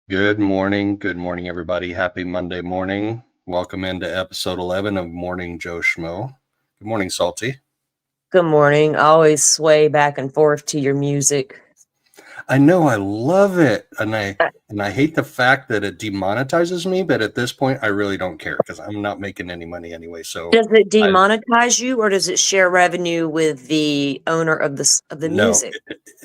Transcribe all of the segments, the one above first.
Good morning. Good morning, everybody. Happy Monday morning. Welcome into episode 11 of Morning Joe Schmoe. Good morning, Salty. Good morning. I always sway back and forth to your music. I know I love it, and I hate the fact that it demonetizes me, but at this point I really don't care because I'm not making any money anyway. So Does it I demonetize you, or does it share revenue with the owner of the no, music?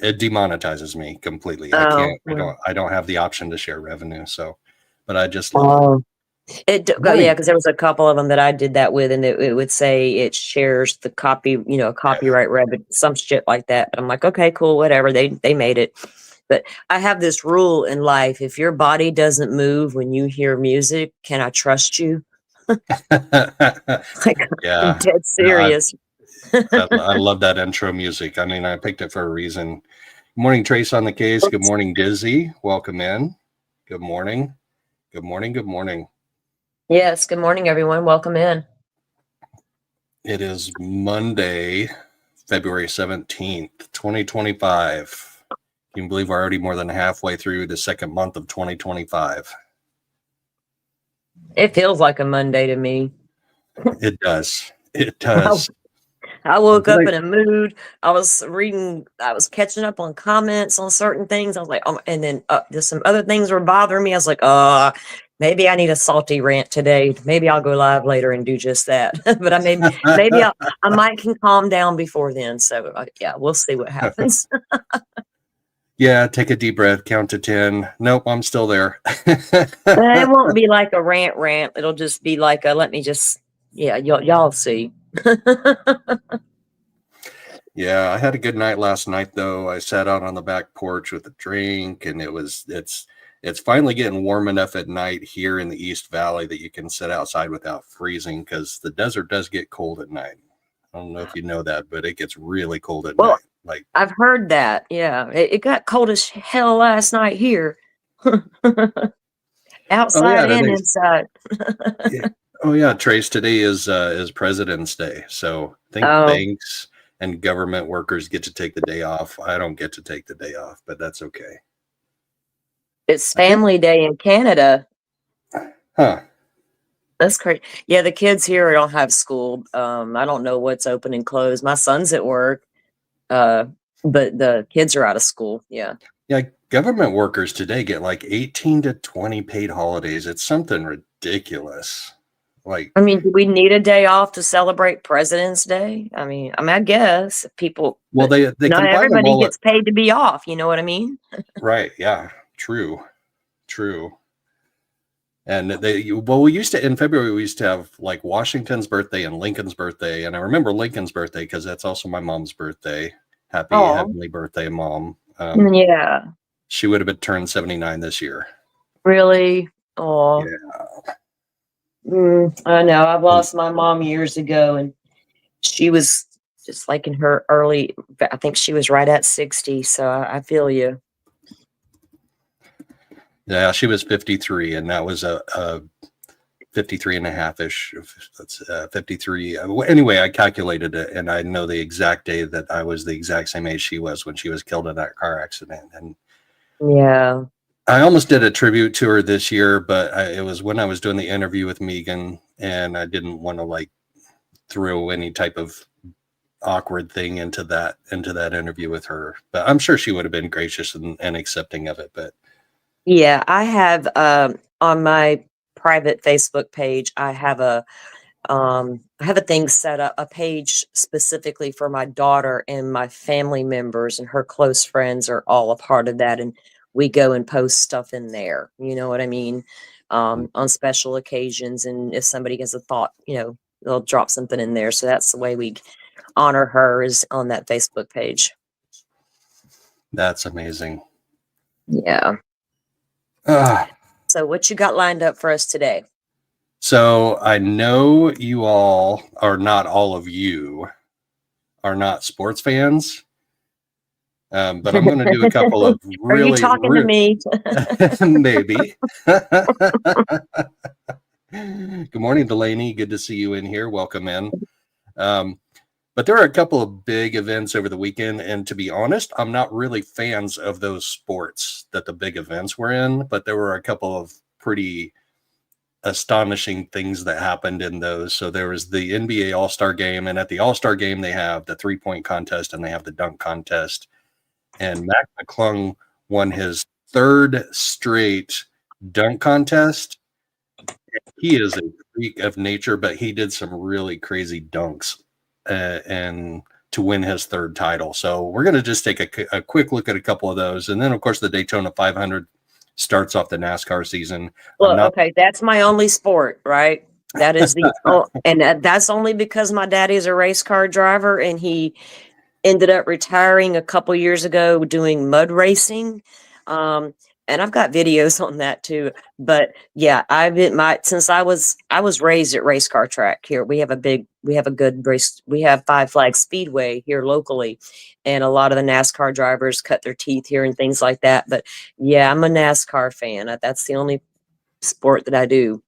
it demonetizes me completely. I Oh, can't I don't have the option to share revenue, so but I just love it. oh. Good Yeah, morning. because there was a couple of them that I did that with, and it would say it shares the copyright revenue, some shit like that. But I'm like, okay, cool, whatever. They made it. But I have this rule in life: if your body doesn't move when you hear music, can I trust you? Like, I'm Yeah. dead No, serious. I love that intro music. I mean, I picked it for a reason. Good morning, Trace on the case. Good morning, Dizzy. Welcome in. Good morning. Good morning. Good morning. Yes, good morning, everyone. Welcome in. It is Monday, February 17th, 2025. Can you believe we're already more than halfway through the second month of 2025? It feels like a Monday to me. It does. It does. I woke Did up I? in a mood. I was catching up on comments on certain things. I was like, oh, and then just some other things were bothering me. I was like, maybe I need a salty rant today. Maybe I'll go live later and do just that. But I might can calm down before then. So yeah, we'll see what happens. Yeah, take a deep breath, count to 10. Nope, I'm still there. It won't be like a rant. It'll just be like a let me just y'all see. Yeah, I had a good night last night though. I sat out on the back porch with a drink, and it's finally getting warm enough at night here in the East Valley that you can sit outside without freezing because the desert does get cold at night. I don't know if you know that, but it gets really cold at Well, night. Like, I've heard that. Yeah, it got cold as hell last night here, oh yeah, outside and today's inside. yeah. Oh yeah, Trace, today is President's Day. So I think Oh, banks and government workers get to take the day off. I don't get to take the day off, but that's okay. it's I think, Family Day in Canada. huh? That's crazy. Yeah, the kids here don't have school. I don't know what's open and closed. My son's at work, uh, but the kids are out of school. Yeah. Yeah, government workers today get like 18 to 20 paid holidays. It's something ridiculous. Like, I mean, do we need a day off to celebrate President's Day? I guess people, well, but they not combine them everybody all. gets paid to be off. You know what I mean? Right? Yeah, true, true. And we used to in February we used to have like Washington's birthday and Lincoln's birthday, and I remember Lincoln's birthday because that's also my mom's birthday. Happy Oh, heavenly birthday, mom. yeah. She would have been turned 79 this year. Really? Oh, Yeah. I know. I've And lost my mom years ago, and she was just like in her early, I think she was right at 60. So I feel you. yeah, she was 53, and that was a 53 and a half ish. That's 53. Anyway, I calculated it, and I know the exact day that I was the exact same age she was when she was killed in that car accident. And Yeah. I almost did a tribute to her this year, but it was when I was doing the interview with Megan, and I didn't want to like throw any type of awkward thing into that interview with her. But I'm sure she would have been gracious and accepting of it. But Yeah. I have, on my private Facebook page, I have a thing set up, a page specifically for my daughter, and my family members and her close friends are all a part of that. And we go and post stuff in there. You know what I mean? On special occasions. And if somebody has a thought, they'll drop something in there. So that's the way we honor her, is on that Facebook page. that's amazing. Yeah. Ah. So what you got lined up for us today? So I know you all, or not all of you, are not sports fans, but I'm going to do a couple of Are you really, talking to me? maybe. Good morning, Delaney. Good to see you in here. Welcome in. Um, But there are a couple of big events over the weekend, and to be honest, I'm not really fans of those sports that the big events were in, but there were a couple of pretty astonishing things that happened in those. So there was the NBA All-Star game, and at the All-Star game they have the three-point contest and they have the dunk contest. And Mac McClung won his third straight dunk contest. He is a freak of nature, but he did some really crazy dunks and to win his third title. So we're going to just take a quick look at a couple of those. And then, of course, the Daytona 500 starts off the NASCAR season. Well, okay, that's my only sport, right? That is and that's only because my daddy is a race car driver, and he ended up retiring a couple years ago doing mud racing. And I've got videos on that too. But yeah, since I was raised at race car track here. We have a good race. We have Five Flags Speedway here locally, and a lot of the NASCAR drivers cut their teeth here and things like that. But yeah, I'm a NASCAR fan. That's the only sport that I do.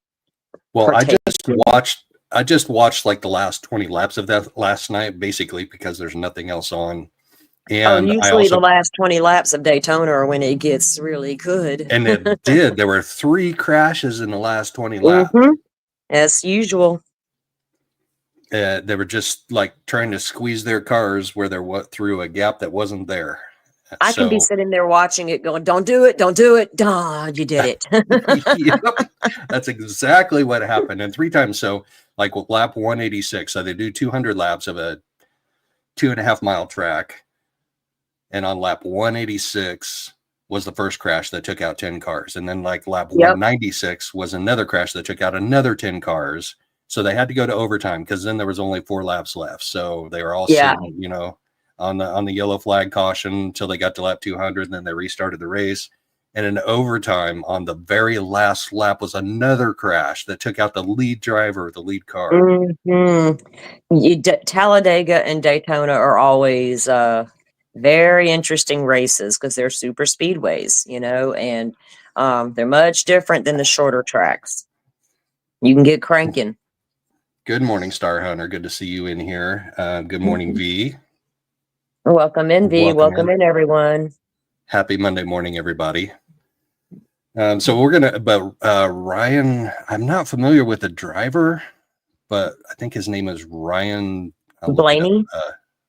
Well, I just watched like the last 20 laps of that last night, basically because there's nothing else on. And usually the last 20 laps of Daytona are when it gets really good. And it did. There were 3 crashes in the last 20 laps. Mm-hmm. As usual. They were just like trying to squeeze their cars where they're through a gap that wasn't there. I can be sitting there watching it going, don't do it. Duh, you did it. Yep. That's exactly what happened. And 3 times. So like with lap 186, so they do 200 laps of a 2.5 mile track. And on lap 186 was the first crash that took out 10 cars. And then like lap 196 was another crash that took out another 10 cars. So they had to go to overtime because then there was only 4 laps left. So they were all sitting, you know, on the yellow flag caution until they got to lap 200. And then they restarted the race. And in overtime on the very last lap was another crash that took out the lead driver, the lead car. Mm-hmm. Talladega and Daytona are always very interesting races because they're super speedways, you know, and they're much different than the shorter tracks. You can get cranking. Good morning, Star Hunter. Good to see you in here. Good morning, V. Welcome in, V. Welcome in, everyone. Happy Monday morning, everybody. So we're going to, but Ryan, I'm not familiar with the driver, but I think his name is Ryan Blaney?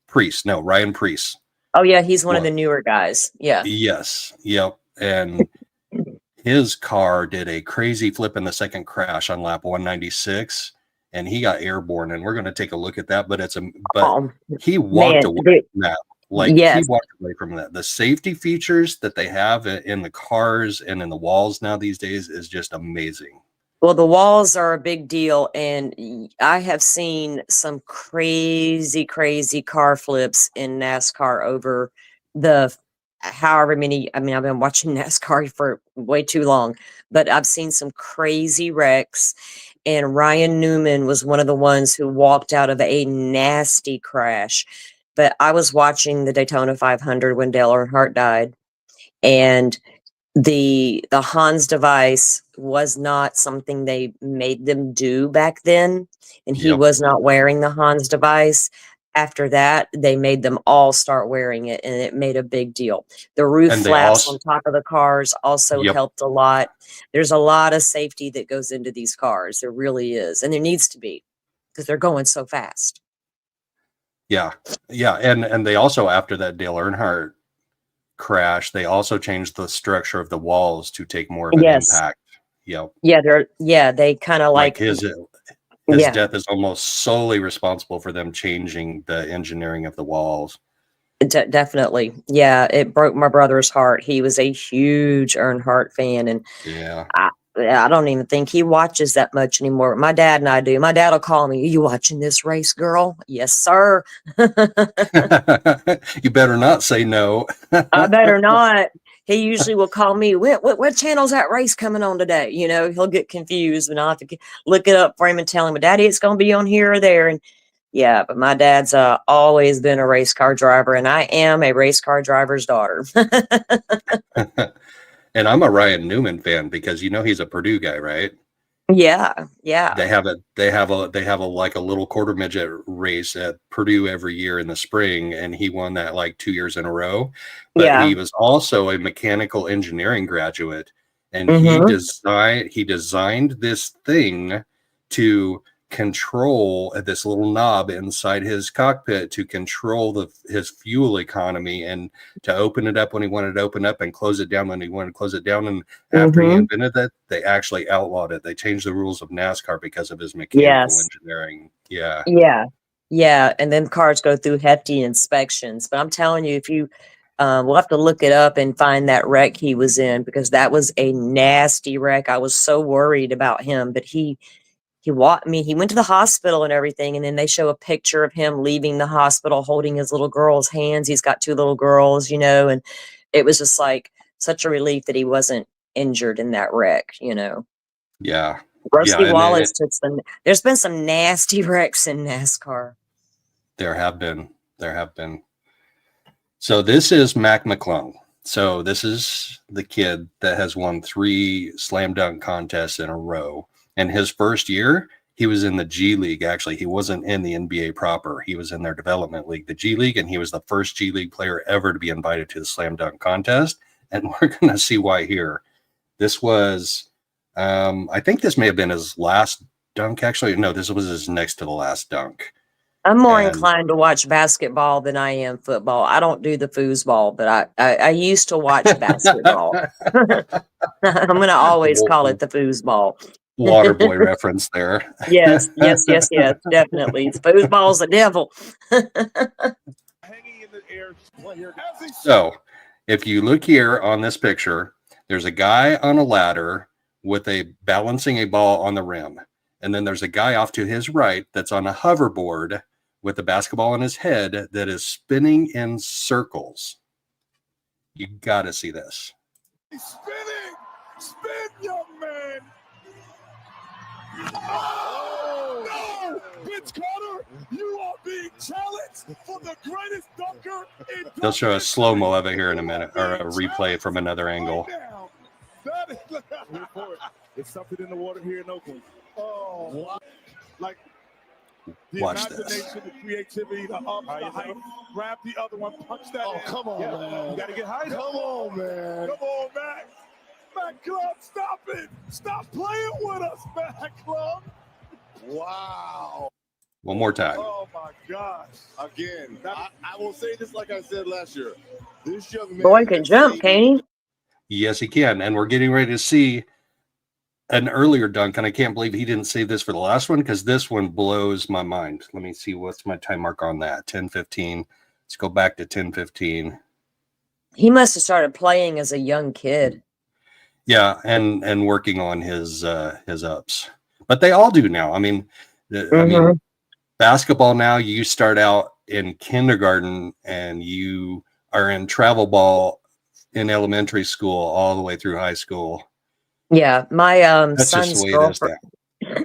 Preece. No, Ryan Preece. Oh, yeah. He's one of the newer guys. Yeah. Yes. Yep. And his car did a crazy flip in the second crash on lap 196, and he got airborne. And we're going to take a look at that. But he walked away from that. Like he walked away from that. The safety features that they have in the cars and in the walls now these days is just amazing. Well, the walls are a big deal, and I have seen some crazy, crazy car flips in NASCAR over the however many. I mean, I've been watching NASCAR for way too long, but I've seen some crazy wrecks. And Ryan Newman was one of the ones who walked out of a nasty crash. But I was watching the Daytona 500 when Dale Earnhardt died, and the Hans device was not something they made them do back then, and he was not wearing the Hans device. After that, they made them all start wearing it, and it made a big deal. The roof flaps on top of the cars also helped a lot. There's a lot of safety that goes into these cars. There really is, and there needs to be because they're going so fast. Yeah. And they also, after that Dale Earnhardt crash, they also changed the structure of the walls to take more of an impact. They kind of like his death is almost solely responsible for them changing the engineering of the walls. Definitely. Yeah, it broke my brother's heart. He was a huge Earnhardt fan, and I don't even think he watches that much anymore. My dad and I do. My dad will call me, "Are you watching this race, girl?" "Yes, sir." You better not say no. I better not. He usually will call me, what channel's that race coming on today? You know, he'll get confused, and I'll have to look it up for him and tell him, "Daddy, it's going to be on here or there." And yeah, but my dad's always been a race car driver, and I am a race car driver's daughter. And I'm a Ryan Newman fan because, you know, he's a Purdue guy, right? Yeah, yeah, They have a like a little quarter midget race at Purdue every year in the spring, and he won that like 2 years in a row. But yeah. he was also a mechanical engineering graduate, and Mm-hmm. he designed this thing to control this little knob inside his cockpit to control his fuel economy, and to open it up when he wanted to open up and close it down when he wanted to close it down. And after he Mm-hmm. invented that, they actually outlawed it. They changed the rules of NASCAR because of his mechanical Yes. engineering. Yeah. Yeah. Yeah. And then cars go through hefty inspections. But I'm telling you, if you, we'll have to look it up and find that wreck he was in, because that was a nasty wreck. I was so worried about him, but he walked me, he went to the hospital and everything. And then they show a picture of him leaving the hospital holding his little girl's hands. He's got two little girls, and it was just like such a relief that he wasn't injured in that wreck. Yeah. Yeah. Rusty And Wallace took there's been some nasty wrecks in NASCAR. there have been. There have been. So this is Mac McClung. So this is the kid that has won 3 slam dunk contests in a row. And his first year, he was in the G League. Actually, he wasn't in the NBA proper. He was in their development league, the G League, and he was the first G League player ever to be invited to the slam dunk contest. And we're going to see why here. This was, I think this may have been his last dunk. Actually, no, this was his next to the last dunk. I'm more And inclined to watch basketball than I am football. I don't do the foosball, but I used to watch basketball. I'm going to always call it the foosball. water boy reference there. Yes, yes, yes, yes, definitely. Foosball's the devil. So, if you look here on this picture, there's a guy on a ladder with a balancing a ball on the rim. And then there's a guy off to his right that's on a hoverboard with a basketball on his head that is spinning in circles. You got to see this. He's spinning! Spin, young man! Oh, no! Vince Carter, you are being challenged for the greatest dunker in They'll show a slow-mo of it here in a minute, or a replay from another angle. That is There's something in the water here in Oakland. Oh, like the Watch imagination, the creativity, the ups, the height. Grab the other one, punch that. Oh, in. Come on, man. You got to get high. Come on, man. Come on, Mac. Mac Club, stop it. Stop playing with us, Mac Club. Wow. One more time. Oh, my gosh. Again, I will say this like I said last year. This young man. Boy can jump, can't he? Yes, he can. And we're getting ready to see an earlier dunk, and I can't believe he didn't save this for the last one, because this one blows my mind. Let me see, what's my time mark on that? 10:15. Let's go back to 10:15. He must have started playing as a young kid. Yeah, and working on his ups. But they all do now. I mean, basketball now, you start out in kindergarten and you are in travel ball in elementary school all the way through high school. Yeah, my That's just the son's way it is now.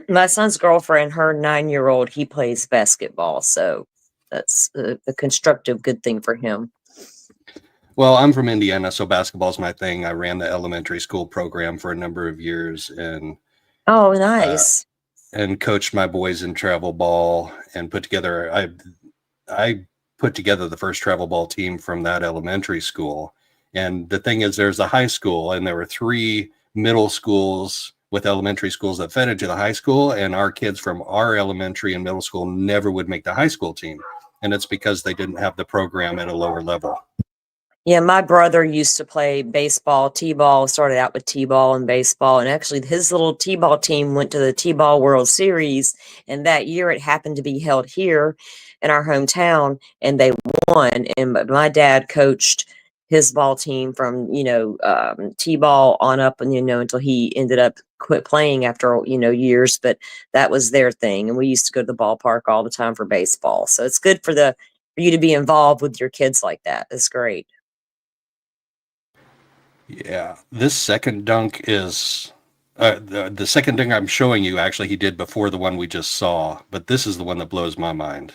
my son's girlfriend, her 9-year-old, he plays basketball, so that's a constructive good thing for him. Well, I'm from Indiana, so basketball's my thing. I ran the elementary school program for a number of years, and Oh, nice. and coached my boys in travel ball, and put together. I put together the first travel ball team from that elementary school. And the thing is, there's a high school, and there were 3 middle schools with elementary schools that fed into the high school, and our kids from our elementary and middle school never would make the high school team. And it's because they didn't have the program at a lower level. Yeah, my brother used to play baseball, t-ball, started out with t-ball and baseball, and actually his little t-ball team went to the t-ball World Series, and that year it happened to be held here in our hometown, and they won. And my dad coached his ball team from t-ball on up, and until he ended up quit playing after years. But that was their thing, and we used to go to the ballpark all the time for baseball. So it's good for you to be involved with your kids like that. It's great. Yeah, this second dunk is the second dunk I'm showing you. Actually, he did before the one we just saw, but this is the one that blows my mind.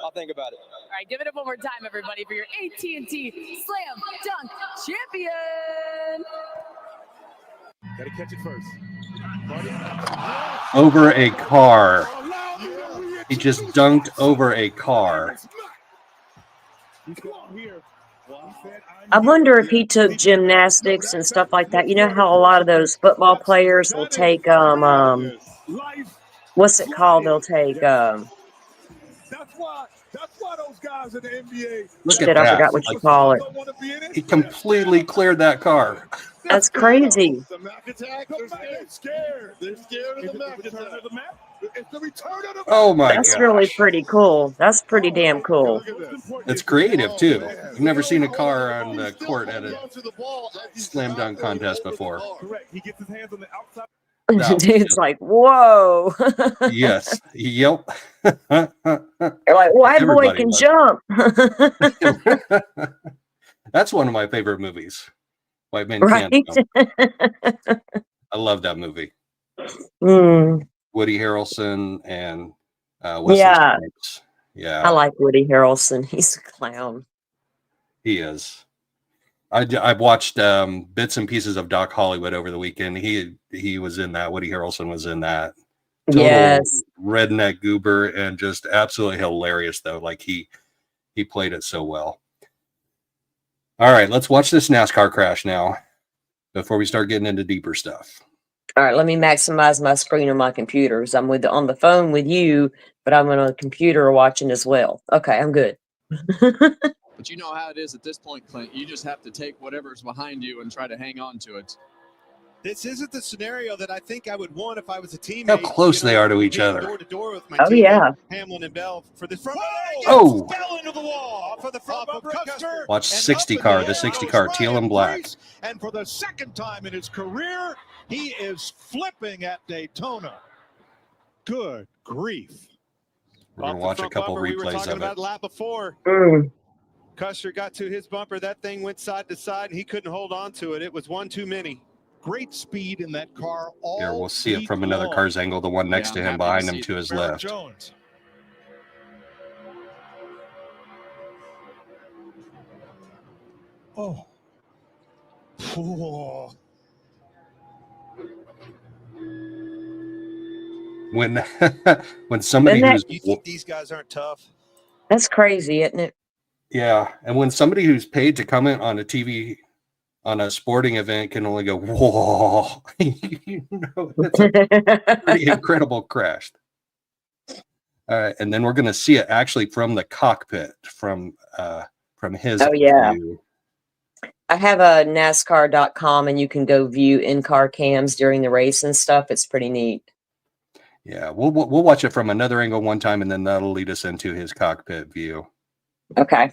I'll think about it. All right, give it up one more time, everybody, for your AT&T Slam Dunk Champion. Gotta catch it first. over a car. He just dunked over a car. I wonder if he took gymnastics and stuff like that. You know how a lot of those football players will take what's it called? They'll take That's why those guys in the NBA. Look shit, at I that. forgot what you call it. He completely cleared that car. That's crazy. The Mac attack. They're scared. They're scared of the Mac attack. It's the return of the Mac. Oh my That's gosh. really pretty cool. That's pretty damn cool. It's creative too. I've never seen a car on the court at a slam dunk contest before. Correct. He gets his hands on the outside. Dude's like, whoa. Yes. Yep. They're like, white boy Everybody can was. jump. That's one of my favorite movies. White Men Right? Can't Jump. I love that movie. Mm, Woody Harrelson and Wesley yeah, Snipes. Yeah, I like Woody Harrelson. He's a clown. he is. I've watched bits and pieces of Doc Hollywood over the weekend. He was in that. Woody Harrelson was in that. Total Yes. redneck goober and just absolutely hilarious though. Like he played it so well. All right, let's watch this NASCAR crash now before we start getting into deeper stuff. All right, let me maximize my screen on my computers. I'm on the phone with you, but I'm on a computer watching as well. Okay, I'm good. But you know how it is at this point, Clint. You just have to take whatever's behind you and try to hang on to it. This isn't the scenario that I think I would want if I was a teammate. How close they are to each other. Door to door with my Oh, teammate, yeah. Hamlin and Bell for the front. Oh. Fell into the wall for the front bumper. Custer, Watch and 60 up in car, the the air 60 goes car, teal Ryan and black. Preece, and for the second time in his career, he is flipping at Daytona. Good grief. We're going Off to the watch a front couple bumper, we were replays talking of about it. lap before. Mm. Custer got to his bumper. That thing went side to side, and he couldn't hold on to it. It was one too many. Great speed in that car. All Here, we'll see it week from another long. car's angle, the one next to Yeah, I'm him, happy to behind see him it. to his Barrett left. Jones. Oh. Whoa. When somebody Isn't that- who's You think these guys aren't tough? That's crazy, isn't it? yeah, and when somebody who's paid to comment on a TV on a sporting event can only go whoa, you know, it's a pretty incredible crash. All right, and then we're going to see it actually from the cockpit, from his Oh, yeah. view. I have a NASCAR.com and you can go view in-car cams during the race and stuff. It's pretty neat. Yeah, we'll watch it from another angle one time, and then that'll lead us into his cockpit view. Okay.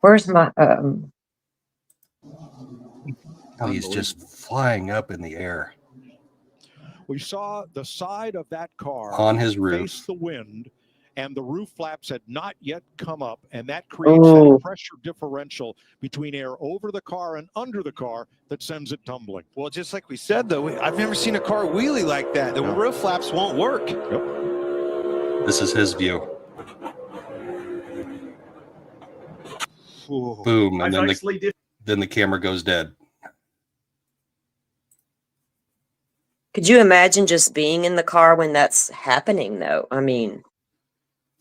Where's my Oh, he's just flying up in the air We saw the side of that car on his face roof. the wind, and the roof flaps had not yet come up, and that creates Oh. that pressure differential between air over the car and under the car that sends it tumbling. Well, just like we said, though, I've never seen a car wheelie like that. The roof flaps won't work. This is his view. Ooh. Boom, and then the camera goes dead. Could you imagine just being in the car when that's happening, though? I mean,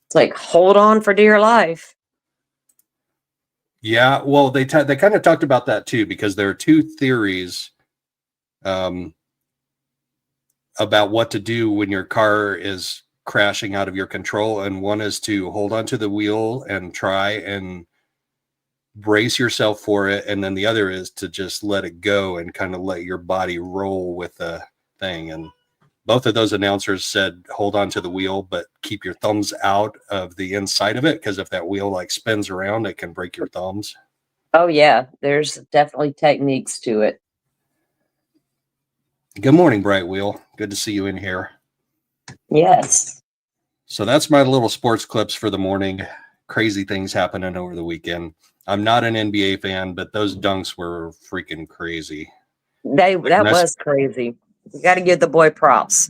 it's like, hold on for dear life. Yeah, well, they kind of talked about that too, because there are two theories about what to do when your car is crashing out of your control, and one is to hold onto the wheel and try and brace yourself for it, and then the other is to just let it go and kind of let your body roll with the thing. And both of those announcers said hold on to the wheel, but keep your thumbs out of the inside of it, because if that wheel like spins around, it can break your thumbs. Oh, yeah. There's definitely techniques to it. Good morning, Bright Wheel. Good to see you in here. Yes. So that's my little sports clips for the morning. Crazy things happening over the weekend. I'm not an NBA fan, but those dunks were freaking crazy. That was crazy. You got to give the boy props.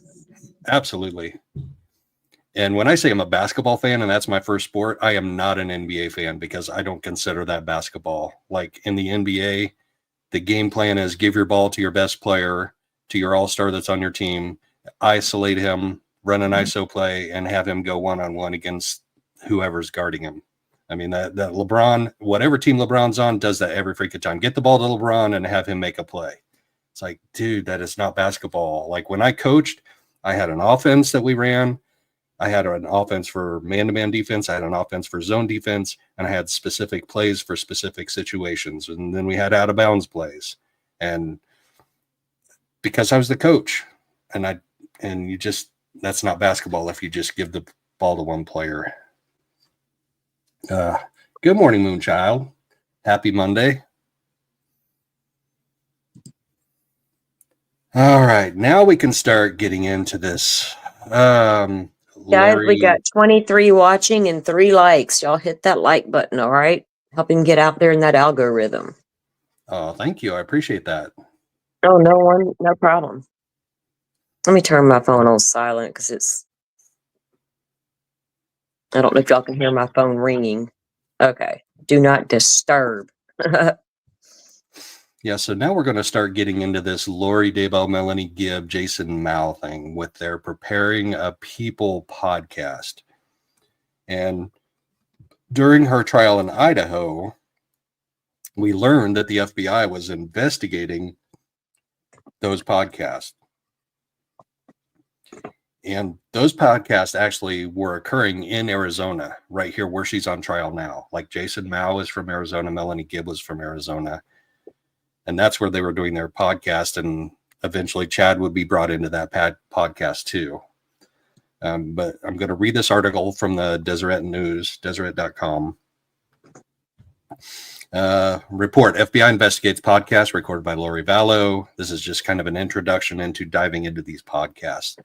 Absolutely. And when I say I'm a basketball fan and that's my first sport, I am not an NBA fan, because I don't consider that basketball. Like in the NBA, The game plan is give your ball to your best player, to your all-star that's on your team, isolate him, run an ISO play, and have him go one-on-one against whoever's guarding him. I mean, that LeBron, whatever team LeBron's on, does that every freaking time. Get the ball to LeBron and have him make a play. It's like, dude, that is not basketball. Like when I coached, I had an offense that we ran. I had an offense for man-to-man defense. I had an offense for zone defense, and I had specific plays for specific situations. And then we had out-of-bounds plays. And because I was the coach, and you just, that's not basketball if you just give the ball to one player. Good morning, Moonchild. Happy Monday. All right, now we can start getting into this. Guys, Lori, we got 23 watching and 3 likes. Y'all hit that like button, all right? Help him get out there in that algorithm. oh, thank you. I appreciate that. Oh, no problem. Let me turn my phone on silent because I don't know if y'all can hear my phone ringing. Okay. Do not disturb. Yeah, so now we're going to start getting into this Lori Daybell, Melanie Gibb, Jason Mao thing with their Preparing a People podcast. And during her trial in Idaho, we learned that the FBI was investigating those podcasts. And those podcasts actually were occurring in Arizona, right here where she's on trial now. Like Jason Mao is from Arizona, Melanie Gibb was from Arizona. And that's where they were doing their podcast. And eventually Chad would be brought into that podcast too. But I'm going to read this article from the Deseret News, Deseret.com. Report, FBI investigates podcast recorded by Lori Vallow. This is just kind of an introduction into diving into these podcasts.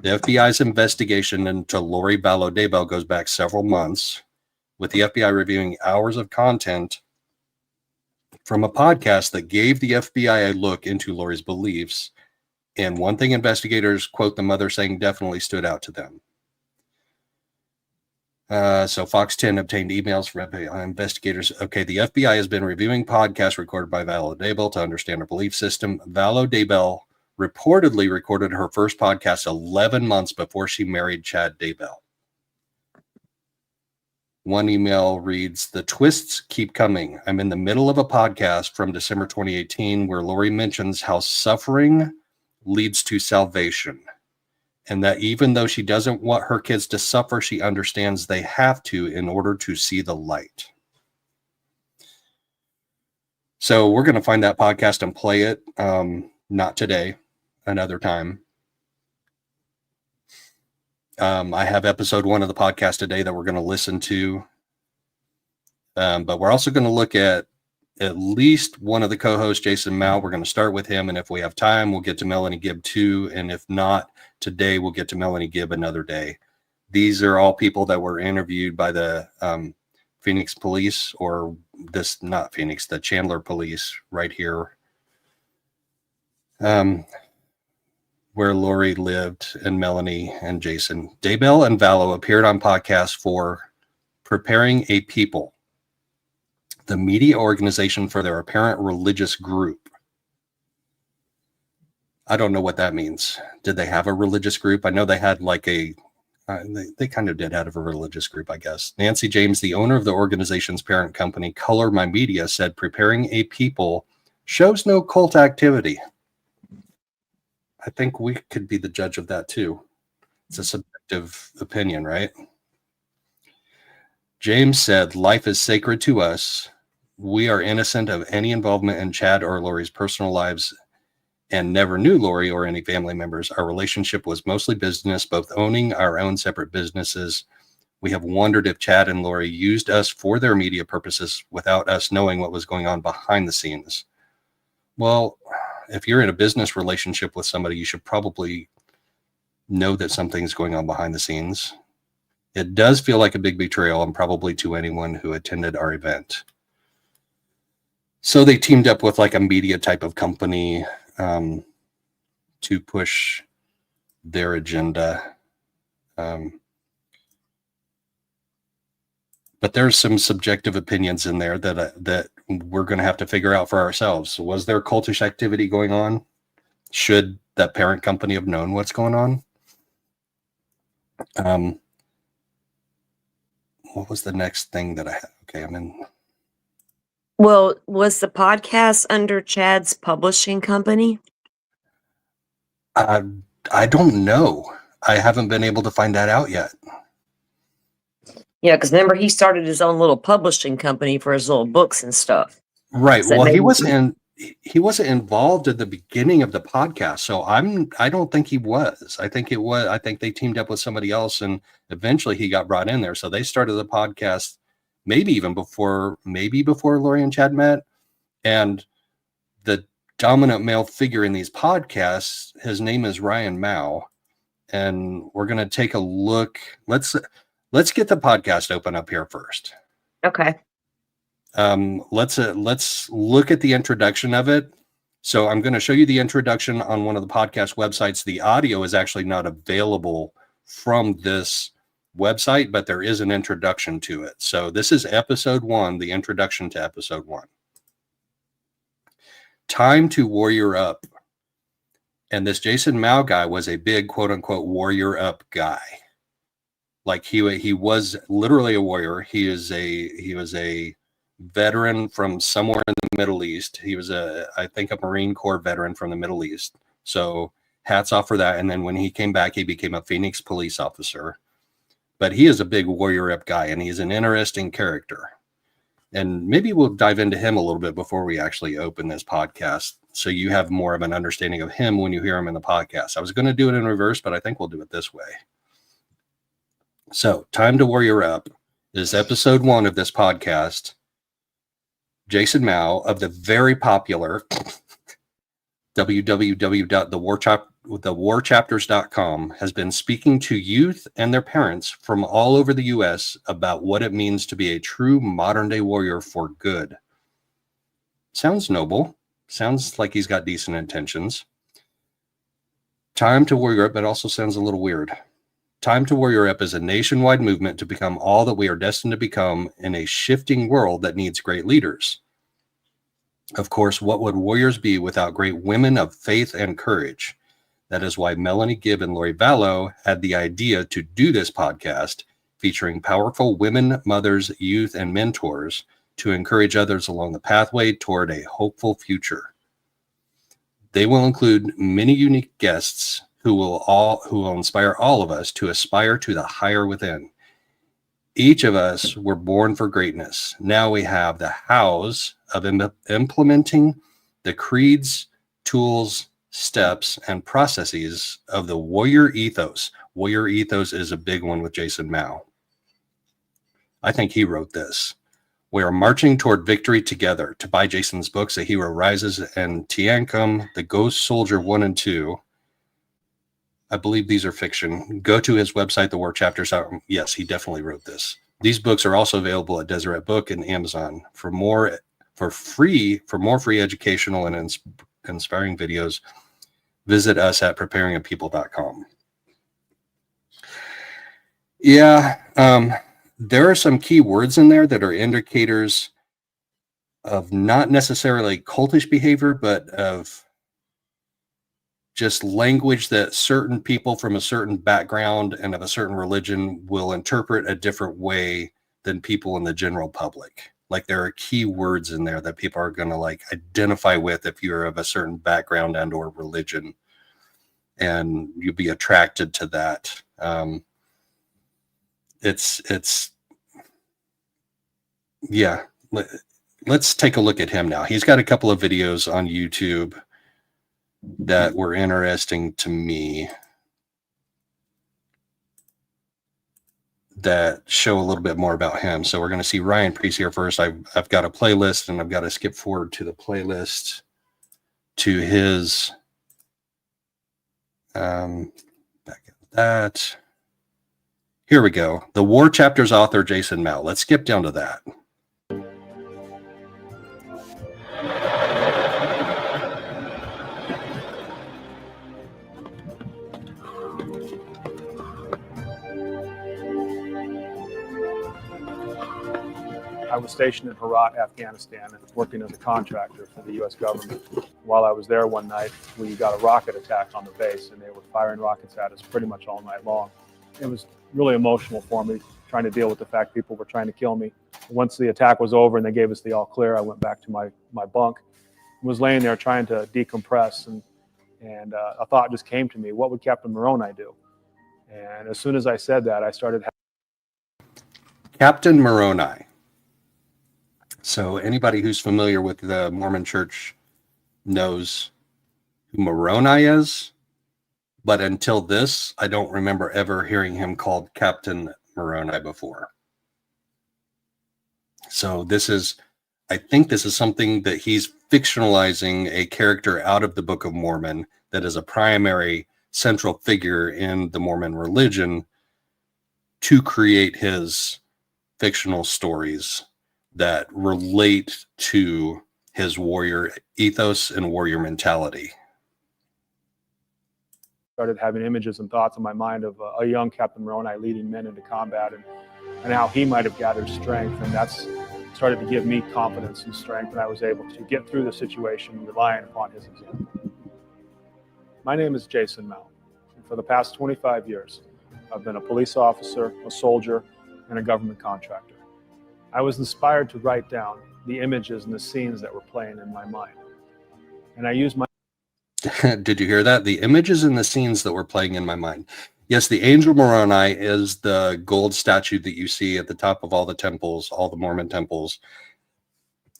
The FBI's investigation into Lori Vallow Daybell goes back several months, with the FBI reviewing hours of content from a podcast that gave the FBI a look into Lori's beliefs. And one thing investigators, quote the mother, saying definitely stood out to them. So Fox 10 obtained emails from FBI investigators. Okay, the FBI has been reviewing podcasts recorded by Vallow Daybell to understand her belief system. Vallow Daybell reportedly recorded her first podcast 11 months before she married Chad Daybell. One email reads, the twists keep coming. I'm in the middle of a podcast from December 2018 where Lori mentions how suffering leads to salvation, and that even though she doesn't want her kids to suffer, she understands they have to in order to see the light. So we're going to find that podcast and play it. Not today, another time. I have episode 1 of the podcast today that we're going to listen to. But we're also going to look at least one of the co-hosts, Jason Mao. We're going to start with him. And if we have time, we'll get to Melanie Gibb too. And if not today, we'll get to Melanie Gibb another day. These are all people that were interviewed by the Phoenix police, or not Phoenix, the Chandler police right here. Where Lori lived, and Melanie and Jason. Daybell and Vallow appeared on podcasts for Preparing a People, the media organization for their apparent religious group. I don't know what that means. Did they have a religious group? I know they had like they kind of did have a religious group, I guess. Nancy James, the owner of the organization's parent company, Color My Media, said Preparing a People shows no cult activity. I think we could be the judge of that too. It's a subjective opinion, right? James said, life is sacred to us. We are innocent of any involvement in Chad or Lori's personal lives and never knew Lori or any family members. Our relationship was mostly business, both owning our own separate businesses. We have wondered if Chad and Lori used us for their media purposes without us knowing what was going on behind the scenes. Well, if you're in a business relationship with somebody, you should probably know that something's going on behind the scenes. It does feel like a big betrayal, and probably to anyone who attended our event. So they teamed up with like a media type of company to push their agenda. But there's some subjective opinions in there that we're going to have to figure out for ourselves. Was there cultish activity going on? Should that parent company have known what's going on? What was the next thing that I had? Okay, I'm in. Well, was the podcast under Chad's publishing company? I don't know. I haven't been able to find that out yet. Yeah, because remember he started his own little publishing company for his little books and stuff. Right. So that Well, he maybe- wasn't involved at the beginning of the podcast, so I don't think he was. I think they teamed up with somebody else, and eventually he got brought in there. So they started the podcast maybe before Lori and Chad met. And the dominant male figure in these podcasts, his name is Ryan Mao, and we're going to take a look. Let's get the podcast open up here first. Okay. Let's look at the introduction of it. So I'm going to show you the introduction on one of the podcast websites. The audio is actually not available from this website, but there is an introduction to it. So this is episode 1, the introduction to episode 1. Time to warrior up. And this Jason Mao guy was a big quote unquote warrior up guy. Like he was literally a warrior. He was a veteran from somewhere in the Middle East. He was I think a Marine Corps veteran from the Middle East. So hats off for that. And then when he came back, he became a Phoenix police officer. But he is a big warrior up guy, and he's an interesting character. And maybe we'll dive into him a little bit before we actually open this podcast, so you have more of an understanding of him when you hear him in the podcast. I was going to do it in reverse, but I think we'll do it this way. So, Time to Warrior Up is episode 1 of this podcast. Jason Mao of the very popular www.thewarchapters.com has been speaking to youth and their parents from all over the U.S. about what it means to be a true modern-day warrior for good. Sounds noble. Sounds like he's got decent intentions. Time to Warrior Up, but also sounds a little weird. Time to Warrior Up is a nationwide movement to become all that we are destined to become in a shifting world that needs great leaders. Of course, what would warriors be without great women of faith and courage? That is why Melanie, Gibb, and Lori Vallow had the idea to do this podcast featuring powerful women, mothers, youth, and mentors to encourage others along the pathway toward a hopeful future. They will include many unique guests who will inspire all of us to aspire to the higher within. Each of us were born for greatness. Now we have the hows of implementing the creeds, tools, steps, and processes of the warrior ethos. Warrior ethos is a big one with Jason Mao. I think he wrote this. We are marching toward victory together. To buy Jason's books, A Hero Rises and Tiancum, The Ghost Soldier 1 and 2. I believe these are fiction. Go to his website, The War Chapters. Yes, he definitely wrote this. These books are also available at Deseret Book and Amazon. For more free educational and inspiring videos, visit us at preparingapeople.com. Yeah, there are some key words in there that are indicators of not necessarily cultish behavior, but of just language that certain people from a certain background and of a certain religion will interpret a different way than people in the general public. Like there are key words in there that people are going to like identify with if you're of a certain background and or religion, and you'll be attracted to that. Yeah. Let's take a look at him now. He's got a couple of videos on YouTube that were interesting to me that show a little bit more about him. So we're going to see Ryan Preece here first. I've got a playlist, and I've got to skip forward to the playlist to his back at that. Here we go. The War Chapters author, Jason Mao. Let's skip down to that. I I was stationed in Herat, Afghanistan, and working as a contractor for the U.S. government. While I was there one night, we got a rocket attack on the base, and they were firing rockets at us pretty much all night long. It was really emotional for me, trying to deal with the fact people were trying to kill me. Once the attack was over and they gave us the all clear, I went back to my bunk, was laying there trying to decompress, and a thought just came to me: what would Captain Moroni do? And as soon as I said that, I started. Captain Moroni. So anybody who's familiar with the Mormon Church knows who Moroni is, but until this, I don't remember ever hearing him called Captain Moroni before. So I think this is something that he's fictionalizing a character out of the Book of Mormon that is a primary central figure in the Mormon religion to create his fictional stories that relate to his warrior ethos and warrior mentality. Started having images and thoughts in my mind of a young Captain Moroni leading men into combat, and how he might have gathered strength, and that's started to give me confidence and strength, and I was able to get through the situation relying upon his example. My name is Jason Schmoe, and for the past 25 years, I've been a police officer, a soldier, and a government contractor. I was inspired to write down the images and the scenes that were playing in my mind, and I used my Did you hear that? The images and the scenes that were playing in my mind. Yes, the Angel Moroni is the gold statue that you see at the top of all the temples, all the Mormon temples.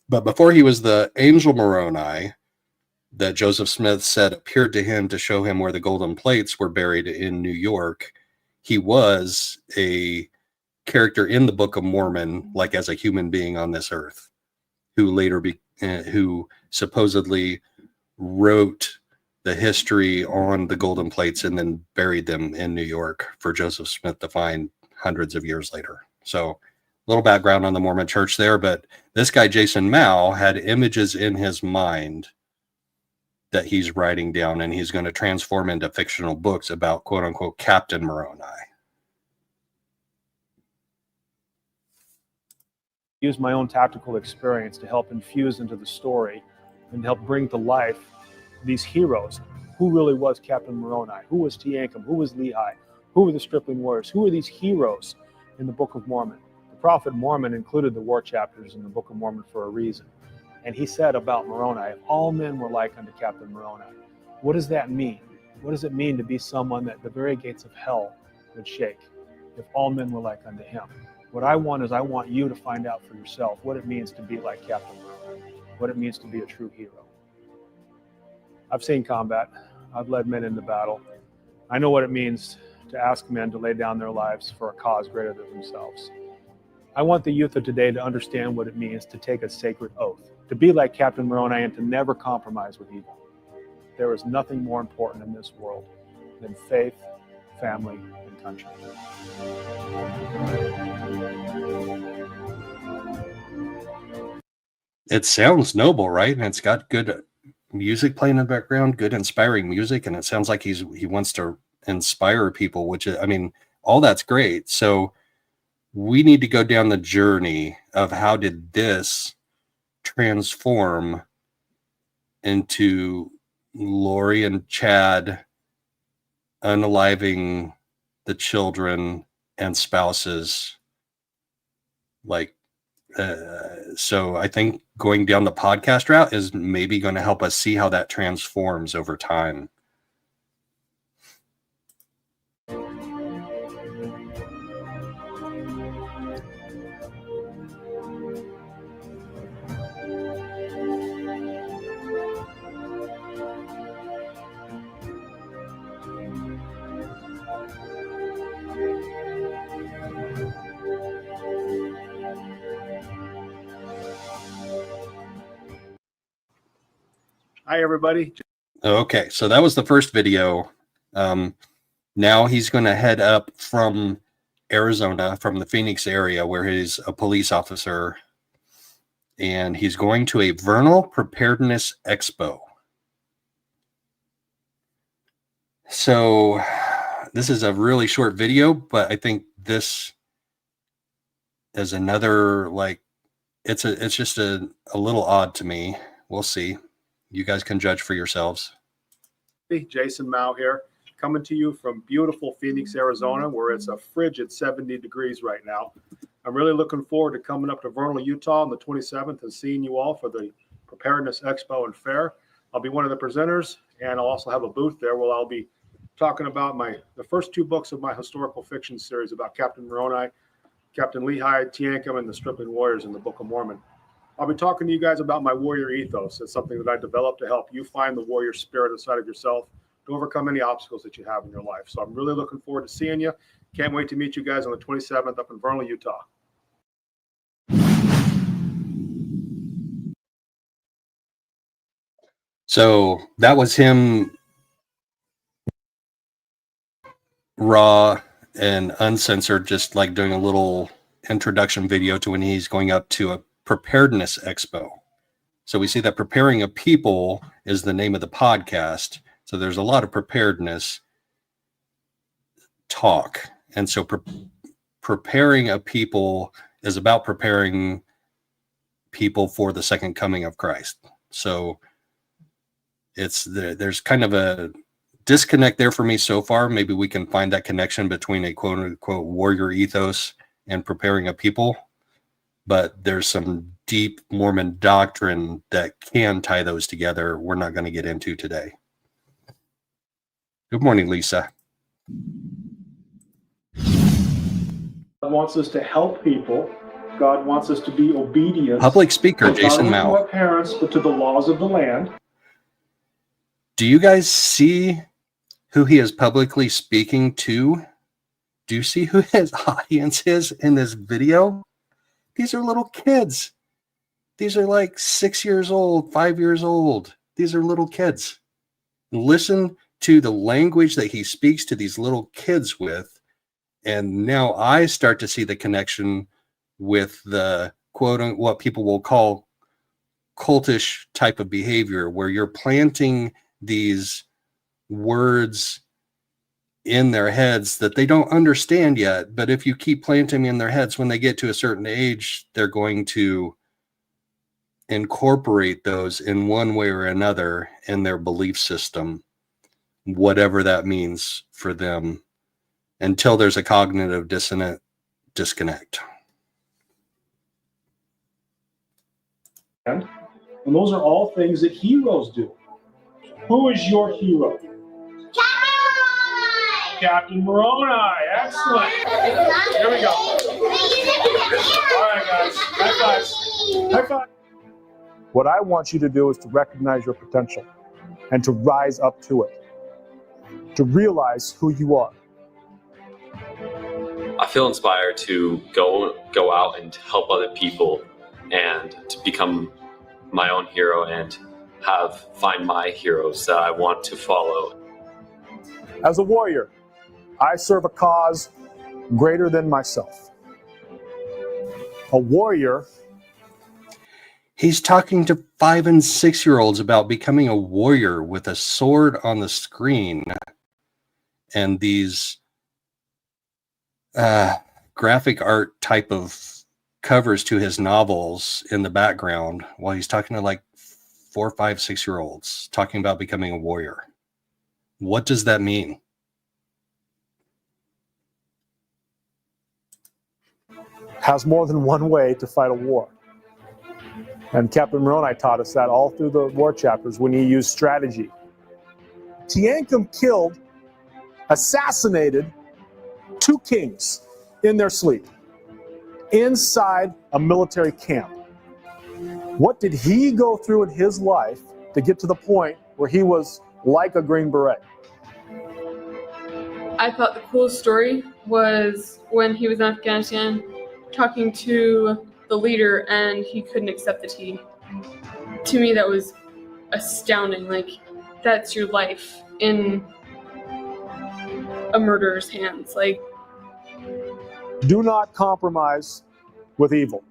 But before he was the Angel Moroni that Joseph Smith said appeared to him to show him where the golden plates were buried in New York, he was a character in the Book of Mormon, like as a human being on this earth, who later who supposedly wrote the history on the golden plates and then buried them in New York for Joseph Smith to find hundreds of years later. So a little background on the Mormon Church there, but this guy, Jason Schmoe, had images in his mind that he's writing down, and he's going to transform into fictional books about quote unquote Captain Moroni. Use my own tactical experience to help infuse into the story and help bring to life these heroes. Who really was Captain Moroni? Who was Teancum? Who was Lehi? Who were the Stripling Warriors? Who are these heroes in the Book of Mormon? The Prophet Mormon included the war chapters in the Book of Mormon for a reason. And he said about Moroni, if all men were like unto Captain Moroni, what does that mean? What does it mean to be someone that the very gates of hell would shake if all men were like unto him? What I want you to find out for yourself what it means to be like Captain Moroni, what it means to be a true hero. I've seen combat. I've led men into battle. I know what it means to ask men to lay down their lives for a cause greater than themselves. I want the youth of today to understand what it means to take a sacred oath, to be like Captain Moroni and to never compromise with evil. There is nothing more important in this world than faith, family, and country. It sounds noble, right? And it's got good music playing in the background, good inspiring music, and it sounds like he wants to inspire people, which is, I mean, all that's great. So we need to go down the journey of how did this transform into Lori and Chad unaliving the children and spouses. So I think going down the podcast route is maybe going to help us see how that transforms over time. Hi, everybody. Okay, so that was the first video. Now he's going to head up from Arizona, from the Phoenix area, where he's a police officer, and he's going to a Vernal Preparedness Expo. So this is a really short video, but I think this is another it's just a little odd to me. We'll see. You guys can judge for yourselves. Jason Mao here, coming to you from beautiful Phoenix, Arizona, where it's a frigid 70 degrees right now. I'm really looking forward to coming up to Vernal, Utah on the 27th and seeing you all for the Preparedness Expo and Fair. I'll be one of the presenters, and I'll also have a booth there where I'll be talking about the first 2 books of my historical fiction series about Captain Moroni, Captain Lehi, Teancum, and the Stripling Warriors in the Book of Mormon. I'll be talking to you guys about my warrior ethos. It's something that I developed to help you find the warrior spirit inside of yourself to overcome any obstacles that you have in your life. So I'm really looking forward to seeing you. Can't wait to meet you guys on the 27th up in Vernal, Utah. So that was him raw and uncensored, just like doing a little introduction video to when he's going up to a Preparedness Expo. So we see that Preparing a People is the name of the podcast. So there's a lot of preparedness talk. And so Preparing a People is about preparing people for the second coming of Christ. So there's kind of a disconnect there for me so far. Maybe we can find that connection between a quote unquote warrior ethos and preparing a people. But there's some deep Mormon doctrine that can tie those together. We're not going to get into today. Good morning, Lisa. God wants us to help people. God wants us to be obedient. Public speaker, Jason not only Mao. to our parents, but to the laws of the land. Do you guys see who he is publicly speaking to? Do you see who his audience is in this video? These are little kids. These are like 6 years old, 5 years old. These are little kids. Listen to the language that he speaks to these little kids with. And now I start to see the connection with the quote, what people will call cultish type of behavior, where you're planting these words in their heads that they don't understand yet. But if you keep planting them in their heads, when they get to a certain age, they're going to incorporate those in one way or another in their belief system, whatever that means for them, until there's a cognitive disconnect. And those are all things that heroes do. Who is your hero? Captain Moroni. Excellent. Here we go. All right, guys. High fives. High five. What I want you to do is to recognize your potential and to rise up to it, to realize who you are. I feel inspired to go out and help other people and to become my own hero and find my heroes that I want to follow. As a warrior, I serve a cause greater than myself. A warrior. He's talking to 5 and 6 year olds about becoming a warrior with a sword on the screen and these graphic art type of covers to his novels in the background while he's talking to like 4, 5, 6 year olds talking about becoming a warrior. What does that mean? Has more than one way to fight a war. And Captain Moroni taught us that all through the war chapters when he used strategy. Teancum killed, assassinated 2 kings in their sleep inside a military camp. What did he go through in his life to get to the point where he was like a Green Beret? I thought the coolest story was when he was in Afghanistan talking to the leader and he couldn't accept the tea. To me, that was astounding. Like, that's your life in a murderer's hands. Like, do not compromise with evil,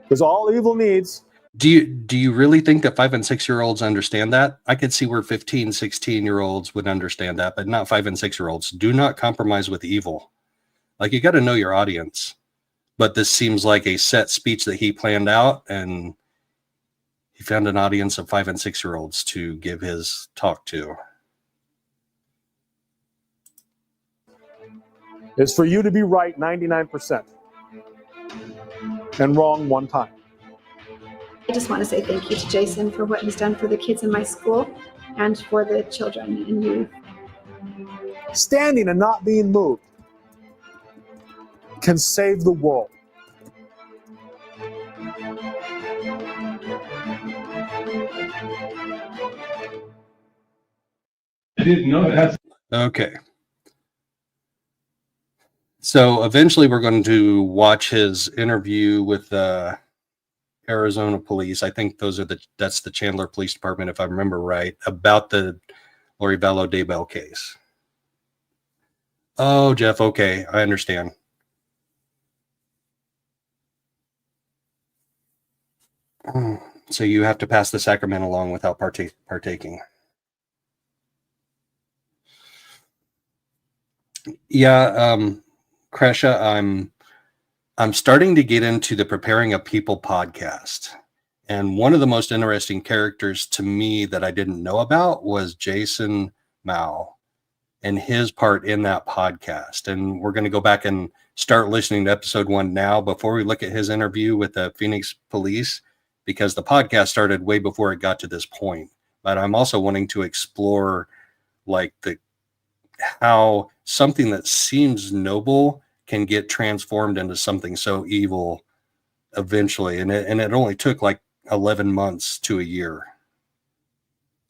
because all evil needs. Do you really think that 5 and 6 year olds understand that? I could see where 15, 16 year olds would understand that, but not 5 and 6 year olds. Do not compromise with evil. Like, you got to know your audience. but this seems like a set speech that he planned out, and he found an audience of 5 and 6 year olds to give his talk to. Is for you to be right 99% and wrong one time. I just want to say thank you to Jason for what he's done for the kids in my school and for the children and youth. Standing and not being moved can save the world. I didn't know that. Okay. So eventually we're going to watch his interview with the Arizona police. I think that's the Chandler Police Department, if I remember right, about the Lori Vallow Daybell case. Oh, Jeff, okay, I understand. So you have to pass the sacrament along without partaking. Yeah, Kresha, I'm starting to get into the Preparing a People podcast. And one of the most interesting characters to me that I didn't know about was Jason Schmoe and his part in that podcast. And we're going to go back and start listening to episode 1 now before we look at his interview with the Phoenix police, because the podcast started way before it got to this point. But I'm also wanting to explore like how something that seems noble can get transformed into something so evil eventually. And it only took like 11 months to a year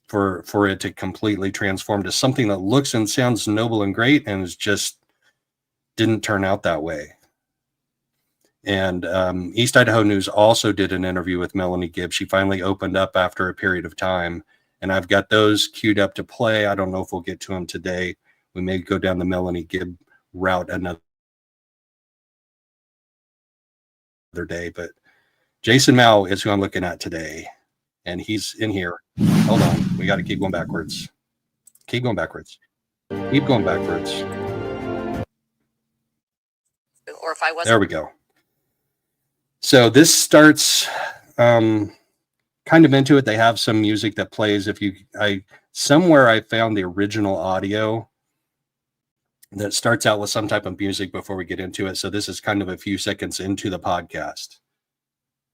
for it to completely transform to something that looks and sounds noble and great, and is just didn't turn out that way. And East Idaho News also did an interview with Melanie Gibb. She finally opened up after a period of time, and I've got those queued up to play. I don't know if we'll get to them today. We may go down the Melanie Gibb route another day, but Jason Schmoe is who I'm looking at today, and he's in here. Hold on, we got to keep going backwards. Keep going backwards. Keep going backwards. Or if I wasn't. There we go. So this starts kind of into it. They have some music that plays. Somewhere I found the original audio that starts out with some type of music before we get into it. So this is kind of a few seconds into the podcast.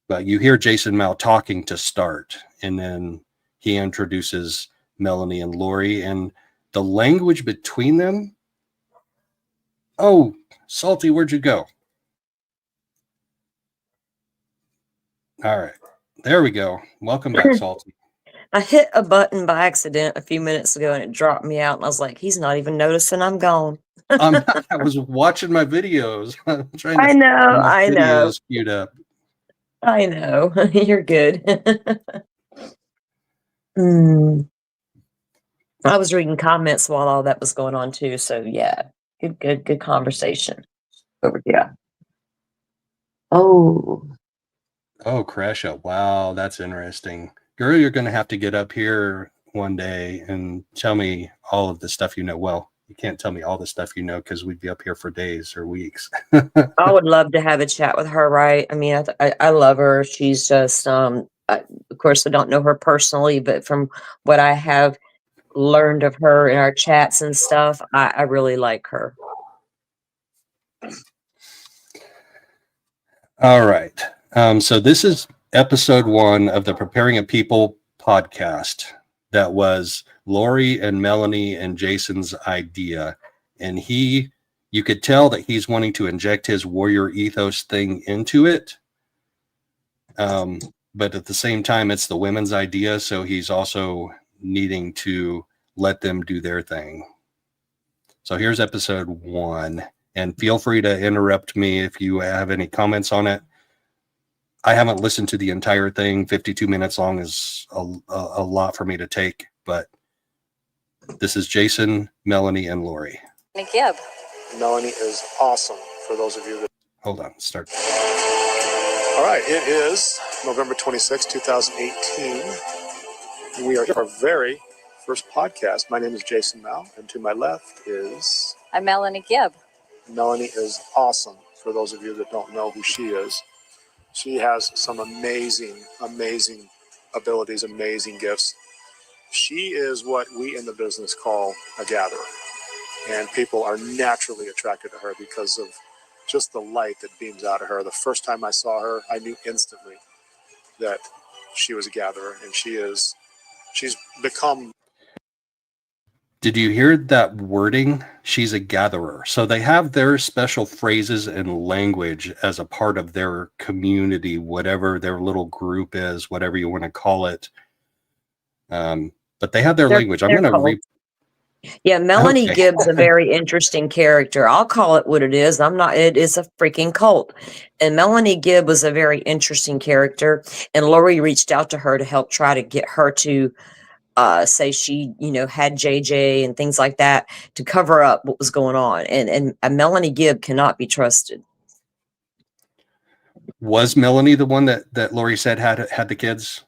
But you hear Jason Schmoe talking to start, and then he introduces Melanie and Lori, and the language between them. Oh, Salty, where'd you go? All right, there we go. Welcome back, Salty. I hit a button by accident a few minutes ago and it dropped me out, and I was like, he's not even noticing I'm gone. I was watching my videos. I'm trying to I know. videos queued up. I know. You're good. I was reading comments while all that was going on too. So yeah, good conversation over here. Oh, Kresha. Wow, that's interesting. Girl, you're going to have to get up here one day and tell me all of the stuff you know. Well, you can't tell me all the stuff you know because we'd be up here for days or weeks. I would love to have a chat with her, right? I mean, I love her. She's just, of course, I don't know her personally, but from what I have learned of her in our chats and stuff, I really like her. All right. So this is episode 1 of the Preparing a People podcast. That was Lori and Melanie and Jason's idea. And you could tell that he's wanting to inject his warrior ethos thing into it. But at the same time, it's the women's idea. So he's also needing to let them do their thing. So here's episode 1. And feel free to interrupt me if you have any comments on it. I haven't listened to the entire thing. 52 minutes long is a lot for me to take, but this is Jason, Melanie, and Lori. Gibb. Melanie is awesome, for those of you that... Hold on, start. All right, it is November 26, 2018. We are our very first podcast. My name is Jason Schmoe, and to my left is... I'm Melanie Gibb. Melanie is awesome, for those of you that don't know who she is. She has some amazing abilities, amazing gifts. She is what we in the business call a gatherer. And people are naturally attracted to her because of just the light that beams out of her. The first time I saw her, I knew instantly that she was a gatherer, and she's become. Did you hear that wording? She's a gatherer. So they have their special phrases and language as a part of their community, whatever their little group is, whatever you want to call it. But they have their language. I'm going to read. Yeah, Melanie Okay. Gibb's a very interesting character. I'll call it what it is. It is a freaking cult. And Melanie Gibb was a very interesting character. And Lori reached out to her to help try to get her to say she, had JJ and things like that to cover up what was going on. And Melanie Gibb cannot be trusted. Was Melanie the one that Lori said had the kids?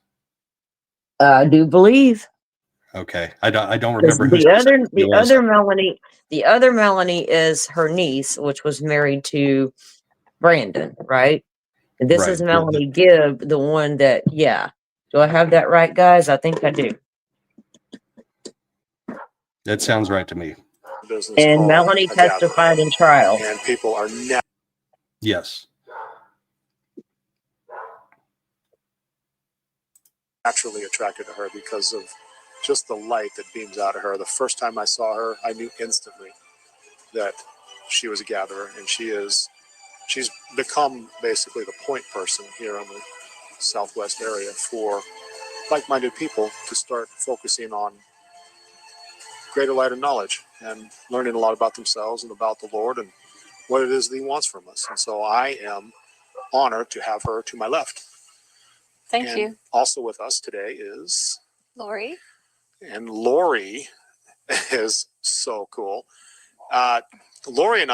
I do believe. Okay, I don't remember who the other Melanie is her niece, which was married to Brandon, right? And this is Melanie Gibb, the one that, yeah. Do I have that right, guys? I think I do. That sounds right to me. And Melanie testified in trial. And people are yes. Naturally attracted to her because of just the light that beams out of her. The first time I saw her, I knew instantly that she was a gatherer, and she's become basically the point person here in the Southwest area for like-minded people to start focusing on greater light and knowledge and learning a lot about themselves and about the Lord and what it is that He wants from us. And so I am honored to have her to my left. Thank you. Also with us today is Lori. And Lori is so cool. Lori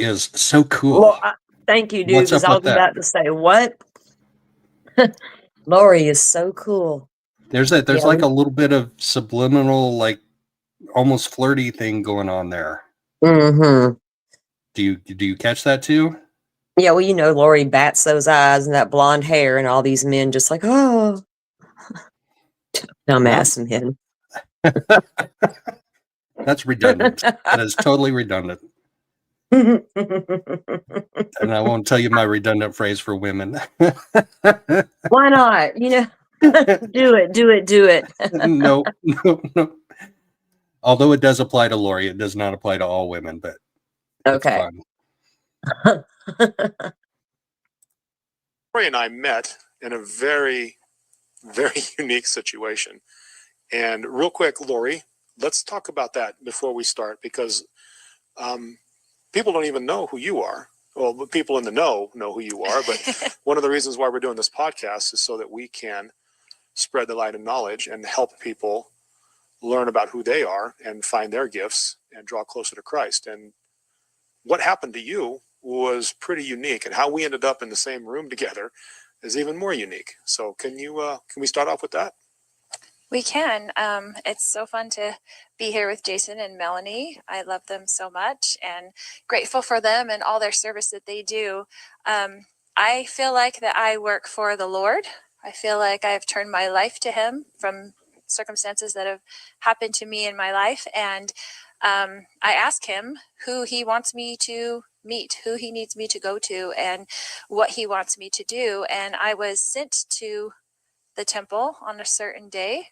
is so cool. Well, thank you, dude. Because I was about to say, what? Lori is so cool. There's like a little bit of subliminal, like almost flirty thing going on there. Mm-hmm. Do you catch that too? Yeah, well, Lori bats those eyes and that blonde hair, and all these men just like, oh. Dumbass men. That's redundant. That is totally redundant. And I won't tell you my redundant phrase for women. Why not? Do it. No. Although it does apply to Lori, it does not apply to all women, but okay. Lori and I met in a very, very unique situation. And real quick, Lori, let's talk about that before we start, because people don't even know who you are. Well, the people in the know who you are, but one of the reasons why we're doing this podcast is so that we can spread the light of knowledge and help people learn about who they are and find their gifts and draw closer to Christ. And what happened to you was pretty unique, and how we ended up in the same room together is even more unique. So can we start off with that? We can. It's so fun to be here with Jason and Melanie. I love them so much and grateful for them and all their service that they do. I feel like that I work for the Lord. I feel like I have turned my life to Him from circumstances that have happened to me in my life. And I ask Him who He wants me to meet, who He needs me to go to, and what He wants me to do. And I was sent to the temple on a certain day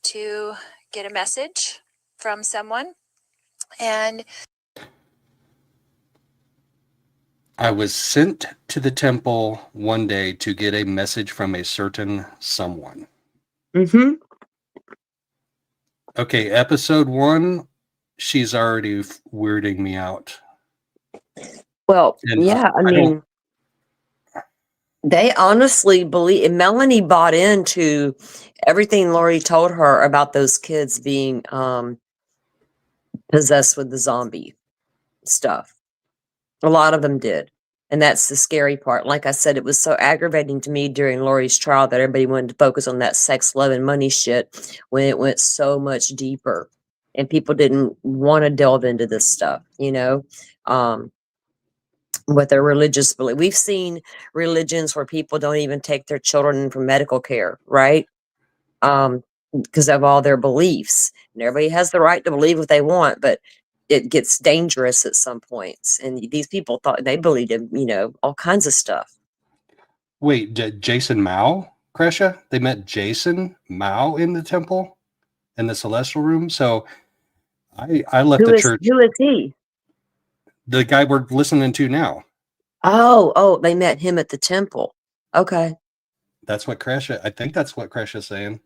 to get a message from someone. And I was sent to the temple one day to get a message from a certain someone. Mm-hmm. Okay, episode 1, she's already weirding me out. Well, and yeah, I mean, they honestly believe, Melanie bought into everything Lori told her about those kids being possessed with the zombie stuff. A lot of them did. And that's the scary part. Like I said, it was so aggravating to me during Lori's trial that everybody wanted to focus on that sex, love, and money shit when it went so much deeper. And people didn't want to delve into this stuff, with their religious belief. We've seen religions where people don't even take their children for medical care, right? Because of all their beliefs. And everybody has the right to believe what they want, but it gets dangerous at some points. And these people thought they believed in, all kinds of stuff. Wait, Jason Mao, Kresha? They met Jason Mao in the temple, in the celestial room. So I left the church. Who is he? The guy we're listening to now. Oh, they met him at the temple. Okay. That's what Kresha, I think that's what Kresha's saying.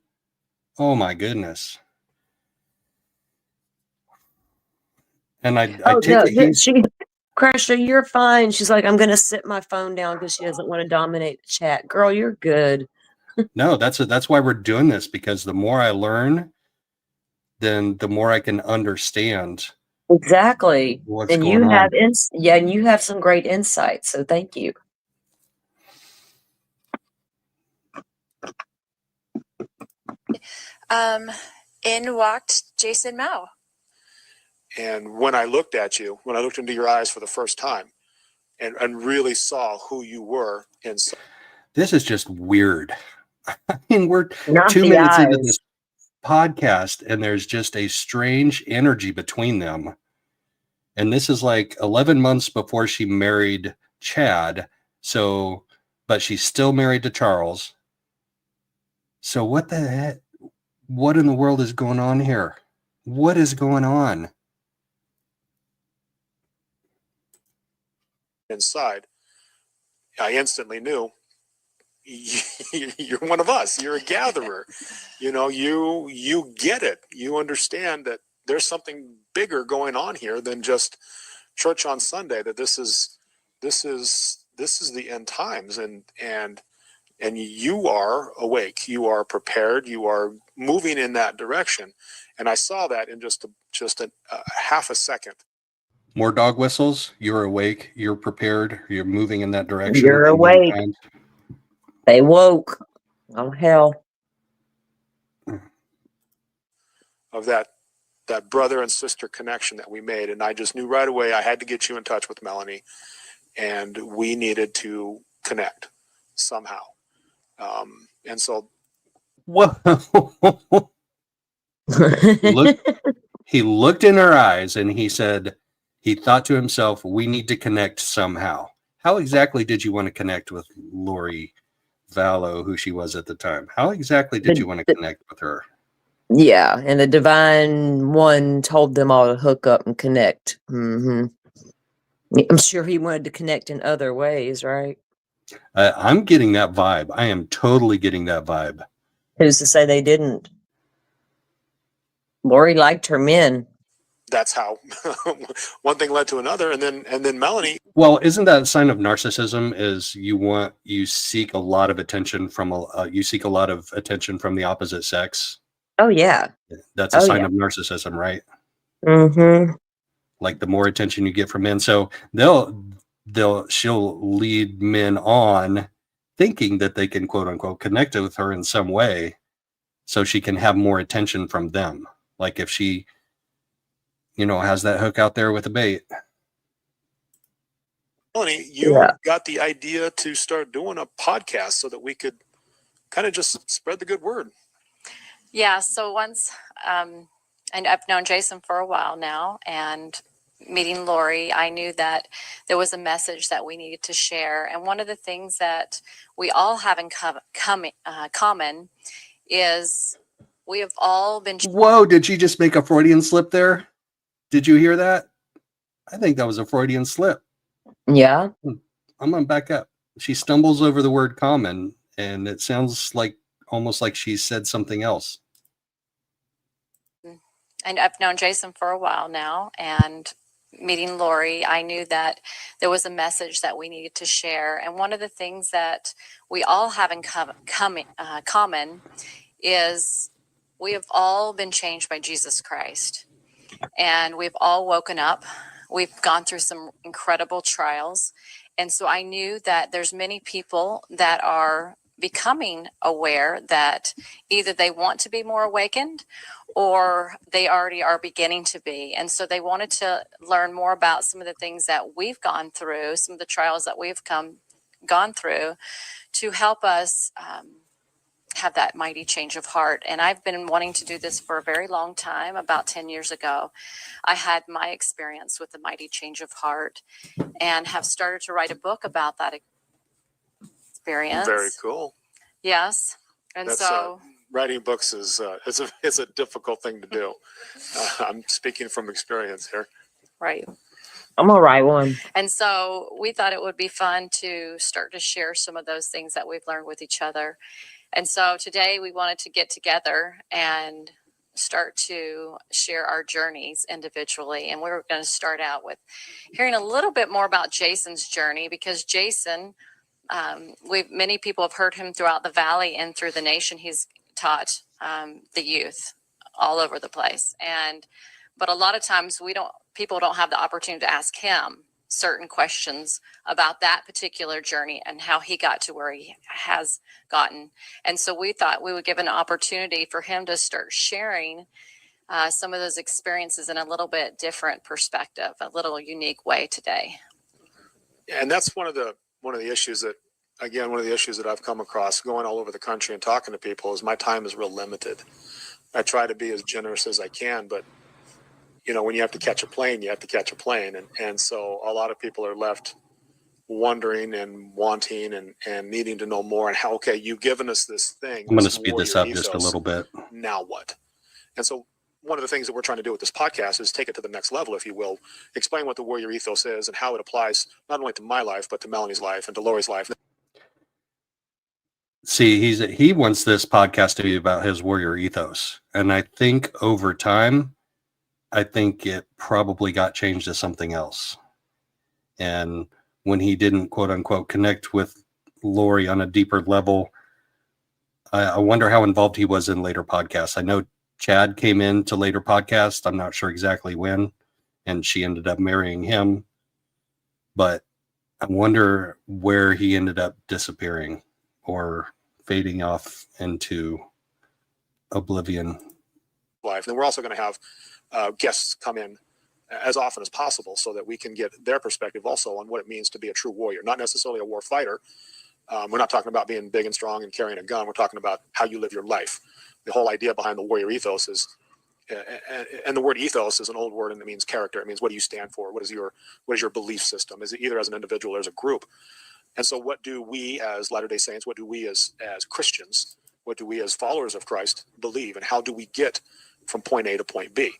Oh my goodness. And I take it Kresha, you're fine. She's like, I'm gonna sit my phone down because she doesn't want to dominate the chat. Girl, you're good. No, that's why we're doing this, because the more I learn, then the more I can understand. Exactly. What's and going you have on. and you have some great insights. So thank you. In walked Jason Mao. And when I looked at you, when I looked into your eyes for the first time and really saw who you were inside. This is just weird. I mean, we're Not 2 the minutes into eyes. this podcast and there's just a strange energy between them. And this is like 11 months before she married Chad. So, but she's still married to Charles. So what the heck? What in the world is going on here? What is going on? Inside, I instantly knew you're one of us. You're a gatherer. You get it. You understand that there's something bigger going on here than just church on Sunday. That this is the end times, and you are awake. You are prepared. You are moving in that direction. And I saw that in just a half a second. More dog whistles. You're awake. You're prepared. You're moving in that direction. You're awake. They woke. Oh hell. Of that brother and sister connection that we made. And I just knew right away I had to get you in touch with Melanie, and we needed to connect somehow. And so Whoa. He looked in her eyes and he said, he thought to himself, we need to connect somehow. How exactly did you want to connect with Lori Vallow, who she was at the time? How exactly did you want to connect with her? Yeah, and the divine one told them all to hook up and connect. I'm sure he wanted to connect in other ways, right? I'm getting that vibe. I am totally getting that vibe. Who's to say they didn't? Lori liked her men. that's how one thing led to another, and then Melanie. Well, isn't that a sign of narcissism? Is you seek a lot of attention from the opposite sex? Oh yeah, that's a sign of narcissism, right? Mm-hmm. Like the more attention you get from men, so she'll lead men on, thinking that they can quote unquote connect with her in some way, so she can have more attention from them. Like if she, has that hook out there with a bait. Melanie, you got the idea to start doing a podcast so that we could kind of just spread the good word. Yeah. So once, and I've known Jason for a while now, and meeting Lori, I knew that there was a message that we needed to share. And one of the things that we all have in common is we have all been. Whoa, did she just make a Freudian slip there? Did you hear that? I think that was a Freudian slip. Yeah. I'm going to back up. She stumbles over the word common, and it sounds almost like she said something else. And I've known Jason for a while now, and meeting Lori, I knew that there was a message that we needed to share. And one of the things that we all have in common is we have all been changed by Jesus Christ. And we've all woken up. We've gone through some incredible trials. And so I knew that there's many people that are becoming aware that either they want to be more awakened or they already are beginning to be. And so they wanted to learn more about some of the things that we've gone through, some of the trials that we've gone through, to help us have that mighty change of heart. And I've been wanting to do this for a very long time. About 10 years ago, I had my experience with the mighty change of heart and have started to write a book about that experience. Very cool. Yes. And That's, so writing books is it's a difficult thing to do. I'm speaking from experience here. right. I'm gonna write one. And so we thought it would be fun to start to share some of those things that we've learned with each other. And so today we wanted to get together and start to share our journeys individually. And we were going to start out with hearing a little bit more about Jason's journey, because Jason, many people have heard him throughout the valley and through the nation. He's taught the youth all over the place. But a lot of times people don't have the opportunity to ask him certain questions about that particular journey and how he got to where he has gotten. And so we thought we would give an opportunity for him to start sharing some of those experiences in a little bit different perspective, a little unique way today. And that's one of the issues that, again, one of the issues that I've come across going all over the country and talking to people is my time is real limited. I try to be as generous as I can, but you know, when you have to catch a plane, you have to catch a plane. And so a lot of people are left wondering and wanting and needing to know more, and how, okay, you've given us this thing. I'm going to speed this up just a little bit. Now what? And so one of the things that we're trying to do with this podcast is take it to the next level, if you will, explain what the warrior ethos is and how it applies not only to my life, but to Melanie's life and to Lori's life. See, he wants this podcast to be about his warrior ethos. And I think over time, I think it probably got changed to something else. And when he didn't, quote unquote, connect with Lori on a deeper level, I wonder how involved he was in later podcasts. I know Chad came into later podcasts. I'm not sure exactly when, and she ended up marrying him. But I wonder where he ended up disappearing or fading off into oblivion. Life. And we're also going to have guests come in as often as possible so that we can get their perspective also on what it means to be a true warrior, not necessarily a war fighter. We're not talking about being big and strong and carrying a gun. We're talking about how you live your life. The whole idea behind the warrior ethos is, and the word ethos is an old word and it means character. It means, what do you stand for? What is your belief system? Is it either as an individual or as a group? And so what do we as Latter-day Saints, what do we as Christians, what do we as followers of Christ believe? And how do we get from point A to point B?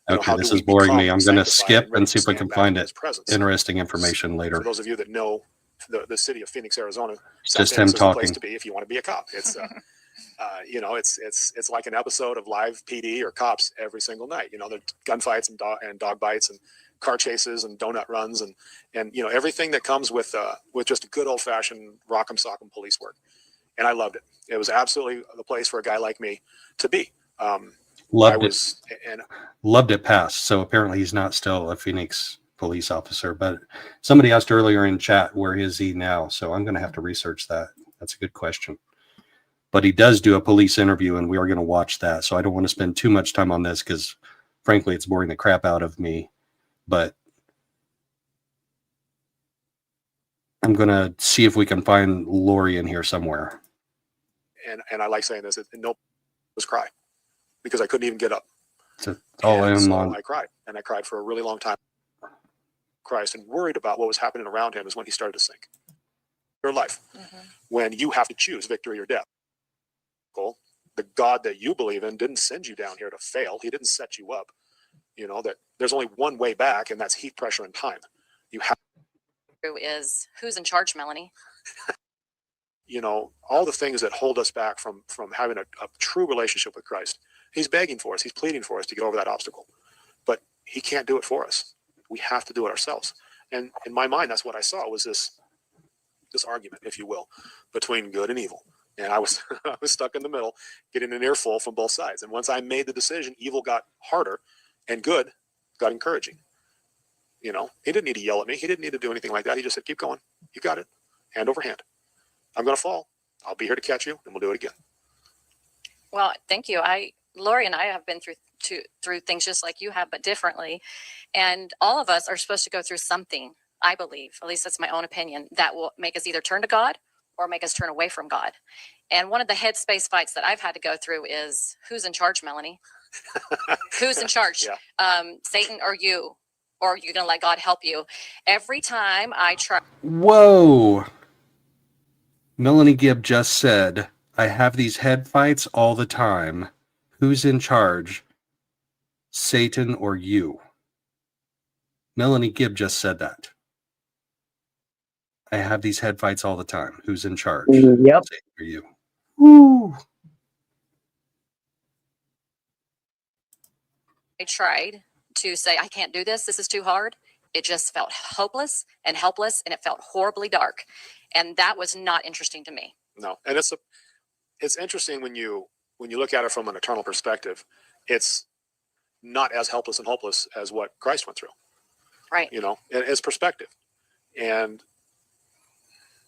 Okay, this is boring me. I'm going to skip and see if I can find it. Interesting information later. For those of you that know the city of Phoenix, Arizona, it's just him talking. Place to be if you want to be a cop. It's you know, it's like an episode of live PD or Cops every single night. You know, there's gunfights and dog bites and car chases and donut runs and you know, everything that comes with just a good old fashioned rock'em sock'em police work. And I loved it. It was absolutely the place for a guy like me to be. Loved it past. So apparently he's not still a Phoenix police officer, but somebody asked earlier in chat, where is he now? So I'm going to have to research that. That's a good question. But he does do a police interview and we are going to watch that. So I don't want to spend too much time on this because frankly, it's boring the crap out of me, but I'm going to see if we can find Lori in here somewhere. And I like saying this, no was cry. Because I couldn't even get up. So I cried, and I cried for a really long time. Christ, and worried about what was happening around him is when he started to sink. Your life, when you have to choose victory or death. The God that you believe in didn't send you down here to fail. He didn't set you up. You know that there's only one way back, and that's heat, pressure, and time. You have. Who's in charge, Melanie? You know, all the things that hold us back from having a true relationship with Christ. He's begging for us. He's pleading for us to get over that obstacle. But he can't do it for us. We have to do it ourselves. And in my mind, that's what I saw was this argument, if you will, between good and evil. And I was stuck in the middle, getting an earful from both sides. And once I made the decision, evil got harder and good got encouraging. You know, he didn't need to yell at me. He didn't need to do anything like that. He just said, keep going. You got it. Hand over hand. I'm going to fall. I'll be here to catch you, and we'll do it again. Well, thank you. Lori and I have been through through things just like you have, but differently. And all of us are supposed to go through something, I believe, at least that's my own opinion, that will make us either turn to God or make us turn away from God. And one of the headspace fights that I've had to go through is, who's in charge, Melanie? Who's in charge? Satan or you? Or are you going to let God help you? Every time I try. Whoa. Melanie Gibb just said, I have these head fights all the time. Who's in charge? Satan or you? Melanie Gibb just said that. I have these head fights all the time. Who's in charge? Yep. Satan or you? Woo. I tried to say, I can't do this. This is too hard. It just felt hopeless and helpless, and it felt horribly dark. And that was not interesting to me. No. And it's interesting when you look at it from an eternal perspective. It's not as helpless and hopeless as what Christ went through. Right. It's perspective. And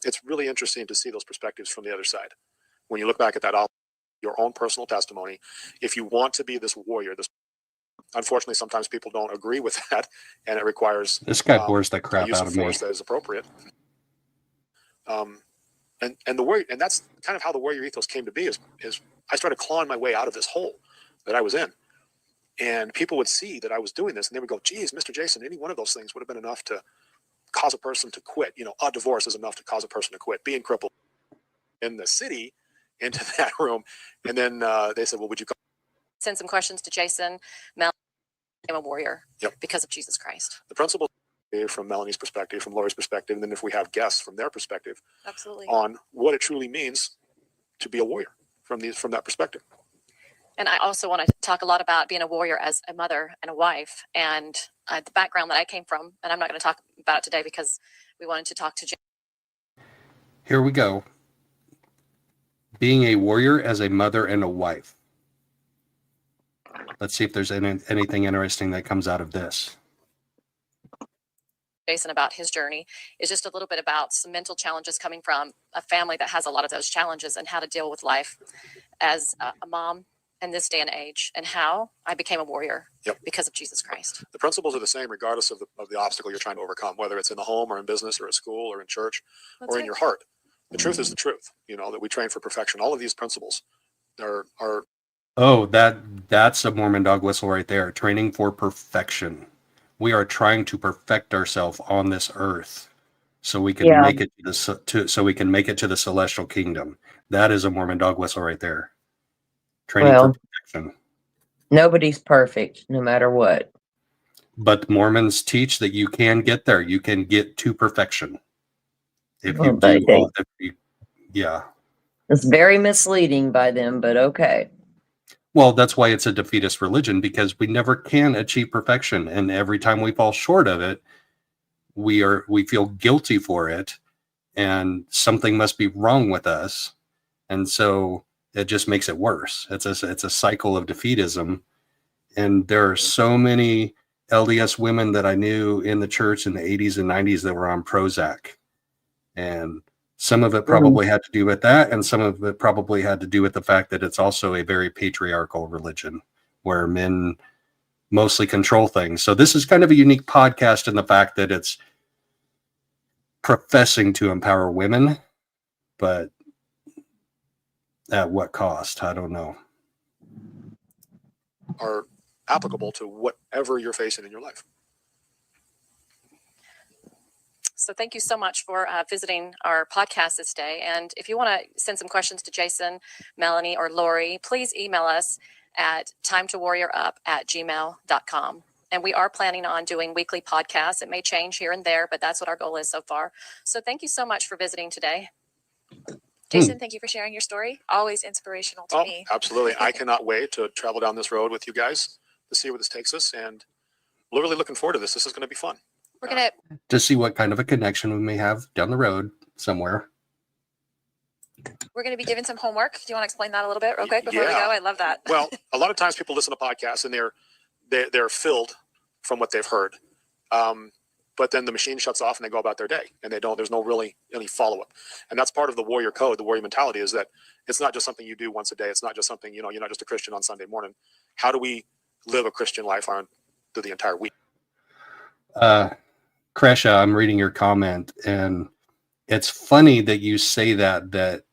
it's really interesting to see those perspectives from the other side. When you look back at that, your own personal testimony, if you want to be this warrior, unfortunately, sometimes people don't agree with that, and it requires this guy bores the crap use out of force me. that is appropriate. And the warrior, and that's kind of how the warrior ethos came to be. Is I started clawing my way out of this hole that I was in, and people would see that I was doing this, and they would go, "Geez, Mr. Jason, any one of those things would have been enough to cause a person to quit. A divorce is enough to cause a person to quit. Being crippled in the city into that room." And then they said, "Well, would you send some questions to Jason?" Melanie became a warrior because of Jesus Christ. The principle from Melanie's perspective, from Lori's perspective, and then if we have guests from their perspective, absolutely, on what it truly means to be a warrior from that perspective. And I also want to talk a lot about being a warrior as a mother and a wife, and the background that I came from. And I'm not going to talk about it today because we wanted to talk to Jason. Here we go. Being a warrior as a mother and a wife. Let's see if there's anything interesting that comes out of this. Jason about his journey is just a little bit about some mental challenges coming from a family that has a lot of those challenges, and how to deal with life as a mom in this day and age, and how I became a warrior because of Jesus Christ. The principles are the same regardless of the obstacle you're trying to overcome, whether it's in the home or in business or at school or in church or in your heart. The truth is the truth, that we train for perfection. All of these principles are Oh, that's a Mormon dog whistle right there. Training for perfection. We are trying to perfect ourselves on this earth so we can make it to the celestial kingdom. That is a Mormon dog whistle right there. Training for perfection. Nobody's perfect, no matter what. But Mormons teach that you can get there. You can get to perfection. If you do, It's very misleading by them, but okay. Well, that's why it's a defeatist religion, because we never can achieve perfection. And every time we fall short of it, we feel guilty for it, and something must be wrong with us. And so it just makes it worse. It's a cycle of defeatism. And there are so many LDS women that I knew in the church in the 80s and 90s that were on Prozac. And some of it probably had to do with that, and some of it probably had to do with the fact that it's also a very patriarchal religion where men mostly control things. So this is kind of a unique podcast in the fact that it's professing to empower women, but at what cost? I don't know. Are applicable to whatever you're facing in your life. So thank you so much for visiting our podcast this day. And if you want to send some questions to Jason, Melanie, or Lori, please email us at timetowarriorup@gmail.com. And we are planning on doing weekly podcasts. It may change here and there, but that's what our goal is so far. So thank you so much for visiting today. Jason, thank you for sharing your story. Always inspirational to me. Absolutely. I cannot wait to travel down this road with you guys to see where this takes us. And we're really looking forward to this. This is going to be fun. We're going to see what kind of a connection we may have down the road somewhere. We're going to be given some homework. Do you want to explain that a little bit real quick before we go? I love that. Well, a lot of times people listen to podcasts and they're filled from what they've heard. But then the machine shuts off and they go about their day, and there's no really any follow-up. And that's part of the warrior code, the warrior mentality, is that it's not just something you do once a day. It's not just something, you're not just a Christian on Sunday morning. How do we live a Christian life on through the entire week. Kresha, I'm reading your comment, and it's funny that you say that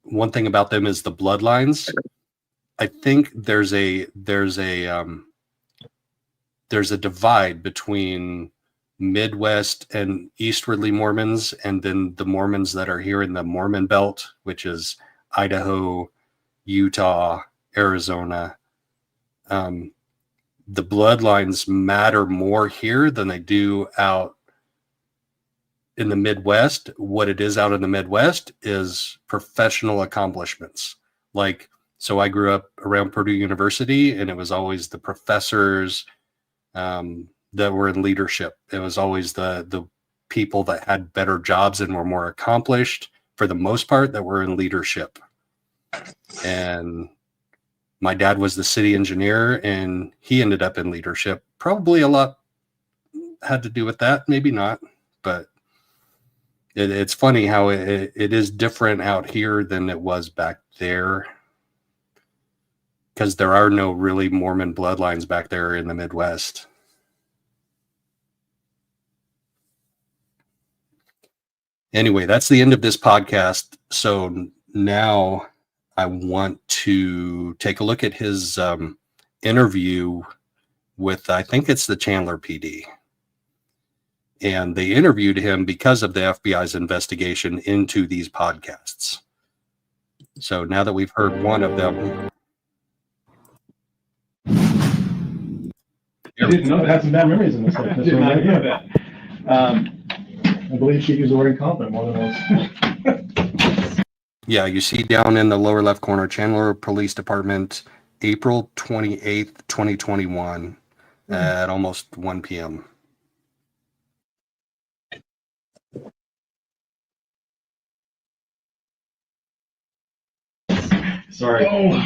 one thing about them is the bloodlines. I think there's a divide between Midwest and Eastwardly Mormons, and then the Mormons that are here in the Mormon Belt, which is Idaho, Utah, Arizona. The bloodlines matter more here than they do out in the Midwest. What it is out in the Midwest is professional accomplishments. Like, so I grew up around Purdue University, and it was always the professors that were in leadership. It was always the people that had better jobs and were more accomplished, for the most part, that were in leadership. And my dad was the city engineer, and he ended up in leadership. Probably a lot had to do with that, maybe not, but it's funny how it is different out here than it was back there, because there are no really Mormon bloodlines back there in the Midwest. Anyway, that's the end of this podcast. So now I want to take a look at his interview with, I think it's the Chandler PD. And they interviewed him because of the FBI's investigation into these podcasts. So now that we've heard one of them. I didn't know that. I had some bad memories in this life. I did not hear that. I believe she used the word incompetent more than else. Yeah, you see down in the lower left corner, Chandler Police Department, April 28th, 2021 at almost 1 p.m. Sorry. Oh.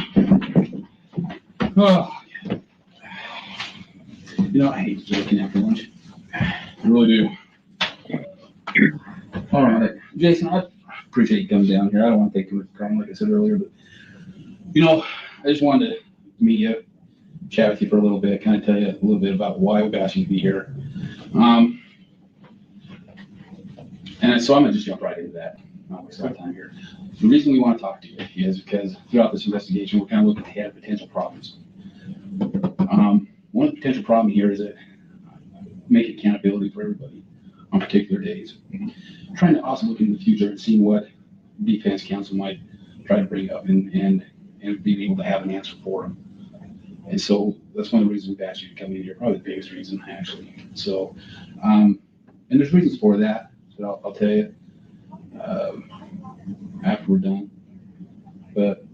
You know, I hate joking after lunch. I really do. All right, Jason, I appreciate you coming down here. I don't want to take too much time, like I said earlier, but you know, I just wanted to meet you, chat with you for a little bit, kind of tell you a little bit about why we've asked you to be here. And so I'm gonna just jump right into that. Not waste our time here. The reason we want to talk to you is because throughout this investigation, we're kind of looking ahead at potential problems. One potential problem here is that make accountability for everybody on particular days. Trying to also look into the future and seeing what defense counsel might try to bring up and being able to have an answer for them. And so that's one of the reasons we've asked you to come in here, probably the biggest reason, actually. So, and there's reasons for that, so I'll tell you after we're done. But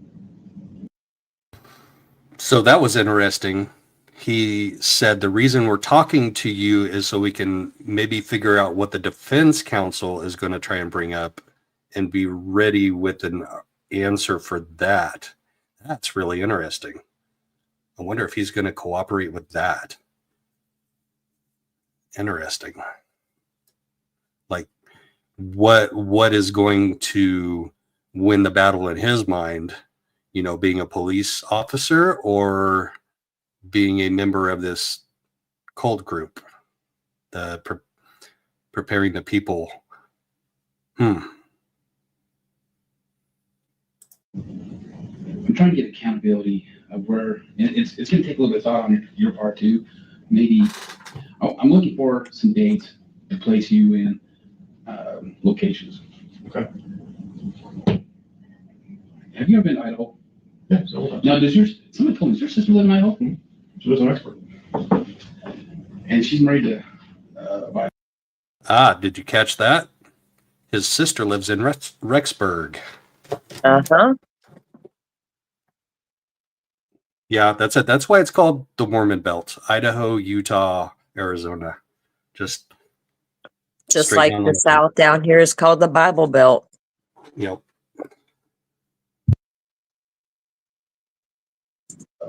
so that was interesting. He said the reason we're talking to you is so we can maybe figure out what the defense counsel is going to try and bring up and be ready with an answer for that. That's really interesting. I wonder if he's going to cooperate with that. Interesting. Like, what is going to win the battle in his mind? You know, being a police officer or being a member of this cult group, the preparing the people. I'm trying to get accountability of where it's going to take a little bit of thought on your part too. Maybe I'm looking for some dates to place you in locations. Okay. Have you ever been to Idaho? Yeah. So now, somebody told me, does your sister live in Idaho? Mm-hmm. She lives in Rexburg. And she's married to Did you catch that? His sister lives in Rexburg. Uh-huh. Yeah, that's it. That's why it's called the Mormon Belt. Idaho, Utah, Arizona. Just like the South down here is called the Bible Belt. Yep.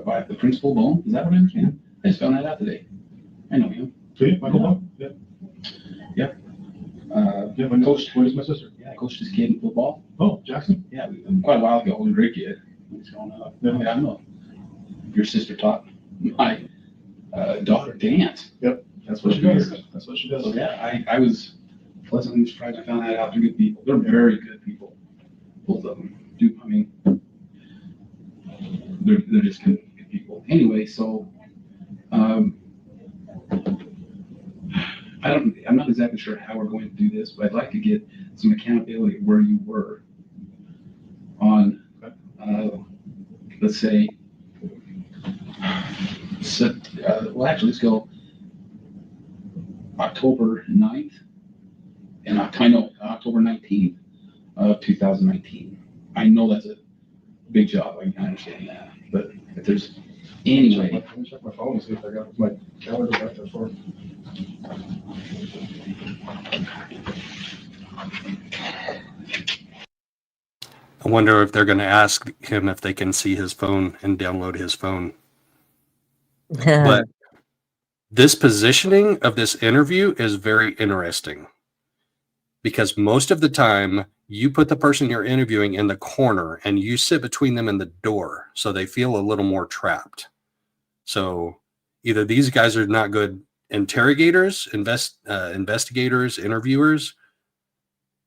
By the principal Bone, is that what I understand? I just found that out today. I know him. See, Michael Bone? Yeah. Yep. Yeah, I coached. Where's my sister? Yeah, I coached this kid in football. Oh, Jackson? Yeah, quite a while ago. He was a great kid. He's going up. Yeah, I know. your sister taught my daughter dance. Yep, that's what she does. That's what she does. So yeah, I was pleasantly surprised. I found that out. They're good people. They're very good people. Both of them. I mean, they're just good people. Anyway, so I'm not exactly sure how we're going to do this, but I'd like to get some accountability of where you were on, let's say, well, actually, let's go October 9th and October 19th of 2019. I know that's a big job. I understand that, but if there's any way. Let me check my phone and see if I got my calendar back there for. I wonder if they're going to ask him if they can see his phone and download his phone. But this positioning of this interview is very interesting because most of the time you put the person you're interviewing in the corner and you sit between them and the door, so they feel a little more trapped. So either these guys are not good interrogators, investigators, interviewers,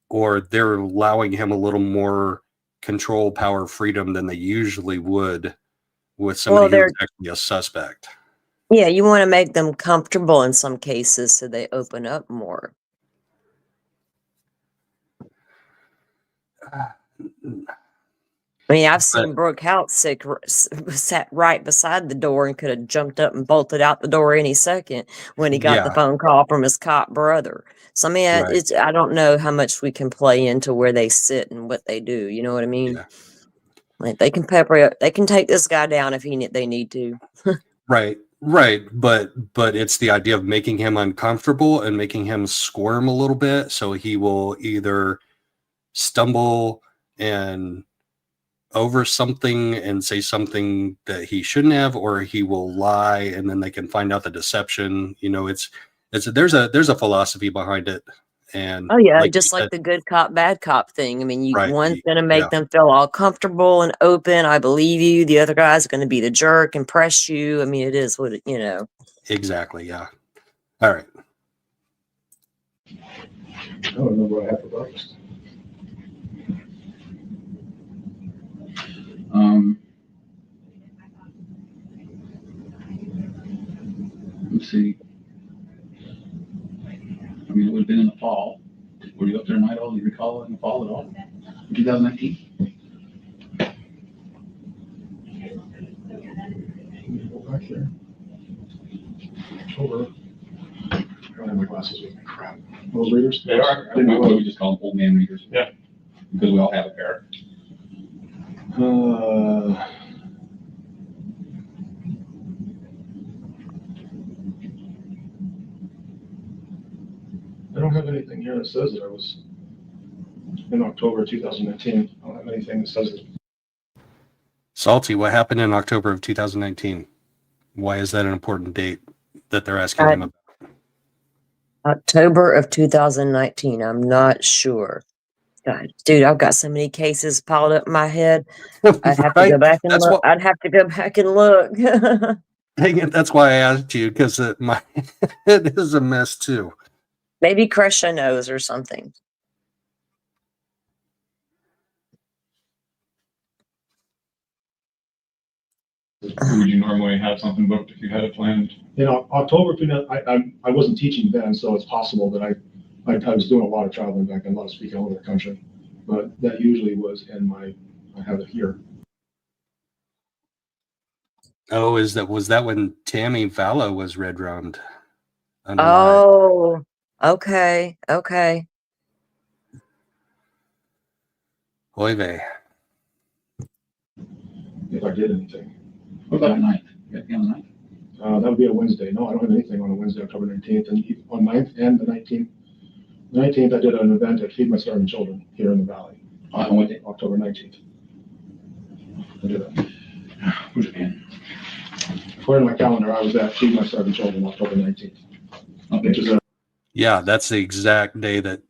or they're allowing him a little more control, power, freedom than they usually would with somebody who's actually a suspect. Yeah, you want to make them comfortable in some cases so they open up more. I mean, I've seen Brooke Hout sat right beside the door and could have jumped up and bolted out the door any second when he got the phone call from his cop brother. So, I mean, I don't know how much we can play into where they sit and what they do. You know what I mean? Yeah. Like they can they can take this guy down if they need to. Right. But it's the idea of making him uncomfortable and making him squirm a little bit. So he will either stumble and over something and say something that he shouldn't have, or he will lie and then they can find out the deception. You know, there's a philosophy behind it. And oh yeah, just like the good cop, bad cop thing. I mean, one's going to make them feel all comfortable and open. I believe you. The other guy's going to be the jerk and press you. I mean, it is what you know. Exactly. Yeah. All right. I don't remember what I had for breakfast. Let's see. I mean, it would have been in the fall. Were you up there in Idaho? Do you recall it in the fall at all? 2019? Go back there. October. I don't have my glasses with me. Crap. Those readers? They are. I didn't know what we just call them old man readers. Yeah. Because we all have a pair. I don't have anything here that says that I was in October 2019. I don't have anything that says it. Salty, what happened in October of 2019? Why is that an important date that they're asking him about? October of 2019. I'm not sure. God, dude, I've got so many cases piled up in my head. I'd have to go back and look. I'd have to go back and look. Dang it, that's why I asked you, because my head is a mess too. Maybe crush a nose or something. Would you normally have something booked if you had it planned? You know, October, I wasn't teaching then, so it's possible that I was doing a lot of traveling back and a lot of speaking all over the country. But that usually was I have it here. Oh, was that when Tammy Vallow was red-rummed? Oh, okay. Oy vey. If I did anything. What about the 9th? You got anything on the 9th? That would be a Wednesday. No, I don't have anything on a Wednesday, October 19th. And on 9th and the 19th. The 19th, I did an event at Feed My Starving Children here in the Valley. On what day? October 19th. I did that. Who's your man? According to my calendar, I was at Feed My Starving Children October 19th. Okay. Which is Yeah, that's the exact day that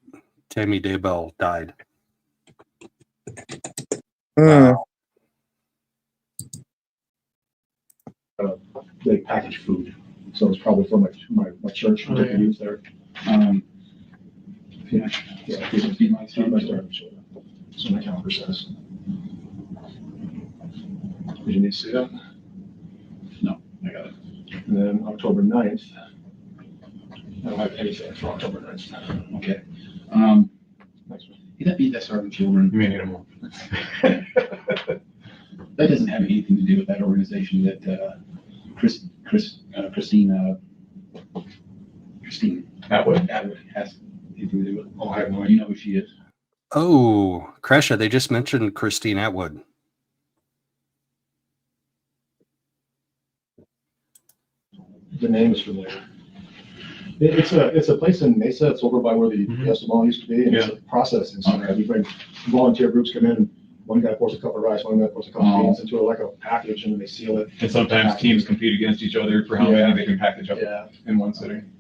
Tammy Daybell died. Wow. they package food. So it's probably for my church to use there. Feed my starving children. So my calendar says. Did you need to see that? No, I got it. And then October 9th, I don't have anything for October 9th. Okay. Next one. Feed that starving children. You may need more. That doesn't have anything to do with that organization that Christine Atwood has anything to do with. Oh, I have no idea. You know who she is? Oh, Kresha, they just mentioned Christine Atwood. The name is familiar. It's a place in Mesa. It's over by where the Fiesta Mall used to be, and it's a processing center. We bring volunteer groups come in, and one guy pours a cup of rice, one guy pours a cup of beans into a package, and then they seal it. And sometimes teams compete against each other for how many they can package up in one sitting.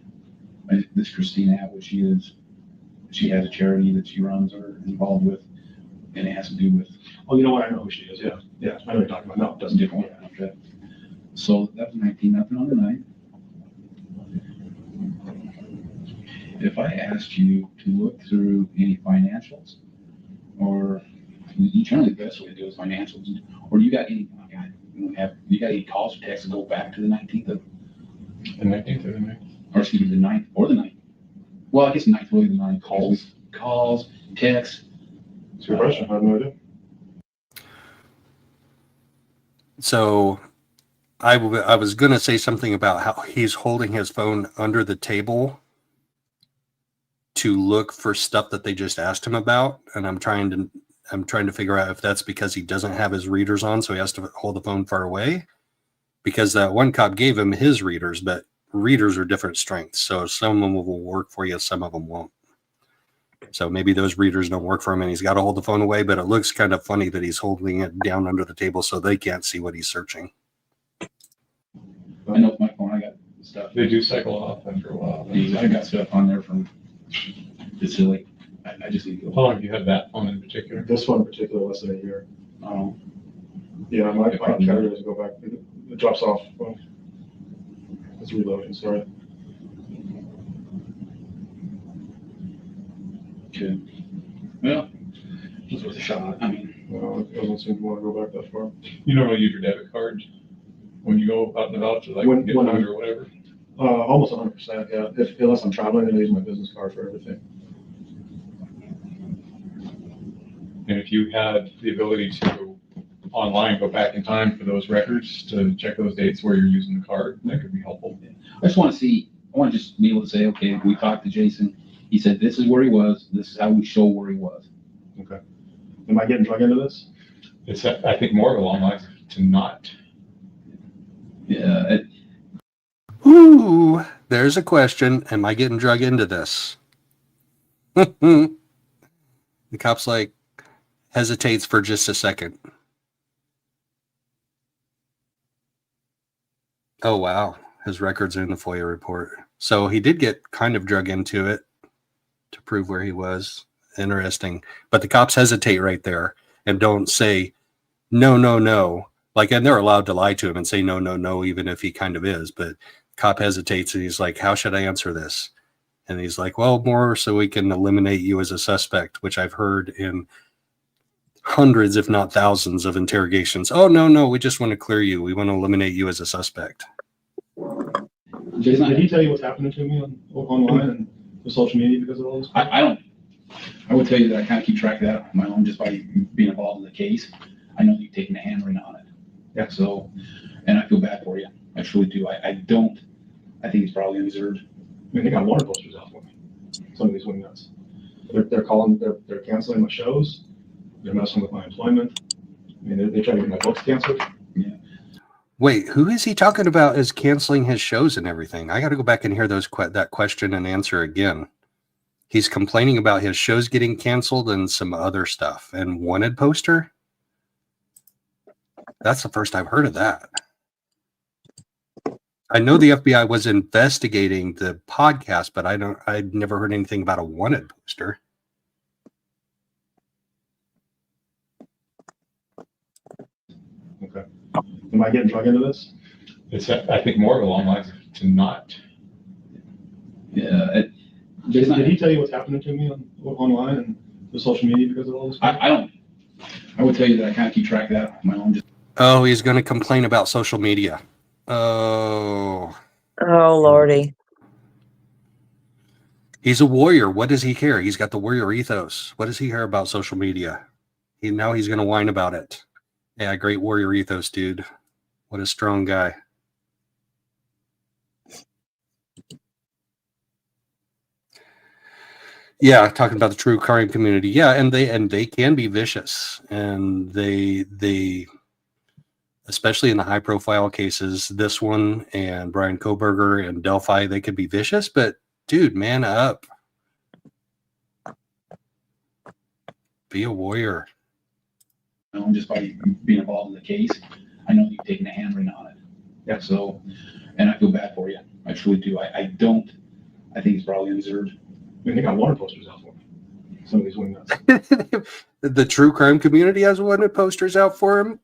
This Christine Atwood, she has a charity that she runs or involved with, and it has to do with. Oh, you know what? I know who she is. Yeah, I know what you're talking about. No, it doesn't. Different. Yeah, okay. So that was 19 nothing on the night. If I asked you to look through any financials, or generally the best way to do is financials, or do you got any? You got any calls or texts that go back to the 19th of the 19th or the 9th? Or excuse me, the 9th or the 9th. Well, I guess the 9th, really the 9th. Calls, texts. That's your question. I have no idea. So I was going to say something about how he's holding his phone under the table to look for stuff that they just asked him about. And I'm trying to figure out if that's because he doesn't have his readers on, so he has to hold the phone far away. Because that one cop gave him his readers, but readers are different strengths. So some of them will work for you, some of them won't. So maybe those readers don't work for him and he's got to hold the phone away, but it looks kind of funny that he's holding it down under the table so they can't see what he's searching. I know with my phone, I got stuff. They do cycle off after a while. I got stuff on there from, it's silly. I just need to go. How long have you had that phone in particular? This one in particular, less than a year. Oh. Yeah, my calendar doesn't go back. It drops off. Well, it's reloading, sorry. Okay. Well, it was worth a shot. I mean, well, it doesn't seem to want to go back that far. You normally use your debit card when you go out and about to get food or whatever? Almost 100%, yeah. Unless I'm traveling, I use my business card for everything. And if you had the ability to online go back in time for those records to check those dates where you're using the card, that could be helpful. I just want to just be able to say, okay, we talked to Jason. He said, this is where he was. This is how we show where he was. Okay. Am I getting drug into this? It's, I think, more along the lines to not. Yeah. Ooh, there's a question. Am I getting drug into this? The cop's hesitates for just a second. Oh, wow. His records are in the FOIA report. So he did get kind of drug into it to prove where he was. Interesting. But the cops hesitate right there and don't say, no, no, no. And they're allowed to lie to him and say, no, no, no, even if he kind of is. But cop hesitates and he's like, how should I answer this? And he's like, well, more so we can eliminate you as a suspect, which I've heard in hundreds, if not thousands of interrogations. Oh, no, no, we just want to clear you. We want to eliminate you as a suspect. Jason, did he tell you what's happening to me online and the social media because of all this? I don't. I would tell you that I kind of keep track of that on my own just by being involved in the case. I know you've taken a handwring on it. Yeah. So, and I feel bad for you. I truly do. I don't. I think it's probably undeserved. I mean, they got water posters out for me. Some of these wingnuts. They're canceling my shows. They're messing with my employment. I mean, they try to get my books canceled. Yeah. Wait, who is he talking about as canceling his shows and everything? I got to go back and hear that question and answer again. He's complaining about his shows getting canceled and some other stuff. And wanted poster? That's the first I've heard of that. I know the FBI was investigating the podcast, but I'd never heard anything about a wanted poster. Okay. Am I getting drug into this? It's, I think, more of a long lines to not. Yeah. Did he tell you what's happening to me online and the social media because of all this? I don't. I would tell you that I kind of keep track of that on my own. Oh, he's going to complain about social media. Oh. Oh, Lordy. He's a warrior. What does he care? He's got the warrior ethos. What does he care about social media? Now he's going to whine about it. Yeah, great warrior ethos, dude. What a strong guy. Yeah, talking about the true crime community. Yeah, and they can be vicious, and they especially in the high profile cases, this one and Brian Koberger and Delphi, they could be vicious, but dude, man up. Be a warrior. Just by being involved in the case, I know you've taken a handling on it. Yeah. So, and I feel bad for you. I truly do. I don't. I think it's probably undeserved. I mean, they got wanted posters out for him. Some of these wingnuts. The true crime community has wanted posters out for him.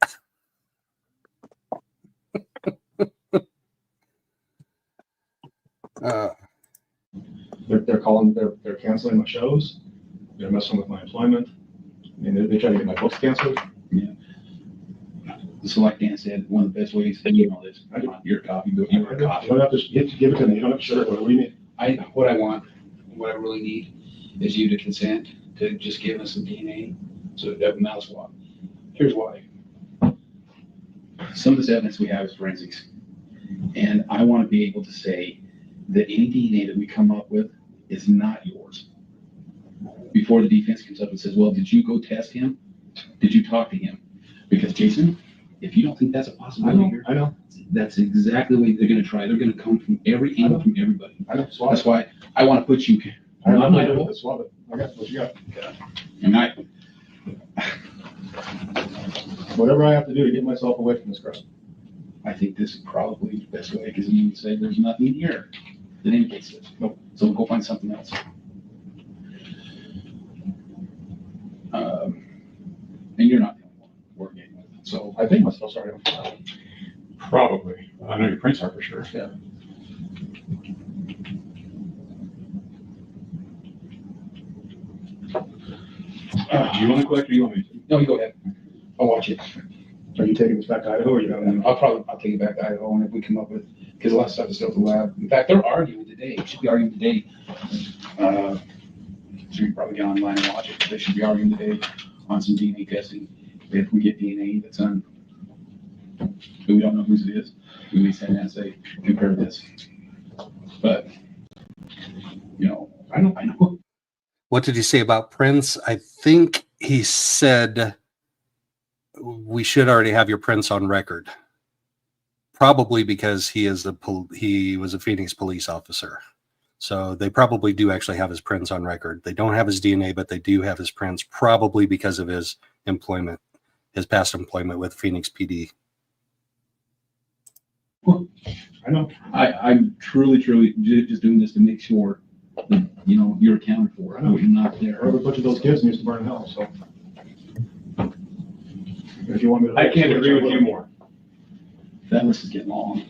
They're calling. They're canceling my shows. They're messing with my employment. I mean, they try to get my books canceled. Yeah. So like Dan said, one of the best ways, and you know this, I want your copy, but you want a copy. You don't have to give it to me. You don't have to share it. What do you mean? What I want, what I really need is you to consent to just give us some DNA so it doesn't mouse swap. Here's why. Some of this evidence we have is forensics. And I want to be able to say that any DNA that we come up with is not yours. Before the defense comes up and says, well, did you go test him? Did you talk to him? Because Jason, if you don't think that's a possibility here, I know. That's exactly the way they're going to try. They're going to come from every angle from everybody. I know. That's why I want to put you I'm not doing it. Swap it. I got what you got. And I, whatever I have to do to get myself away from this crap. I think this is probably the best way because you would say there's nothing here that indicates this. Nope. So we'll go find something else. And you're not the only one we're getting with it. So I think myself, sorry. Probably. I know your prints are for sure. Yeah. Do you want to collect or you want me to? No, you go ahead. I'll watch it. Are you taking this back to Idaho or you haven't? I'll take it back to Idaho, and if we come up with, because a lot of stuff is still at the lab. In fact, they're arguing today. Should be arguing today. So you probably get online and watch it. They should be arguing today on some DNA testing. If we get DNA that's but we don't know whose it is, we at least have to say compare this. But you know, I know. What did he say about Prince? I think he said we should already have your Prince on record. Probably because he was a Phoenix police officer. So they probably do actually have his prints on record. They don't have his DNA, but they do have his prints, probably because of his employment, his past employment with Phoenix PD. Well, I know. I'm truly just doing this to make sure that, you know, you're accounted for. I know you're not there. A bunch of those kids needs to burn in hell. So if you want me to, I can't agree with you more. That list is getting long.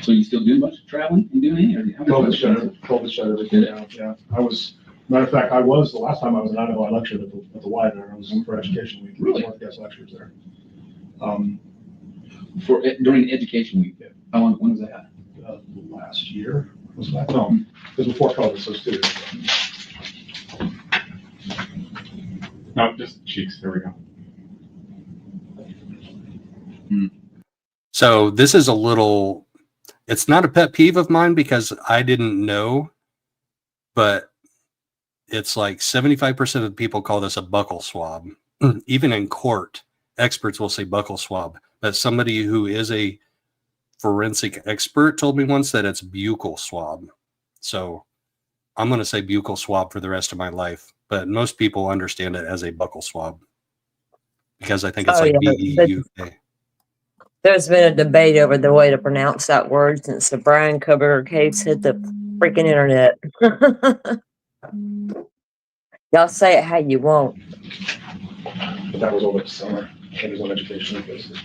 So you still doing much traveling and doing any? COVID shut everything down. Yeah, I was. Matter of fact, I was the last time I was in Idaho. I lectured at the Y there. I was for Education Week. Really? One of the guest lectures there. During Education Week. How long? When was that? Last year. Was that? No, it was before COVID. So it's 2 years ago. No, just cheeks. There we go. So this is a little, it's not a pet peeve of mine because I didn't know, but it's like 75% of the people call this a buccal swab. Even in court, experts will say buccal swab, but somebody who is a forensic expert told me once that it's buccal swab. So I'm going to say buccal swab for the rest of my life, but most people understand it as a buccal swab because I think it's B-E-U-K. There's been a debate over the way to pronounce that word since the Brian Koberger case hit the freaking internet. Y'all say it how you want. But that was over the summer. It was on education. Basically.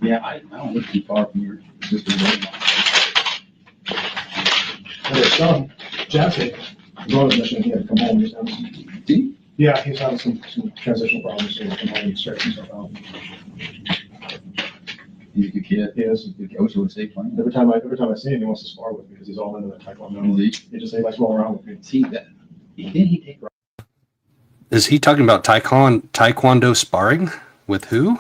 Yeah, I don't live too far from your sister's wedding. Their son, Jesse, going to mission, he had to come home. Yeah, he's having some transitional problems, so he had to come home and straighten himself out. He's a good kid. He is. I wish I would stay playing. Every time I see him, he wants to spar with me because he's all into the taekwondo. He likes rolling around with me. See that? Didn't he take? Is he talking about taekwondo sparring with who?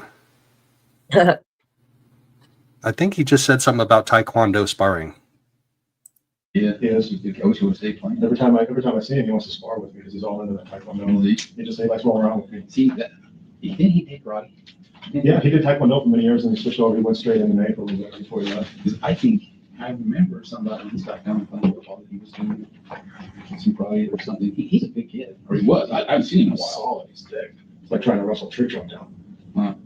I think he just said something about taekwondo sparring. Yeah, he is. I wish I would stay playing. Every time I see him, he wants to spar with me because he's all into the taekwondo. He likes rolling around with me. See that? Didn't he take karate? Yeah, he did taekwondo for many years, and he switched over. He went straight into MMA for a little bit before he left. Because I think I remember somebody when he stopped down playing football that he was doing some karate or something. He's a big kid, or he was. I haven't seen him in a while. Solid. He's thick. It's like trying to wrestle a tree trunk down.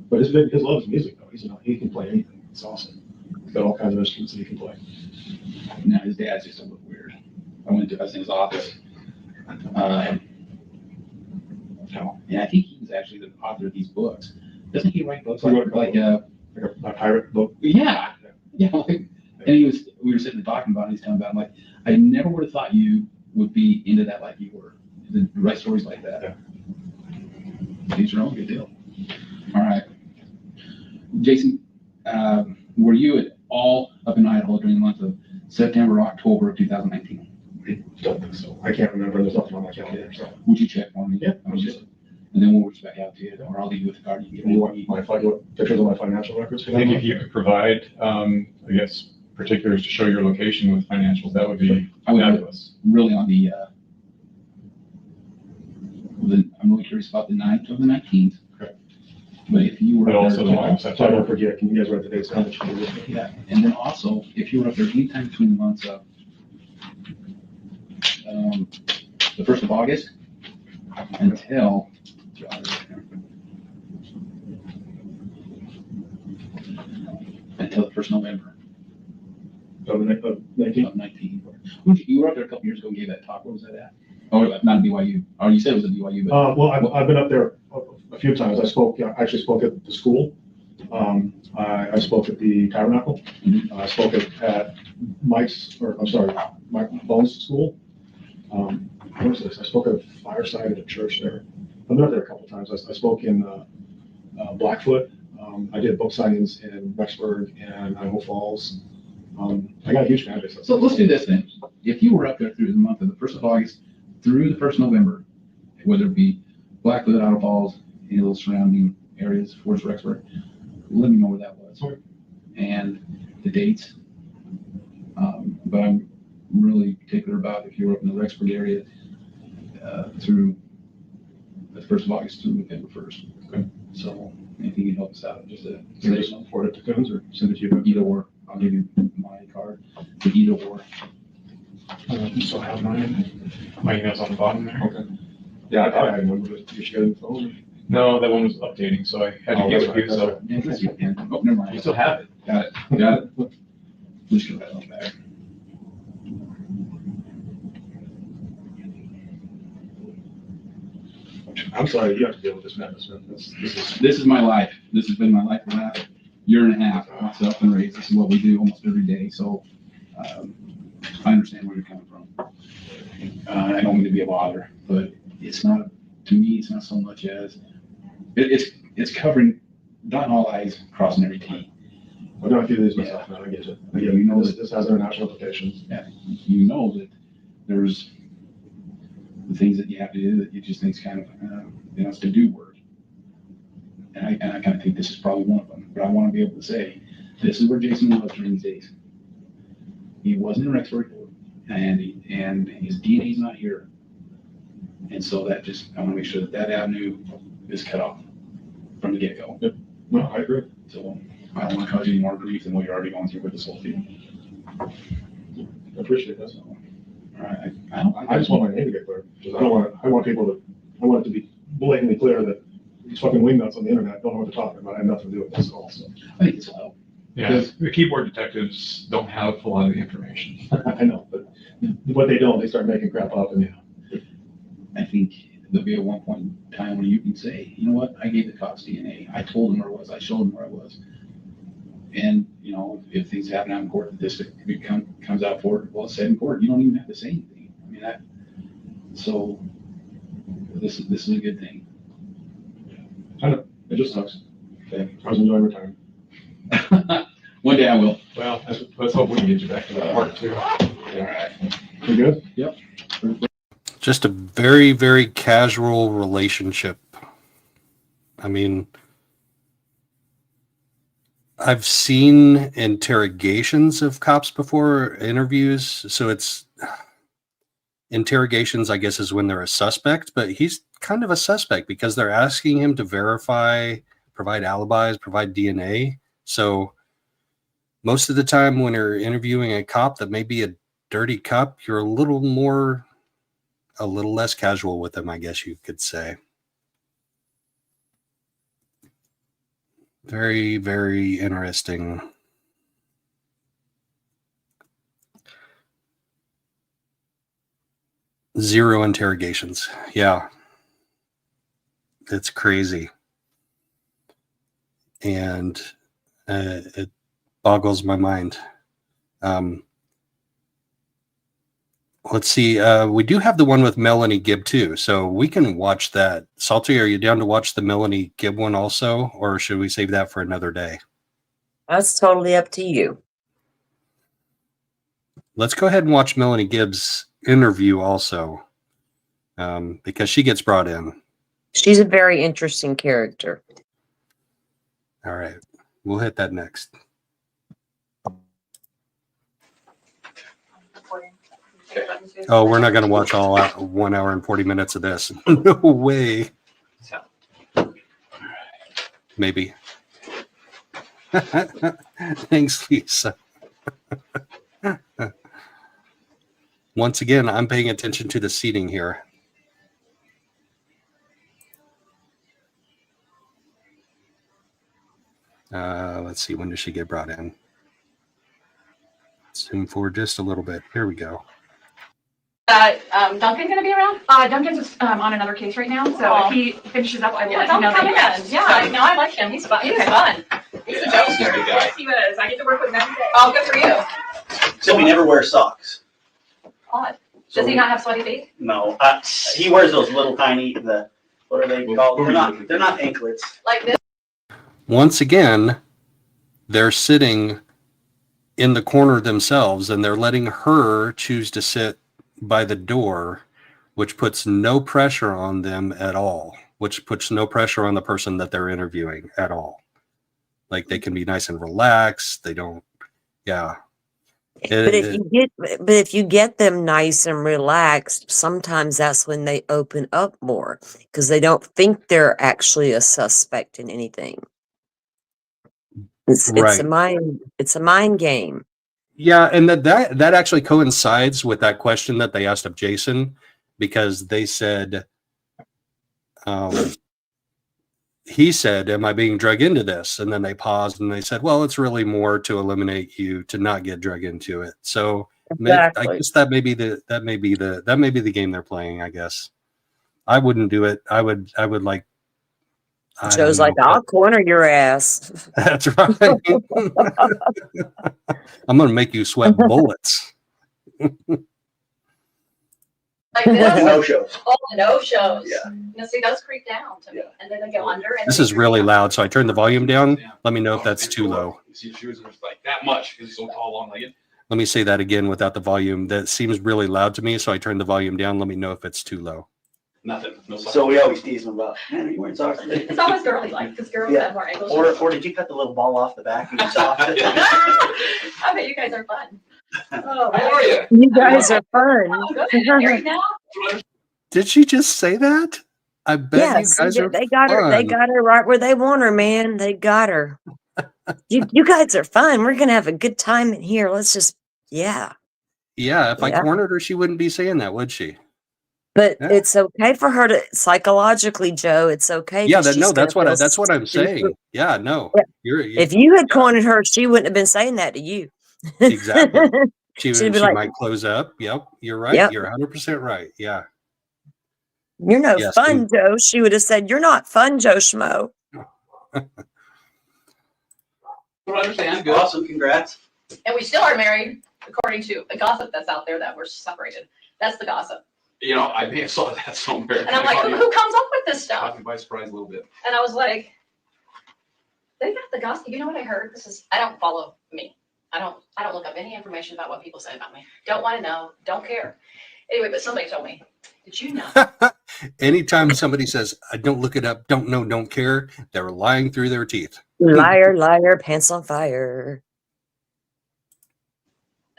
But his love is music, though. He can play anything. It's awesome. He's got all kinds of instruments that he can play. No, his dad's just a little weird. I was in his office. Yeah, I think he's actually the author of these books. Doesn't he write books like a pirate book? Yeah. And we were sitting and talking about it. He's telling about it. I'm like, I never would have thought you would be into that like you were. To write stories like that. Yeah. These are all good deal. All right. Jason, were you at all up in Idaho during the month of September or October of 2019? I don't think so. I can't remember. There's nothing on my calendar. So. Would you check for me? Yeah, I was just. And then we'll reach back out to you, or I'll leave you with the card. You want pictures of my financial records? I think if you could provide, I guess, particulars to show your location with financials, that would be fabulous. Really on the I'm really curious about the 9th or the 19th. Okay. But if you were but also the month of so I September. don't forget. Can you guys write the dates down? Yeah, and then also if you were up there anytime between the months of the 1st of August until the 1st of November. Of 19? You were up there a couple years ago and gave that talk. What was that at? Oh, not BYU. Oh, you said it was at BYU. But well, I've been up there a few times. I actually spoke at the school. I spoke at the Tabernacle. Mm-hmm. I spoke at Mike Bones' school. What was this? I spoke at Fireside at a church there. I've been up there a couple times. I spoke in Blackfoot. I did book signings in Rexburg and Idaho Falls. I got a huge fan base. So let's do this then. If you were up there through the month of the 1st of August through the 1st of November, whether it be Blackfoot, Idaho Falls, any of those surrounding areas, towards Rexburg, let me know where that was and the dates. But I'm really particular about if you were up in the Rexburg area through the 1st of August through November 1st. Okay. So anything you can help us out, just to forward it to Coons or send it to you. Either or. I'll give you my card. But either or. You still have mine? My email's on the bottom there. Okay. Yeah, I had one, but you should get the phone. No, that one was updating, so I had to give it to you. So oh, never mind. You still have it. Got it. Just go ahead on back. I'm sorry, you have to deal with this madness, man. This is my life. This has been my life for the last year and a half. Myself and Ray. This is what we do almost every day. So I understand where you're coming from. I don't mean to be a bother, but it's not, to me, it's not so much as it's covering, dotting all I's, crossing every T. I don't do this myself, man. I get it. You know, this has international implications. Yeah, you know that there's the things that you have to do that you just think's kind of, it's to do work. And I kind of think this is probably one of them. But I want to be able to say, this is where Jason was during these days. He wasn't in Rexburg, and his DNA's not here. And so that just, I want to make sure that avenue is cut off from the get-go. Yep. No, I agree. So I don't want to cause you any more grief than what you're already going through with this whole thing. I appreciate that. So, all right. I just want my name to get clear. I want it to be blatantly clear that these fucking wingnuts on the internet don't know what they're talking about. I have nothing to do with this at all. So I think it's help. Yeah, the keyboard detectives don't have a lot of the information. I know, but what they don't, they start making crap up. And I think there'll be at one point in time when you can say, you know what, I gave the cops DNA. I told them where it was. I showed them where it was. And, you know, if things happen out in court, this comes out for it, well, it's said in court. You don't even have to say anything. I mean, so this is a good thing. I know. It just sucks. Okay. I was enjoying retirement. One day I will. Well, let's hope we can get you back to that part too. All right. You good? Yep. Just a very, very casual relationship. I mean, I've seen interrogations of cops before, interviews. So it's interrogations, I guess, is when they're a suspect, but he's kind of a suspect because they're asking him to verify, provide alibis, provide DNA. So most of the time when you're interviewing a cop that may be a dirty cop, you're a little less casual with them, I guess you could say. Very, very interesting. Zero interrogations. Yeah. It's crazy. And it boggles my mind. Let's see. We do have the one with Melanie Gibb too, so we can watch that. Salty, are you down to watch the Melanie Gibb one also, or should we save that for another day? That's totally up to you. Let's go ahead and watch Melanie Gibb's interview also, because she gets brought in. She's a very interesting character. All right, we'll hit that next. Oh, we're not going to watch all 1 hour and 40 minutes of this. No way. Maybe. Thanks, Lisa. Once again, I'm paying attention to the seating here. Let's see, when does she get brought in? Zoom forward just a little bit. Here we go. Duncan going to be around? Duncan's on another case right now, so if he finishes up, I will let you know that he is. Yeah, I like him. He's fun. He's fun. He's a jokester. Yes, he was. I get to work with him every day. Oh, good for you. So he never wears socks. Odd. Does he not have sweaty feet? No, he wears those little tiny, what are they called? They're not anklets. Like this? Once again, they're sitting in the corner themselves and they're letting her choose to sit by the door, which puts no pressure on them at all, which puts no pressure on the person that they're interviewing at all. Like they can be nice and relaxed. They don't, yeah. But if you get them nice and relaxed, sometimes that's when they open up more because they don't think they're actually a suspect in anything. It's a mind game. Yeah, and that actually coincides with that question that they asked of Jason, because they said, he said, "Am I being drug into this?" And then they paused and they said, "Well, it's really more to eliminate you to not get drug into it." So exactly. I guess that may be the game they're playing. I guess I wouldn't do it. I would like. Joe's like, I'll corner your ass. That's right. I'm going to make you sweat bullets. Like this? No-shows. Oh, no-shows. Yeah. You see, those creep down to me. And then they go under. And This is really loud, so I turned the volume down. Let me know if that's too low. You see, she was like that much because he's so tall, long-legged. Let me say that again without the volume. That seems really loud to me, so I turned the volume down. Let me know if it's too low. Nothing. No socks. So we always tease them about, man, are you wearing socks today? It's always girly-like because girls have more ankles. Or did you cut the little ball off the back of your socks? I bet you guys are fun. Oh, how are you? You guys are fun. Oh, good. Married now? Did she just say that? I bet you guys are they got her. They got her right where they want her, man. They got her. You guys are fun. We're gonna have a good time in here. Let's just, yeah. Yeah, if I cornered her, she wouldn't be saying that, would she? But it's okay for her to psychologically, Joe. It's okay. Yeah, that's what I'm saying. Yeah, no. Yeah. If you had cornered her, she wouldn't have been saying that to you. Exactly. She like, might close up. Yep, you're right. Yep. You're 100% right. Yeah. You're no Yes, fun, Joe. She would have said, "You're not fun, Joe Schmoe." I understand. Good. Awesome, congrats. And we still are married, according to a gossip that's out there that we're separated. That's the gossip. You know, I may have saw that somewhere. And I'm like, who comes up with this stuff? Caught me by surprise a little bit. And I was like, they got the gossip. You know what I heard? I don't follow me. I don't look up any information about what people say about me. Don't want to know. Don't care. Anyway, but somebody told me, did you know? Anytime somebody says, I don't look it up, don't know, don't care, they're lying through their teeth. Liar, liar, pants on fire.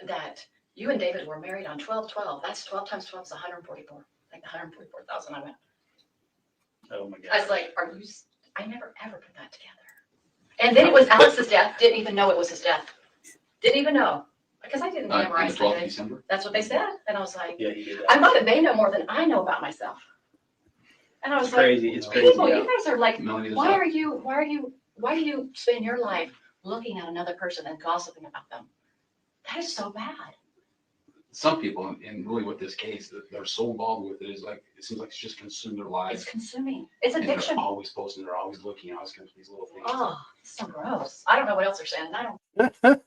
That you and David were married on 12/12. That's 12 times 12 is 144. Like 144,000. I went. Oh my God. I was like, are you? I never ever put that together. And then it was Alex's death. Didn't even know it was his death. Didn't even know. Because I didn't memorize the 12th anything. December. That's what they said. And I was like, Yeah, he did that. I thought that they know more than I know about myself. And I was It's like, crazy. It's crazy. people, Yeah. you guys are like, Melanie, why do you spend your life looking at another person and gossiping about them? That is so bad. Some people, and really with this case, they're so involved with it, is like, it seems like it's just consumed their lives. It's consuming. It's addiction. They're always posting, they're always looking, always coming to these little things. Oh, it's so gross. I don't know what else they're saying. I don't.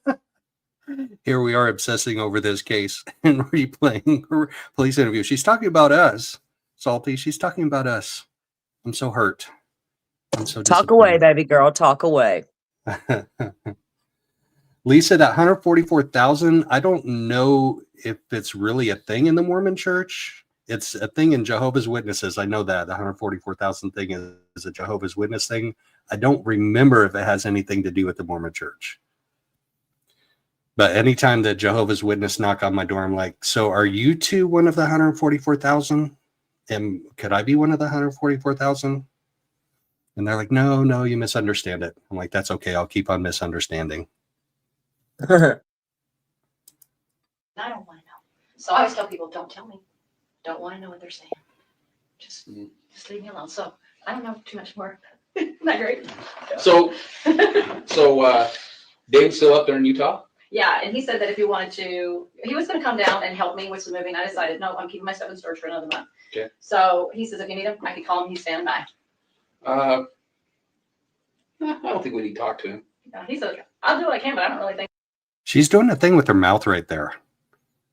Here we are obsessing over this case and replaying her police interview. She's talking about us, Salty. She's talking about us. I'm so hurt. I'm so Talk away, baby girl. Talk away. Lisa, that 144,000, I don't know if it's really a thing in the Mormon church. It's a thing in Jehovah's Witnesses. I know that the 144,000 thing is a Jehovah's Witness thing. I don't remember if it has anything to do with the Mormon church. But anytime that Jehovah's Witness knock on my door, I'm like, so are you two one of the 144,000? And could I be one of the 144,000? And they're like, no, you misunderstand it. I'm like, that's okay. I'll keep on misunderstanding. I don't want to know. So I always tell people, don't tell me. Don't want to know what they're saying. Just leave me alone. So I don't know too much more. Isn't that great? So Dave's still up there in Utah? Yeah, and he said that if you wanted to, he was going to come down and help me with some moving. I decided, no, I'm keeping my stuff in storage for another month. Okay. So he says, if you need him, I can call him. He's standing by. I don't think we need to talk to him. Yeah, he said, I'll do what I can, but I don't really think. She's doing a thing with her mouth right there.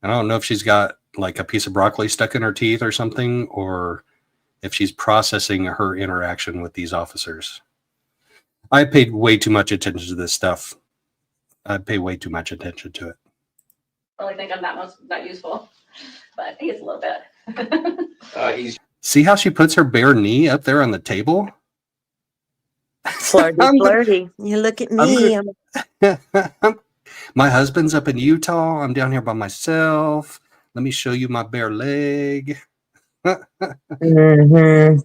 I don't know if she's got like a piece of broccoli stuck in her teeth or something, or if she's processing her interaction with these officers. I paid way too much attention to this stuff. I pay way too much attention to it. Really think I'm that useful, but I think it's a little bit. See how she puts her bare knee up there on the table? Flirty. You look at me. My husband's up in Utah. I'm down here by myself. Let me show you my bare leg. Mm-hmm.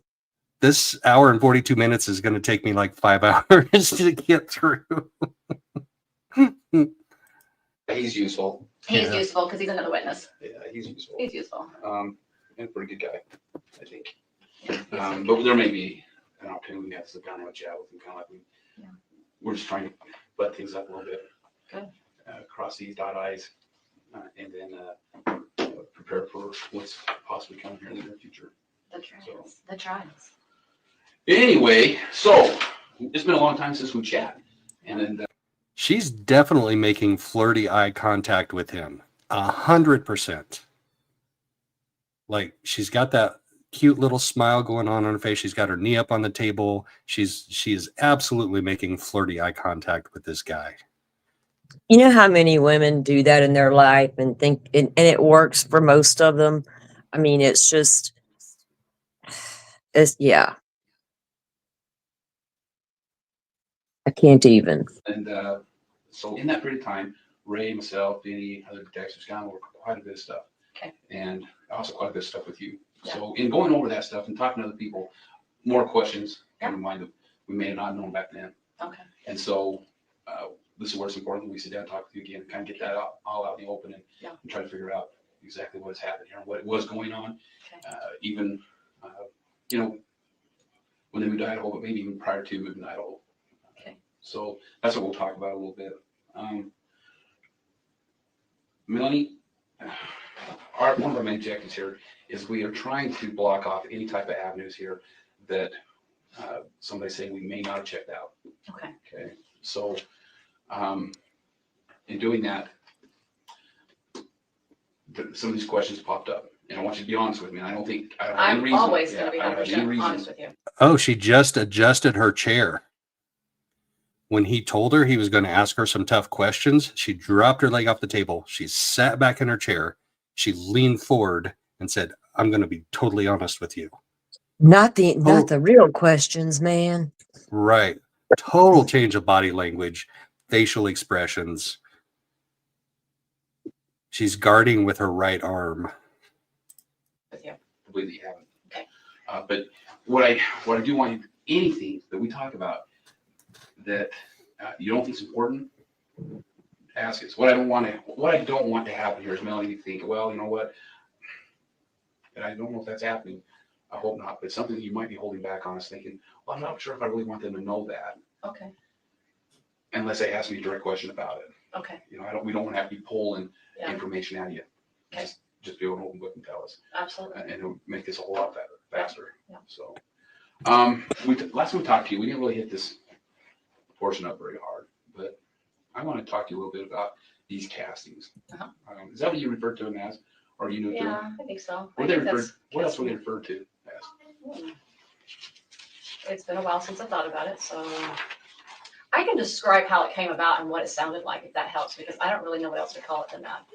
This hour and 42 minutes is going to take me like 5 hours to get through. He's useful. He's useful because he's another witness. Yeah, he's useful. He's useful. And a pretty good guy, I think. But there may be an opportunity we have to sit down and have a chat with him, kind of like we're just trying to butt things up a little bit. Good. Cross these I's, and then prepare for what's possibly coming here in the near future. The trials. The trials. Anyway, so it's been a long time since we chat, and then She's definitely making flirty eye contact with him. 100%. Like she's got that cute little smile going on her face. She's got her knee up on the table. She is absolutely making flirty eye contact with this guy. You know how many women do that in their life and think, and it works for most of them. I mean, yeah. I can't even. And so in that period of time, Ray, myself, any other detectives gone over quite a bit of stuff. Okay. And also quite a bit of stuff with you. Yeah. So in going over that stuff and talking to other people, more questions come to mind that we may have not known back then. Okay. And so this is where it's important that we sit down and talk with you again, kind of get that all out in the open and try to figure out exactly what has happened here and what was going on. Okay. Even, when they moved to Idaho, but maybe even prior to moving to Idaho. Okay. So that's what we'll talk about a little bit. Melanie, one of our main objectives here is we are trying to block off any type of avenues here that somebody's saying we may not have checked out. Okay. Okay. So in doing that, some of these questions popped up, and I want you to be honest with me. I don't have any reason. I'm always going to be 100% honest with you. Oh, she just adjusted her chair. When he told her he was going to ask her some tough questions, she dropped her leg off the table. She sat back in her chair. She leaned forward and said, "I'm going to be totally honest with you." Not the real questions, man. Right. Total change of body language, facial expressions. She's guarding with her right arm. With you. I believe that you haven't. Okay. But what I do want anything that we talk about that you don't think is important, ask us. What I don't want to happen here is Melanie think, well, you know what? And I don't know if that's happening. I hope not. But something that you might be holding back on us, thinking, well, I'm not sure if I really want them to know that. Okay. Unless they ask me a direct question about it. Okay. You know, we don't want to have to be pulling information out of you. Okay. Just be able to open book and tell us. Absolutely. And it'll make this a whole lot better, faster. Yeah. So, last time we talked to you, we didn't really hit this portion up very hard, but I want to talk to you a little bit about these castings. Uh-huh. Is that what you referred to them as, or do you know? Yeah, I think so. What else were they referred to as? It's been a while since I thought about it, so I can describe how it came about and what it sounded like, if that helps, because I don't really know what else to call it than that.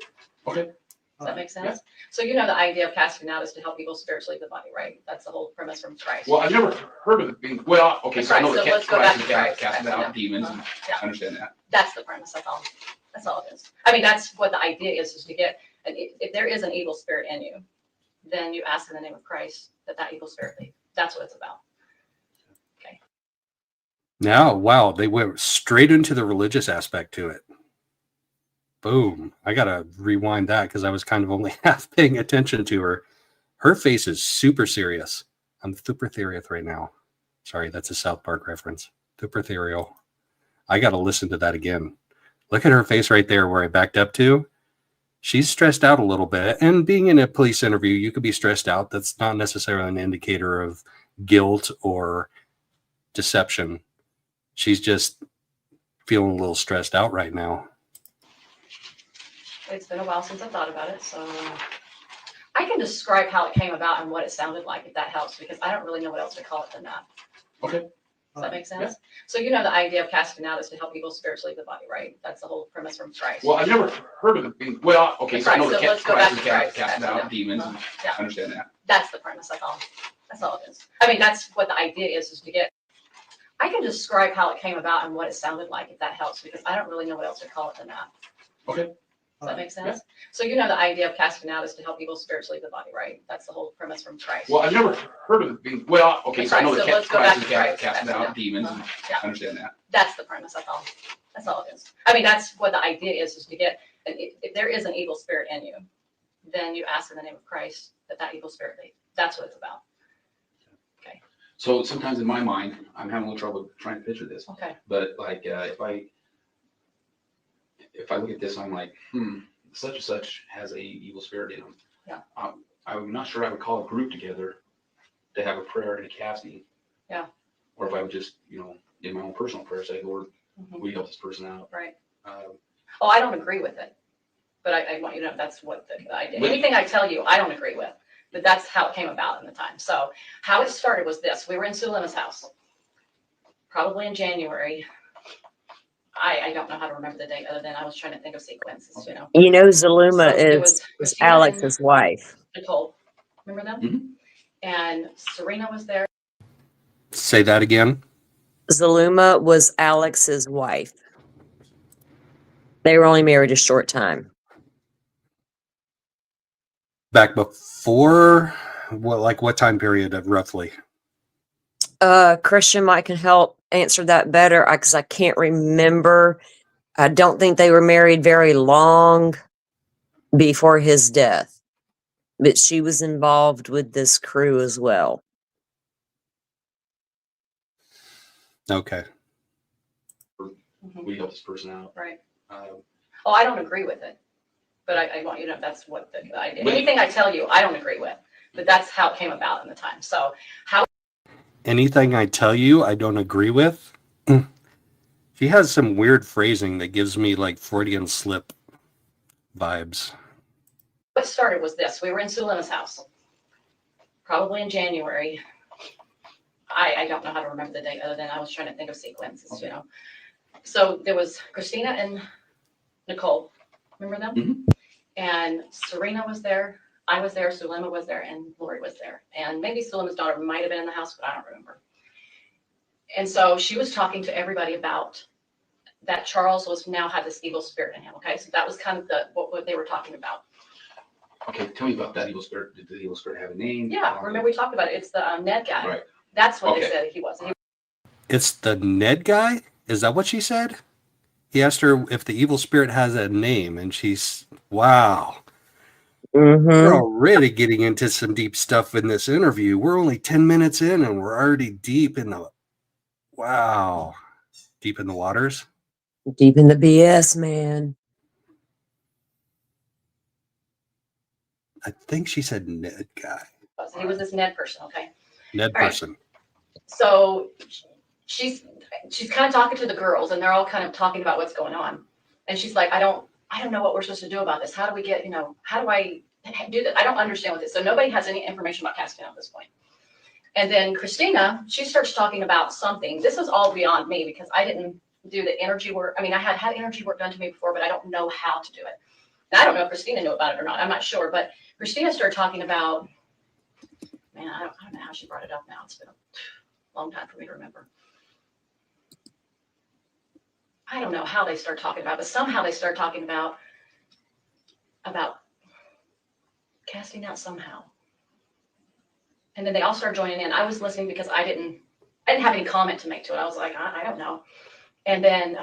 Okay. Does that make sense? Yeah. So you know the idea of casting out is to help people spiritually leave the body, right? That's the whole premise from Christ. Well, I've never heard of it being, well, okay, so I know that let's go back to Christ Christ. casting out Yeah. demons, and I understand that. That's the premise, that's all it is. I mean, that's what the idea is to get, if there is an evil spirit in you, then you ask in the name of Christ that evil spirit leave. That's what it's about. Okay. Now, wow, they went straight into the religious aspect to it. Boom. I got to rewind that because I was kind of only half paying attention to her. Her face is super serious. I'm super serious right now. Sorry, that's a South Park reference. Super ethereal. I got to listen to that again. Look at her face right there where I backed up to. She's stressed out a little bit. And being in a police interview, you could be stressed out. That's not necessarily an indicator of guilt or deception. She's just feeling a little stressed out right now. It's been a while since I thought about it, so I can describe how it came about and what it sounded like, if that helps, because I don't really know what else to call it than that. Okay. Does that make sense? Yeah. So you know the idea of casting out is to help people spiritually leave the body, right? That's the whole premise from Christ. Well, I've never heard of it being, well, okay, so I know that let's go back to Christ Christ. casting out Yeah. demons, and Yeah. I understand that. That's the premise, that's all it is. I mean, that's what the idea is to get, I can describe how it came about and what it sounded like, if that helps, because I don't really know what else to call it than that. Okay. Does that make sense? Yeah. So you know the idea of casting out is to help people spiritually leave the body, right? That's the whole premise from Christ. Well, I've never heard of it being, well, okay, so I know that let's go back to Christ Christ. casting out Yeah. demons, and Yeah. I understand that. That's the premise, that's all it is. I mean, that's what the idea is to get, if there is an evil spirit in you, then you ask in the name of Christ that evil spirit leave. That's what it's about. Okay. So sometimes in my mind, I'm having a little trouble trying to picture this. Okay. But like, if I look at this, I'm like, such and such has a evil spirit in them. Yeah. I'm not sure I would call a group together to have a prayer and a casting. Yeah. Or if I would just, in my own personal prayer, say, Lord, will you help this person out? Right. I don't agree with it, but I want you to know that's what the idea. Anything I tell you, I don't agree with, but that's how it came about in the time. So how it started was this: we were in Sulima's house, probably in January. I don't know how to remember the date other than I was trying to think of sequences, You know, Zuluma So it is Christina Alex's and wife. Nicole, remember them? And Serena was there. Say that again. Zuluma was Alex's wife. They were only married a short time. Back before, what time period roughly? Christian might can help answer that better because I can't remember. I don't think they were married very long before his death, but she was involved with this crew as well. Okay. We help this person out. Right. I don't agree with it, But I want you to know that's what anything I tell you, I don't agree with. But that's how it came about in the time. So how Anything I tell you, I don't agree with. She has some weird phrasing that gives me like Freudian slip vibes. what started was this. We were in Sulema's house, probably in January. I don't know how to remember the date other than I was trying to think of sequences, you know. So there was Christina and Nicole. Remember them? Mm-hmm. And Serena was there. I was there. Sulema was there. And Lori was there. And maybe Sulema's daughter might have been in the house, but I don't remember. And so she was talking to everybody about that Charles was now had this evil spirit in him. Okay. So that was kind of what they were talking about. Okay, tell me about that evil spirit. Did the evil spirit have a name? Yeah. Remember we talked about it. It's the Ned guy. Right. That's what they Okay. said he was. It's the Ned guy? Is that what she said? He asked her if the evil spirit has a name, and she's, wow. We're already getting into some deep stuff in this interview. We're only 10 minutes in, and we're already deep in the, wow. Deep in the waters? Deep in the BS, man. I think she said Ned guy. He was this Ned person. Okay. Ned All right. person. So she's kind of talking to the girls, and they're all kind of talking about what's going on. And she's like, I don't know what we're supposed to do about this. How do we get, how do I do that? I don't understand what this. So nobody has any information about casting out at this point. And then Christina, she starts talking about something. This is all beyond me because I didn't do the energy work. I mean, I had energy work done to me before, but I don't know how to do it. And I don't know if Christina knew about it or not. I'm not sure. But Christina started talking about, man, I don't know how she brought it up now. It's been a long time for me to remember. I don't know how they start talking about, but somehow they start talking about casting out somehow. And then they all start joining in. I was listening because I didn't have any comment to make to it. I was like, I don't know. And then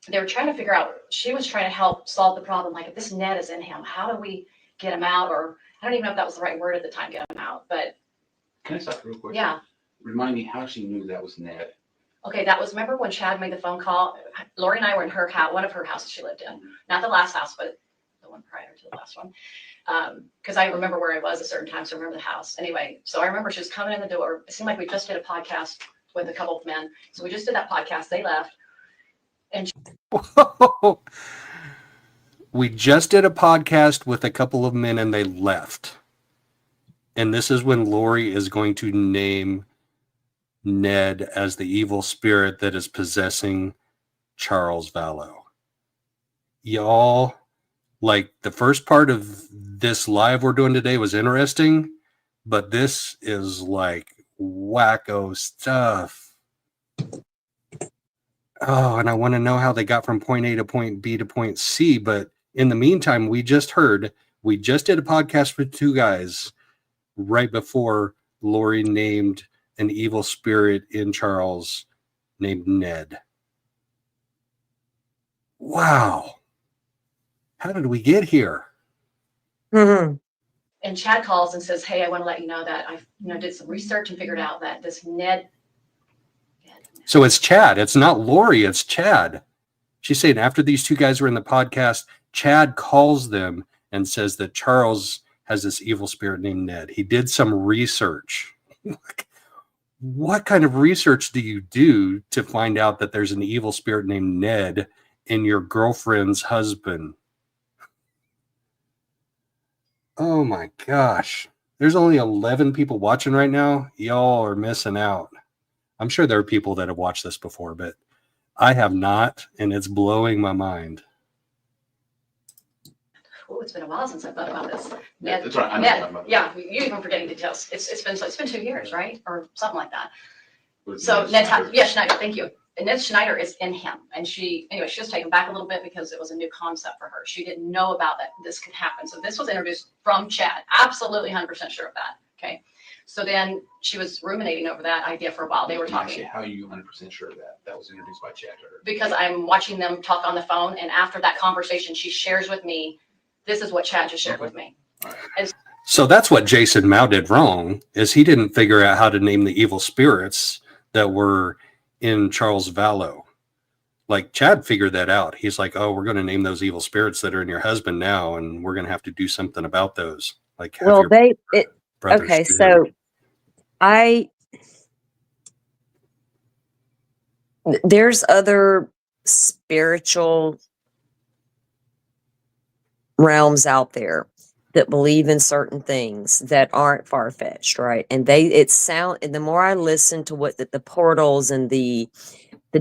they were trying to figure out, she was trying to help solve the problem. Like, if this Ned is in him, how do we get him out? Or I don't even know if that was the right word at the time, get him out. But Can I stop real quick? yeah. Remind me how she knew that was Ned. Okay, that was, remember when Chad made the phone call? Lori and I were in her house, one of her houses she lived in. Not the last house, but the one prior to the last one. Because I remember where I was at certain times, so I remember the house. Anyway, so I remember she was coming in the door. It seemed like we just did a podcast with a couple of men. So we just did that podcast. They left. And We just did a podcast with a couple of men and they left. And this is when Lori is going to name Ned as the evil spirit that is possessing Charles Vallow. Y'all, like, the first part of this live we're doing today was interesting, but this is like wacko stuff. Oh, and I want to know how they got from point A to point B to point C, but in the meantime, we just did a podcast with two guys right before Lori named an evil spirit in Charles named Ned. Wow. How did we get here? and Chad calls and says, hey, I want to let you know that I did some research and figured out that this Ned. So it's Chad. It's not Lori. It's Chad. She's saying after these two guys were in the podcast, Chad calls them and says that Charles has this evil spirit named Ned. He did some research. What kind of research do you do to find out that there's an evil spirit named Ned in your girlfriend's husband? Oh my gosh. There's only 11 people watching right now. Y'all are missing out. I'm sure there are people that have watched this before, but I have not, and it's blowing my mind. Oh, it's been a while since I thought about this. Yeah, Ned, that's right. I know Ned, what you're talking about. yeah, you even forgetting details. It's been 2 years, right? Or something like that. Was So Ned Ned, Schneider. yeah, Schneider, thank you. And Ned Schneider is in him. And she was taken back a little bit because it was a new concept for her. She didn't know about that this could happen. So this was introduced from Chad. Absolutely 100% sure of that. Okay. So then she was ruminating over that idea for a while. They were Actually, talking how are you 100% sure of that? That was introduced by Chad to her. because I'm watching them talk on the phone. And after that conversation, she shares with me, this is what Chad just shared with me. And So that's what Jason Mao did wrong, is he didn't figure out how to name the evil spirits that were in Charles Vallow. like Chad figured that out. He's like, oh, we're going to name those evil spirits that are in your husband now, and we're going to have to do something about those. Like, have your brothers okay, shoot so him. there's other spiritual realms out there that believe in certain things that aren't far-fetched, right? And the more I listen to what the portals and the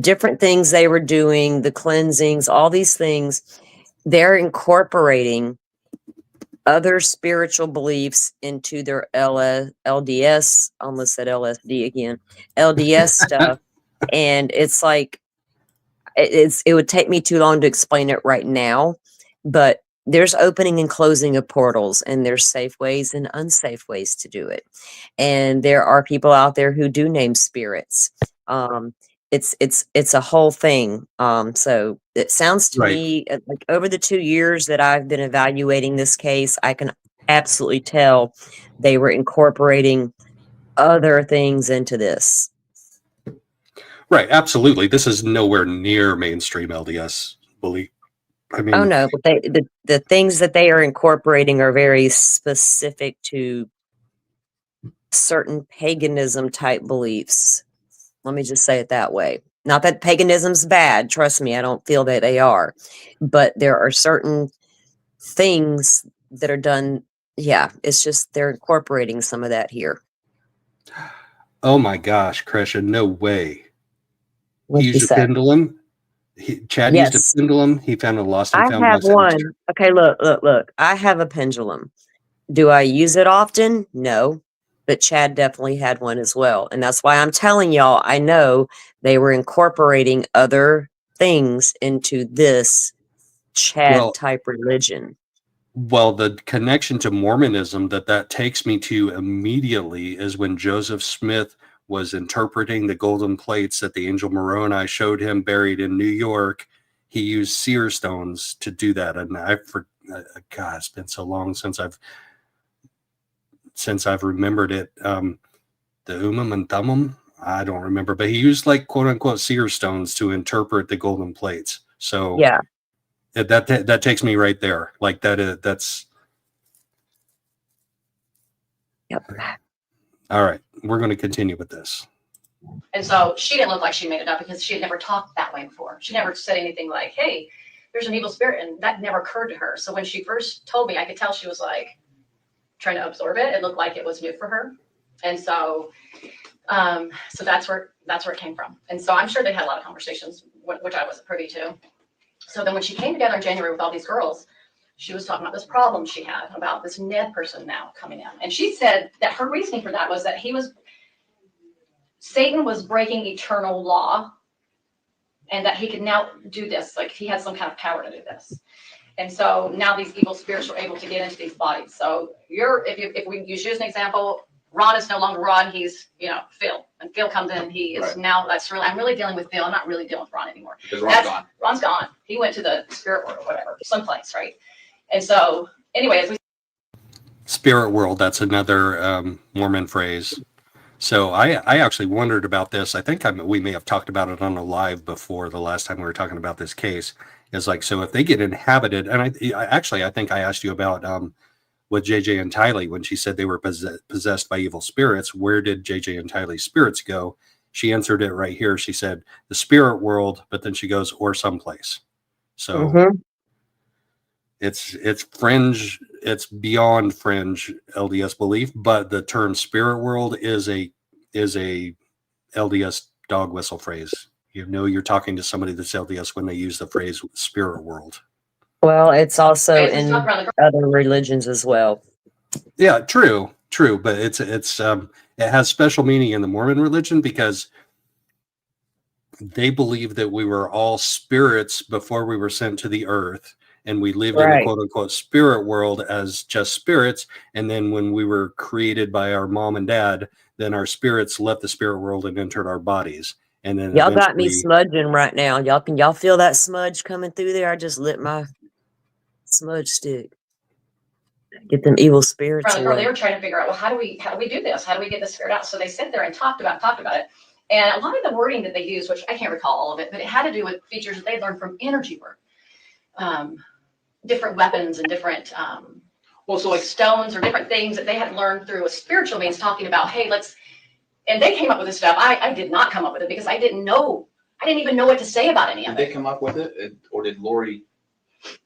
different things they were doing, the cleansings, all these things, they're incorporating other spiritual beliefs into their LDS, almost said LSD again, LDS stuff. And it's like, it would take me too long to explain it right now, but there's opening and closing of portals, and there's safe ways and unsafe ways to do it. And there are people out there who do name spirits. It's a whole thing. So it sounds to me like over the 2 years that I've been evaluating this case, I can absolutely tell they were incorporating other things into this. Right, absolutely. This is nowhere near mainstream LDS belief. I mean, oh no, but the things that they are incorporating are very specific to certain paganism type beliefs. Let me just say it that way. Not that paganism's bad. Trust me, I don't feel that they are. But there are certain things that are done. Yeah, it's just they're incorporating some of that here. oh my gosh, Christian, no way. What'd He used you a say? pendulum. Chad used a Yes. pendulum. He found a lost I and found have once in his one. Okay, look. I have a pendulum. Do I use it often? No. But Chad definitely had one as well. And that's why I'm telling y'all, I know they were incorporating other things into this Chad type religion. Well, the connection to Mormonism that takes me to immediately is when Joseph Smith was interpreting the golden plates that the angel Moroni showed him buried in New York. He used seer stones to do that. And God, it's been so long since I've remembered it. The and Thummum, I don't remember, but he used like quote unquote seer stones to interpret the golden plates. So yeah, that takes me right there. Like that's. Yep. All right, we're going to continue with this. And so she didn't look like she made it up because she had never talked that way before. She never said anything like, hey, there's an evil spirit. And that never occurred to her. So when she first told me, I could tell she was like trying to absorb it. It looked like it was new for her. And so, so that's where it came from. And so I'm sure they had a lot of conversations, which I wasn't privy to. So then when she came together in January with all these girls, she was talking about this problem she had about this Ned person now coming in. And she said that her reasoning for that was that Satan was breaking eternal law and that he could now do this. Like he had some kind of power to do this. And so now these evil spirits were able to get into these bodies. So if we use you as an example, Ron is no longer Ron, he's, Phil. And Phil comes in, he is now, I'm really dealing with Phil. I'm not really dealing with Ron anymore. Because Ron's gone. Ron's gone. He went to the spirit world or whatever, someplace, right? And so anyway, Spirit world, that's another Mormon phrase. So I actually wondered about this. I think we may have talked about it on a live before the last time we were talking about this case. Is like, so if they get inhabited, and I think I asked you about with JJ and Tylee when she said they were possessed by evil spirits. Where did JJ and Tylee's spirits go? She answered it right here. She said the spirit world, but then she goes, or someplace. So it's fringe. It's beyond fringe LDS belief, but the term spirit world is a LDS dog whistle phrase. You're talking to somebody that's LDS when they use the phrase spirit world. Well, it's also in other religions as well. Yeah, true, but it has special meaning in the Mormon religion because they believe that we were all spirits before we were sent to the earth, and we lived in the quote unquote spirit world as just spirits. And then when we were created by our mom and dad, then our spirits left the spirit world and entered our bodies. And then y'all got me smudging right now. Y'all feel that smudge coming through there? I just lit my smudge stick. Get them evil spirits away. They were trying to figure out, well, how do we do this? How do we get the spirit out? So they sat there and talked about it. And a lot of the wording that they used, which I can't recall all of it, but it had to do with features that they learned from energy work, different weapons and different so like stones or different things that they had learned through a spiritual means, talking about, hey, and they came up with this stuff. I did not come up with it because I didn't even know what to say about any of it. Did they come up with it, or did Lori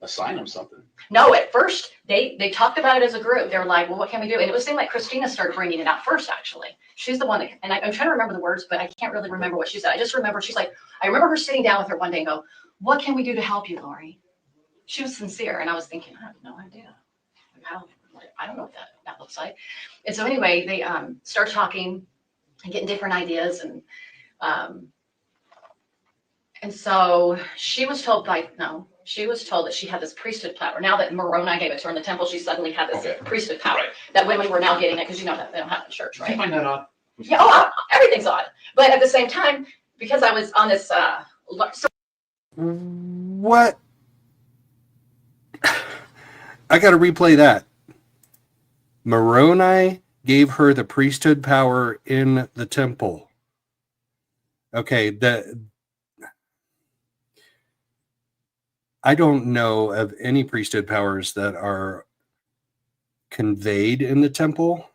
assign them something? No, at first they talked about it as a group. They were like, well, what can we do? And it was like Christina started bringing it out first, actually. She's the one that, and I'm trying to remember the words, but I can't really remember what she said. I just remember she's like, I remember her sitting down with her one day and go, what can we do to help you, Lori? She was sincere. And I was thinking, I have no idea. I don't know what that looks like. And so anyway, they start talking and getting different ideas. And so she was told that she had this priesthood power. Now that Moroni gave it to her in the temple, she suddenly had this priesthood power that women were now getting it, because you know that they don't have it in church, right? I find that odd. Yeah, everything's odd. But at the same time, because I was on this, What? I got to replay that. Moroni gave her the priesthood power in the temple. Okay, I don't know of any priesthood powers that are conveyed in the temple.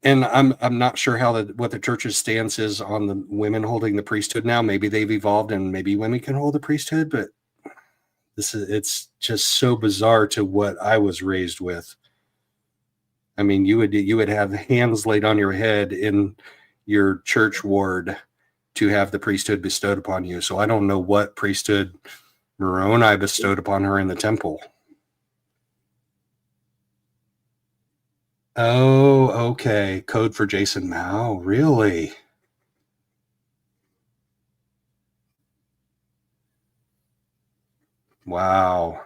And I'm not sure what the church's stance is on the women holding the priesthood now. Maybe they've evolved and maybe women can hold the priesthood, but it's just so bizarre to what I was raised with. I mean, you would have hands laid on your head in your church ward to have the priesthood bestowed upon you. So I don't know what priesthood Moroni bestowed upon her in the temple. Oh, okay. Code for Jason Mao. Really? Wow.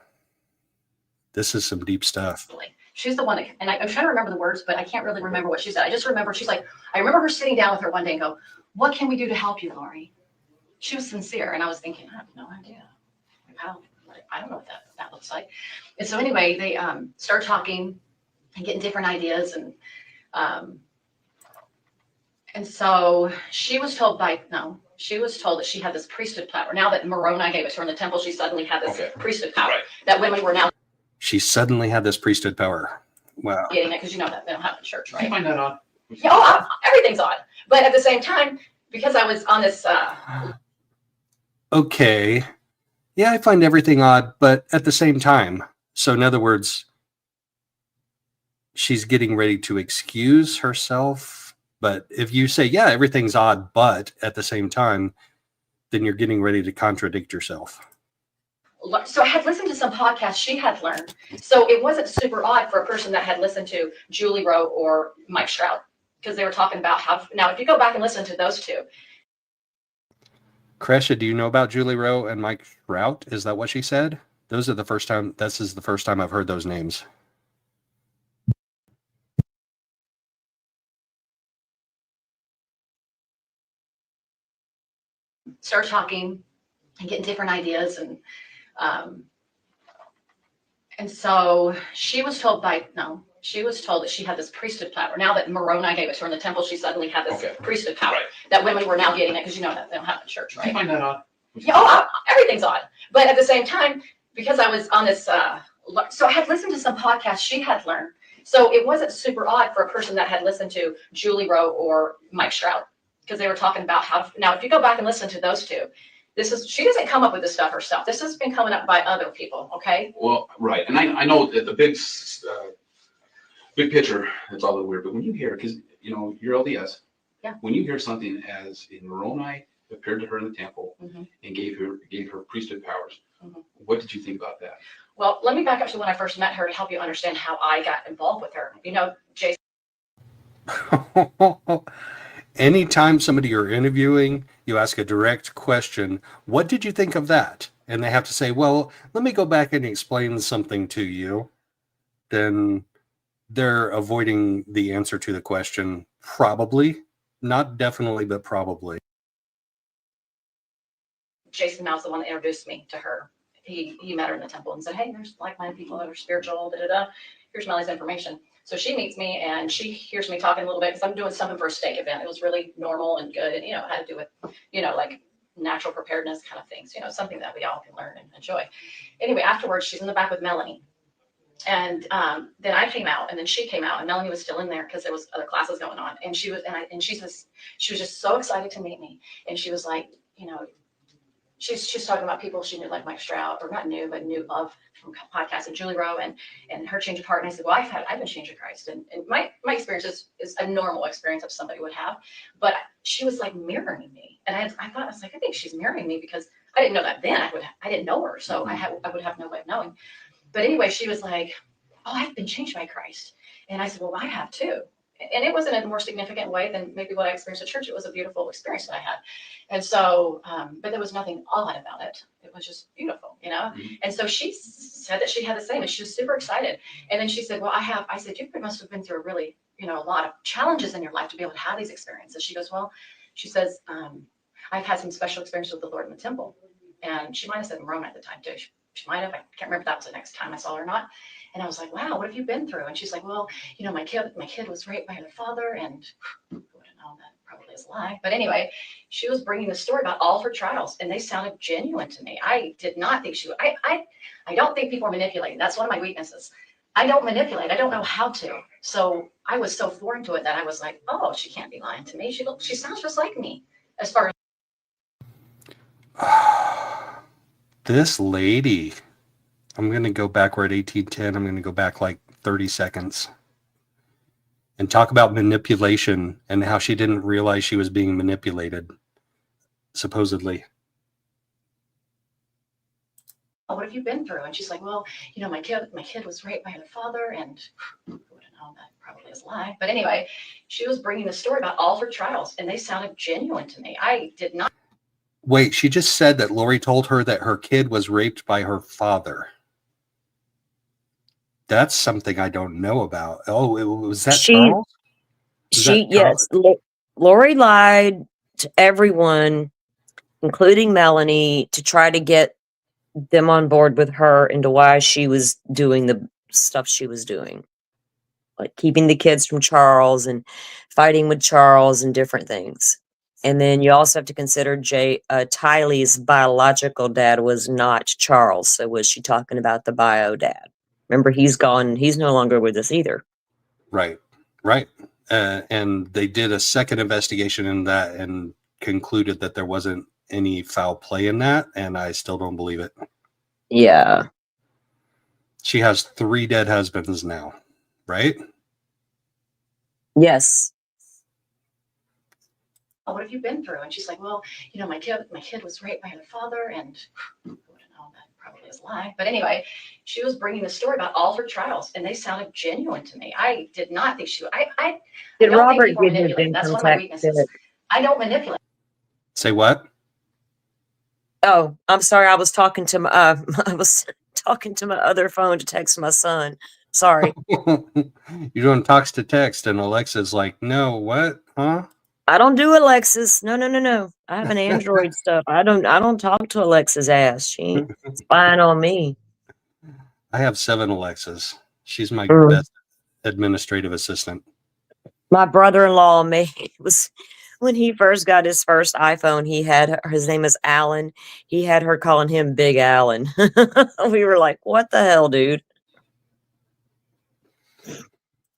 This is some deep stuff. she's the one that, and I'm trying to remember the words, but I can't really remember what she said. I just remember she's like, I remember her sitting down with her one day and go, what can we do to help you, Lori? She was sincere. And I was thinking, I have no idea. I don't know what that looks like. And so anyway, they start talking and getting different ideas. And so she was told she was told that she had this priesthood power. Now that Moroni gave it to her in the temple, she suddenly had this priesthood power that women were now. She suddenly had this priesthood power. Wow. Getting it because you know that they don't have it in church, right? I find that odd. Yeah, everything's odd. But at the same time, because I was on this. Okay. Yeah, I find everything odd, but at the same time. So in other words, she's getting ready to excuse herself. But if you say, yeah, everything's odd, but at the same time, then you're getting ready to contradict yourself. So I had listened to some podcasts she had learned. So it wasn't super odd for a person that had listened to Julie Rowe or Mike Stroud, because they were talking about how, now if you go back and listen to those two. Kresha, do you know about Julie Rowe and Mike Stroud? Is that what she said? This is the first time I've heard those names. Start talking and getting different ideas. And so she was told she was told that she had this priesthood power. Now that Moroni gave it to her in the temple, she suddenly had this priesthood power that women were now getting it because you know that they don't have it in church, right? I find that odd. Yeah, everything's odd. But at the same time, because I was on this, so I had listened to some podcasts she had learned. So it wasn't super odd for a person that had listened to Julie Rowe or Mike Stroud, because they were talking about how, now if you go back and listen to those two, she doesn't come up with this stuff herself. This has been coming up by other people, okay? Well, right. And I know that the big picture, it's all a little weird, but when you hear, because, you know, you're LDS, when you hear something as in Moroni appeared to her in the temple and gave her priesthood powers, what did you think about that? Well, let me back up to when I first met her to help you understand how I got involved with her. You know, Jason. Anytime somebody you're interviewing, you ask a direct question, what did you think of that? And they have to say, well, let me go back and explain something to you. Then they're avoiding the answer to the question. Probably. Not definitely, but probably. Jason Mau's the one that introduced me to her. he met her in the temple and said, hey, there's like-minded people that are spiritual, da-da-da. Here's Melly's information. So she meets me and she hears me talking a little bit because I'm doing something for a steak event. It was really normal and good. And, it had to do with, like natural preparedness kind of things, something that we all can learn and enjoy. Anyway, afterwards, she's in the back with Melanie. And then I came out, and then she came out, and Melanie was still in there because there was other classes going on. And she was just so excited to meet me. And she was like, she's talking about people she knew, like Mike Stroud, or not knew, but knew of from podcasts, and Julie Rowe, and her change of heart. And I said, well, I've been changed to Christ, and my experience is a normal experience that somebody would have, but she was like mirroring me, and I thought, I was like, I think she's mirroring me because I didn't know that then. I didn't know her, so I would have no way of knowing. But anyway, she was like, oh, I've been changed by Christ, and I said, well, I have too. And it wasn't in a more significant way than maybe what I experienced at church. It was a beautiful experience that I had. And so, but there was nothing odd about it. It was just beautiful, And so she said that she had the same, and she was super excited. And then she said, well, I said, you must have been through a really, a lot of challenges in your life to be able to have these experiences. She goes, well, she says, I've had some special experiences with the Lord in the temple. And she might have said Moroni at the time too. She might have, I can't remember if that was the next time I saw her or not. And I was like, wow, what have you been through? And she's like, well, my kid was raped by her father, and I wouldn't know, that probably is a lie. But anyway, she was bringing the story about all of her trials, and they sounded genuine to me. I did not think I don't think people are manipulating. That's one of my weaknesses. I don't manipulate. I don't know how to. So I was so foreign to it that I was like, oh, she can't be lying to me. She sounds just like me as far as. This lady. I'm going to go back. We're at 1810. I'm going to go back like 30 seconds and talk about manipulation and how she didn't realize she was being manipulated, supposedly. Oh, what have you been through? And she's like, well, my kid was raped by her father, and I wouldn't know, that probably is a lie. But anyway, she was bringing the story about all of her trials, and they sounded genuine to me. I did not. Wait, she just said that Lori told her that her kid was raped by her father. That's something I don't know about. Oh, was that Charles? Yes. Lori lied to everyone, including Melanie, to try to get them on board with her into why she was doing the stuff she was doing. Like keeping the kids from Charles and fighting with Charles and different things. And then you also have to consider Tylee's biological dad was not Charles. So was she talking about the bio dad? Remember, he's gone. He's no longer with us either. Right. And they did a second investigation in that and concluded that there wasn't any foul play in that. And I still don't believe it. Yeah. She has 3 dead husbands now, right? Yes. Oh, what have you been through? And she's like, well, my kid was raped by her father, and I wouldn't know, that probably is a lie. But anyway, she was bringing the story about all of her trials, and they sounded genuine to me. I did not think I Did don't Robert think people give his manipulate. That's income one of my tax? weaknesses. I don't manipulate. Say what? Oh, I'm sorry. I was talking to my other phone to text my son. Sorry. You're doing talks to text, and Alexa's like, no, what? Huh? I don't do Alexis. No. I have an Android stuff. I don't talk to Alexa's ass. She's spying on me. I have 7 Alexas. She's my Mm. best administrative assistant. My brother-in-law was when he first got his first iPhone, his name is Alan. He had her calling him Big Alan. We were like, what the hell, dude?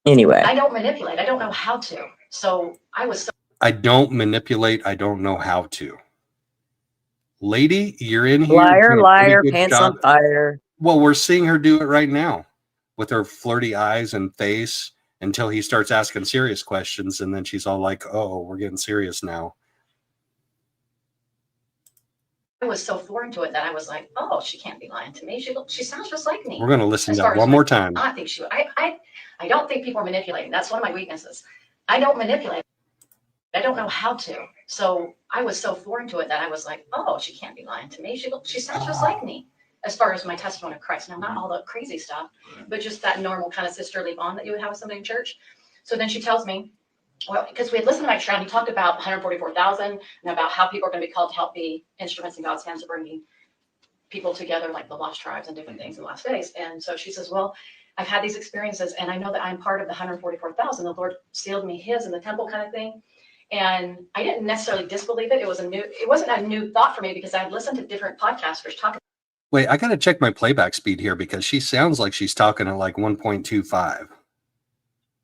Anyway. I don't manipulate. I don't know how to. So I was. I don't manipulate. I don't know how to. Lady, you're in here. Liar, pants on fire. Well, we're seeing her do it right now with her flirty eyes and face until he starts asking serious questions. And then she's all like, oh, we're getting serious now. I was so foreign to it that I was like, oh, she can't be lying to me. She sounds just like me. We're going to listen to that one more time. I think I don't think people are manipulating. That's one of my weaknesses. I don't manipulate. I don't know how to. So I was so foreign to it that I was like, oh, she can't be lying to me. She sounds just like me as far as my testimony of Christ. Now, not all the crazy stuff, but just that normal kind of sisterly bond that you would have with somebody in church. So then she tells me, well, because we had listened to Mike Stroud, he talked about 144,000 and about how people are going to be called to help be instruments in God's hands of bringing people together, like the lost tribes and different things in the last days. And so she says, well, I've had these experiences and I know that I'm part of the 144,000. The Lord sealed me his in the temple kind of thing. And I didn't necessarily disbelieve it. It wasn't a new thought for me because I had listened to different podcasters talk. Wait, I got to check my playback speed here because she sounds like she's talking at like 1.25.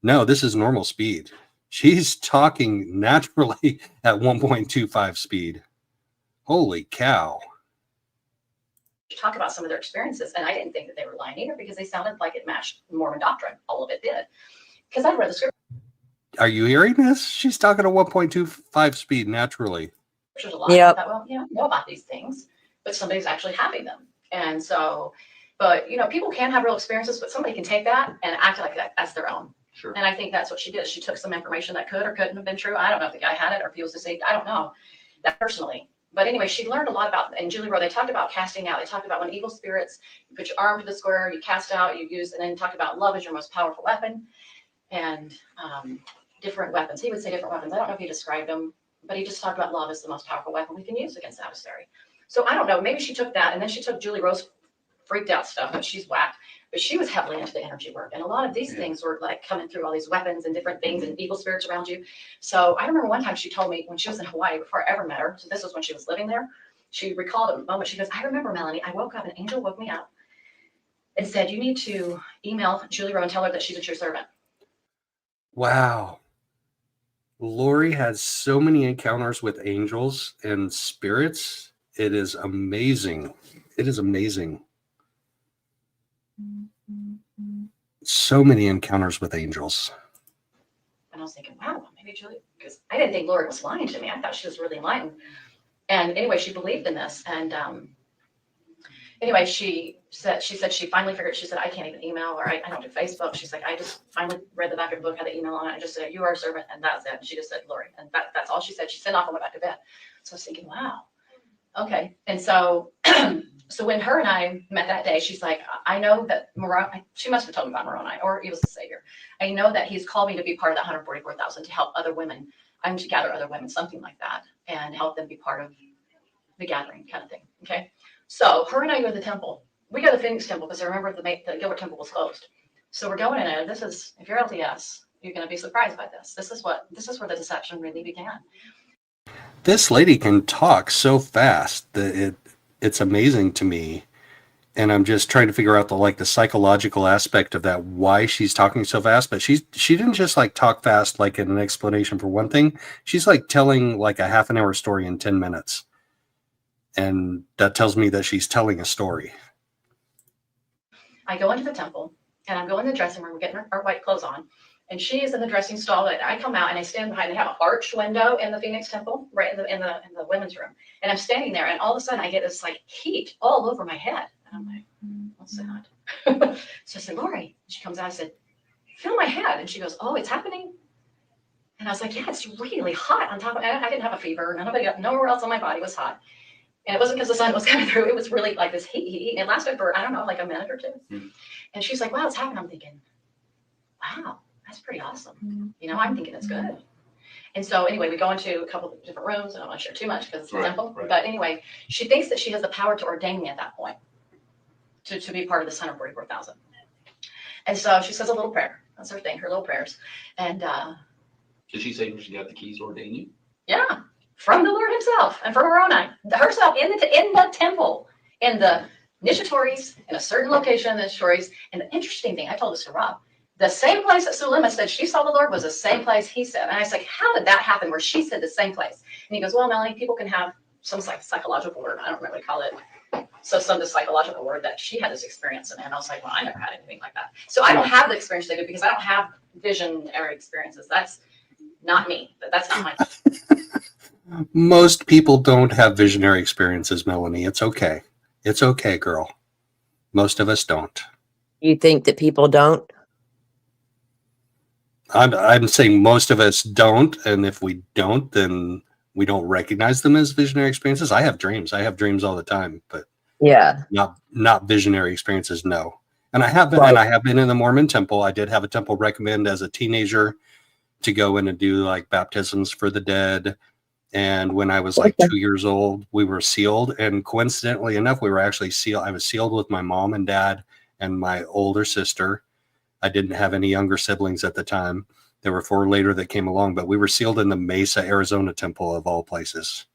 No, this is normal speed. She's talking naturally at 1.25 speed. Holy cow. Talk about some of their experiences, and I didn't think that they were lying either because they sounded like it matched Mormon doctrine. All of it did. Because I read the scriptures Are you hearing this? She's talking at 1.25 speed naturally. a lot. I thought, well, I know about these things, but somebody's actually having them. And so, but people can have real experiences, but somebody can take that and act like that as their own. Sure. And I think that's what she did. She took some information that could or couldn't have been true. I don't know if the guy had it or if he was deceived. I don't know that personally. But anyway, she learned a lot about, and Julie Rowe, they talked about casting out. They talked about when evil spirits, you put your arm to the square, you cast out, you use, and then talked about love is your most powerful weapon, and different weapons. He would say different weapons. I don't know if he described them, but he just talked about love is the most powerful weapon we can use against the adversary. So I don't know, maybe she took that, and then she took Julie Rowe's freaked out stuff, but she's whacked. But she was heavily into the energy work. And a lot of these things were like coming through all these weapons and different things and evil spirits around you. So I remember one time she told me when she was in Hawaii before I ever met her. So this was when she was living there. She recalled a moment. She goes, I remember, Melanie, I woke up, an angel woke me up and said, you need to email Julie Rowe and tell her that she's a true servant. Wow. Lori has so many encounters with angels and spirits. It is amazing. It is amazing. So many encounters with angels. And I was thinking, wow, maybe Julie, because I didn't think Lori was lying to me. I thought she was really enlightened. And anyway, she believed in this. And anyway, she said she finally figured, she said, I can't even email or I don't do Facebook. She's like, I just finally read the back of the book, had the email on it. I just said, you are a servant. And that's it. And she just said, Lori. And that's all she said. She sent off and went back to bed. So I was thinking, wow. Okay. And so, so when her and I met that day, she's like, I know that Moroni, she must have told me about Moroni, or he was the savior. I know that he's called me to be part of that 144,000 to help other women. I'm to gather other women, something like that, and help them be part of the gathering kind of thing. Okay. So her and I go to the temple. We go to the Phoenix temple because I remember the Gilbert temple was closed. So we're going in there. This is, if you're LDS, you're going to be surprised by this. This is where the deception really began. This lady can talk so fast that it's amazing to me. And I'm just trying to figure out the psychological aspect of that, why she's talking so fast. But she didn't just talk fast like in an explanation for one thing. She's telling a half an hour story in 10 minutes. And that tells me that she's telling a story. I go into the temple and I'm going to the dressing room, we're getting our white clothes on. And she is in the dressing stall. And I come out and I stand behind. They have an arched window in the Phoenix temple, right in the women's room. And I'm standing there, and all of a sudden I get this heat all over my head. And I'm like, what's that? So I said, Lori. She comes out. I said, feel my head. And she goes, oh, it's happening. And I was like, yeah, it's really hot on top of. I didn't have a fever. Nowhere else on my body was hot. And it wasn't because the sun was coming through. It was really like this heat. And it lasted for, I don't know, a minute or two. Mm-hmm. And she's like, wow, it's happening. I'm thinking, wow. That's pretty awesome. I'm thinking it's good. And so anyway, we go into a couple of different rooms. I don't want to share too much because it's a temple. Right. But anyway, she thinks that she has the power to ordain me at that point to be part of this 144,000. And so she says a little prayer. That's her thing, her little prayers. And did she say she got the keys to ordain you? Yeah, from the Lord himself and from Moroni herself in the temple, in the initiatories, in a certain location in the initiatories. And the interesting thing, I told this to Rob, the same place that Sulema said she saw the Lord was the same place he said. And I was like, how did that happen where she said the same place? And he goes, well, Melanie, people can have some psychological word. I don't remember what to call it. So some psychological word that she had this experience in. And I was like, well, I never had anything like that. So I don't have the experience they do because I don't have visionary experiences. That's not me, but that's not my. Most people don't have visionary experiences, Melanie. It's okay. It's okay, girl. Most of us don't. You think that people don't? I'm saying most of us don't, and if we don't, then we don't recognize them as visionary experiences. I have dreams. I have dreams all the time, but yeah, not visionary experiences. No, and I have been, and I have been in the Mormon temple. I did have a temple recommend as a teenager to go in and do baptisms for the dead, And when I was like 2 years old, we were sealed. And coincidentally enough, we were actually sealed. I was sealed with my mom and dad and my older sister. I didn't have any younger siblings at the time. There were 4 later that came along, but we were sealed in the Mesa, Arizona temple of all places.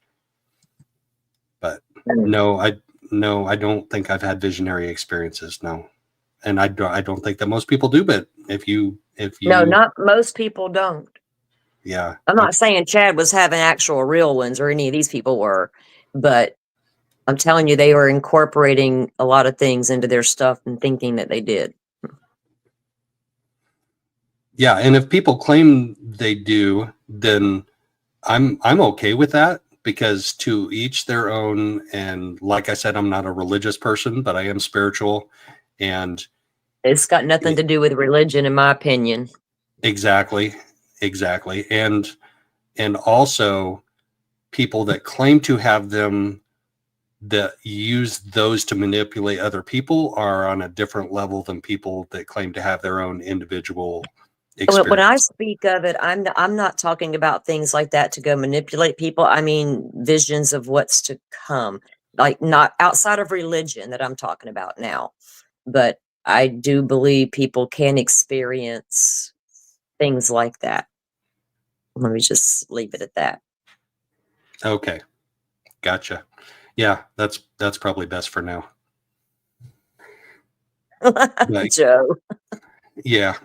But no, I don't think I've had visionary experiences. No. And I don't think that most people do, but if you No, not most people don't. Yeah. I'm not saying Chad was having actual real ones or any of these people were, but I'm telling you, they were incorporating a lot of things into their stuff and thinking that they did. Yeah, and if people claim they do, then I'm okay with that, because to each their own. And like I said, I'm not a religious person, but I am spiritual, and It's got nothing to do with religion, in my opinion. Exactly. And also people that claim to have them that use those to manipulate other people are on a different level than people that claim to have their own individual experience. When I speak of it, I'm not talking about things like that to go manipulate people. I mean, visions of what's to come, like not outside of religion that I'm talking about now. But I do believe people can experience things like that. Let me just leave it at that. Okay. Gotcha. Yeah, that's probably best for now. Joe. Yeah.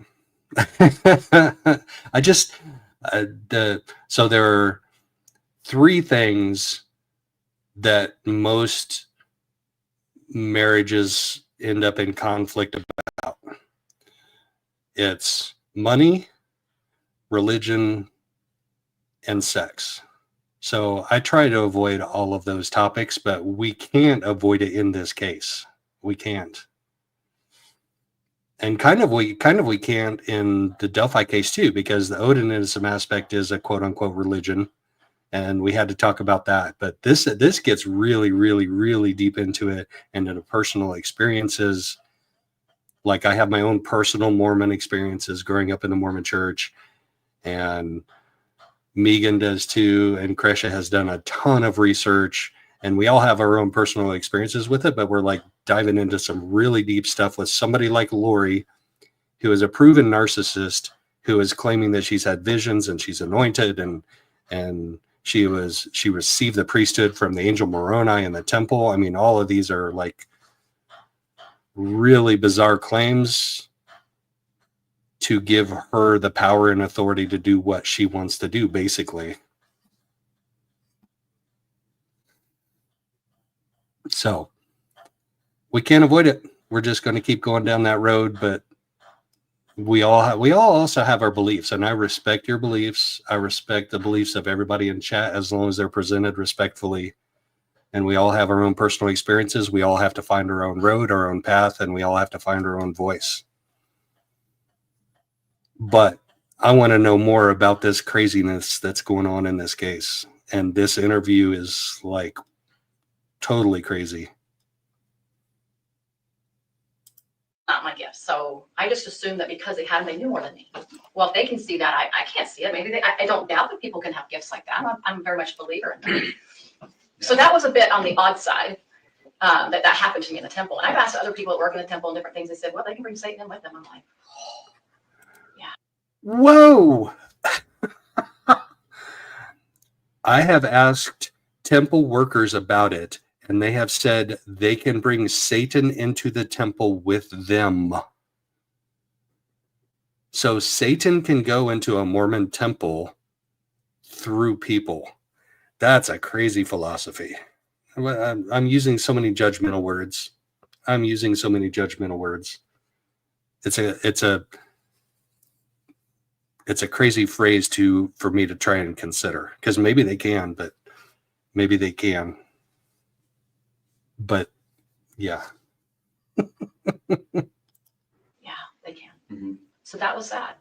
I just so there are 3 things that most marriages end up in conflict about. It's money, religion, and sex. So I try to avoid all of those topics, but we can't avoid it in this case. We can't. And kind of we can't in the Delphi case too, because the Odinism aspect is a quote unquote religion, and we had to talk about that. But this gets really, really, really deep into it and into personal experiences. Like I have my own personal Mormon experiences growing up in the Mormon church, and Megan does too, and Kresha has done a ton of research, and we all have our own personal experiences with it, but we're like diving into some really deep stuff with somebody like Lori, who is a proven narcissist, who is claiming that she's had visions and she's anointed, and she received the priesthood from the angel Moroni in the temple. I mean, all of these are like really bizarre claims to give her the power and authority to do what she wants to do, basically. So we can't avoid it. We're just going to keep going down that road, but we all also have our beliefs, and I respect your beliefs. I respect the beliefs of everybody in chat as long as they're presented respectfully. And we all have our own personal experiences. We all have to find our own road, our own path, and we all have to find our own voice. But I want to know more about this craziness that's going on in this case. And this interview is like totally crazy. Not my gift. So I just assumed that because they had them, they knew more than me. Well, if they can see that, I can't see it. Maybe I don't doubt that people can have gifts like that. I'm very much a believer in that. So that was a bit on the odd side that happened to me in the temple. And I've asked other people that work in the temple and different things. They said, well, they can bring Satan in with them. I'm like, Whoa. I have asked temple workers about it, and they have said they can bring Satan into the temple with them. So Satan can go into a Mormon temple through people. That's a crazy philosophy. I'm using so many judgmental words. It's a crazy phrase for me to try and consider, because maybe they can, but maybe they can. But yeah. yeah, they can. Mm-hmm. So that was that.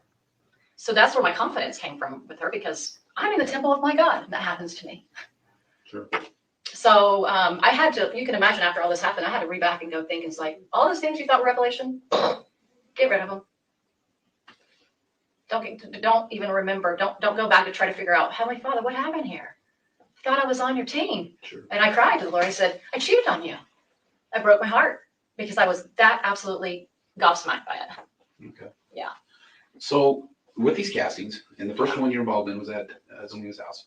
So that's where my confidence came from with her, because I'm in the temple of my God, and that happens to me. Sure. So I had to, you can imagine after all this happened, I had to read back and go think, it's like, all those things you thought were revelation, get rid of them. Don't even remember. Don't go back to try to figure out, Heavenly Father, what happened here? thought I was on your team. And I cried to Lori. I said, I cheated on you. I broke my heart because I was that absolutely gobsmacked by it. Okay. Yeah. So with these castings, and the first one you're involved in was at Zelina's house.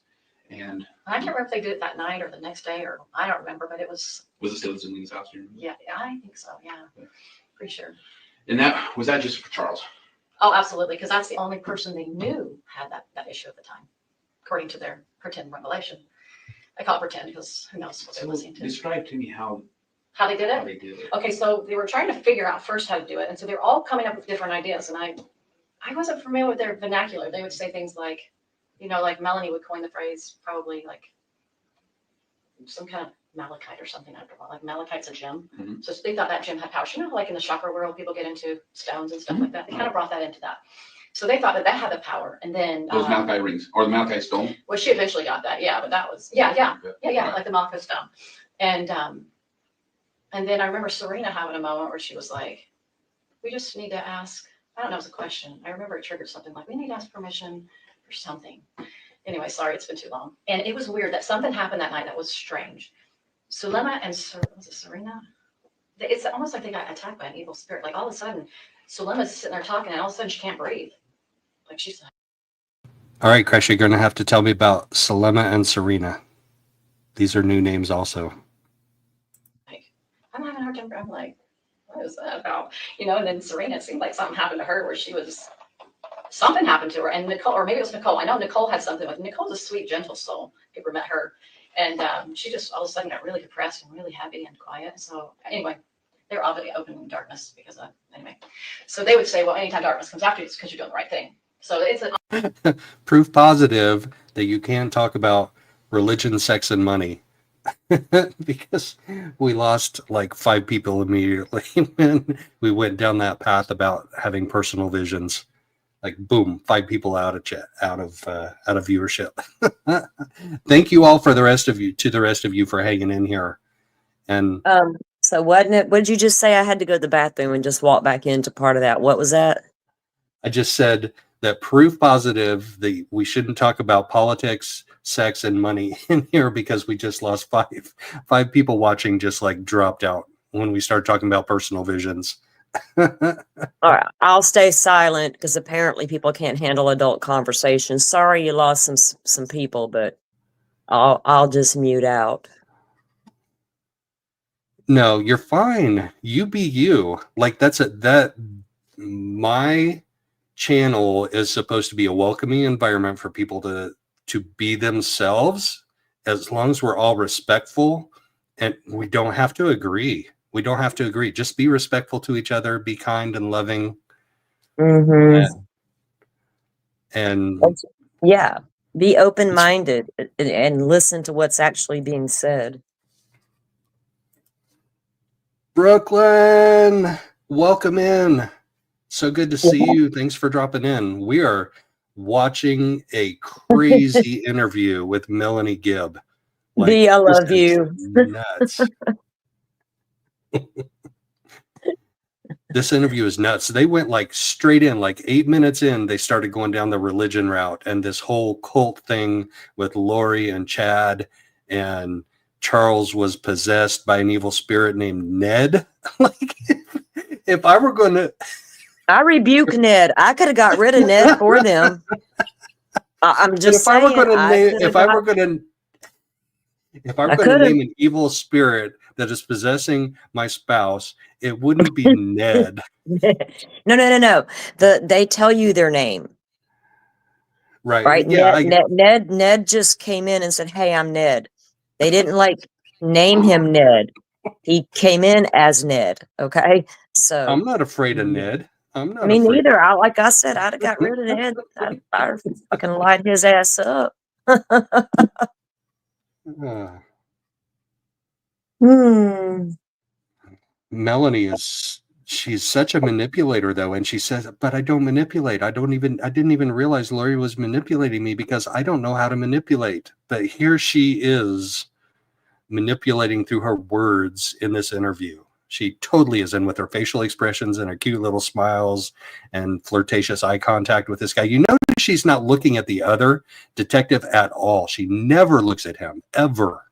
And I can't remember if they did it that night or the next day, or I don't remember, but it was. Was it still at Zelina's house? Yeah, I think so. Yeah. Pretty sure. And was that just for Charles? Oh, absolutely. Because that's the only person they knew had that issue at the time, according to their pretend revelation. I call it pretend because who knows what they're listening to. Describe to me how they did it? How they did it. Okay, so they were trying to figure out first how to do it. And so they're all coming up with different ideas. And I wasn't familiar with their vernacular. They would say things like, like Melanie would coin the phrase probably like some kind of malachite or something. I don't know, like malachite's a gem. Mm-hmm. So they thought that gem had power. Like in the chakra world, people get into stones and stuff like that. They kind of brought that into that. So they thought that had the power. And then those malachite rings or the malachite stone. Well, she eventually got that. Yeah, but that was yeah, like the malachite stone. And then I remember Serena having a moment where she was like, we just need to ask. I don't know, it was a question. I remember it triggered something like, we need to ask permission for something. Anyway, sorry, it's been too long. And it was weird that something happened that night that was strange. Sulema and was it Serena? It's almost like they got attacked by an evil spirit. Like all of a sudden, Sulema's sitting there talking, and all of a sudden she can't breathe. Like she's like. All right, Crash, you're going to have to tell me about Sulema and Serena. These are new names also. I'm having a hard time. I'm like, what is that about? And then Serena, it seemed like something happened to her where something happened to her. And Nicole, or maybe it was Nicole. I know Nicole had something with Nicole's a sweet, gentle soul. If you ever met her. And she just all of a sudden got really depressed and really heavy and quiet. So anyway, they're obviously open in darkness anyway. So they would say, well, anytime darkness comes after you, it's because you're doing the right thing. So it's proof positive that you can't talk about religion, sex, and money. Because we lost like 5 people immediately when we went down that path about having personal visions. Like boom, 5 people out of viewership. Thank you all for the rest of you for hanging in here. And so what did you just say? I had to go to the bathroom and just walk back into part of that. What was that? I just said that proof positive that we shouldn't talk about politics, sex, and money in here because we just lost 5 people watching, just like dropped out when we started talking about personal visions. All right, I'll stay silent because apparently people can't handle adult conversations. Sorry you lost some people, but I'll just mute out. No, you're fine. You be you. Like my channel is supposed to be a welcoming environment for people to be themselves, as long as we're all respectful, and we don't have to agree. Just be respectful to each other, be kind and loving. Mm-hmm. And yeah, be open-minded and listen to what's actually being said. Brooklyn, welcome in. So good to see you. Thanks for dropping in. We are watching a crazy interview with Melanie Gibb. I love you. Nuts. This interview is nuts. They went like straight in, like 8 minutes in, they started going down the religion route and this whole cult thing with Lori and Chad, and Charles was possessed by an evil spirit named Ned. Like, if I were going to, I rebuke Ned. I could have got rid of Ned for them. I'm just saying. If I were going to name an evil spirit that is possessing my spouse, it wouldn't be Ned. No. They tell you their name. Right? Yeah, Ned just came in and said, "Hey, I'm Ned." They didn't like name him Ned. He came in as Ned. Okay, so I'm not afraid of Ned. I'm not. Me neither. Like I said, I'd have got rid of Ned. I'd fucking light his ass up. Melanie she's such a manipulator though, and she says, but I don't manipulate. I didn't even realize Lori was manipulating me because I don't know how to manipulate. But here she is manipulating through her words in this interview. She totally is in with her facial expressions and her cute little smiles and flirtatious eye contact with this guy. You notice she's not looking at the other detective at all. She never looks at him, ever.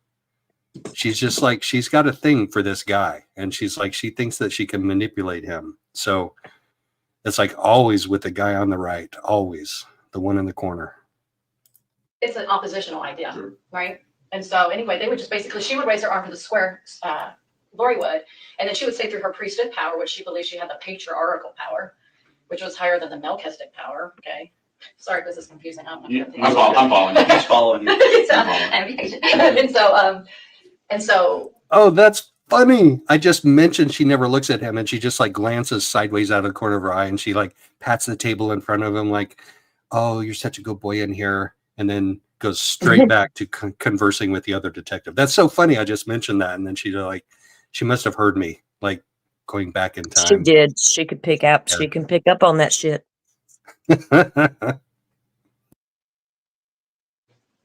She's just like, she's got a thing for this guy. And she's like, she thinks that she can manipulate him. So it's like always with the guy on the right, always the one in the corner. It's an oppositional idea, right? And so anyway, they would just basically, she would raise her arm for the square, Lori would, and then she would say through her priesthood power, which she believed she had the patriarchal power, which was higher than the Melchizedek power. Okay. Sorry if this is confusing. I'm following you. He's following you. And be patient. and so. Oh, that's funny. I just mentioned she never looks at him, and she just like glances sideways out of the corner of her eye, and she like pats the table in front of him like, oh, you're such a good boy in here. And then goes straight back to conversing with the other detective. That's so funny. I just mentioned that. And then she like, she must have heard me like going back in time. She did. She could pick up. She can pick up on that shit.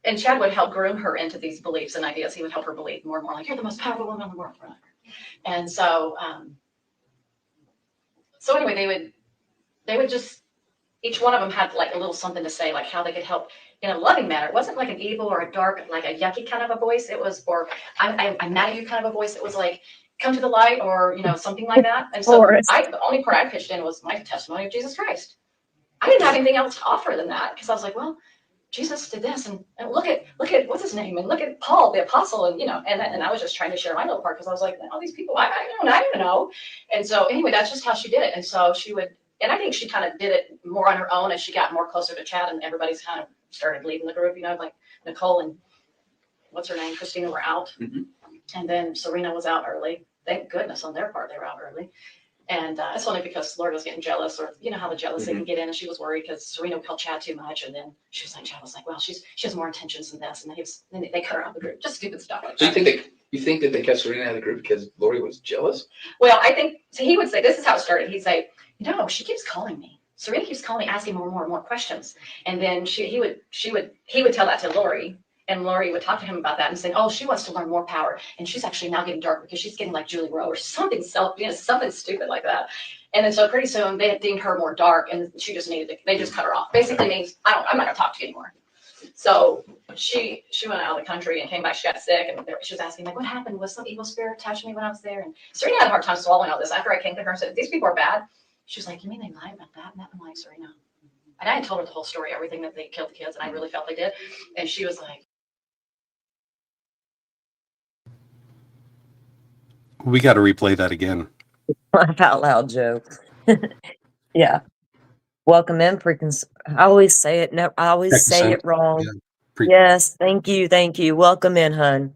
And Chad would help groom her into these beliefs and ideas. He would help her believe more and more like, you're the most powerful woman in the world. And so, so anyway, they would just, each one of them had like a little something to say, like how they could help in a loving manner. It wasn't like an evil or a dark, like a yucky kind of a voice. It was, or I'm mad at you kind of a voice. It was like, come to the light, or, you know, something like that. And so the only part I pitched in was my testimony of Jesus Christ. I didn't have anything else to offer than that, because I was like, well, Jesus did this, and look at what's his name, and look at Paul the apostle, and you know, and I was just trying to share my little part, because I was like, all these people, I don't know. And so anyway, that's just how she did it. And so she would, and I think she kind of did it more on her own as she got more closer to Chad, and everybody's kind of started leaving the group, you know, like Nicole and what's her name, Christina were out, and then Serena was out early. Thank goodness on their part they were out early. And it's only because Lord was getting jealous, or you know how the jealousy can get in, and she was worried because Serena would call Chad too much, and then she was like, Chad was like, well, she has more intentions than this, and then they cut her out of the group, just stupid stuff like that. So you think that they kept Serena out of the group because Lori was jealous? Well, I think so. He would say, this is how it started. He'd say, no, she keeps calling me. Serena keeps calling me, asking more and more questions, and then he would tell that to Lori. And Lori would talk to him about that and say, oh, she wants to learn more power. And she's actually now getting dark because she's getting like Julie Rowe or something something stupid like that. And then so pretty soon they had deemed her more dark, and she just they just cut her off. Basically means, I'm not gonna talk to you anymore. So she went out of the country and came back. She got sick, and she was asking like, what happened? Was some evil spirit touching me when I was there? And Serena had a hard time swallowing all this. After I came to her and said, these people are bad. She was like, you mean they lied about that? And that? I'm like, Serena. And I had told her the whole story, everything that they killed the kids, and I really felt they did. And she was like, we got to replay that again. Laugh out loud, Joe. Yeah. Welcome in, I always say it. No, I always say it wrong. Yeah, yes, thank you. Welcome in, hun.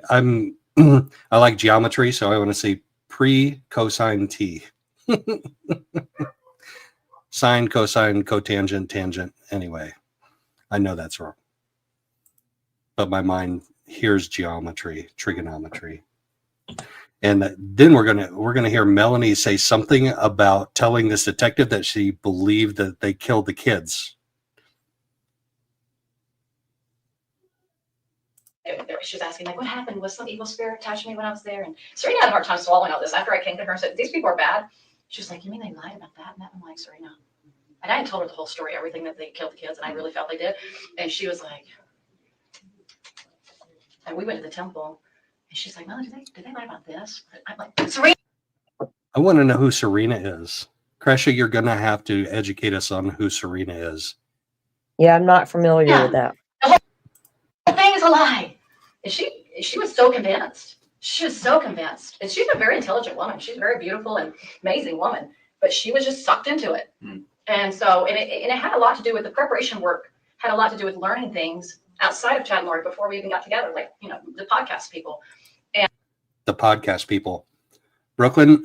I'm I like geometry, so I want to say pre-cosine t. Sine, cosine, cotangent, tangent. Anyway, I know that's wrong, but my mind hears geometry, trigonometry. And then we're gonna hear Melanie say something about telling this detective that she believed that they killed the kids. She was asking like, what happened? Was some evil spirit touching me when I was there? And Serena had a hard time swallowing all this. After I came to her and said, these people are bad. She was like, you mean they lied about that? And that? I'm like, Serena. And I had told her the whole story, everything that they killed the kids, and I really felt they did. And she was like, and we went to the temple. And she's like, Melanie, did they lie about this? I'm like, Serena. I want to know who Serena is. Kresha, you're going to have to educate us on who Serena is. Yeah, I'm not familiar with that. The whole thing is a lie. And she was so convinced. She was so convinced. And she's a very intelligent woman. She's a very beautiful and amazing woman. But she was just sucked into it. And so, and it had a lot to do with the preparation work, had a lot to do with learning things outside of Chad and Lori before we even got together, like, you know, the podcast people. And the podcast people. Brooklyn,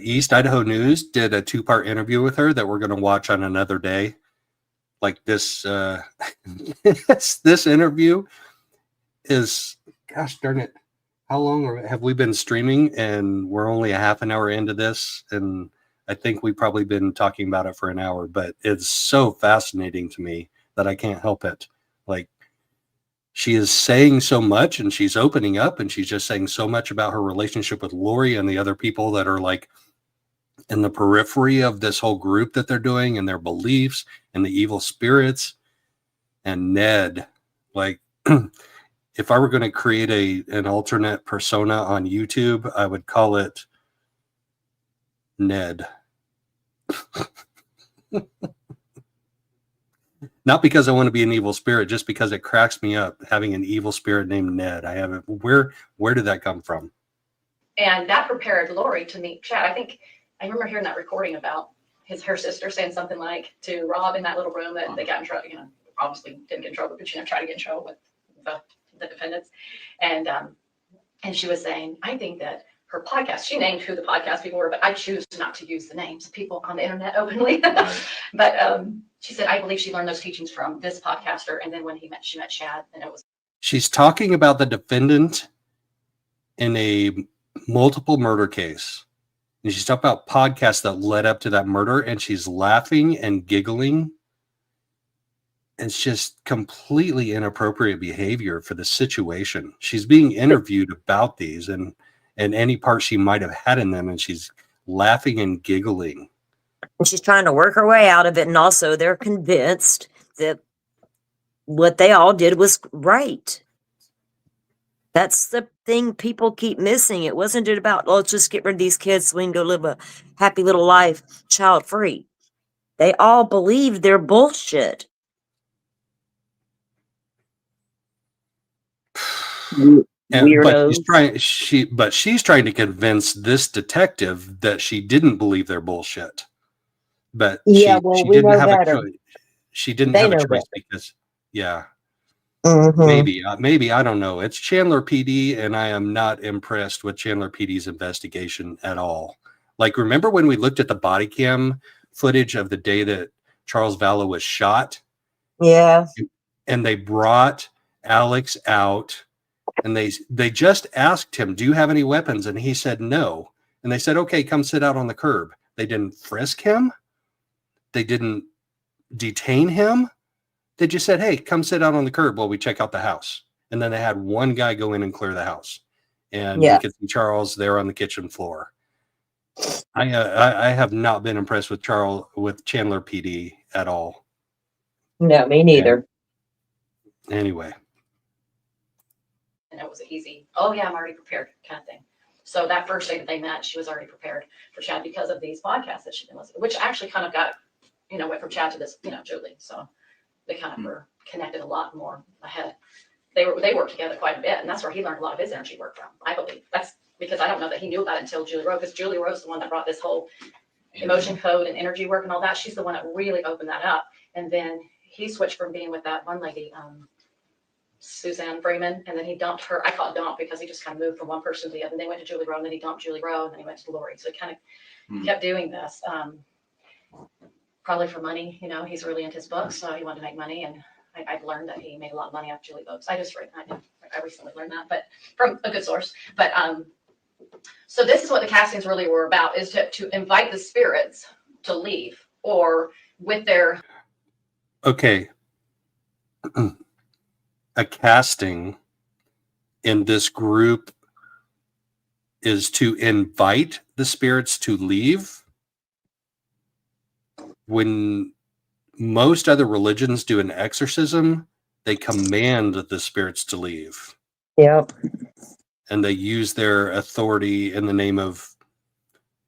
East Idaho News did a 2-part interview with her that we're going to watch on another day. Like this, this interview is, gosh darn it, how long have we been streaming? And we're only a half an hour into this, and I think we've probably been talking about it for an hour, but it's so fascinating to me that I can't help it. Like, she is saying so much, and she's opening up, and she's just saying so much about her relationship with Lori and the other people that are like in the periphery of this whole group that they're doing and their beliefs and the evil spirits. And Ned, like, if I were going to create an alternate persona on YouTube, I would call it Ned. Not because I want to be an evil spirit, just because it cracks me up having an evil spirit named Ned. I haven't. Where did that come from? And that prepared Lori to meet Chad. I remember hearing that recording about her sister saying something like to Rob in that little room that they got in trouble, obviously didn't get in trouble, but tried to get in trouble with the defendants. And she was saying, I think that her podcast, she named who the podcast people were, but I choose not to use the names of people on the internet openly. But she said, I believe she learned those teachings from this podcaster. And then when she met Chad, and it was. She's talking about the defendant in a multiple murder case. And she's talking about podcasts that led up to that murder, and she's laughing and giggling. It's just completely inappropriate behavior for the situation. She's being interviewed about these and any part she might have had in them, and she's laughing and giggling. And she's trying to work her way out of it, and also they're convinced that what they all did was right. That's the thing people keep missing. It wasn't about, let's just get rid of these kids so we can go live a happy little life, child-free. They all believed their bullshit. But she's trying to convince this detective that she didn't believe their bullshit. But she didn't have a choice. She didn't have a choice because, maybe I don't know. It's Chandler PD, and I am not impressed with Chandler PD's investigation at all. Like, remember when we looked at the body cam footage of the day that Charles Valla was shot? Yeah. And they brought Alex out. And they just asked him, do you have any weapons? And he said no. And they said, okay, come sit out on the curb. They didn't frisk him. They didn't detain him. They just said, hey, come sit out on the curb while we check out the house. And then they had one guy go in and clear the house. And we could see Charles there on the kitchen floor. I have not been impressed with Chandler PD at all. No, me neither. Anyway. And it was easy. Oh yeah, I'm already prepared kind of thing. So that first day that they met, she was already prepared for Chad because of these podcasts that she'd been listening, which actually kind of got, went from Chad to this, Julie. So they kind of were connected a lot more ahead. They worked together quite a bit, and that's where he learned a lot of his energy work from, I believe. That's because I don't know that he knew about it until Julie Rowe, because Julie Rowe's the one that brought this whole emotion code and energy work and all that. She's the one that really opened that up. And then he switched from being with that one lady, Suzanne Freeman, and then he dumped her. I call it dump because he just kind of moved from one person to the other. And they went to Julie Rowe, and then he dumped Julie Rowe, and then he went to Lori. So he kind of kept doing this, probably for money. He's really into his books, so he wanted to make money. And I've learned that he made a lot of money off Julie books. I recently learned that, but from a good source. But so this is what the castings really were about: is to invite the spirits to leave, or with their. Okay. A casting in this group is to invite the spirits to leave. When most other religions do an exorcism, they command the spirits to leave. Yep. And they use their authority in the name of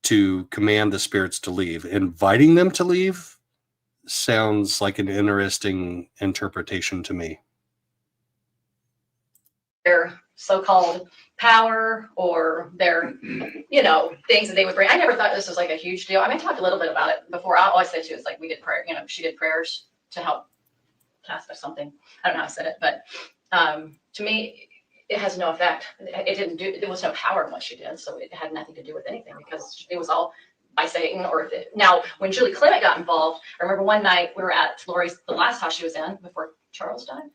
to command the spirits to leave. Inviting them to leave sounds like an interesting interpretation to me. Their so-called power or their, things that they would bring. I never thought this was like a huge deal. I talked a little bit about it before. I always say too, it's like we did prayer, she did prayers to help cast or something. I don't know how I said it, but to me, it has no effect. There was no power in what she did. So it had nothing to do with anything because it was all by Satan. Now, when Julie Clement got involved, I remember one night we were at Lori's, the last house she was in before Charles died.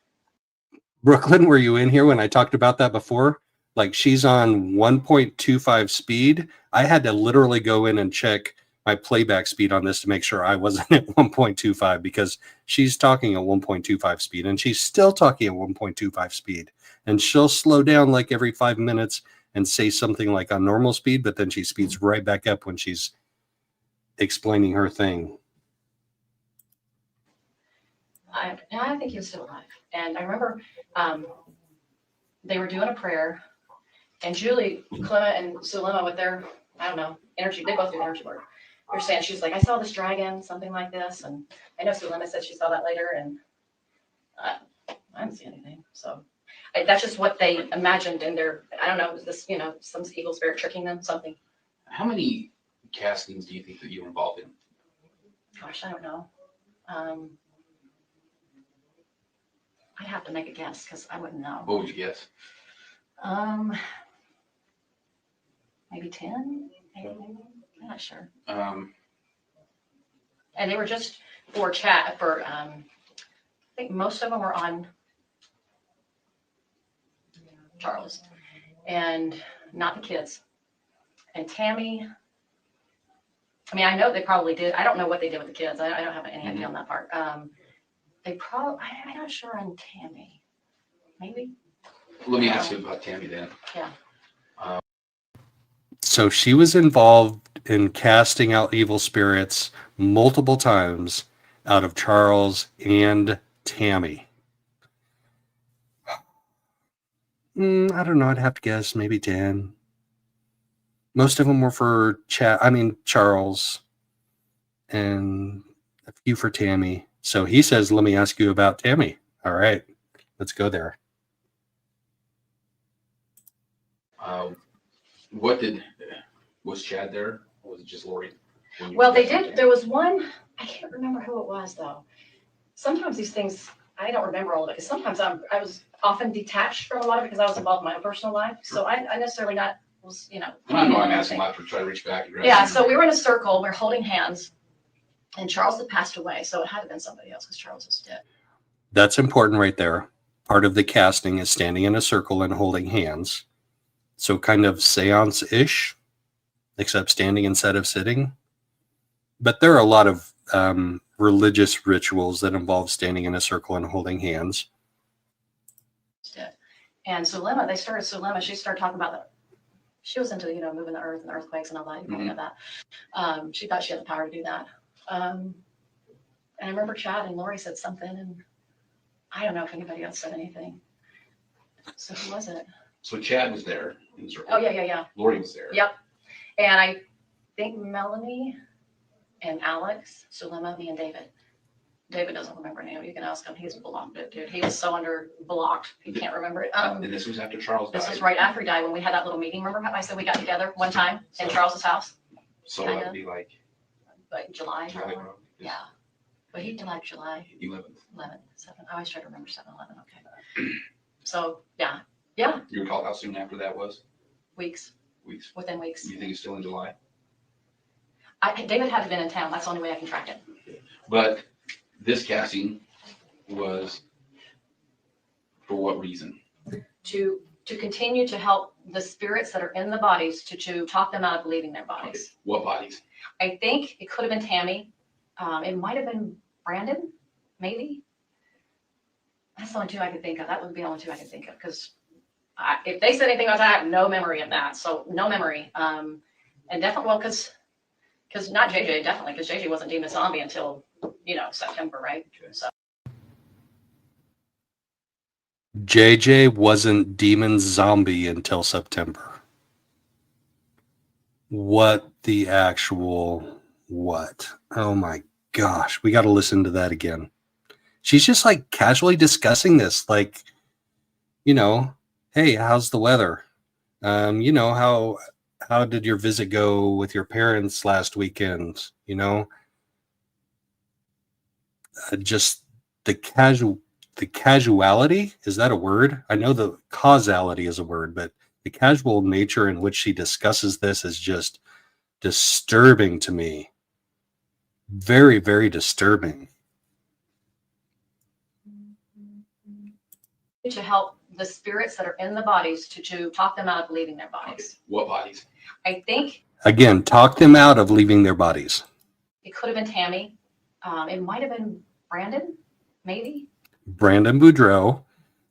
Brooklyn, were you in here when I talked about that before? Like, she's on 1.25 speed. I had to literally go in and check my playback speed on this to make sure I wasn't at 1.25 because she's talking at 1.25 speed and she's still talking at 1.25 speed. And she'll slow down like every 5 minutes and say something like on normal speed, but then she speeds right back up when she's explaining her thing. I think he was still alive. And I remember they were doing a prayer, and Julie, Clement, and Sulema with their, I don't know, energy, they both do energy work. They're saying, she was like, I saw this dragon, something like this. And I know Sulema said she saw that later, and I didn't see anything. So that's just what they imagined in their, I don't know, this, some evil spirit tricking them, something. How many castings do you think that you were involved in? Gosh, I don't know. I'd have to make a guess because I wouldn't know. What would you guess? Maybe 10? Maybe. I'm not sure. Um, And they were just for chat, I think most of them were on Charles and not the kids. And Tammy, I mean, I know they probably did. I don't know what they did with the kids. I don't have any idea on that part. They probably, I'm not sure on Tammy. Maybe? Let me ask you about Tammy then. Yeah. So she was involved in casting out evil spirits multiple times out of Charles and Tammy. I don't know. I'd have to guess maybe 10. Most of them were for Charles, and a few for Tammy. So he says, let me ask you about Tammy. All right, let's go there. Was Chad there? Or was it just Lori? Well, they did. There was one, I can't remember who it was though. Sometimes these things, I don't remember all of it because sometimes I was often detached from a lot of it because I was involved in my own personal life. So I necessarily was. I know I'm asking a lot to try to reach back. Yeah, so we were in a circle, we were holding hands, and Charles had passed away. So it had to have been somebody else because Charles was dead. That's important right there. Part of the casting is standing in a circle and holding hands. So kind of seance-ish, except standing instead of sitting. But there are a lot of religious rituals that involve standing in a circle and holding hands. And Sulema, she started talking about she was into, moving the earth and earthquakes and all that. You probably know that. She thought she had the power to do that. And I remember Chad and Lori said something, and I don't know if anybody else said anything. So who was it? So Chad was there in the circle. Oh, yeah. Lori was there. Yep. And I think Melanie and Alex, Sulema, me and David. David doesn't remember name. You can ask him. He's blocked it, dude. He was so blocked. He can't remember it. And this was after Charles died. This was right after he died when we had that little meeting. Remember how I said we got together one time in Charles's house? So that would be like July. July. Yeah. But he died July 11th. 7. I always try to remember 7/11. Okay. So yeah. Yeah. You recall how soon after that was? Weeks. Within weeks. You think it's still in July? David had been in town. That's the only way I can track it. But this casting was for what reason? To continue to help the spirits that are in the bodies to talk them out of leaving their bodies. Okay. What bodies? I think it could have been Tammy. It might have been Brandon, maybe. That's the only two I could think of. That would be the only two I could think of because if they said anything about that, I have no memory of that. So no memory. And definitely, because not JJ, definitely, because JJ wasn't deemed a zombie until, September, right? So. JJ wasn't demon zombie until September. What the actual what? Oh my gosh, we got to listen to that again. She's just like casually discussing this, like, hey, how's the weather? How did your visit go with your parents last weekend? Just the casuality, is that a word? I know the causality is a word, but the casual nature in which she discusses this is just disturbing to me. Very, very disturbing. To help the spirits that are in the bodies to talk them out of leaving their bodies. What bodies? I think. Again, talk them out of leaving their bodies. It could have been Tammy. It might have been Brandon, maybe. Brandon Boudreaux.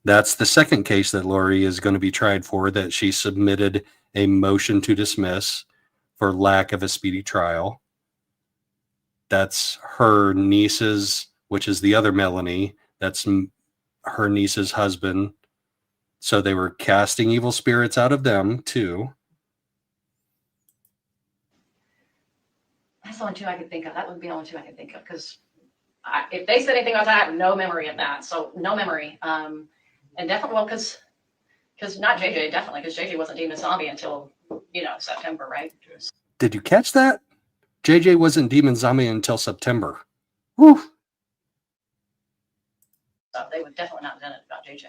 That's the second case that Lori is going to be tried for, that she submitted a motion to dismiss for lack of a speedy trial. that's her niece's, which is the other Melanie. That's her niece's husband. So they were casting evil spirits out of them too. That's the only two I could think of. That would be the only two I could think of, because if they said anything about that, I have no memory of that. So no memory. And definitely, well, because not JJ, definitely, because JJ wasn't demon zombie until, September, right? Did you catch that? JJ wasn't demon zombie until September. Whew. So they would definitely not have done it about JJ.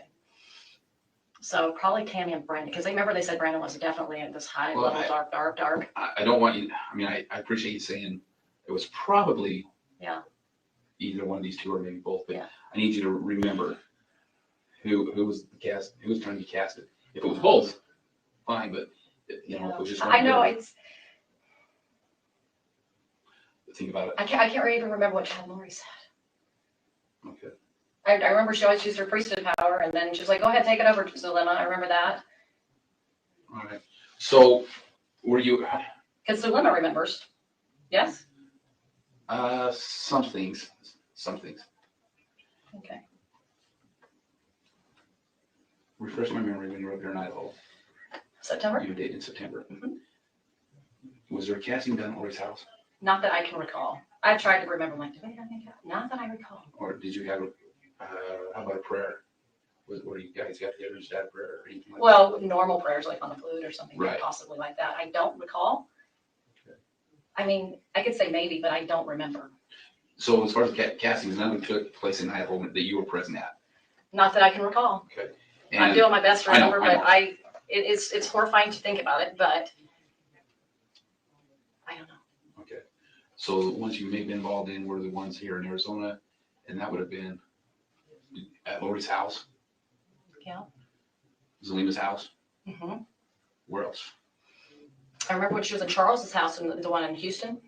So probably Tammy and Brandon, because they said Brandon was definitely in this high level, dark. I don't want you, I appreciate you saying it was probably either one of these two or maybe both, but I need you to remember who was the cast, who was trying to be casted. If it was both, fine, but if it was just one. I know it's. Think about it. I can't even remember what Chad Lori said. Okay. I remember she always used her priesthood power, and then she was like, "Go ahead, take it over, Zulema." I remember that. All right. So, were you? Because Zulema remembers. Yes. Some things. Okay. Refresh my memory when you were up here in Idaho. September. You dated in September. Mm-hmm. Was there a casting done at Lori's house? Not that I can recall. I tried to remember, like, not that I recall. Or did you have, how about a prayer? Where you guys got together and said a prayer or anything like that? Normal prayers, like on the flute or something, right. Possibly like that. I don't recall. Okay. I mean, I could say maybe, but I don't remember. So as far as castings, nothing took place in Idaho that you were present at? Not that I can recall. Okay. And I'm doing my best to remember, but it's horrifying to think about it, but I don't know. Okay. So the ones you may have been involved in were the ones here in Arizona, and that would have been at Lori's house. Yeah. Zulema's house. Mm-hmm. Where else? I remember when she was in Charles's house, and the one in Houston,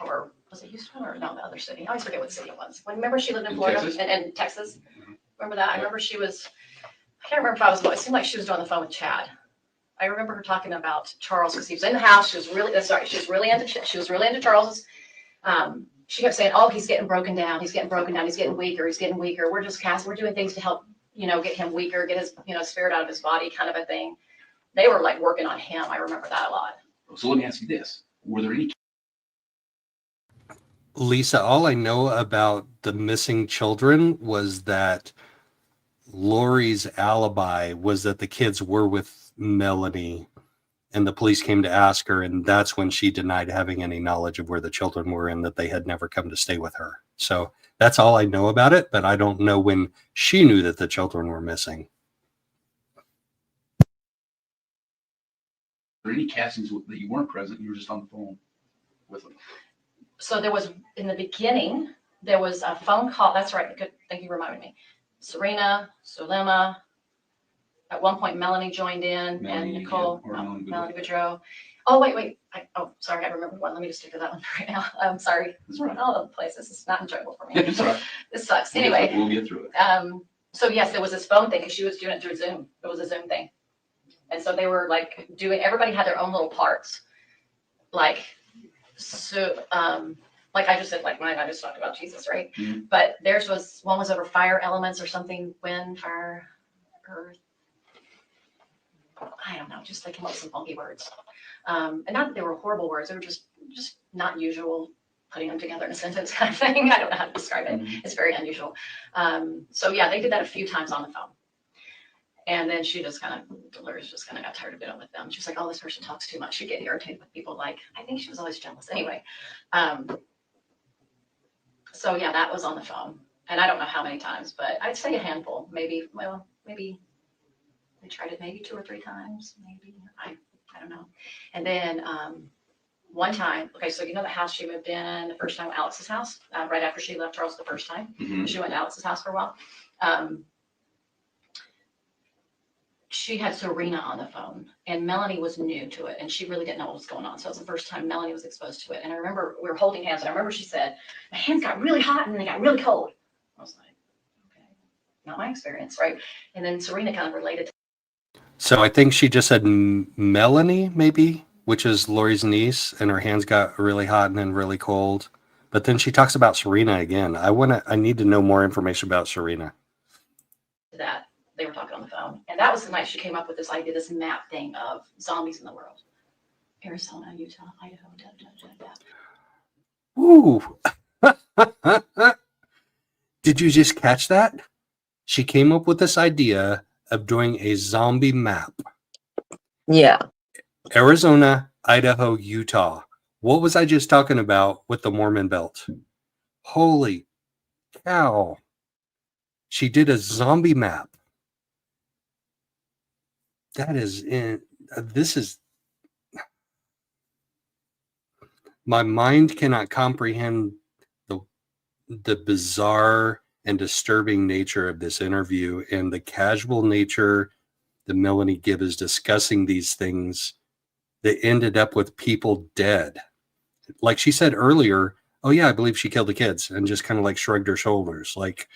or was it Houston or no, the other city? I always forget what city it was. Remember she lived in Florida and Texas. Mm-hmm. Remember that? I remember she was. I can't remember if I was. It seemed like she was on the phone with Chad. I remember her talking about Charles because he was in the house. She was really really into Charles. She kept saying, "Oh, he's getting broken down. He's getting broken down. He's getting weaker. He's getting weaker. We're doing things to help, get him weaker, get his, spirit out of his body, kind of a thing." They were like working on him. I remember that a lot. So let me ask you this: were there any? Lisa, all I know about the missing children was that Lori's alibi was that the kids were with Melanie, and the police came to ask her, and that's when she denied having any knowledge of where the children were and that they had never come to stay with her. So that's all I know about it, but I don't know when she knew that the children were missing. Were there any castings that you weren't present? You were just on the phone with them. So there was, in the beginning, there was a phone call. That's right. Good. Thank you for reminding me. Serena, Zulema. At one point, Melanie joined in, and Nicole, Melanie Boudreau. Oh, wait. Sorry. I remember one. Let me just stick to that one right now. I'm sorry. It's running all over the place. This is not enjoyable for me. It's all right. This sucks. Anyway. We'll get through it. So yes, there was this phone thing because she was doing it through Zoom. It was a Zoom thing. And so they were like everybody had their own little parts. Like, so, like I just said, like mine, I just talked about Jesus, right? Mm-hmm. But theirs one was over fire elements or something, wind, fire, earth. I don't know, just they came up with some funky words. And not that they were horrible words, they were just not usual, putting them together in a sentence kind of thing. I don't know how to describe it. Mm-hmm. It's very unusual. So yeah, they did that a few times on the phone. And then Dolores just kind of got tired of dealing with them. She was like, "Oh, this person talks too much." She'd get irritated with people. Like, I think she was always jealous. Anyway, so yeah, that was on the phone. And I don't know how many times, but I'd say a handful. Maybe they tried it maybe 2 or 3 times. Maybe, I don't know. And then one time, okay, so the house she moved in the first time, Alex's house, right after she left Charles the first time. Mm-hmm. She went to Alex's house for a while. She had Serena on the phone, and Melanie was new to it, and she really didn't know what was going on. So it was the first time Melanie was exposed to it. And I remember we were holding hands, and I remember she said, "My hands got really hot and they got really cold." I was like, okay, not my experience, right? And then Serena kind of related. So I think she just said Melanie, maybe, which is Lori's niece, and her hands got really hot and then really cold. But then she talks about Serena again. I need to know more information about Serena. That they were talking on the phone, and that was the night she came up with this idea, this map thing of zombies in the world. Arizona, Utah, Idaho, Ooh. Did you just catch that? She came up with this idea of doing a zombie map. Yeah. Arizona, Idaho, Utah. What was I just talking about with the Mormon Belt? Holy cow. She did a zombie map. My mind cannot comprehend the bizarre and disturbing nature of this interview and the casual nature that Melanie Gibb is discussing these things that ended up with people dead. Like she said earlier, oh yeah, I believe she killed the kids, and just kind of like shrugged her shoulders. Like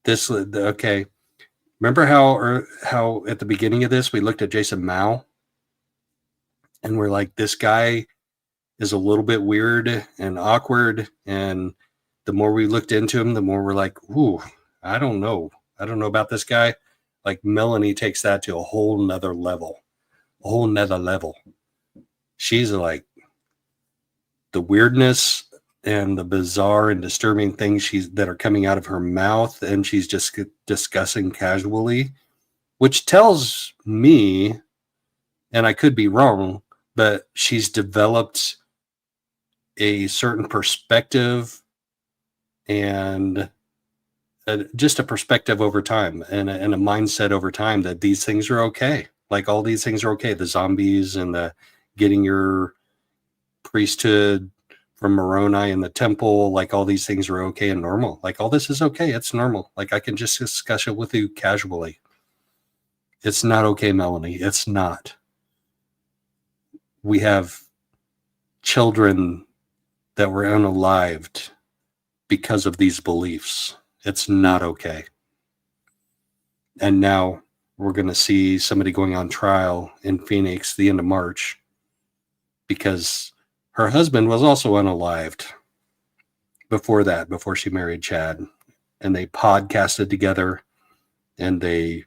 this, okay. Remember how at the beginning of this, we looked at Jason Schmoe and we're like, this guy is a little bit weird and awkward. And the more we looked into him, the more we're like, ooh, I don't know. I don't know about this guy. Like Melanie takes that to a whole nother level. She's like the weirdness and the bizarre and disturbing things that are coming out of her mouth, and she's just discussing casually, which tells me, and I could be wrong, but she's developed a certain perspective and just a perspective over time and a mindset over time that these things are okay. Like all these things are okay. The zombies and the getting your priesthood from Moroni in the temple, like all these things are okay and normal. Like all this is okay. It's normal. Like I can just discuss it with you casually. It's not okay, Melanie. It's not. We have children that were unalived because of these beliefs. It's not okay. And now we're going to see somebody going on trial in Phoenix the end of March because her husband was also unalived before she married Chad. And they podcasted together and they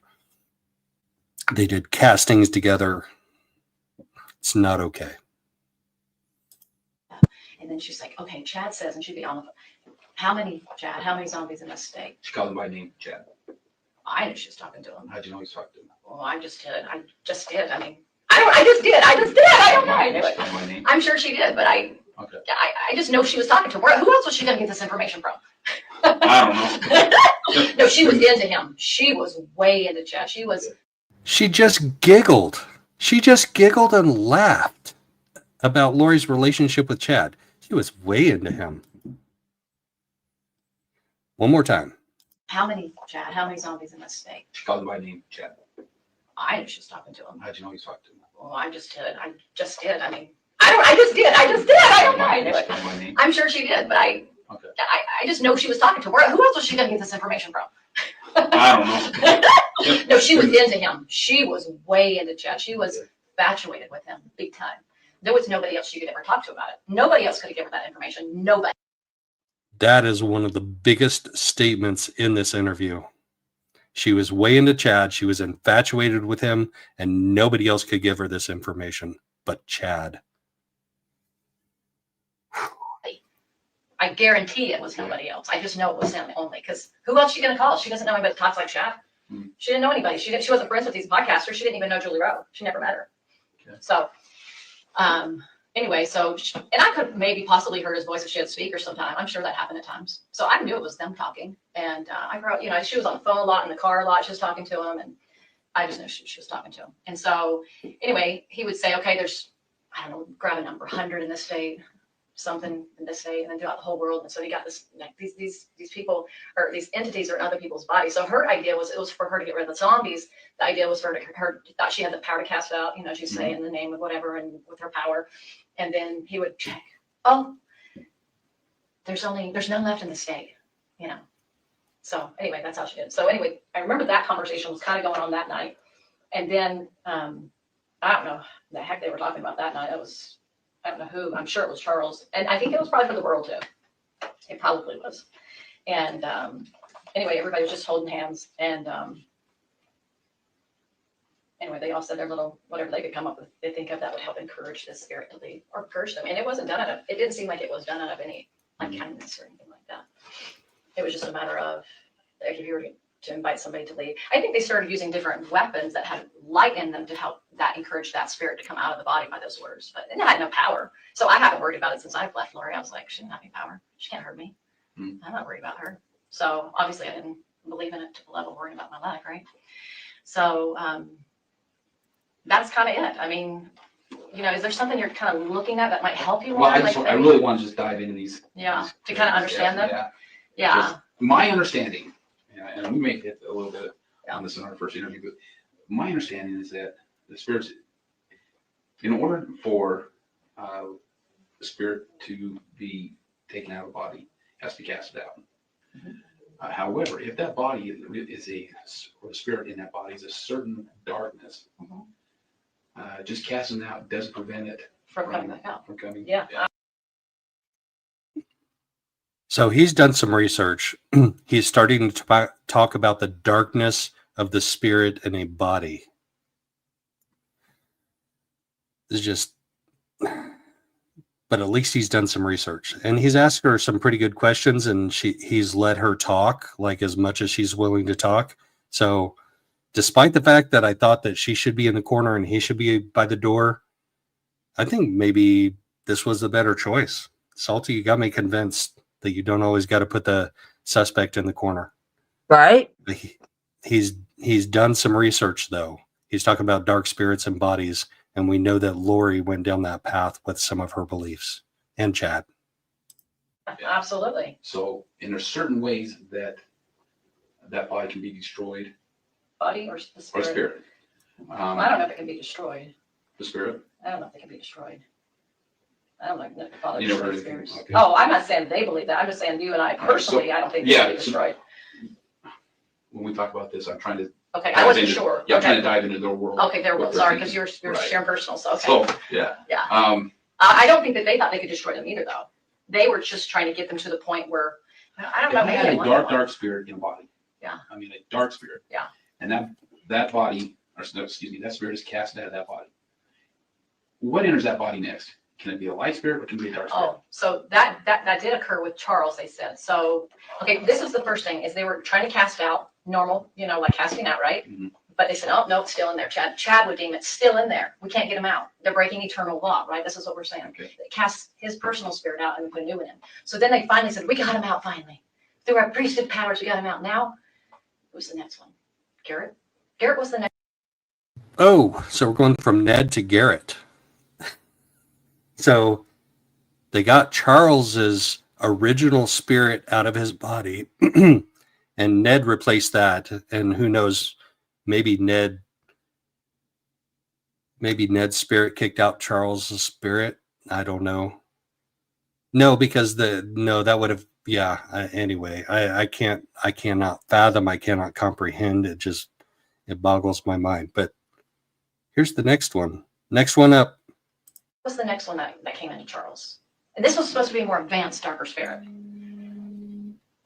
did castings together. It's not okay. And then she's like, okay, Chad says, and she'd be on the phone. How many zombies in this state? She called him by name, Chad. I knew she was talking to him. How'd you know he's talking to him? Well, I just did. I mean, I just did. I don't know. I knew it. My name? I'm sure she did, but I just know she was talking to him. Who else was she going to get this information from? I don't know. No, she was into him. She was way into Chad. She just giggled. She just giggled and laughed about Lori's relationship with Chad. She was way into him. One more time. How many zombies in this state? She called him by name, Chad. I knew she was talking to him. How'd you know he's talking to him? Well, I just did. I mean, I just did. I don't know. I knew it. My name? I'm sure she did, but I just know she was talking to him. Who else was she going to get this information from? I don't know. No, she was into him. She was way into Chad. She was infatuated with him big time. There was nobody else she could ever talk to about it. Nobody else could have given her that information. Nobody. That is one of the biggest statements in this interview. She was way into Chad. She was infatuated with him, and nobody else could give her this information but Chad. I guarantee it was nobody else. I just know it was him only. Because who else is she going to call? She doesn't know anybody that talks like Chad. She didn't know anybody. She wasn't friends with these podcasters. She didn't even know Julie Rowe. She never met her. Okay. So, anyway, and I could maybe possibly heard his voice if she had speaker sometime. I'm sure that happened at times. So I knew it was them talking. And I heard, she was on the phone a lot, in the car a lot. She was talking to him, and I just knew she was talking to him. And so anyway, he would say, okay, there's, I don't know, grab a number, 100 in this state, something in this state, and then throughout the whole world. And so he got this, like these people, or these entities are in other people's bodies. So her idea was, it was for her to get rid of the zombies. The idea was for her thought she had the power to cast out, she'd say in the name of whatever and with her power. And then he would check, there's none left in the state, So anyway, that's how she did. So anyway, I remember that conversation was kind of going on that night. And then, I don't know the heck they were talking about that night. I don't know who, I'm sure it was Charles. And I think it was probably for the world too. It probably was. And anyway, everybody was just holding hands. And anyway, they all said their little, whatever they could come up with, they think of that would help encourage the spirit to leave or purge them. And it wasn't done out of, it didn't seem like it was done out of any like kindness or anything like that. It was just a matter of, if you were to invite somebody to leave. I think they started using different weapons that had light in them to help that encourage that spirit to come out of the body by those words. But it had no power. So I haven't worried about it since I've left Lori. I was like, she didn't have any power. She can't hurt me. I'm not worried about her. So obviously I didn't believe in it to the level of worrying about my life, right? So that's kind of it. I mean, you know, is there something you're kind of looking at that might help you more? Well, I really want to just dive into these. Yeah, to kind of understand them. Yeah. Just my understanding, and we may hit a little bit on this in our first interview, but my understanding is that the spirits, in order for the spirit to be taken out of the body, has to be casted out. However, if that body is or the spirit in that body is a certain darkness, just casting it out doesn't prevent it from coming back out. From coming. Yeah. So he's done some research. He's starting to talk about the darkness of the spirit in a body. It's just, but at least he's done some research, and he's asked her some pretty good questions, and he's let her talk like as much as she's willing to talk. So despite the fact that I thought that she should be in the corner and he should be by the door, I think maybe this was the better choice. Salty, you got me convinced that you don't always got to put the suspect in the corner. Right. He's done some research, though. He's talking about dark spirits and bodies, and we know that Lori went down that path with some of her beliefs, and Chad. Absolutely. So, and there's certain ways that that body can be destroyed. Body or the spirit? Or spirit. I don't know if it can be destroyed. The spirit? I don't know if it can be destroyed. I don't know if the Father You never heard destroys anything? spirits. Okay. Oh, I'm not saying they believe that. I'm just saying you and I personally, I don't think they can be destroyed. When we talk about this, I'm trying to. Okay, I wasn't sure. Yeah, I'm Okay. trying to dive into their world. Okay, their world. Sorry, because you're sharing personal. So okay. So yeah. Yeah. I don't think that they thought they could destroy them either, though. They were just trying to get them to the point where I don't know. If I Maybe had they a wanted dark, one. dark spirit in a body. Yeah. I mean, a dark spirit. Yeah. And that body, or no, excuse me, that spirit is cast out of that body. What enters that body next? Can it be a light spirit or can it be a dark spirit? Oh, so that did occur with Charles, they said. So, okay, this is the first thing, is they were trying to cast out normal, like casting out, right? But they said, oh, no, it's still in there. Chad would deem it's still in there. We can't get them out. They're breaking eternal law, right? This is what we're saying. Okay. They cast his personal spirit out and put a new one in. So then they finally said, we got him out finally. Through our priesthood powers, we got him out. Now, who's the next one? Garrett? Garrett was the next. Oh, so we're going from Ned to Garrett. So they got Charles's original spirit out of his body, and Ned replaced that. And who knows, maybe Ned's spirit kicked out Charles's spirit. I don't know. No, because that would have, yeah. Anyway, I cannot fathom. I cannot comprehend. It boggles my mind. But here's the next one. Next one up. Was the next one that came into Charles. And this was supposed to be a more advanced darker spirit.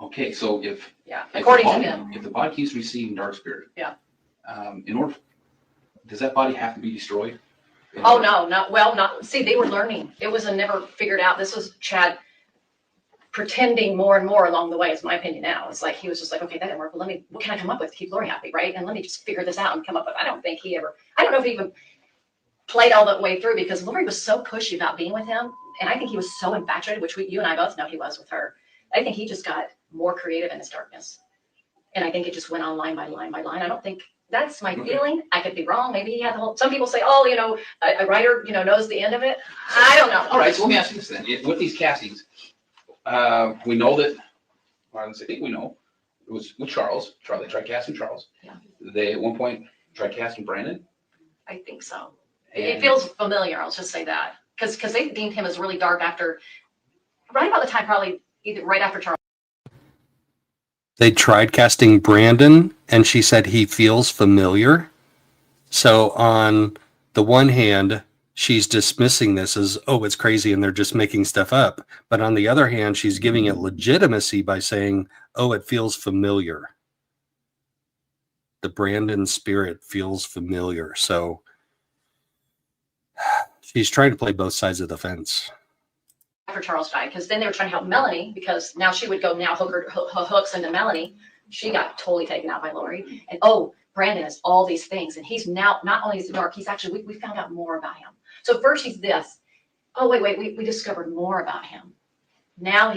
Okay, so according to him. if the body keeps receiving dark spirit, Yeah. Does that body have to be destroyed? Oh, no, not, see, they were learning. It was never figured out. This was Chad pretending more and more along the way, is my opinion now. It's like, he was just like, okay, that didn't work. Well, what can I come up with to keep Lori happy, right? And let me just figure this out and come up with, I don't know if he even played all the way through, because Lori was so pushy about being with him. And I think he was so infatuated, which you and I both know he was with her. I think he just got more creative in his darkness. And I think it just went on line by line by line. I don't think, that's my feeling. I could be wrong. Maybe he had the whole, some people say, oh, a writer, knows the end of it. I don't know. All right, so let me ask you this then. With these castings, we know that, I think we know, it was with Charles. They tried casting Charles. Yeah. They, at one point, tried casting Brandon. I think so. It feels familiar. I'll just say that. Because they deemed him as really dark right about the time, probably either right after Charles. They tried casting Brandon, and she said he feels familiar. So on the one hand, she's dismissing this as, oh, it's crazy and they're just making stuff up. But on the other hand, she's giving it legitimacy by saying, oh, it feels familiar. The Brandon spirit feels familiar. So she's trying to play both sides of the fence. After Charles died, because then they were trying to help Melanie, because now she would go now hooks into Melanie. She got totally taken out by Lori. And oh, Brandon is all these things. And he's now, not only is he dark, he's actually, we found out more about him. So first he's this. Oh, wait, we discovered more about him. Now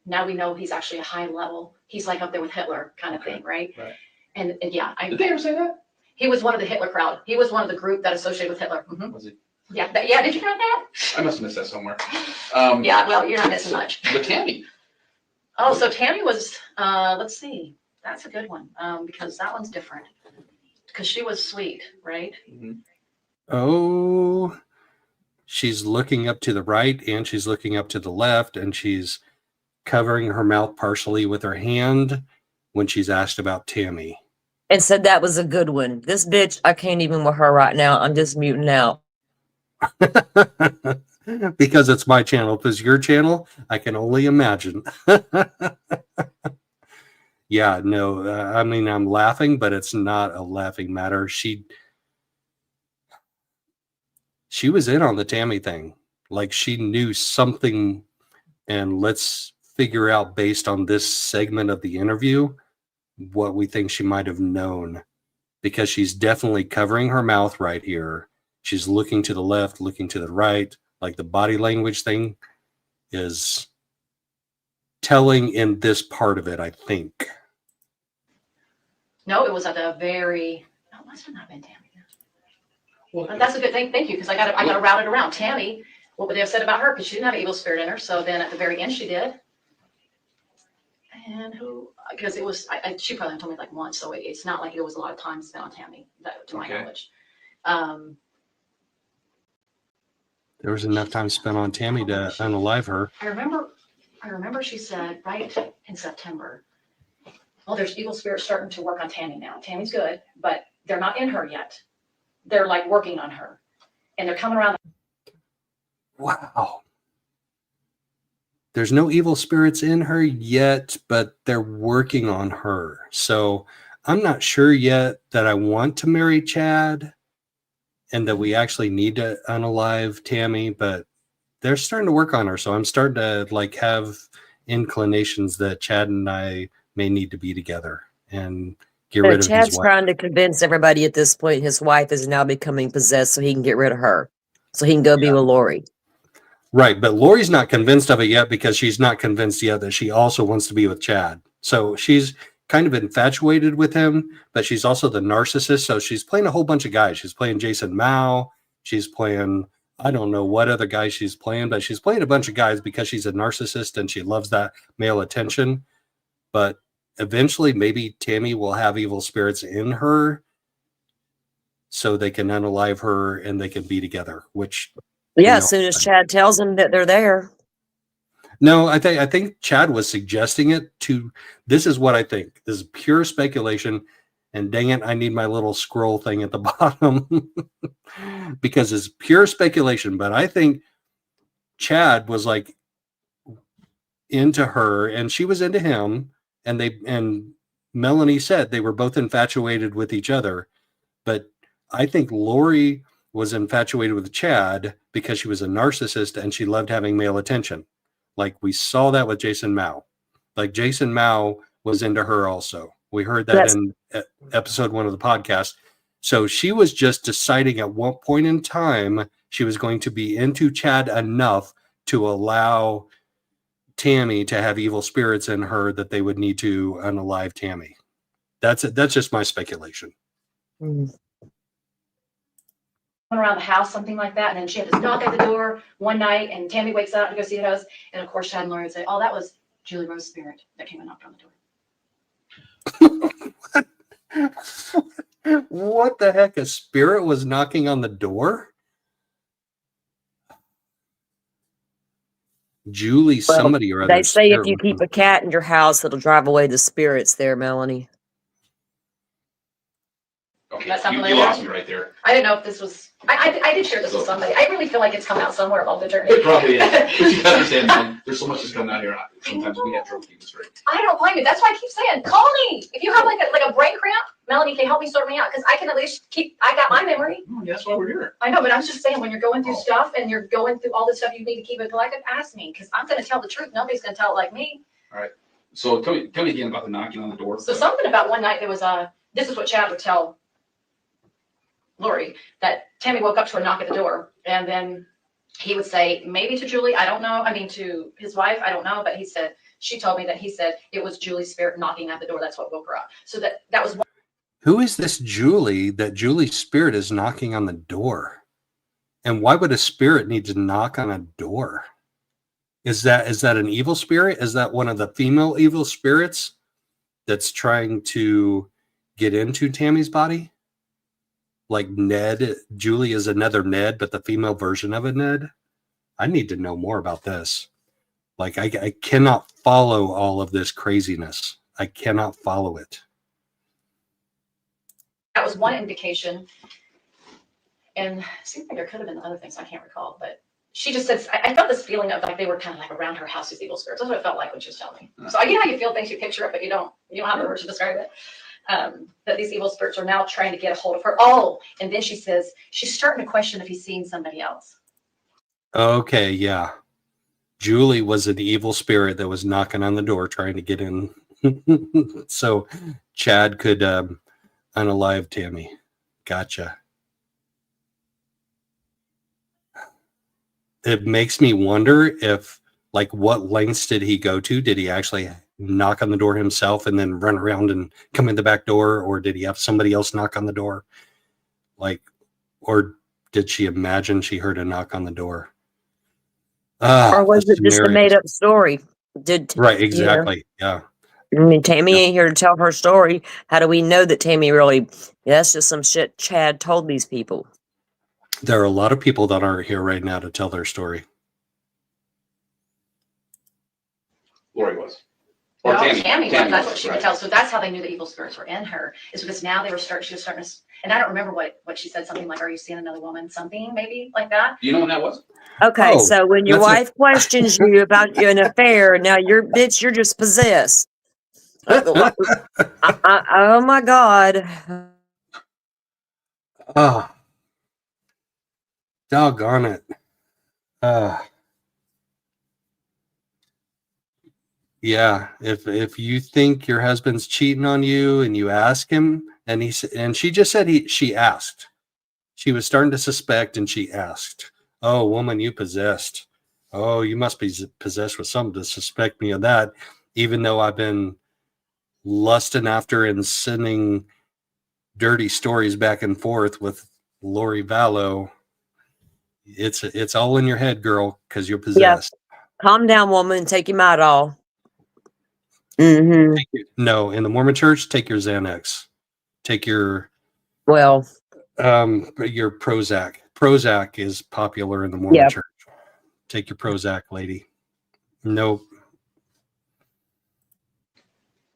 now we know he's actually a high level. He's like up there with Hitler kind of thing, right? Right. And yeah. Did they ever say that? He was one of the Hitler crowd. He was one of the group that associated with Hitler. Mm-hmm. Was he? Yeah, yeah. Did you know that? I must have missed that somewhere. Yeah, well, you're not missing much. But Tammy. Oh, so Tammy was, let's see. That's a good one, because that one's different. Because she was sweet, right? Mm-hmm. Oh, she's looking up to the right and she's looking up to the left, and she's covering her mouth partially with her hand when she's asked about Tammy. And said that was a good one. This bitch, I can't even with her right now. I'm just muting out. Because it's my channel. If it's your channel, I can only imagine. Yeah, no, I mean, I'm laughing, but it's not a laughing matter. She was in on the Tammy thing. Like, she knew something, and let's figure out based on this segment of the interview what we think she might have known, because she's definitely covering her mouth right here. She's looking to the left, looking to the right. Like, the body language thing is telling in this part of it, I think. No, it was at the very, no, it must have not been Tammy. Well, that's a good thing. Thank you, because I got to route it around. Tammy, what would they have said about her? Because she didn't have an evil spirit in her. So then at the very end, she did. And who? Because it was, she probably told me like once, so it's not like it was a lot of time spent on Tammy, to my knowledge. There was enough time spent on Tammy to unalive her. I remember she said right in September, well, there's evil spirits starting to work on Tammy now. Tammy's good, but they're not in her yet. They're like working on her, and they're coming around. Wow. There's no evil spirits in her yet, but they're working on her. So I'm not sure yet that I want to marry Chad and that we actually need to unalive Tammy, but they're starting to work on her. So I'm starting to like have inclinations that Chad and I may need to be together and get rid of Chad's his wife. trying to convince everybody at this point his wife is now becoming possessed so he can get rid of her. So he can go be with Lori. Right, but Lori's not convinced of it yet because she's not convinced yet that she also wants to be with Chad. So she's kind of infatuated with him, but she's also the narcissist. So she's playing a whole bunch of guys. She's playing Jason Mao. She's playing, I don't know what other guys she's playing, but she's playing a bunch of guys because she's a narcissist and she loves that male attention. But eventually, maybe Tammy will have evil spirits in her so they can unalive her and they can be together, which... Yeah, as soon as Chad tells him that they're there. No, I think Chad was suggesting it to. This is what I think. This is pure speculation, and dang it, I need my little scroll thing at the bottom because it's pure speculation. But I think Chad was like into her, and she was into him, and Melanie said they were both infatuated with each other. But I think Lori was infatuated with Chad because she was a narcissist and she loved having male attention. Like we saw that with Jason Mao. Like Jason Mao was into her also. We heard that in episode 1 of the podcast. So she was just deciding at what point in time she was going to be into Chad enough to allow Tammy to have evil spirits in her that they would need to unalive Tammy. That's just my speculation. Around the house, something like that, and then she had to knock at the door one night, and Tammy wakes up to go see the house, and of course Chad and Lori would say, "Oh, that was Julie Rose's spirit that came and knocked on the door." What the heck? A spirit was knocking on the door? Julie, somebody or other. They say if you keep a cat in your house, it'll drive away the spirits there, Melanie. Okay. Okay, That's something you like lost that? me right there. I didn't know if this was, I did share this with somebody. I really feel like it's come out somewhere along the journey. It probably is. But you gotta understand, man, there's so much that's coming out here. Sometimes we have trouble keeping straight. I don't blame you. That's why I keep saying, call me. If you have like a brain cramp, Melanie can help me sort me out, because I can at least I got my memory. Oh, yeah, that's why we're here. I know, but I'm just saying, when you're going through stuff and you're going through all this stuff, you need to keep it collected. Ask me, because I'm going to tell the truth. Nobody's going to tell it like me. All right. So tell me again about the knocking on the door. So something about one night there was this is what Chad would tell Lori, that Tammy woke up to a knock at the door, and then he would say, maybe to Julie, I don't know. I mean, to his wife, I don't know. But he said, she told me that he said it was Julie's spirit knocking at the door. That's what woke her up. So that was one. Who is this Julie, that Julie's spirit is knocking on the door? And why would a spirit need to knock on a door? Is that an evil spirit? Is that one of the female evil spirits that's trying to get into Tammy's body? Like Ned, Julie is another Ned, but the female version of a Ned? I need to know more about this. Like, I cannot follow all of this craziness. I cannot follow it. That was one indication. And it seems like there could have been other things I can't recall, but she just said, I felt this feeling of like they were kind of like around her house, these evil spirits. That's what it felt like when she was telling me. So I get how you feel things, you picture it, but you don't have the words to describe it. That these evil spirits are now trying to get a hold of her. Oh, and then she says she's starting to question if he's seeing somebody else. Okay, yeah. Julie was an evil spirit that was knocking on the door trying to get in. So Chad could unalive Tammy. Gotcha. It makes me wonder if, like, what lengths did he go to? Did he actually knock on the door himself and then run around and come in the back door? Or did he have somebody else knock on the door? Like, or did she imagine she heard a knock on the door? Or was it just a made up story? Right, exactly. Yeah. I mean, Tammy ain't here to tell her story. How do we know that Tammy really, that's just some shit Chad told these people? There are a lot of people that aren't here right now to tell their story. Lori was. Or no, Tammy was. That's what she would tell. So that's how they knew the evil spirits were in her, is because now she was starting to, and I don't remember what she said, something like, are you seeing another woman? Something maybe like that. Do you know when that was? Okay, so when your wife questions you about an affair, now you're just possessed. Oh my God. Oh, doggone it. Yeah, if you think your husband's cheating on you and you ask him, and she just said she asked. She was starting to suspect, and she asked, "Oh, woman, you possessed. Oh, you must be possessed with something to suspect me of that, even though I've been lusting after and sending dirty stories back and forth with Lori Vallow. It's all in your head, girl, because you're possessed." Yeah. Calm down, woman. Take him out all. Mm-hmm. No, in the Mormon Church, take your Xanax. Take your your Prozac. Prozac is popular in the Mormon Church. Take your Prozac, lady. Nope.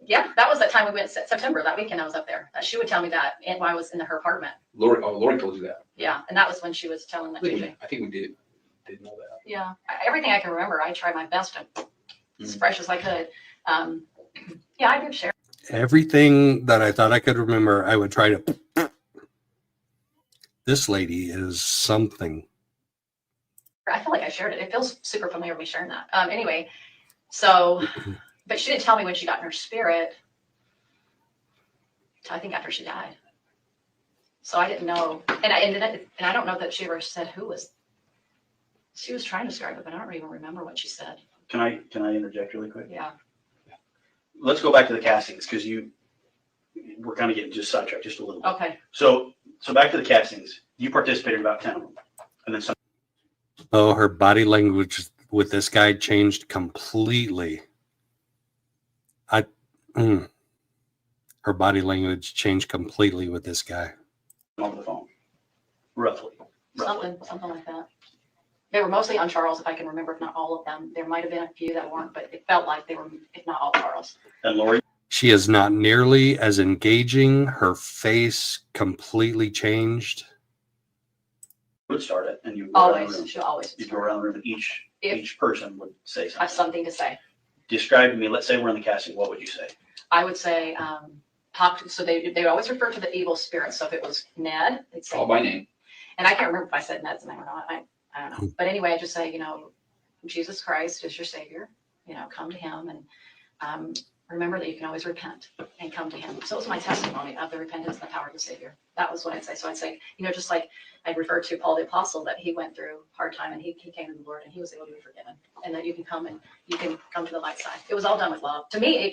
Yeah, that was that time we went September. That weekend I was up there. She would tell me that when I was in her apartment. Lori told you that. Yeah, and that was when she was telling that to me. I think we did know that. Yeah, everything I can remember, I tried my best to as fresh as I could. Yeah, I did share. Everything that I thought I could remember, I would try to. This lady is something. I feel like I shared it. It feels super familiar with me sharing that. Anyway, so, but she didn't tell me when she got in her spirit. I think after she died. So I didn't know, and I don't know that she ever said who was. She was trying to describe it, but I don't even remember what she said. Can I interject really quick? Yeah. Let's go back to the castings, because we're kind of getting just sidetracked just a little bit. Okay. So back to the castings. You participated in about 10 of them, and then some. Oh, her body language with this guy changed completely. Her body language changed completely with this guy. Over the phone, roughly. Something like that. They were mostly on Charles, if I can remember, if not all of them. There might have been a few that weren't, but it felt like they were, if not all, Charles. And Lori? She is not nearly as engaging. Her face completely changed. Would start it, and you go around the Always, room. she'll always. You go around the room, and each person would say I something. have something to say. Describe to me. Let's say we're in the casting. What would you say? I would say, so they always refer to the evil spirits. So if it was Ned, they'd say Call by name. And I can't remember if I said Ned's name or not. I don't know. But anyway, I just say, Jesus Christ is your savior. Come to him and remember that you can always repent and come to him. So it was my testimony of the repentance and the power of the Savior. That was what I'd say. So I'd say, just like I referred to Paul the Apostle, that he went through hard time and he came to the Lord and he was able to be forgiven. And that you can come to the light side. It was all done with love. To me,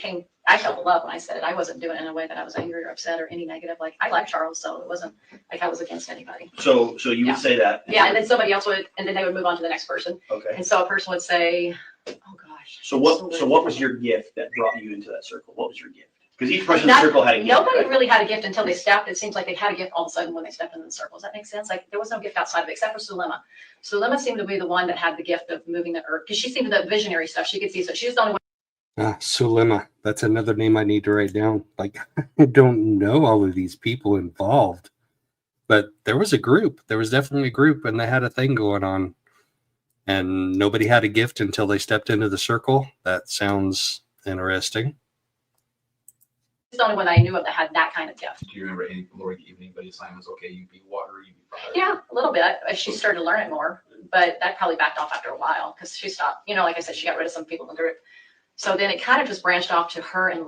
I felt the love when I said it. I wasn't doing it in a way that I was angry or upset or any negative. Like, I like Charles, so it wasn't like I was against anybody. So you would say that. Yeah, and then somebody else would, and then they would move on to the next person. Okay. And so a person would say, oh gosh. So what was your gift that brought you into that circle? What was your gift? Because each person in the circle had a gift. Nobody right? really had a gift until they stepped. It seems like they had a gift all of a sudden when they stepped into the circle. Does that make sense? Like, there was no gift outside of it except for Sulema. Sulema seemed to be the one that had the gift of moving the earth because she seemed to the visionary stuff. She could see, so she was the only one. Sulema. That's another name I need to write down. Like, I don't know all of these people involved, but there was a group. There was definitely a group, and they had a thing going on. And nobody had a gift until they stepped into the circle. That sounds interesting. She's the only one I knew of that had that kind of gift. Do you remember Lori giving anybody assignments? Okay, you be water, you be fire. Yeah, a little bit. She started to learn it more, but that probably backed off after a while because she stopped. Like I said, she got rid of some people in the group. So then it kind of just branched off to her and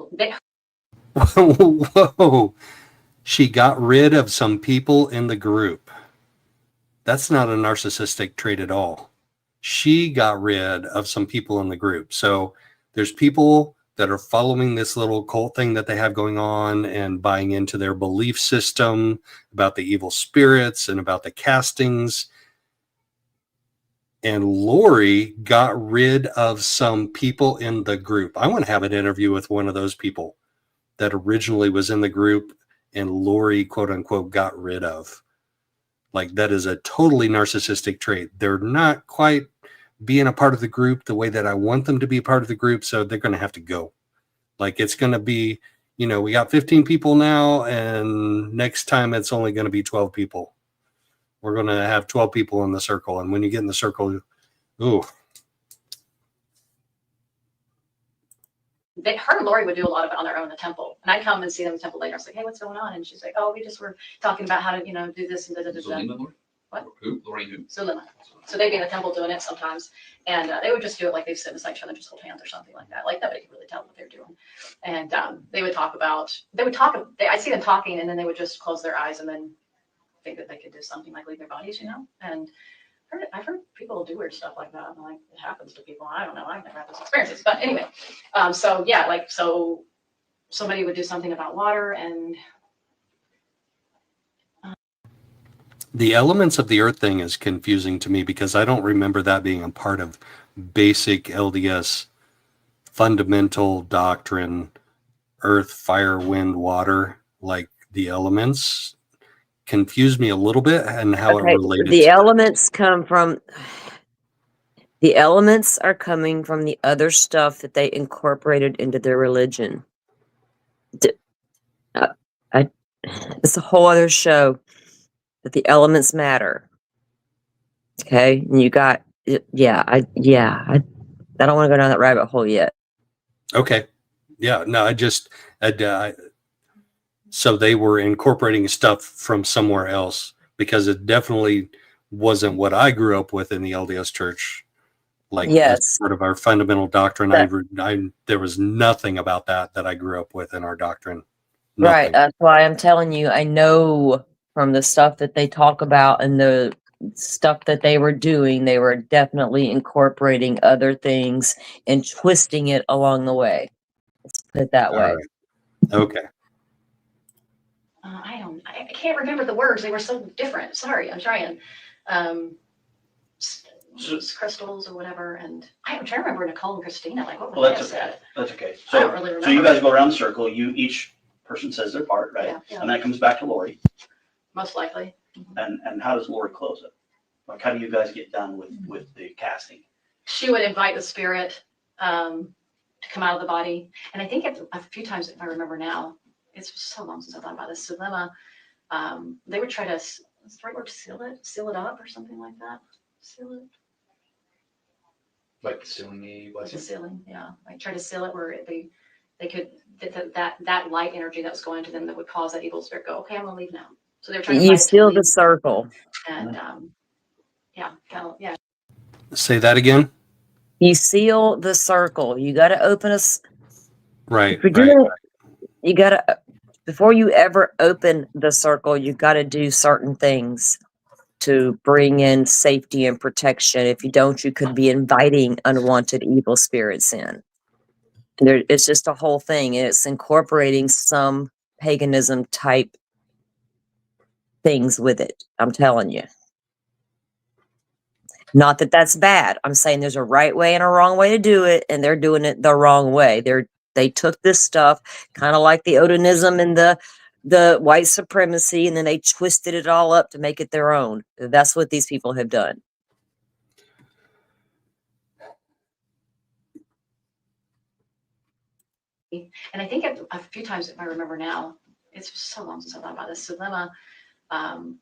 Whoa. She got rid of some people in the group. That's not a narcissistic trait at all. She got rid of some people in the group. So there's people that are following this little cult thing that they have going on and buying into their belief system about the evil spirits and about the castings. And Lori got rid of some people in the group. I want to have an interview with one of those people that originally was in the group and Lori, quote unquote, got rid of. Like, that is a totally narcissistic trait. They're not quite being a part of the group the way that I want them to be a part of the group, so they're going to have to go. Like, it's going to be, we got 15 people now, and next time it's only going to be 12 people. We're going to have 12 people in the circle, and when you get in the circle, ooh. Her and Lori would do a lot of it on their own in the temple. And I'd come and see them in the temple later. I was like, hey, what's going on? And she's like, oh, we just were talking about how to, do this and da da da da. What? Who? Lori who? Sulema. So they'd be in the temple doing it sometimes. And they would just do it like they'd sit beside each other, just hold hands or something like that. Like, nobody could really tell what they're doing. And they would talk, I'd see them talking, and then they would just close their eyes and then think that they could do something like leave their bodies, And I've heard people do weird stuff like that. Like, it happens to people. I don't know. I've never had those experiences. But anyway, so somebody would do something about water and. The elements of the earth thing is confusing to me because I don't remember that being a part of basic LDS fundamental doctrine, earth, fire, wind, water, like the elements. Confused me a little bit and how it related. The elements are coming from the other stuff that they incorporated into their religion. It's a whole other show that the elements matter. Okay, and you got I don't want to go down that rabbit hole yet. Okay, yeah, no, so they were incorporating stuff from somewhere else because it definitely wasn't what I grew up with in the LDS church. Like, as part of our fundamental doctrine, there was nothing about that I grew up with in our doctrine. Nothing. Right, that's why I'm telling you, I know from the stuff that they talk about and the stuff that they were doing, they were definitely incorporating other things and twisting it along the way. Let's put it that way. Right. Okay. I can't remember the words. They were so different. Sorry, I'm trying. Crystals or whatever. And I'm trying to remember Nicole and Christina. Like, what would they have said? That's okay. I don't really remember. So you guys go around the circle. Each person says their part, right? Yeah. And that comes back to Lori. Most likely. And how does Lori close it? Like, how do you guys get done with the casting? She would invite the spirit to come out of the body. And I think a few times, if I remember now, it's so long since I thought about this dilemma. They would try to, is the right word, seal it up or something like that. Seal it. Like sealing a Like the blessing. sealing, yeah. Like try to seal it where they could that light energy that was going to them that would cause that evil spirit go, okay, I'm gonna leave now. So they were trying to You fight it to seal the leave. circle. And yeah, kind of, yeah. Say that again. You seal the circle. You got to open us. Right. If you're Right. doing it, you got to, before you ever open the circle, you got to do certain things to bring in safety and protection. If you don't, you could be inviting unwanted evil spirits in. It's just a whole thing. It's incorporating some paganism type things with it. I'm telling you. Not that that's bad. I'm saying there's a right way and a wrong way to do it, and they're doing it the wrong way. They took this stuff, kind of like the Odinism and the white supremacy, and then they twisted it all up to make it their own. That's what these people have done. And I think a few times, if I remember now, it's so long since I thought about this dilemma.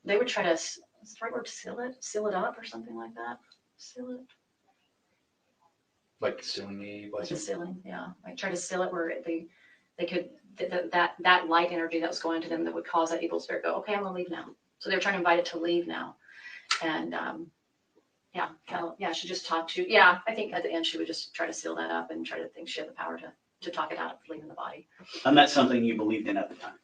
They would try to, is the right word, seal it up or something like that. Seal it. Like sealing a Like the blessing. sealing, yeah. Like try to seal it where they could that light energy that was going to them that would cause that evil spirit go, okay, I'm gonna leave now. So they were trying to invite it to leave now. And yeah, kind of, yeah, she just talked to, yeah, I think at the end she would just try to seal that up and try to think she had the power to talk it out of leaving the body. And that's something you believed in at the time.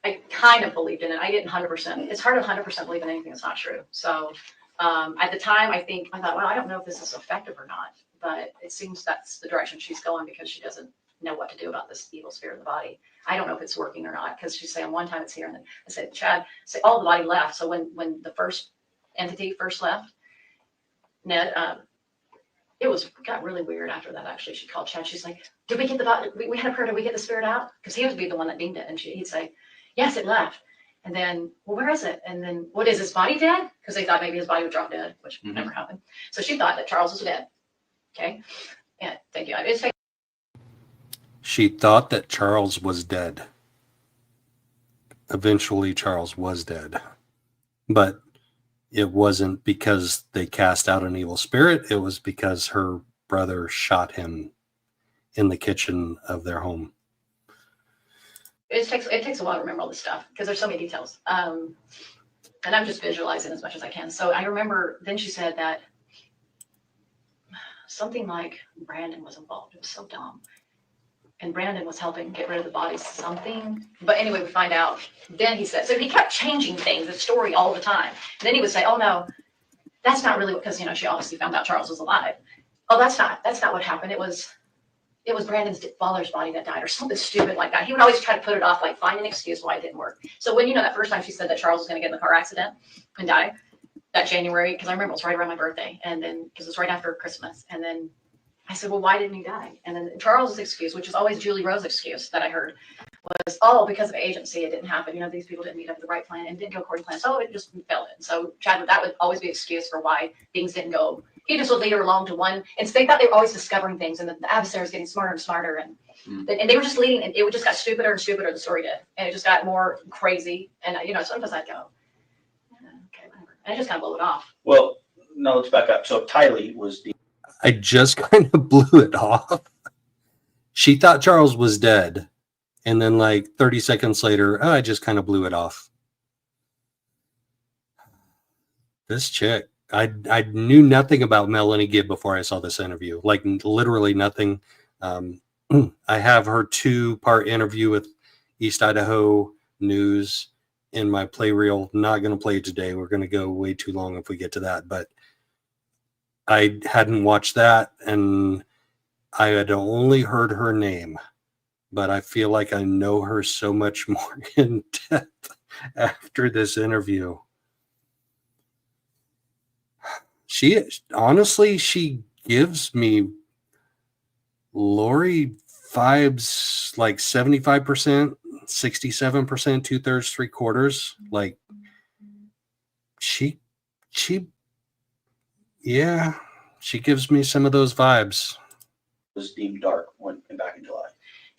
I kind of believed in it. I didn't 100%. It's hard to 100% believe in anything that's not true. So at the time, I thought, well, I don't know if this is effective or not, but it seems that's the direction she's going because she doesn't know what to do about this evil spirit in the body. I don't know if it's working or not because she's saying one time it's here and then I said, Chad, say all the body left. So when the first entity first left, Ned, it got really weird after that. Actually, she called Chad. She's like, "Did we get the body? We had a prayer. Did we get the spirit out?" Because he would be the one that deemed it, and he'd say, "Yes, it left." And then, well, where is it? And then, what is his body dead? Because they thought maybe his body would drop dead, which never happened. So she thought that Charles was dead. Okay. Yeah. Thank you. She thought that Charles was dead. Eventually, Charles was dead, but it wasn't because they cast out an evil spirit. It was because her brother shot him in the kitchen of their home. It takes a while to remember all this stuff because there's so many details. And I'm just visualizing as much as I can. So I remember then she said that something like Brandon was involved. It was so dumb. And Brandon was helping get rid of the bodies, something. But anyway, we find out. Then he said, so he kept changing things, the story all the time. And then he would say, oh no, that's not really what, because she obviously found out Charles was alive. Oh, that's not what happened. It was Brandon's father's body that died or something stupid like that. He would always try to put it off, like find an excuse why it didn't work. So when, that first time she said that Charles was going to get in the car accident and die that January, because I remember it was right around my birthday. And then, because it was right after Christmas. And then I said, well, why didn't he die? And then Charles's excuse, which is always Julie Rose's excuse that I heard, was, oh, because of agency, it didn't happen. These people didn't meet up with the right plan and didn't go according to plan. So it just fell in. So Chad, that would always be an excuse for why things didn't go. He just would lead her along to one. And they thought they were always discovering things, and the adversary was getting smarter and smarter. And they were just leading, and it just got stupider and stupider, the story did. And it just got more crazy. And, sometimes I'd go, yeah, okay, whatever. And I just kind of blow it off. Well, no, let's back up. So Tylee was the. I just kind of blew it off. She thought Charles was dead. And then like 30 seconds later, I just kind of blew it off. This chick, I knew nothing about Melanie Gibb before I saw this interview. Like literally nothing. I have her 2-part interview with East Idaho News in my play reel. Not going to play it today. We're going to go way too long if we get to that. But I hadn't watched that, and I had only heard her name, but I feel like I know her so much more in depth after this interview. She gives me Lori vibes like 75%, 67%, 2/3, 3/4. Like yeah, she gives me some of those vibes. Was deemed dark when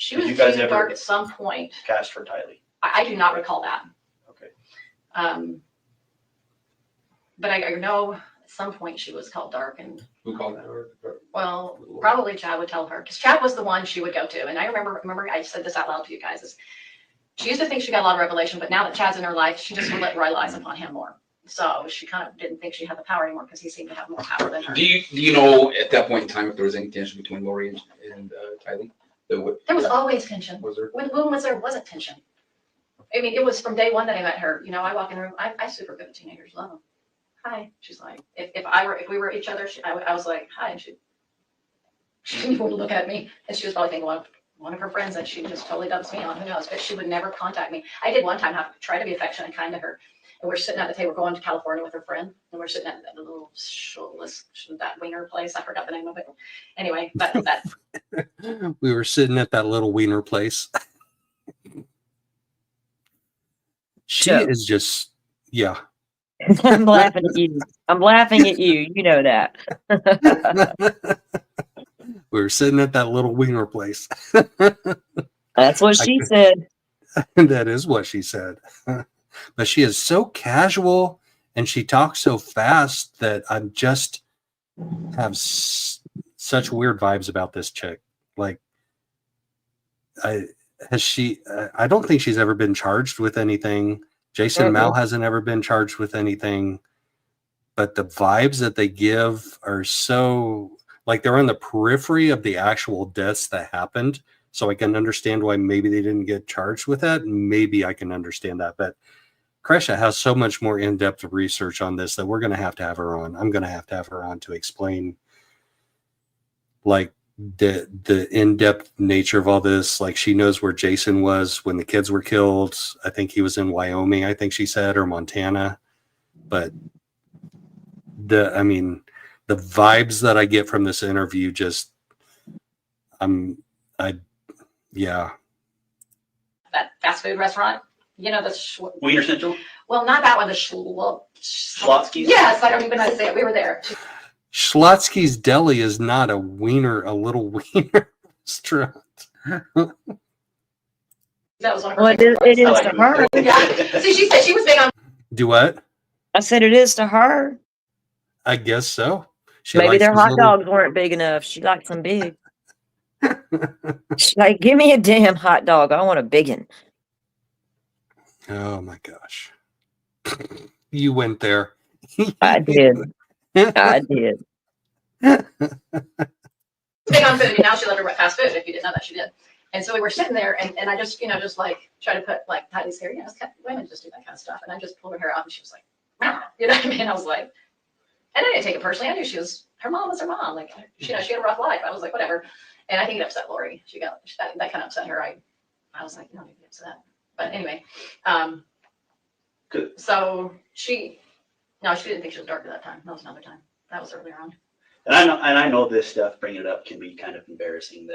She Did was you guys dating ever Dark at some point. cast for Tylee? I do not recall that. Okay. But I know at some point she was called Dark, and Who called that? well, probably Chad would tell her, because Chad was the one she would go to. And I remember I said this out loud to you guys, is she used to think she got a lot of revelation, but now that Chad's in her life, she just would let relies upon him more. So she kind of didn't think she had the power anymore because he seemed to have more power than her. Do you know at that point in time if there was any tension between Lori and Tylee? There was always tension. Was there? When was there wasn't tension? I mean, it was from day one that I met her. You know, I walk in the room. I super good at teenagers. Love them. Hi. She's like, if we were each other, I was like, hi, and she didn't even want to look at me, and she was probably thinking one of her friends that she just totally dumps me on. Who knows? But she would never contact me. I did one time try to be affectionate and kind to her. And we're sitting at the table going to California with her friend. And we're sitting at the little that wiener place. I forgot the name of it. Anyway, but that. We were sitting at that little wiener place. She is just, yeah. I'm laughing at you. I'm laughing at you. You know that. We were sitting at that little wiener place. That's what she said. That is what she said. But she is so casual and she talks so fast that I just have such weird vibes about this chick. Like, I don't think she's ever been charged with anything. Jason Mal hasn't ever been charged with anything. But the vibes that they give are so, like, they're on the periphery of the actual deaths that happened. So I can understand why maybe they didn't get charged with that. Maybe I can understand that. But Kresha has so much more in-depth research on this that we're going to have her on. I'm going to have her on to explain, like, the in-depth nature of all this. Like, she knows where Jason was when the kids were killed. I think he was in Wyoming, I think she said, or Montana. But the vibes that I get from this interview, just, yeah. That fast food restaurant, you know, the Wiener Central? Well, not that one, the Schlotsky's. Yes, I don't even know how to say it. We were there. Schlotsky's Deli is not a little wiener restaurant. That was one of her Well, it is to her. Yeah. See, she said she was big on. Do what? I said it is to her. I guess so. Maybe their hot dogs weren't big enough. She liked them big. She's like, give me a damn hot dog. I want a big one. Oh my gosh. You went there. I did. I did. Big on food. Now she loved her fast food. If you didn't know that, she did. And so we were sitting there, and I just, just like try to put like Patty's hair. Women just do that kind of stuff. And I just pulled her hair out, and she was like, "Meow." You know what I mean? I was like, and I didn't take it personally. I knew her mom was her mom. Like, she had a rough life. I was like, whatever. And I think it upset Lori. That kind of upset her. I was like, no, maybe upset. But anyway, so she didn't think she was dark at that time. That was another time. That was earlier on. And I know this stuff, bringing it up, can be kind of embarrassing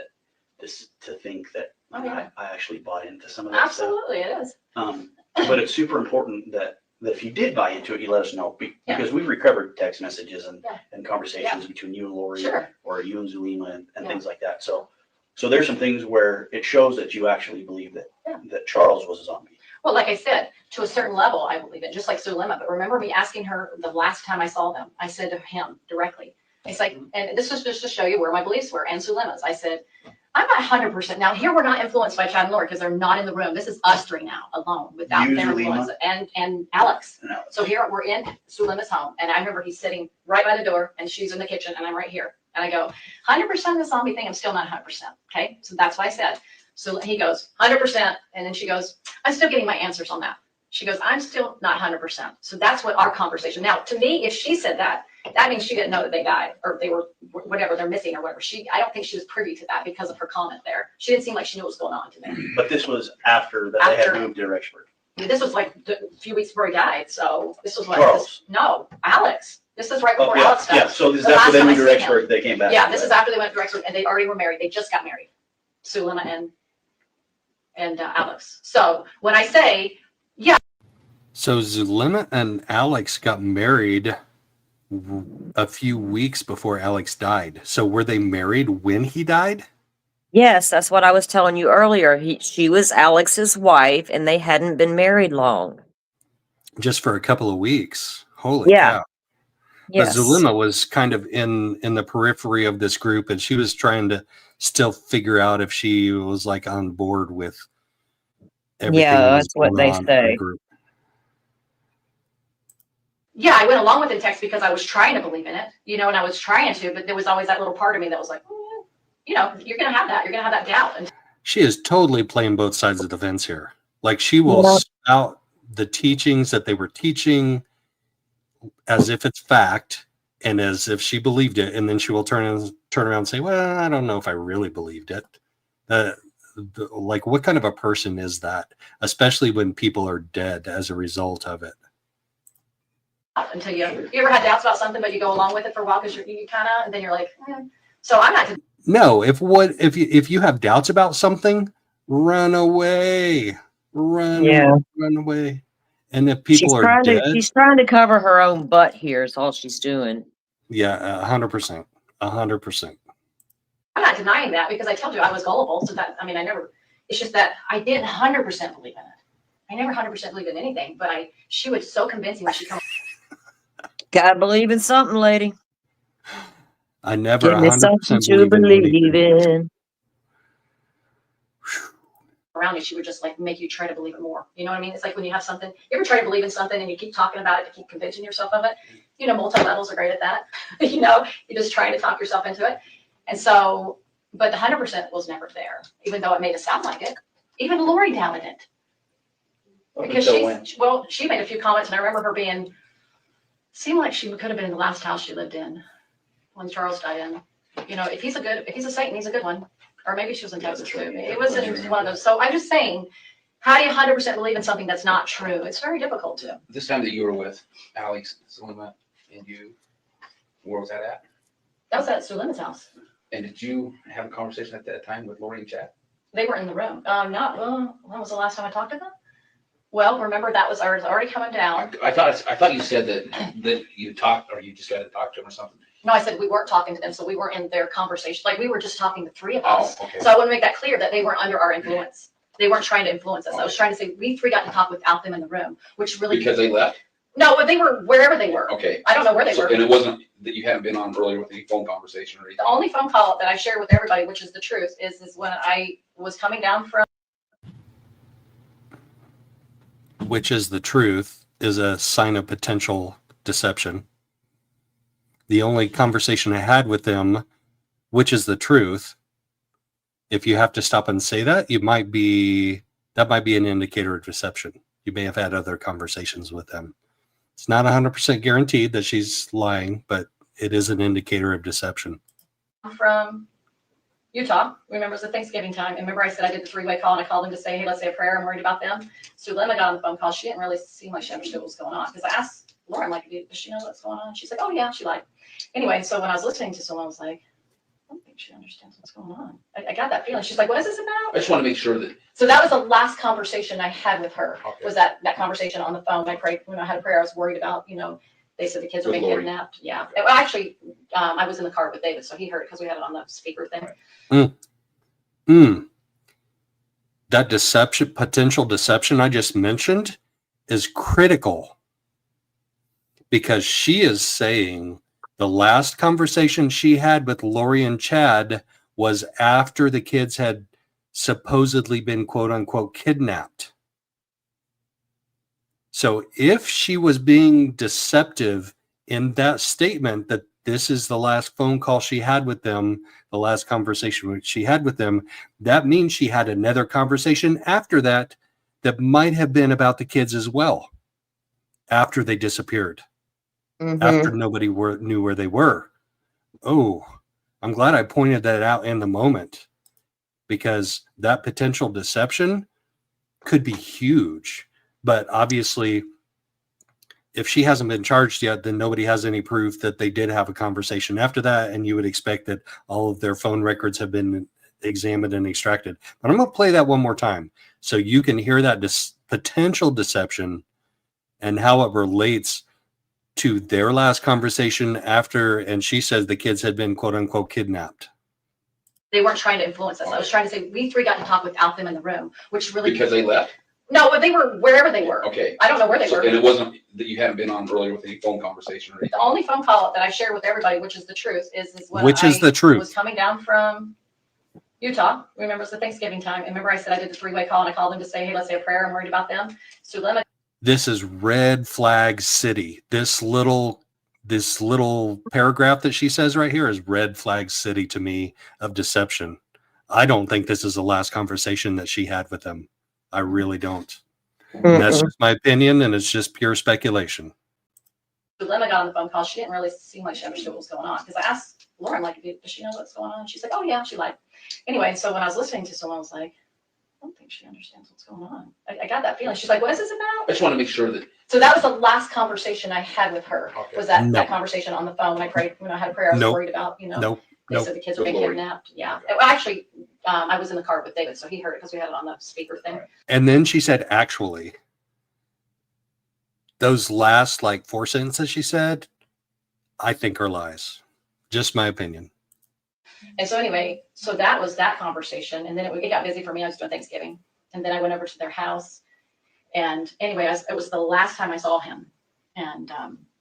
to think that I actually bought into some of that Absolutely, stuff. It is. But it's super important that if you did buy into it, you let us know, because we've recovered text messages and conversations between you and Lori, or you and Zulema and things like that. So there's some things where it shows that you actually believe that Charles was a zombie. Well, like I said, to a certain level, I believe it, just like Zulema. But remember me asking her the last time I saw them, I said to him directly, it's like, and this was just to show you where my beliefs were, and Zulema's. I said, I'm not 100%. Now, here we're not influenced by Chad and Lori because they're not in the room. This is us three now, alone, without their influence, and Alex. No. So here we're in Zulema's home, and I remember he's sitting right by the door, and she's in the kitchen, and I'm right here. And I go, 100% the zombie thing, I'm still not 100%. Okay, so that's what I said. So he goes, 100%, and then she goes, I'm still getting my answers on that. She goes, I'm still not 100%. So that's what our conversation. Now, to me, if she said that, that means she didn't know that they died, or they were whatever, they're missing or whatever. I don't think she was privy to that because of her comment there. She didn't seem like she knew what was going on to me. But this was after they had moved to Rexford. This was like a few weeks before he died. So this was like Charles. No, Alex. This is right before Alex died. Yeah, so this is after they moved to Rexford, they came back. Yeah, this is after they went to Rexford, and they already were married. They just got married, Zulema and Alex. So when I say, yeah. So Zulema and Alex got married a few weeks before Alex died. So were they married when he died? Yes, that's what I was telling you earlier. She was Alex's wife, and they hadn't been married long. Just for a couple of weeks. Holy Yeah. cow. But Yes. Zulema was kind of in the periphery of this group, and she was trying to still figure out if she was like on board with everything that was That's what going they on in the say. group. Yeah, I went along with the text because I was trying to believe in it, and I was trying to, but there was always that little part of me that was like, you're going to have that. You're going to have that doubt. And She is totally playing both sides of the fence here. Like she will spout the teachings that they were teaching as if it's fact and as if she believed it, and then she will turn around and say, well, I don't know if I really believed it. Like, what kind of a person is that, especially when people are dead as a result of it? until you ever had doubts about something, but you go along with it for a while because you kind of, and then you're like, So I'm not. No, if you have doubts about something, run away, run away. And if people are dead, she's trying to cover her own butt here. Is all she's doing. Yeah, 100%, 100%. I'm not denying that because I told you I was gullible. So that, it's just that I didn't 100% believe in it. I never 100% believed in anything, but she was so convincing when she comes. Gotta believe in something, lady. I never Give me 100% something to believe in. Around you, she would just like make you try to believe it more. You know what I mean? It's like when you have something, you ever try to believe in something and you keep talking about it to keep convincing yourself of it. Multi-levels are great at that. You're just trying to talk yourself into it. And so, but the 100% was never there, even though it made it sound like it. Even Lori doubted it. Because she made a few comments, and I remember her seemed like she could have been in the last house she lived in when Charles died in. If he's a Satan, he's a good one. Or maybe she was in Texas too. It wasn't one of those. So I'm just saying, how do you 100% believe in something that's not true? It's very difficult to. This time that you were with Alex, Zulema, and you, where was that at? That was at Zulema's house. And did you have a conversation at that time with Lori and Chad? They were in the room. When was the last time I talked to them? Well, remember I was already coming down. I thought you said that you talked, or you just got to talk to them or something. No, I said we weren't talking to them, so we weren't in their conversation. Like we were just talking, the three of us. Oh, okay. So I want to make that clear that they weren't under our influence. They weren't trying to influence us. I was trying to say we three got to talk without them in the room, which really because they left. No, but they were wherever they were. Okay. I don't know where they were. And it wasn't that you hadn't been on earlier with any phone conversation or anything. The only phone call that I shared with everybody, which is the truth, is when I was coming down from. Which is the truth is a sign of potential deception. The only conversation I had with them, which is the truth, if you have to stop and say that, that might be an indicator of deception. You may have had other conversations with them. It's not 100% guaranteed that she's lying, but it is an indicator of deception. From Utah. Remember, it was the Thanksgiving time. And remember, I said I did the three-way call, and I called them to say, hey, let's say a prayer. I'm worried about them. So Lena got on the phone call. She didn't really seem like she understood what was going on. Because I asked Lauren, like, does she know what's going on? She's like, oh, yeah, she lied. Anyway, so when I was listening to someone, I was like, I don't think she understands what's going on. I got that feeling. She's like, what is this about? I just want to make sure that. So that was the last conversation I had with her. Okay. Was that conversation on the phone. I prayed when I had a prayer. I was worried about, they said the kids were being kidnapped. Yeah. Well, actually, I was in the car with David, so he heard it because we had it on the speaker thing. That potential deception I just mentioned is critical because she is saying the last conversation she had with Lori and Chad was after the kids had supposedly been quote unquote kidnapped. So if she was being deceptive in that statement that this is the last phone call she had with them, the last conversation she had with them, that means she had another conversation after that might have been about the kids as well, after they disappeared, after nobody knew where they were. Oh, I'm glad I pointed that out in the moment because that potential deception could be huge. But obviously, if she hasn't been charged yet, then nobody has any proof that they did have a conversation after that. And you would expect that all of their phone records have been examined and extracted. But I'm going to play that one more time so you can hear that potential deception and how it relates to their last conversation after. And she says the kids had been quote unquote kidnapped. They weren't trying to influence us. I was trying to say we three got to talk without them in the room, which really Because they left? No, but they were wherever they were. Okay. I don't know where they So, were. and it wasn't that you hadn't been on earlier with any phone conversation or anything? The only phone call that I shared with everybody, which is the truth, is when Which is the truth. was coming down from Utah. Remember, it was the Thanksgiving time. And remember, I said I did the three-way call and I called them to say, hey, let's say a prayer. I'm worried about them. Sulema. This is red flag city. This little paragraph that she says right here is red flag city to me of deception. I don't think this is the last conversation that she had with them. I really don't. And that's just my opinion, and it's just pure speculation. Sulema got on the phone call. She didn't really seem like she understood what was going on. Because I asked Lauren, like, does she know what's going on? She's like, oh, yeah, she lied. Anyway, so when I was listening to Sulema, I was like, I don't think she understands what's going on. I got that feeling. She's like, what is this about? I just want to make sure that. So that was the last conversation I had with her. Okay. Was that, No. that conversation on the phone when I prayed, when I had a prayer, I was Nope. worried about, you know. Nope. They Nope. said the kids were Good being Lord. kidnapped. Yeah. Well, actually, I was in the car with David, so he heard it because we had it on the speaker thing. And then she said, actually, those last like 4 sentences she said, I think are lies. Just my opinion. And so anyway, so that was that conversation. And then it got busy for me. I was doing Thanksgiving. And then I went over to their house. And anyway, it was the last time I saw him. And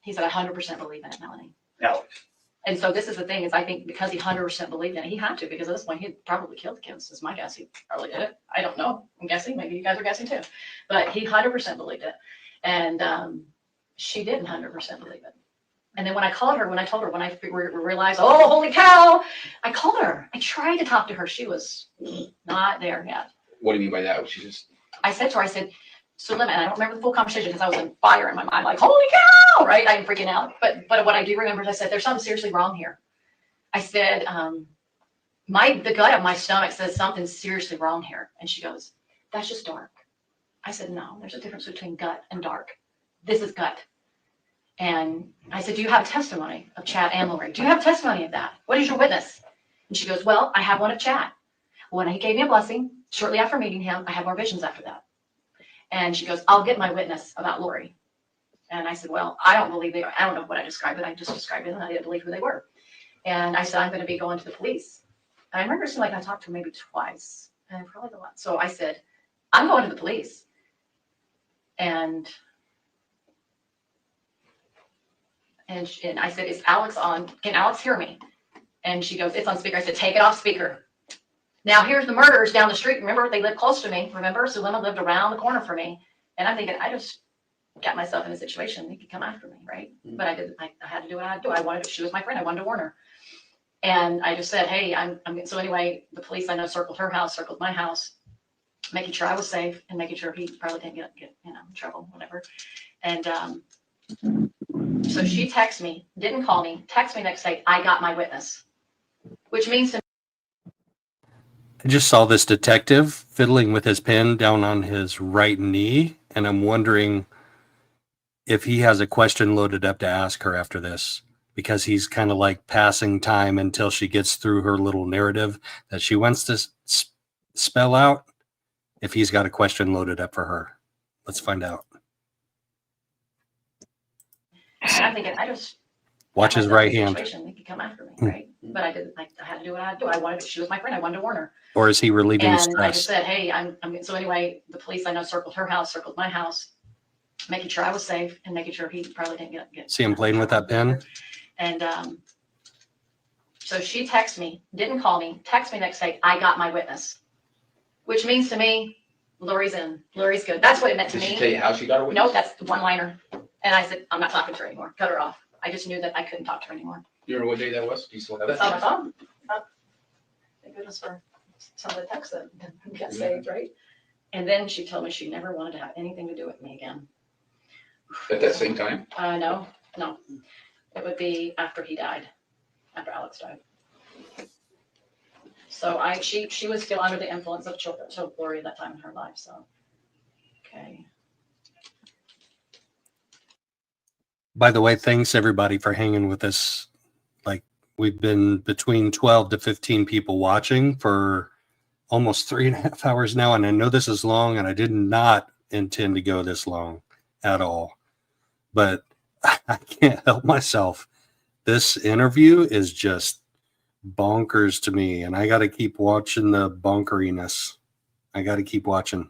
he said, I 100% believe in it, Melanie. Alex. And so this is the thing is I think because he 100% believed in it, he had to, because at this point he had probably killed the kids is my guess. He probably did it. I don't know. I'm guessing. Maybe you guys are guessing too. But he 100% believed it. And she didn't 100% believe it. And then when I called her, when I told her, when I realized, oh, holy cow, I called her. I tried to talk to her. She was not there yet. What do you mean by that? She just. I said to her, I said, Sulema, and I don't remember the full conversation because I was on fire in my mind, like, holy cow, right? I'm freaking out. But what I do remember is I said, there's something seriously wrong here. I said, the gut of my stomach says something seriously wrong here. And she goes, that's just dark. I said, no, there's a difference between gut and dark. This is gut. And I said, do you have testimony of Chad and Lori? Do you have testimony of that? What is your witness? And she goes, well, I have one of Chad. When he gave me a blessing, shortly after meeting him, I had more visions after that. And she goes, I'll get my witness about Lori. And I said, well, I don't believe they are. I don't know what I described it. I just described it and I didn't believe who they were. And I said, I'm going to be going to the police. And I remember it seemed like I talked to her maybe twice. And probably the last. So I said, I'm going to the police. And I said, is Alex on? Can Alex hear me? And she goes, it's on speaker. I said, take it off speaker. Now here's the murderers down the street. Remember, they live close to me. Remember, Sulema lived around the corner from me. And I'm thinking, I just got myself in a situation. They could come after me, right? Mm-hmm. But I had to do what I had to do. She was my friend. I wanted to warn her. And I just said, hey, so anyway, the police I know circled her house, circled my house, making sure I was safe and making sure he probably didn't get in trouble, whatever. And so she texted me, didn't call me, texted me next day, I got my witness, which means to me. I just saw this detective fiddling with his pen down on his right knee, and I'm wondering if he has a question loaded up to ask her after this, because he's kind of like passing time until she gets through her little narrative that she wants to spell out. If he's got a question loaded up for her, let's find out. I'm thinking, I just watch his right hand. They could come after me, right? But I had to do what I had to do. She was my friend. I wanted to warn her. Or is he relieving and stress? I just said, hey, so anyway, the police I know circled her house, circled my house, making sure I was safe and making sure he probably didn't get. See him playing with that pen? And so she texted me, didn't call me, texted me next day, I got my witness, which means to me, Lori's in. Lori's good. That's what it meant to me. Did she tell you how she got her witness? No, that's the one-liner. And I said, I'm not talking to her anymore. Cut her off. I just knew that I couldn't talk to her anymore. You remember what day that was? Do you still have that? It's on my phone. Thank goodness for some of the texts that got saved, right? And then she told me she never wanted to have anything to do with me again. At that same time? No. It would be after he died, after Alex died. So she was still under the influence of Lori at that time in her life. So, okay. By the way, thanks everybody for hanging with us. Like, we've been between 12 to 15 people watching for almost 3.5 hours now. And I know this is long, and I did not intend to go this long at all. But I can't help myself. This interview is just bonkers to me, and I got to keep watching the bonkeriness. I got to keep watching.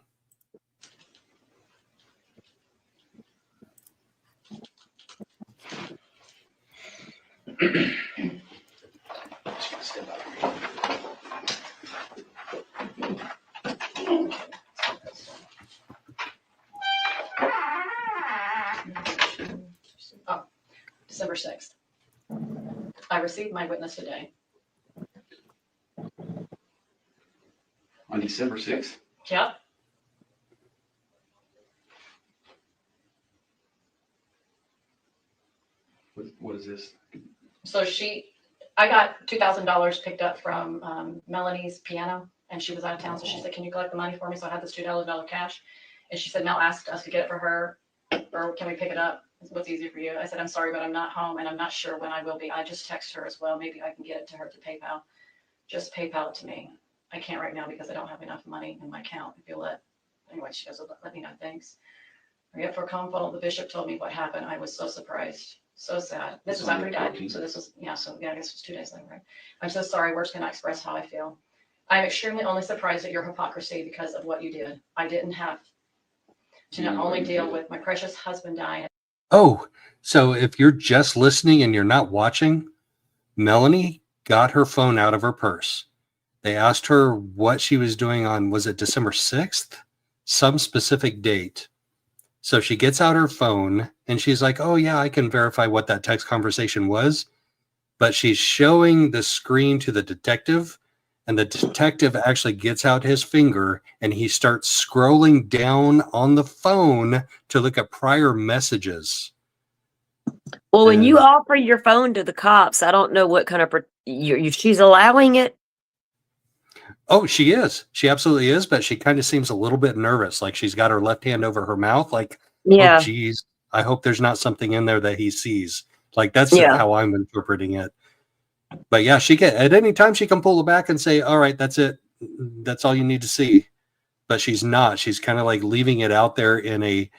Oh, December 6th. I received my witness today. On December 6th? Yep. What is this? So I got $2,000 picked up from Melanie's piano, and she was out of town. So she said, "Can you collect the money for me?" So I had this $2,000 cash, and she said, "Mel asked us to get it for her, or can we pick it up? What's easier for you?" I said, "I'm sorry, but I'm not home, and I'm not sure when I will be." I just texted her as well. Maybe I can get it to her to PayPal. Just PayPal it to me. I can't right now because I don't have enough money in my account. If you'll anyway, she goes, "Let me know, thanks." Are you up for a convo? The bishop told me what happened. I was so surprised. So sad. This was after he died. So this was, I guess it was 2 days later, right? "I'm so sorry. Words cannot express how I feel. I'm extremely only surprised at your hypocrisy because of what you did. I didn't have to not only deal with my precious husband dying." Oh, so if you're just listening and you're not watching, Melanie got her phone out of her purse. They asked her what she was doing on, was it December 6th? Some specific date. So she gets out her phone and she's like, "Oh yeah, I can verify what that text conversation was." But she's showing the screen to the detective, and the detective actually gets out his finger and he starts scrolling down on the phone to look at prior messages. Well, when you offer your phone to the cops, I don't know what kind of she's allowing it. Oh, she is. She absolutely is, but she kind of seems a little bit nervous, like she's got her left hand over her mouth, like, Yeah. "Oh, geez, I hope there's not something in there that he sees." Like, that's Yeah. how I'm interpreting it. But yeah, she can, at any time she can pull it back and say, "All right, that's it. That's all you need to see." But she's not. She's kind of like leaving it out there in a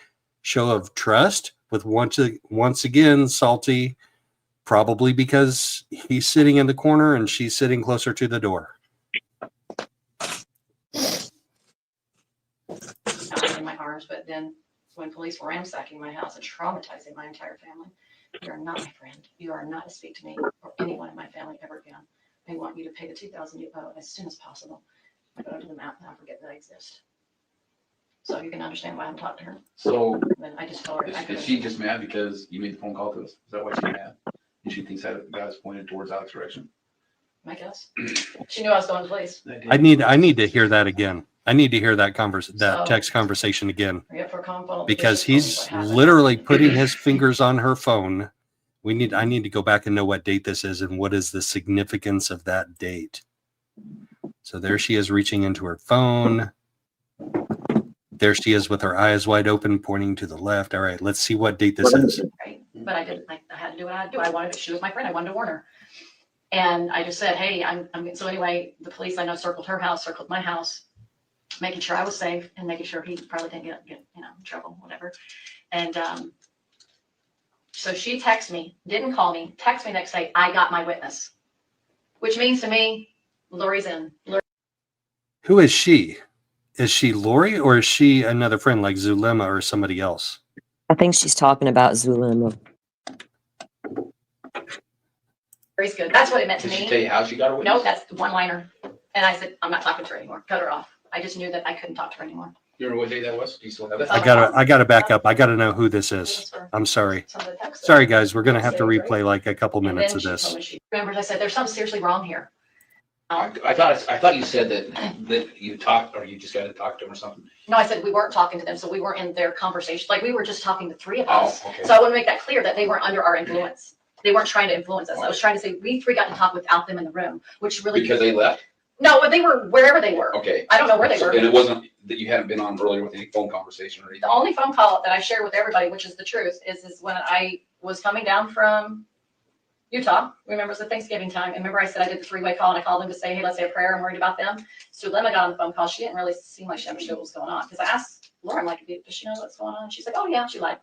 show of trust with once again, Salty, probably because he's sitting in the corner and she's sitting closer to the door. In my arms, but then when police were ransacking my house and traumatizing my entire family, "You are not my friend. You are not to speak to me or anyone in my family ever again. I want you to pay the $2,000 you owe as soon as possible. I go to the map and I forget that I exist." So you can understand why I'm talking to her. So Then I just told her. is she just mad because you made the phone call to us? Is that why she's mad? And she thinks that God's pointed towards Alex's direction? I guess. She knew I was going to police. I need to hear that again. I need to hear that text conversation again, Are you up for a convo? because he's literally putting his fingers on her phone. I need to go back and know what date this is and what is the significance of that date. So there she is reaching into her phone. There she is with her eyes wide open, pointing to the left. All right, let's see what date this is. Right. But I didn't. I had to do what I had to do. I wanted. She was my friend. I wanted to warn her. And I just said, "Hey, I'm." So anyway, the police I know circled her house, circled my house, making sure I was safe and making sure he probably didn't get in trouble, whatever. And so she texted me, didn't call me, text me next day, "I got my witness," which means to me, Lori's in. Who is she? Is she Lori or is she another friend like Zulema or somebody else? I think she's talking about Zulema. Lori's good. That's what it meant to Did me. she tell you how she got her witness? No, that's the one-liner. And I said, "I'm not talking to her anymore. Cut her off." I just knew that I couldn't talk to her anymore. You remember what day that was? Do you still have that? I gotta back up. I gotta know who this is. I'm sorry. Sorry guys, we're gonna have to replay like a couple minutes of this. She remembers I said, "There's something seriously wrong here." I thought you said that you talked, or you just got to talk to him or something. No, I said we weren't talking to them, so we weren't in their conversation. Like we were just talking, the three of us. Oh, okay. So I want to make that clear that they weren't under our influence. They weren't trying to influence us. I was trying to say we three got to talk without them in the room, which really Because they left? No, but they were wherever they were. Okay. I don't know where they were. And it wasn't that you hadn't been on earlier with any phone conversation or anything? The only phone call that I shared with everybody, which is the truth, is when I was coming down from Utah. Remember, it was the Thanksgiving time. And remember I said I did the three-way call and I called them to say, "Hey, let's say a prayer. I'm worried about them." So Lemma got on the phone call. She didn't really seem like she understood what was going on. Because I asked Lauren, like, "Does she know what's going on?" She's like, "Oh yeah," she lied.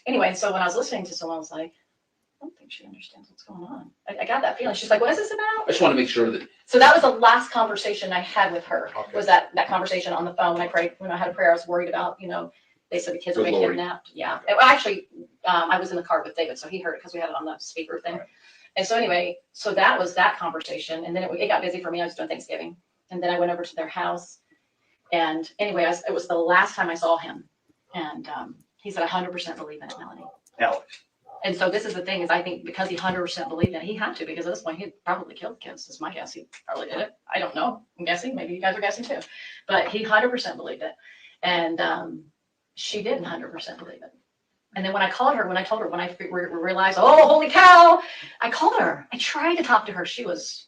Anyway, so when I was listening to someone, I was like, don't think she understands what's going on. I got that feeling. She's like, what is this about? I just want to make sure that. So that was the last conversation I had with her, was that conversation on the phone when I prayed, when I had a prayer. I was worried about, they said the kids were With being Lori. kidnapped. Yeah. Actually, I was in the car with David, so he heard it because we had it on the speaker thing. And so anyway, so that was that conversation. And then it got busy for me. I was doing Thanksgiving. And then I went over to their house. And anyway, it was the last time I saw him. And he said, 100% believe in it, Melanie. Alex. And so this is the thing, is I think because he 100% believed in it, he had to, because at this point he probably killed kids. Is my guess. He probably did it. I don't know. I'm guessing. Maybe you guys are guessing too. But he 100% believed it. And she didn't 100% believe it. And then when I told her, when I realized, oh, holy cow, I called her. I tried to talk to her. She was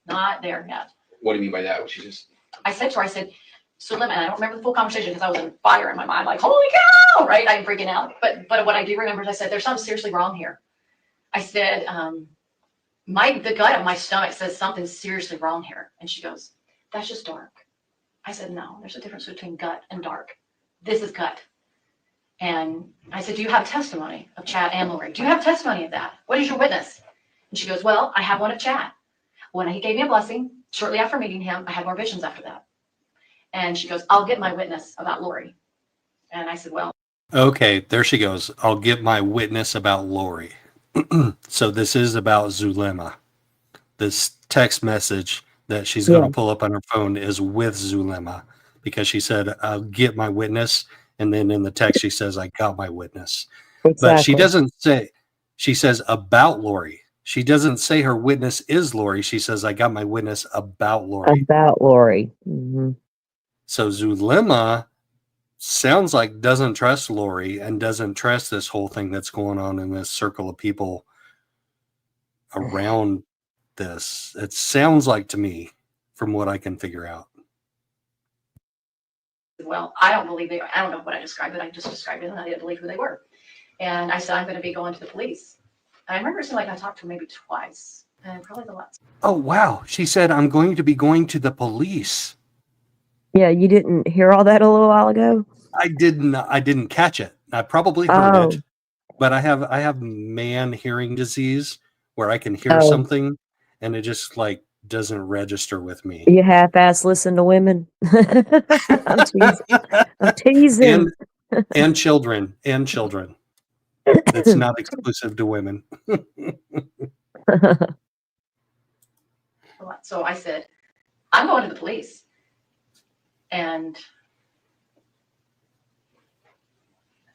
not there yet. What do you mean by that? She just. I said to her, so Lemon, I don't remember the full conversation because I was on fire in my mind, like, holy cow, right? I'm freaking out. But what I do remember is I said, there's something seriously wrong here. I said, the gut of my stomach says something seriously wrong here. And she goes, that's just dark. I said, no, there's a difference between gut and dark. This is gut. And I said, do you have testimony of Chad and Lori? Do you have testimony of that? What is your witness? And she goes, well, I have one of Chad. When he gave me a blessing, shortly after meeting him, I had more visions after that. And she goes, I'll get my witness about Lori. And I said, well. Okay, there she goes. I'll get my witness about Lori. So this is about Zulema. This text message that she's going to pull up on her phone is with Zulema, because she said, I'll get my witness. And then in the text, she says, I got my witness. Exactly. But she doesn't say, she says about Lori. She doesn't say her witness is Lori. She says, I got my witness about Lori. About Lori. Mm-hmm. So Zulema sounds like doesn't trust Lori and doesn't trust this whole thing that's going on in this circle of people around this. It sounds like to me, from what I can figure out. Well, I don't believe I don't know what I described it. I just described it and I didn't believe who they were. And I said, I'm going to be going to the police. And I remember it seemed like I talked to her maybe twice, and probably the last. Oh, wow. She said, I'm going to be going to the police. Yeah, you didn't hear all that a little while ago? I didn't catch it. I probably heard it, but I have man hearing disease where I can hear something and it just like doesn't register with me. You half-ass listen to women. I'm teasing. And children. It's not exclusive to women. So I said, I'm going to the police. And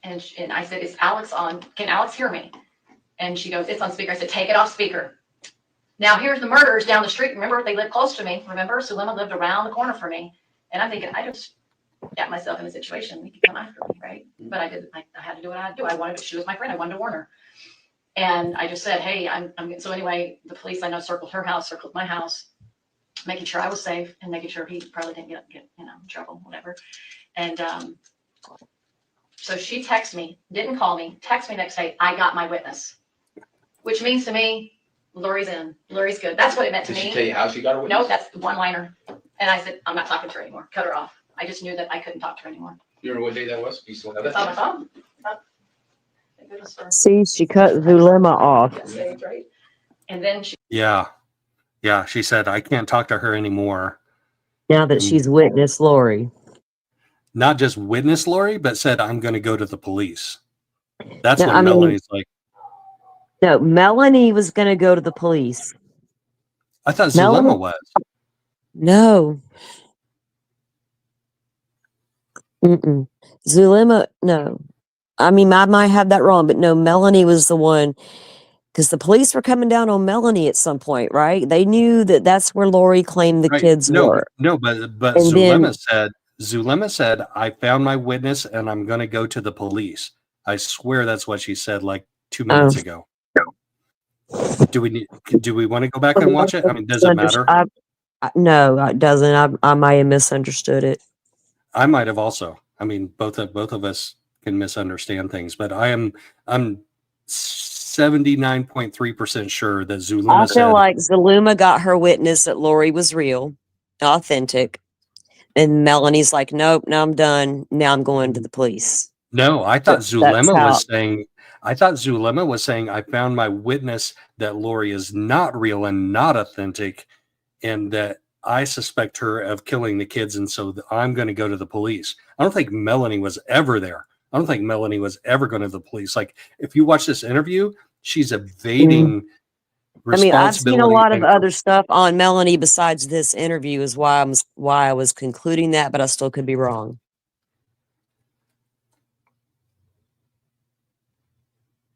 I said, is Alex on? Can Alex hear me? And she goes, it's on speaker. I said, take it off speaker. Now here's the murderers down the street. Remember, they live close to me. Remember, Sulema lived around the corner from me. And I'm thinking, I just got myself in a situation. They could come after me, right? But I didn't. I had to do what I had to do. She was my friend. I wanted to warn her. And I just said, hey, I'm so anyway, the police I know circled her house, circled my house, making sure I was safe and making sure he probably didn't get in trouble, whatever. And so she texted me, didn't call me, texted me next day, I got my witness, which means to me, Lori's in. Lori's good. That's what it meant to me. Did she tell you how she got her witness? No, that's the one-liner. And I said, I'm not talking to her anymore. Cut her off. I just knew that I couldn't talk to her anymore. You remember what day that was? You still have It's on my that? phone. See, she cut Zulema off. Right? And then she. Yeah. She said, I can't talk to her anymore. Now that she's witnessed Lori. Not just witnessed Lori, but said, I'm going to go to the police. That's what Melanie's like. No, Melanie was going to go to the police. I thought Zulema was. No. Zulema, no. I mean, I might have that wrong, but no, Melanie was the one, because the police were coming down on Melanie at some point, right? They knew that that's where Lori claimed the kids were. No, but Zulema said, I found my witness and I'm going to go to the police. I swear that's what she said like 2 minutes ago. Do we want to go back and watch it? I mean, does it matter? No, it doesn't. I might have misunderstood it. I might have also. I mean, both of us can misunderstand things, but I'm 79.3% sure that Zulema said. I feel like Zulema got her witness that Lori was real, authentic, and Melanie's like, nope, now I'm done. Now I'm going to the police. No, I thought Zulema was saying, I thought Zulema was saying, I found my witness that Lori is not real and not authentic, and that I suspect her of killing the kids, and so I'm going to go to the police. I don't think Melanie was ever there. I don't think Melanie was ever going to the police. Like, if you watch this interview, she's evading responsibility. I've seen a lot of other stuff on Melanie besides this interview, is why I was concluding that, but I still could be wrong.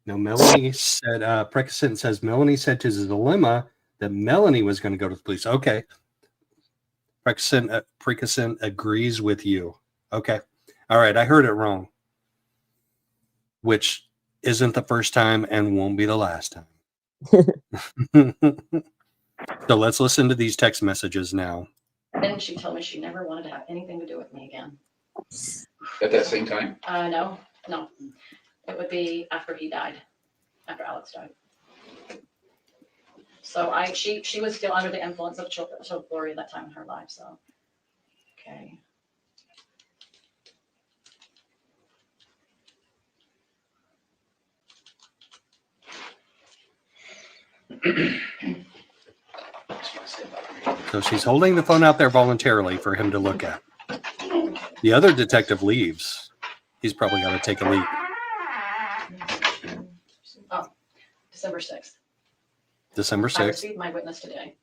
No, Melanie said, Precascent says, Melanie said to Zulema that Melanie was going to go to the police. Okay. Precascent agrees with you. Okay. All right. I heard it wrong, which isn't the first time and won't be the last time. So let's listen to these text messages now. Then she told me she never wanted to have anything to do with me again. At that same time? No. It would be after he died, after Alex died. So she was still under the influence of Lori at that time in her life. So, okay. So she's holding the phone out there voluntarily for him to look at. The other detective leaves. He's probably got to take a leak. Oh, December 6th. December I 6th. received my witness today.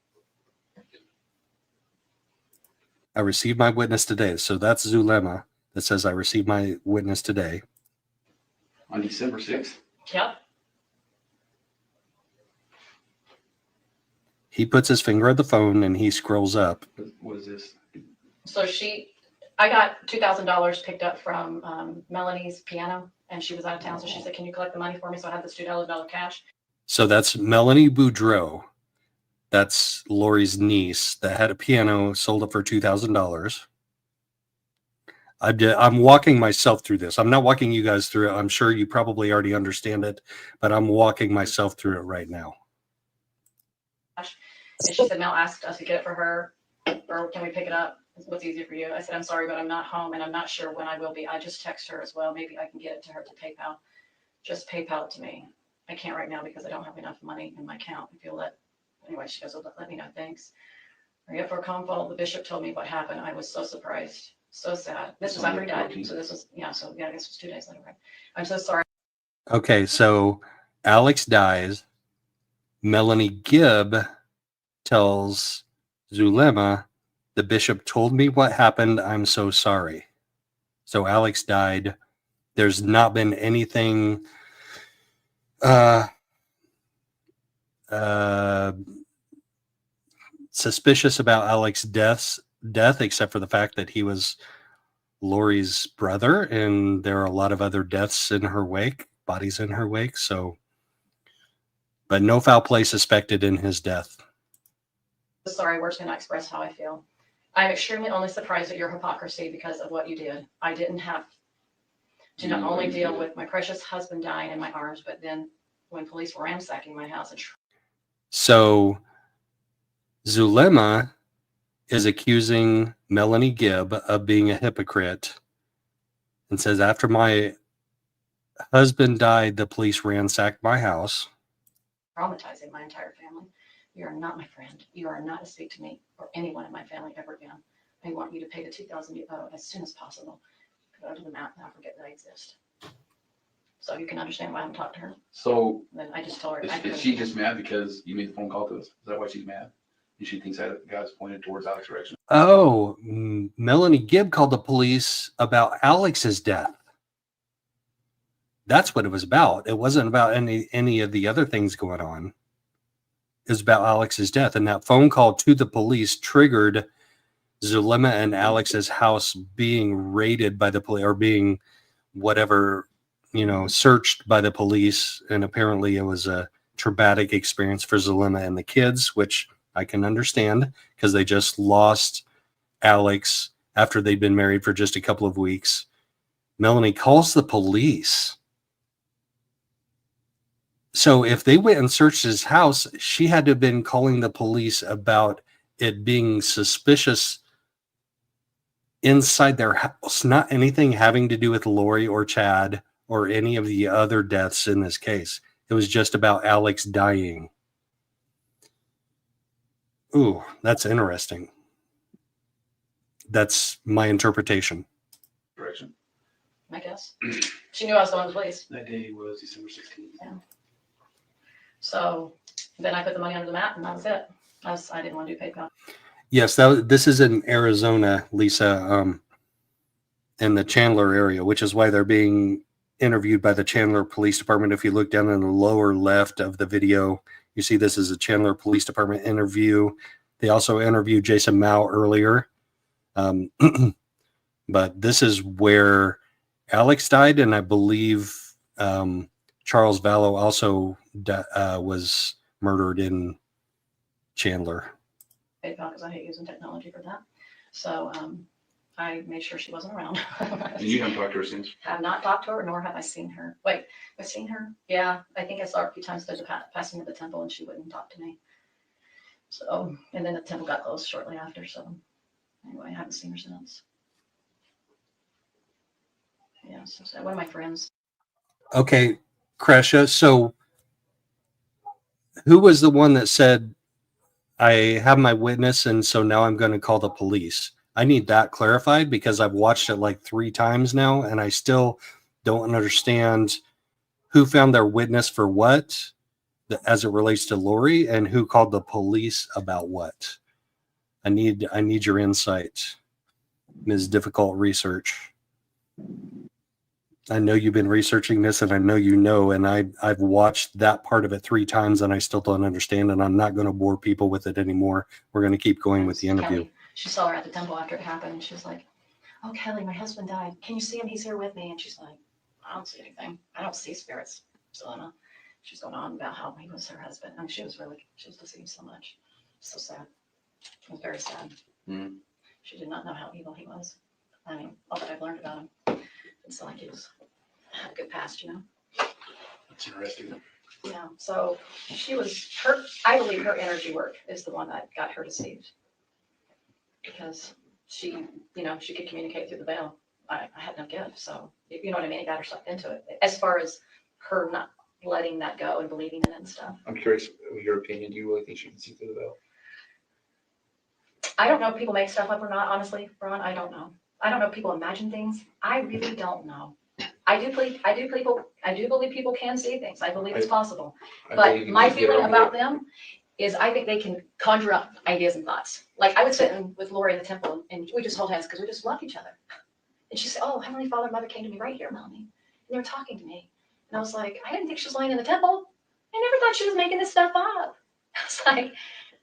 I received my witness today. So that's Zulema that says I received my witness today. On December 6th? Yep. He puts his finger at the phone and he scrolls up. What is this? So I got $2,000 picked up from Melanie's piano, and she was out of town. So she said, "Can you collect the money for me?" So I had this $2,000 cash. So that's Melanie Boudreau. That's Lori's niece that had a piano, sold it for $2,000. I'm walking myself through this. I'm not walking you guys through it. I'm sure you probably already understand it, but I'm walking myself through it right now. And she said, Mel asked us to get it for her, or can we pick it up? What's easier for you? I said, I'm sorry, but I'm not home and I'm not sure when I will be. I just text her as well. Maybe I can get it to her to PayPal. Just PayPal it to me. I can't right now because I don't have enough money in my account. If you'll anyway, she goes, well, let me know. Thanks. Are you up for a convo? The bishop told me what happened. I was so surprised. So sad. This was after he died. So this was, I guess it was 2 days later. Right? I'm so sorry. Okay, so Alex dies. Melanie Gibb tells Zulema, the bishop told me what happened. I'm so sorry. So Alex died. There's not been anything suspicious about Alex's death, except for the fact that he was Lori's brother, and there are a lot of other deaths in her wake, bodies in her wake. So, but no foul play suspected in his death. Sorry, words cannot express how I feel. I'm extremely only surprised at your hypocrisy because of what you did. I didn't have to not only deal with my precious husband dying in my arms, but then when police were ransacking my house. So Zulema is accusing Melanie Gibb of being a hypocrite and says, after my husband died, the police ransacked my house. Traumatizing my entire family. You are not my friend. You are not to speak to me or anyone in my family ever again. I want you to pay the $2,000 you owe as soon as possible. Go to the map and I'll forget that I exist. So you can understand why I'm talking to her. So then I just told her. Is she just mad because you made the phone call to us? Is that why she's mad? And she thinks that God's pointed towards Alex's direction? Oh, Melanie Gibb called the police about Alex's death. That's what it was about. It wasn't about any of the other things going on. It was about Alex's death. And that phone call to the police triggered Zulema and Alex's house being raided by the police, or being whatever, searched by the police. And apparently it was a traumatic experience for Zulema and the kids, which I can understand because they just lost Alex after they'd been married for just a couple of weeks. Melanie calls the police. So if they went and searched his house, she had to have been calling the police about it being suspicious inside their house, not anything having to do with Lori or Chad or any of the other deaths in this case. It was just about Alex dying. Ooh, that's interesting. That's my interpretation. Direction. I guess. She knew I was the one who plays. That day was December 16th. Yeah. So then I put the money under the mat, and that was it. I didn't want to do PayPal. Yes, this is in Arizona, Lisa, in the Chandler area, which is why they're being interviewed by the Chandler Police Department. If you look down in the lower left of the video, you see this is a Chandler Police Department interview. They also interviewed Jason Mao earlier. But this is where Alex died, and I believe Charles Vallow also was murdered in Chandler. PayPal because I hate using technology for that. So I made sure she wasn't around. And you haven't talked to her since? Have not talked to her, nor have I seen her. Wait, have I seen her? Yeah, I think I saw her a few times passing at the temple, and she wouldn't talk to me. So, and then the temple got closed shortly after. So anyway, I haven't seen her since. Yeah, so one of my friends. Okay, Kresha, so who was the one that said, I have my witness, and so now I'm going to call the police? I need that clarified because I've watched it like 3 times now, and I still don't understand who found their witness for what as it relates to Lori, and who called the police about what. I need your insight, Ms. Difficult Research. I know you've been researching this, and I know you know, and I've watched that part of it 3 times, and I still don't understand, and I'm not going to bore people with it anymore. We're going to keep going with the interview. Kelly, she saw her at the temple after it happened, and she was like, "Oh, Kelly, my husband died. Can you see him? He's here with me." And she's like, "I don't see anything. I don't see spirits." So she's going on about how he was her husband. I mean, she was deceived so much. So sad. It was very sad. Mm. She did not know how evil he was. I mean, all that I've learned about him, it's like he had a good past, you know. That's interesting. Yeah. So I believe her energy work is the one that got her deceived. Because she could communicate through the veil. I had no gift, so you know what I mean. It got her sucked into it. As far as her not letting that go and believing in it and stuff. I'm curious of your opinion. Do you really think she can see through the veil? I don't know if people make stuff up or not. Honestly, Ron, I don't know. I don't know if people imagine things. I really don't know. I do believe people can see things. I believe it's possible. But my feeling about them is I think they can conjure up ideas and thoughts. Like I was sitting with Lori in the temple, and we just hold hands because we just love each other. And she said, "Oh, Heavenly Father and Mother came to me right here, Melanie. And they were talking to me." And I was like, I didn't think she was lying in the temple. I never thought she was making this stuff up. I was like,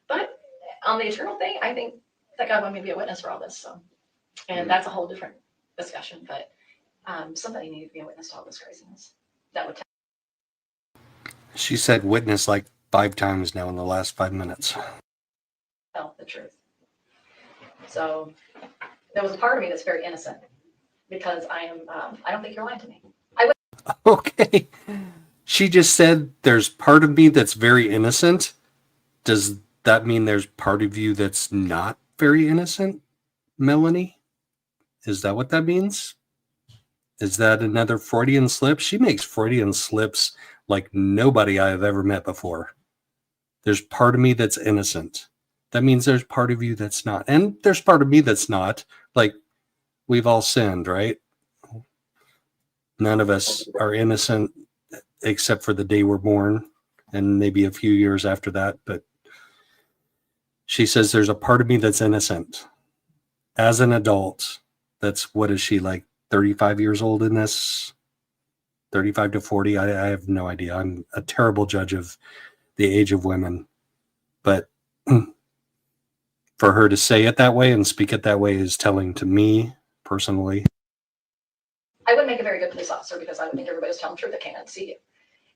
but on the eternal thing, I think that God wanted me to be a witness for all this. So, and that's a whole different discussion. But somebody needed to be a witness to all this craziness. That would She said witness like 5 times now in the last 5 minutes. tell the truth. So there was a part of me that's very innocent because I don't think you're lying to me. Okay. She just said there's part of me that's very innocent. Does that mean there's part of you that's not very innocent, Melanie? Is that what that means? Is that another Freudian slip? She makes Freudian slips like nobody I have ever met before. There's part of me that's innocent. That means there's part of you that's not. And there's part of me that's not. Like, we've all sinned, right? None of us are innocent except for the day we're born and maybe a few years after that. But she says there's a part of me that's innocent. As an adult, that's, what is she, like 35 years old in this? 35 to 40? I have no idea. I'm a terrible judge of the age of women. But for her to say it that way and speak it that way is telling to me personally. I wouldn't make a very good police officer because I would think everybody was telling the truth that can't see you.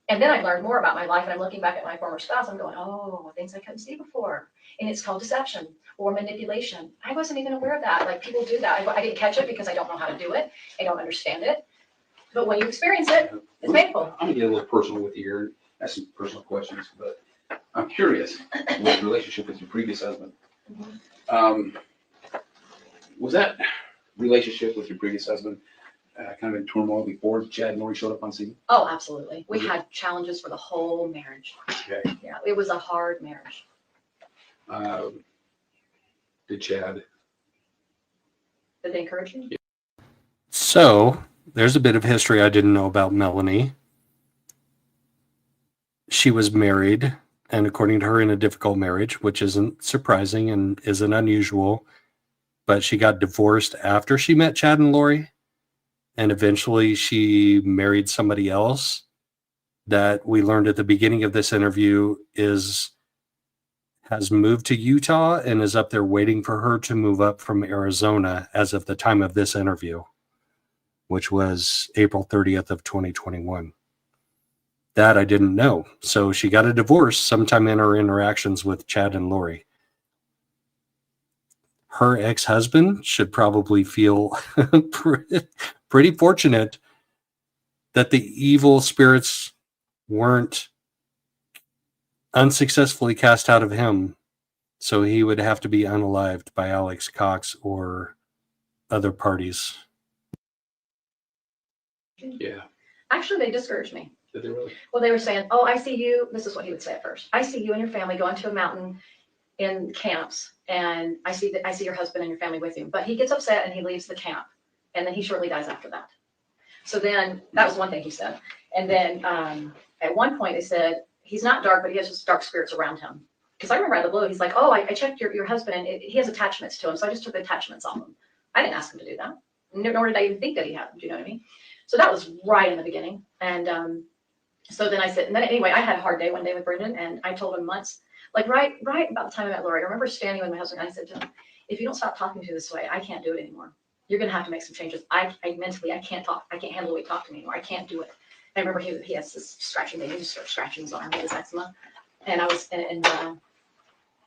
And then I learned more about my life, and I'm looking back at my former spouse. I'm going, oh, things I couldn't see before. And it's called deception or manipulation. I wasn't even aware of that. Like, people do that. I didn't catch it because I don't know how to do it. I don't understand it. But when you experience it, it's painful. I'm gonna get a little personal with you here and ask some personal questions, but I'm curious with your relationship with your previous husband. Was that relationship with your previous husband kind of in turmoil before Chad and Lori showed up on scene? Oh, absolutely. We had challenges for the whole marriage. Okay. Yeah, it was a hard marriage. Did Chad? Did they encourage you? So there's a bit of history I didn't know about Melanie. She was married, and according to her, in a difficult marriage, which isn't surprising and isn't unusual, but she got divorced after she met Chad and Lori, and eventually she married somebody else that we learned at the beginning of this interview has moved to Utah and is up there waiting for her to move up from Arizona as of the time of this interview, which was April 30th of 2021. That I didn't know. So she got a divorce sometime in her interactions with Chad and Lori. Her ex-husband should probably feel pretty fortunate that the evil spirits weren't unsuccessfully cast out of him, so he would have to be unalived by Alex Cox or other parties. Yeah. Actually, they discouraged me. Did they really? Well, they were saying, oh, I see you. This is what he would say at first. I see you and your family going to a mountain in camps, and I see your husband and your family with you. But he gets upset and he leaves the camp, and then he shortly dies after that. So then that was one thing he said. And then at one point they said, he's not dark, but he has just dark spirits around him. Because I remember out of the blue, he's like, oh, I checked your husband, and he has attachments to him. So I just took the attachments off him. I didn't ask him to do that. Nor did I even think that he had them. Do you know what I mean? So that was right in the beginning. And so then I said, and then anyway, I had a hard day one day with Brendan, and I told him months, like right about the time I met Lori, I remember standing with my husband, and I said to him, if you don't stop talking to me this way, I can't do it anymore. You're going to have to make some changes. I mentally, I can't talk. I can't handle the way you talk to me anymore. I can't do it. I remember he has this scratching thing. He just started scratching his arm with his eczema. And I was, and then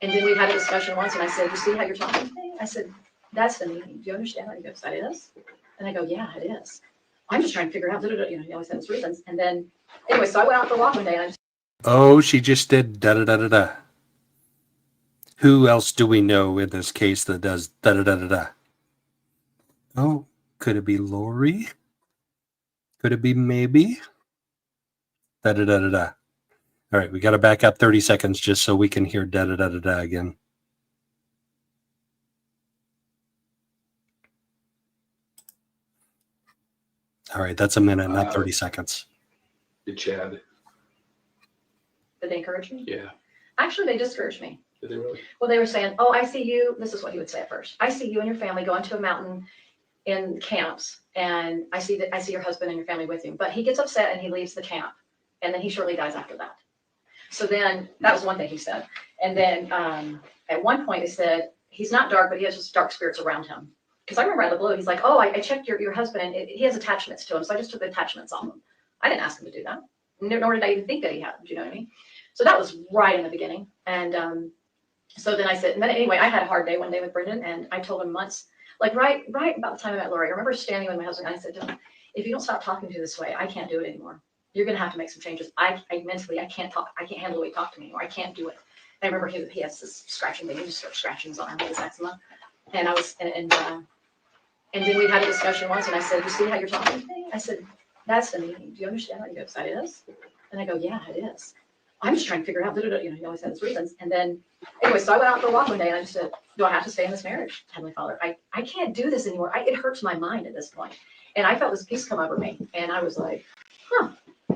we had a discussion once, and I said, you see how you're talking to me? I said, that's the meaning. Do you understand? And he goes, that is? And I go, yeah, it is. I'm just trying to figure out, you know, he always had his reasons. And then, anyway, so I went out for a walk one day, and I just. Oh, she just did da-da-da-da-da. Who else do we know in this case that does da-da-da-da-da? Oh, could it be Lori? Could it be maybe? Da-da-da-da-da. All right, we got to back up 30 seconds just so we can hear da-da-da-da-da again. All right, that's a minute, not 30 seconds. Did Chad? Did they encourage me? Yeah. Actually, they discouraged me. Did they really? Well, they were saying, oh, I see you. This is what he would say at first. I see you and your family going to a mountain in camps, and I see your husband and your family with you. But he gets upset and he leaves the camp, and then he shortly dies after that. So then that was one thing he said. And then at one point they said, he's not dark, but he has just dark spirits around him. Because I remember out of the blue, he's like, oh, I checked your husband, and he has attachments to him. So I just took the attachments off him. I didn't ask him to do that. Nor did I even think that he had them. Do you know what I mean? So that was right in the beginning. And so then I said, and then anyway, I had a hard day one day with Brendan, and I told him months, like right about the time I met Lori, I remember standing with my husband, and I said to him, if you don't stop talking to me this way, I can't do it anymore. You're going to have to make some changes. I mentally, I can't talk. I can't handle the way you talk to me anymore. I can't do it. I remember he has this scratching thing. He just started scratching his arm with his eczema. And I was, and then we had a discussion once, and I said, you see how you're talking to me? I said, that's the meaning. Do you understand? And he goes, that is? And I go, yeah, it is. I'm just trying to figure out, you know, he always had his reasons. And then, anyway, so I went out for a walk one day, and I just said, do I have to stay in this marriage, Heavenly Father? I can't do this anymore. It hurts my mind at this point. And I felt this peace come over me, and I was like, huh,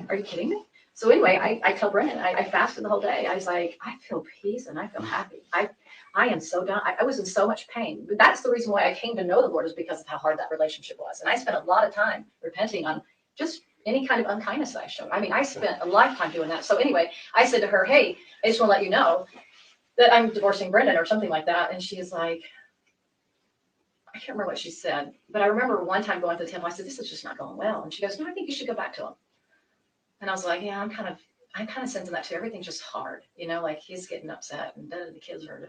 are you kidding me? So anyway, I told Brennan, I fasted the whole day. I was like, I feel peace and I feel happy. I am so done. I was in so much pain. But that's the reason why I came to know the Lord, is because of how hard that relationship was. And I spent a lot of time repenting on just any kind of unkindness that I showed. I mean, I spent a lifetime doing that. So anyway, I said to her, hey, I just want to let you know that I'm divorcing Brendan or something like that. And she's like, I can't remember what she said, but I remember one time going to the temple, I said, this is just not going well. And she goes, no, I think you should go back to him. And I was like, yeah, I'm kind of sensing that too. Everything's just hard, you know, like he's getting upset and the kids are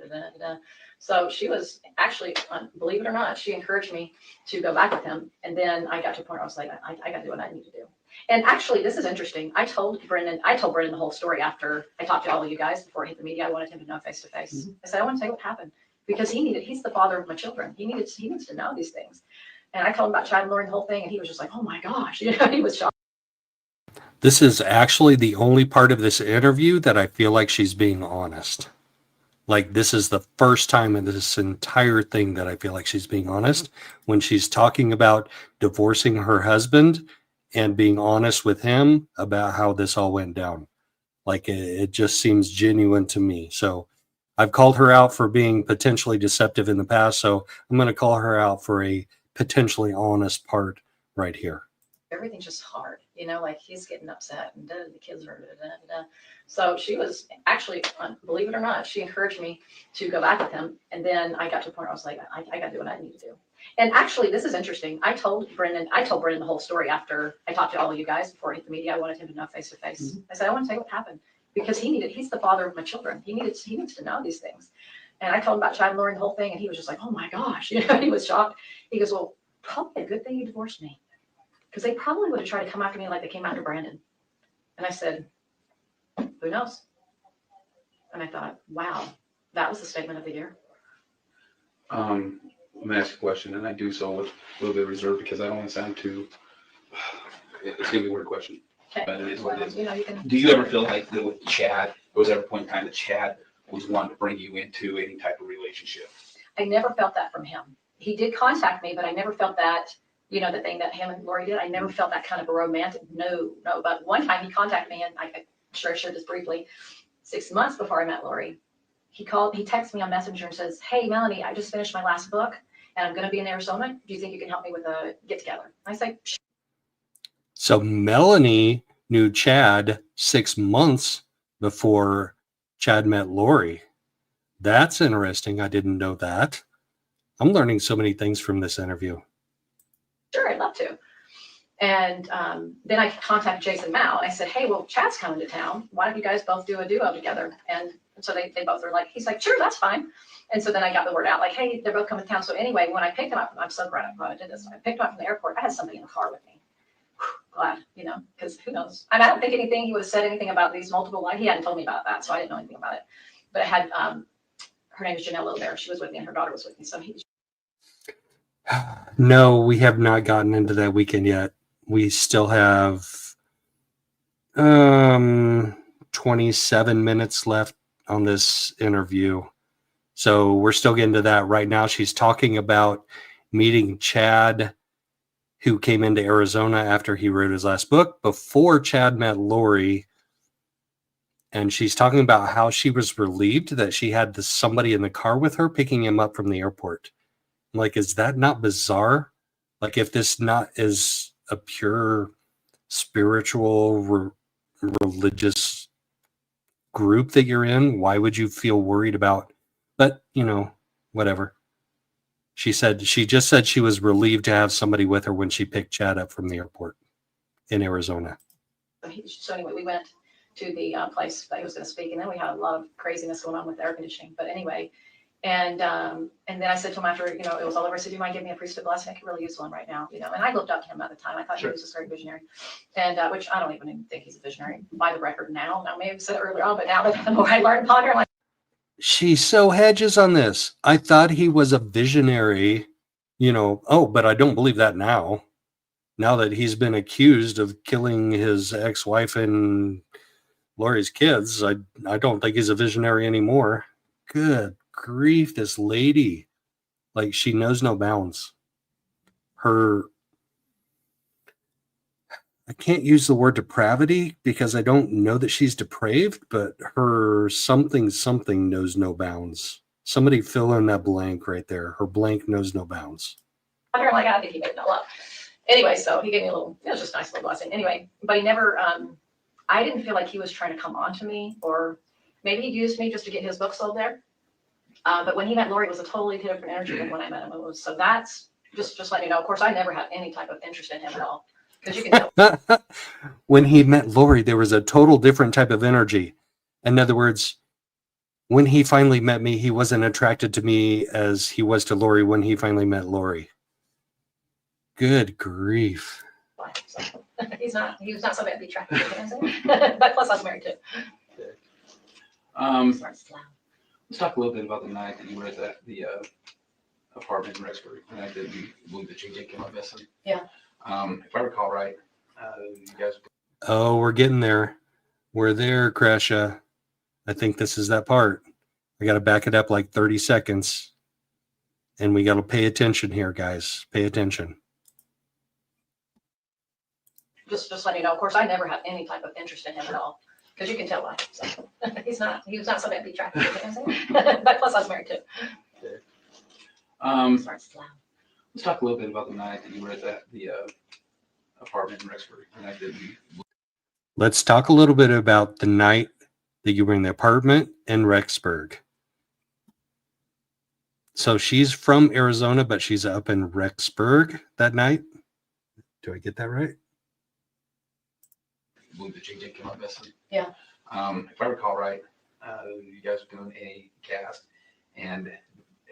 So she was actually, believe it or not, she encouraged me to go back with him. And then I got to a point where I was like, I got to do what I need to do. And actually, this is interesting. I told Brendan the whole story after I talked to all of you guys before I hit the media. I wanted him to know face to face. I said, I want to tell you what happened, because he's the father of my children. He needs to know these things. And I told him about Chad and Lori and the whole thing, and he was just like, oh my gosh, you know, he was shocked. This is actually the only part of this interview that I feel like she's being honest. Like, this is the first time in this entire thing that I feel like she's being honest when she's talking about divorcing her husband and being honest with him about how this all went down. Like, it just seems genuine to me. So I've called her out for being potentially deceptive in the past. So I'm going to call her out for a potentially honest part right here. Everything's just hard, you know, like he's getting upset and the kids are So she was actually, believe it or not, she encouraged me to go back with him. And then I got to a point where I was like, I got to do what I need to do. And actually, this is interesting. I told Brendan the whole story after I talked to all of you guys before I hit the media. I wanted him to know face to face. I said, I want to tell you what happened because he's the father of my children. He needs to know these things. And I told him about Chad and Lori and the whole thing. And he was just like, oh my gosh, you know, he was shocked. He goes, well, probably a good thing you divorced me. Because they probably would have tried to come after me like they came after Brandon. And I said, who knows? And I thought, wow, that was the statement of the year. I'm gonna ask a question, and I do so with a little bit of reserve because I don't want to sound too. It's gonna be a weird question, but it is what it is. You know, you can. Do you ever feel like that with Chad? There was ever a point in time that Chad was wanting to bring you into any type of relationship? I never felt that from him. He did contact me, but I never felt that. You know, the thing that him and Lori did, I never felt that kind of a romantic, no. But one time he contacted me, and I'm sure I shared this briefly, 6 months before I met Lori. He texted me on Messenger and says, hey, Melanie, I just finished my last book, and I'm going to be in Arizona. Do you think you can help me with a get-together? I was like, So Melanie knew Chad 6 months before Chad met Lori. That's interesting. I didn't know that. I'm learning so many things from this interview. sure, I'd love to. And then I contacted Jason Mao. And I said, hey, well, Chad's coming to town. Why don't you guys both do a duo together? And so they both were like, he's like, sure, that's fine. And so then I got the word out, like, hey, they're both coming to town. So anyway, when I picked him up, I'm so glad I did this. I picked him up from the airport. I had somebody in the car with me. Glad, you know, because who knows? I don't think anything, he would have said anything about these multiple lives. He hadn't told me about that, so I didn't know anything about it. But I had, her name is Janelle Little. She was with me and her daughter was with me. So No, we have not gotten into that weekend yet. We still have 27 minutes left on this interview. So we're still getting to that right now. She's talking about meeting Chad, who came into Arizona after he wrote his last book, before Chad met Lori. And she's talking about how she was relieved that she had somebody in the car with her picking him up from the airport. Like, is that not bizarre? Like, if this not is a pure spiritual, religious group that you're in, why would you feel worried about? But, you know, whatever. She just said she was relieved to have somebody with her when she picked Chad up from the airport in Arizona. So anyway, we went to the place that he was going to speak, and then we had a lot of craziness going on with air conditioning. But anyway, and then I said to him after, you know, it was all over, I said, do you mind giving me a priesthood blessing? I could really use one right now, you know. And I looked up to him at the time. I thought he was just very visionary, and which I don't even think he's a visionary by the record now. Now, maybe I said it earlier on, but now that the more I learn and ponder, I'm like, she so hedges on this. I thought he was a visionary, you know. Oh, but I don't believe that now. Now that he's been accused of killing his ex-wife and Lori's kids, I don't think he's a visionary anymore. Good grief, this lady. Like, she knows no bounds. I can't use the word depravity because I don't know that she's depraved, but her something knows no bounds. Somebody fill in that blank right there. Her blank knows no bounds. I'm like, I think he made it all up. Anyway, so he gave me a little, it was just a nice little blessing. Anyway, but he never, I didn't feel like he was trying to come on to me, or maybe he used me just to get his book sold there. But when he met Lori, it was a totally different energy than when I met him. So that's just let you know. Of course, I never had any type of interest in him at all. Because you can tell. When he met Lori, there was a total different type of energy. In other words, when he finally met me, he wasn't attracted to me as he was to Lori when he finally met Lori. Good grief. He was not somebody to be attracted to. But plus I was married too. Let's talk a little bit about the night that you were at the apartment in Rexburg, the night that we believe that JJ came up missing. Yeah. If I recall right, you guys. Oh, we're getting there. We're there, Kresha. I think this is that part. I got to back it up like 30 seconds. And we got to pay attention here, guys. Pay attention. Just letting you know, of course, I never had any type of interest in him at all, because you can tell why. So he was not somebody to be attracted to. But plus I was married too. Let's talk a little bit about the night that you were at the apartment in Rexburg. The night that we. Let's talk a little bit about the night that you were in the apartment in Rexburg. So she's from Arizona, but she's up in Rexburg that night. Do I get that right? I believe that JJ came up missing. Yeah. If I recall right, you guys were doing a cast, and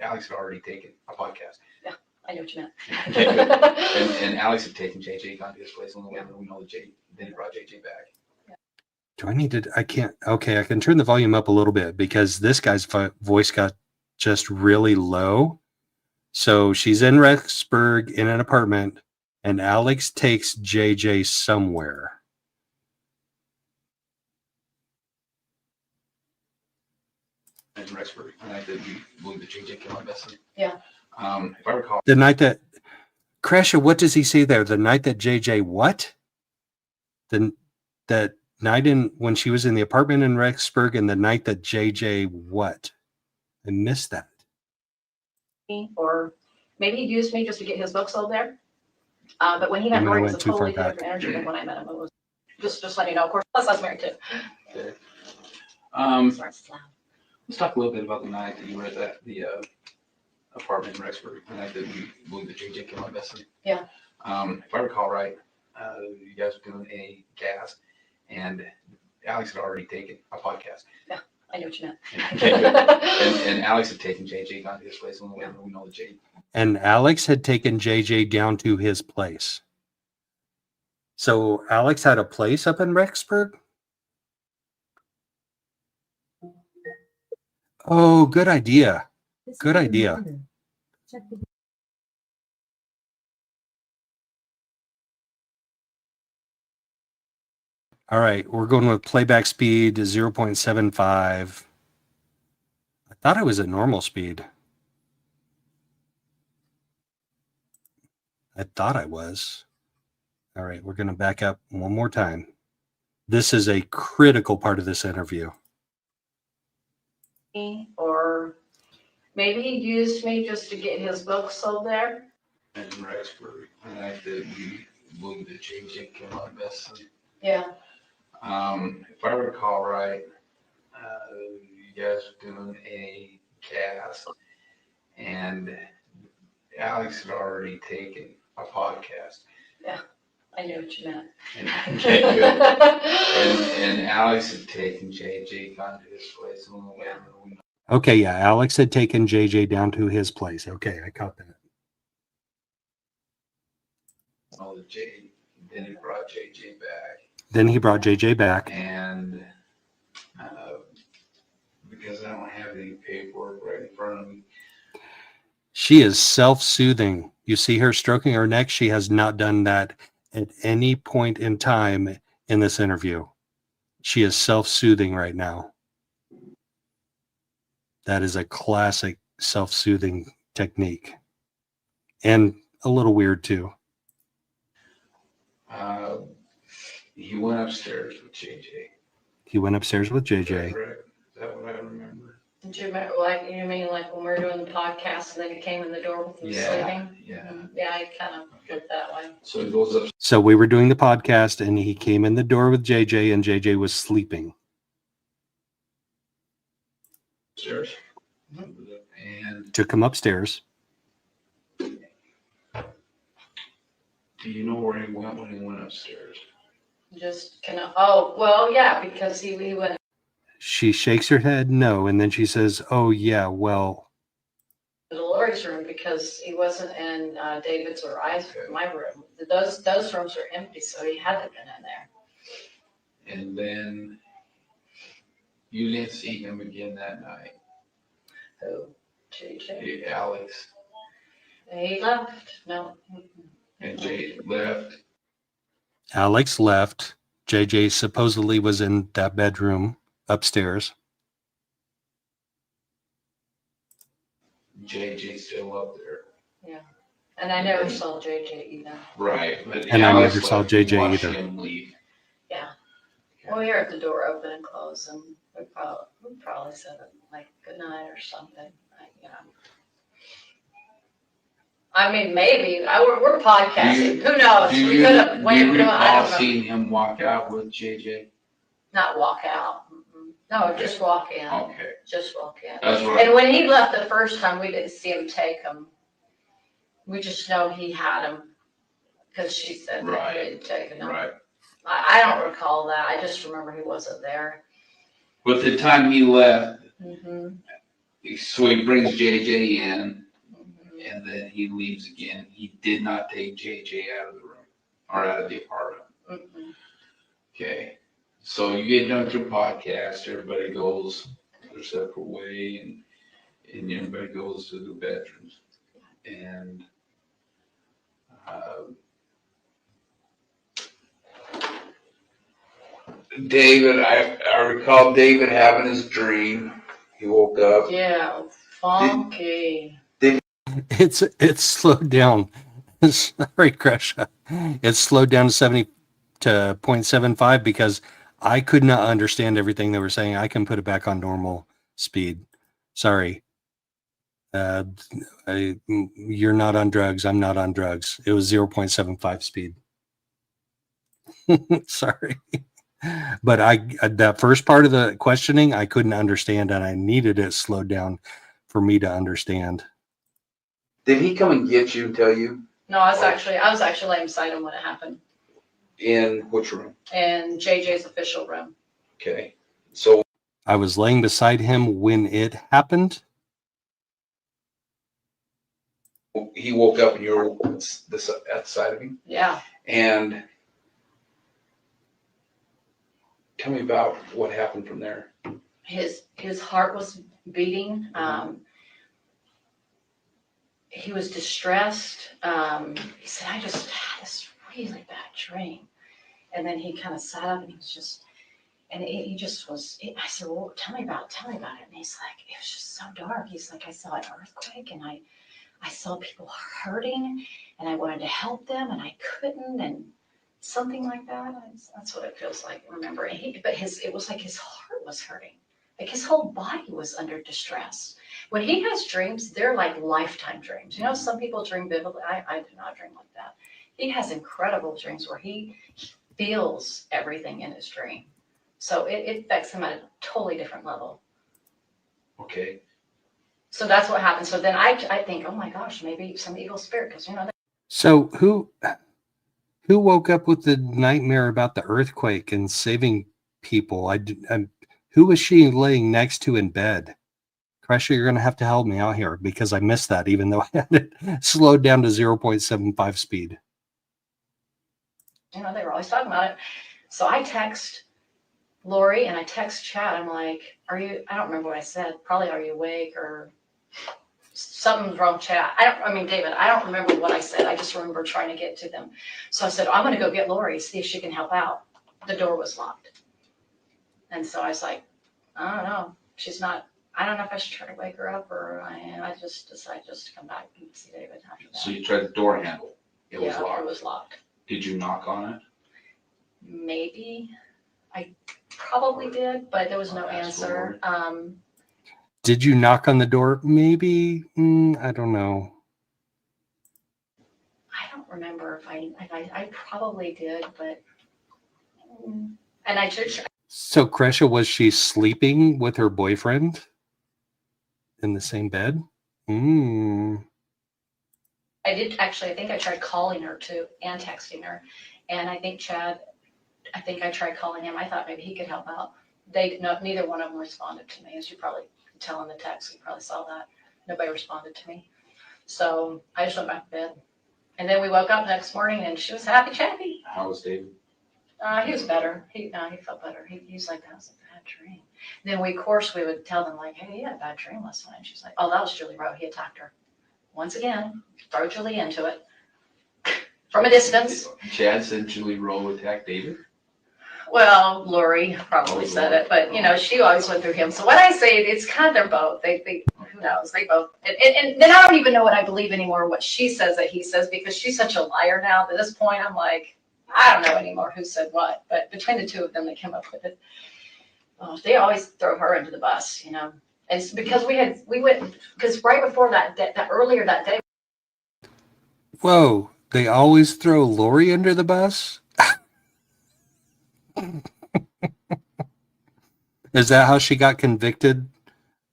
Alex had already taken a podcast. Yeah, I know what you meant. and Alex had taken JJ, gone to his place on the way. We know that then he brought JJ back. Do I need to? I can't. Okay, I can turn the volume up a little bit because this guy's voice got just really low. So she's in Rexburg in an apartment, and Alex takes JJ somewhere. In Rexburg, the night that we believe that JJ came up missing. Yeah. If I recall. The night that Kresha, what does he say there? The night that JJ what? That night when she was in the apartment in Rexburg, and the night that JJ what? I missed that. Or maybe he used me just to get his book sold there. But when he met Rory, it was a totally different energy than when I met him. It was just letting you know, of course, plus I was married too. Okay. Let's talk a little bit about the night that you were at the apartment in Rexburg, the night that we believe that JJ came up missing. Yeah. If I recall right, you guys were doing a cast, and Alex had already taken a podcast. Yeah, I know what you meant. and Alex had taken JJ down to his place on the way. We know that JJ. And Alex had taken JJ down to his place. So Alex had a place up in Rexburg? Oh, good idea. Good idea. All right, we're going with playback speed to 0.75. I thought it was at normal speed. I thought I was. All right, we're going to back up one more time. This is a critical part of this interview. Or maybe he used me just to get his book sold there. In Rexburg, the night that we believe that JJ came up missing. Yeah. If I recall right, you guys were doing a cast, and Alex had already taken a podcast. Yeah, I know what you meant. And Alex had taken JJ down to his place on the way. Okay, yeah, Alex had taken JJ down to his place. Okay, I caught that. Oh, then he brought JJ back. Then he brought JJ back. And because I don't have any paperwork right in front of me. She is self-soothing. You see her stroking her neck. She has not done that at any point in time in this interview. She is self-soothing right now. That is a classic self-soothing technique. And a little weird too. He went upstairs with JJ. He went upstairs with JJ. Is that what I remember? Did you remember, you mean like when we were doing the podcast and then he came in the door with you sleeping? Yeah. Yeah, I kind of went that way. So he goes up. So we were doing the podcast and he came in the door with JJ and JJ was sleeping. Upstairs. And Took him upstairs. do you know where he went when he went upstairs? Just kind of, oh, well, yeah, because we went. She shakes her head no, and then she says, oh yeah, well. To the Lori's room because he wasn't in David's or my room. Those rooms are empty, so he had to have been in there. And then you didn't see him again that night. Who? JJ? Alex. He left. No. And Jay left. Alex left. JJ supposedly was in that bedroom upstairs. JJ's still up there. Yeah. And I never saw JJ either. Right. But And I Alex never saw left. We JJ watched either. him leave. Yeah. Well, we heard the door open and close, and we probably said like good night or something. You know. I mean, maybe we're podcasting. Who knows? Do We you, could have do waited. you I recall don't know. seeing him walk out with JJ? Not walk out. No, just walk in. Okay. Just walk in. That's right. And when he left the first time, we didn't see him take him. We just know he had him because she said that he didn't take him. Right. I don't recall that. I just remember he wasn't there. But the time he left, Mm-hmm. so he brings JJ in, and then he leaves again. He did not take JJ out of the room or out of the apartment. Mm-hmm. Okay. So you get done with your podcast, everybody goes their separate way, and everybody goes to the bedrooms. And David, I recall David having his dream. He woke up. Yeah, funky. It's slowed down. Sorry, Cresha. It's slowed down to 0.75 because I could not understand everything they were saying. I can put it back on normal speed. Sorry. You're not on drugs. I'm not on drugs. It was 0.75 speed. Sorry. But that first part of the questioning, I couldn't understand, and I needed it slowed down for me to understand. Did he come and get you and tell you? No, I was actually laying beside him when it happened. In which room? In JJ's official room. Okay. So I was laying beside him when it happened. he woke up and you were at the side of him? Yeah. And tell me about what happened from there. His heart was beating. He was distressed. He said, I just had this really bad dream. And then he kind of sat up and he was just, and he just was, I said, well, tell me about it. And he's like, it was just so dark. He's like, I saw an earthquake and I saw people hurting and I wanted to help them and I couldn't, and something like that. That's what it feels like. Remember, it was like his heart was hurting. Like his whole body was under distress. When he has dreams, they're like lifetime dreams. You know, some people dream vividly. I do not dream like that. He has incredible dreams where he feels everything in his dream. So it affects him at a totally different level. Okay. So that's what happened. So then I think, oh my gosh, maybe some evil spirit, because you know. So who woke up with the nightmare about the earthquake and saving people? Who was she laying next to in bed? Crusher, you're going to have to help me out here because I missed that, even though I had it slowed down to 0.75 speed. You know, they were always talking about it. So I text Lori and I text Chad. I'm like, I don't remember what I said. Probably, are you awake or something's wrong, Chad. David, I don't remember what I said. I just remember trying to get to them. So I said, I'm going to go get Lori, see if she can help out. The door was locked. And so I was like, I don't know. She's not, I don't know if I should try to wake her up or I just decided just to come back and see David after that. So you tried the door handle. It was locked. It was locked. Did you knock on it? Maybe. I probably did, but there was no answer. Did you knock on the door? Maybe. I don't know. I don't remember if I probably did, but and I just. So Kresha, was she sleeping with her boyfriend in the same bed? I did actually. I think I tried calling her too and texting her, and I think Chad. I think I tried calling him. I thought maybe he could help out. Neither one of them responded to me, as you probably could tell in the text. You probably saw that. Nobody responded to me, so I just went back to bed. And then we woke up next morning, and she was happy, chappy. How was David? He was better. He felt better. He was like, that was a bad dream. Then we would tell them like, hey, he had a bad dream last night. And she's like, oh, that was Julie Rowe. He attacked her once again, throw Julie into it from a distance. Chad said Julie Rowe attacked David. Well, Lori probably said it, but she always went through him. So when I say it's kind of they're both. They who knows? They both. And then I don't even know what I believe anymore. What she says that he says, because she's such a liar now. At this point, I'm like, I don't know anymore who said what. But between the two of them, they came up with it. Oh, they always throw her under the bus, And it's because we went because right before that earlier that day. Whoa, they always throw Lori under the bus? Is that how she got convicted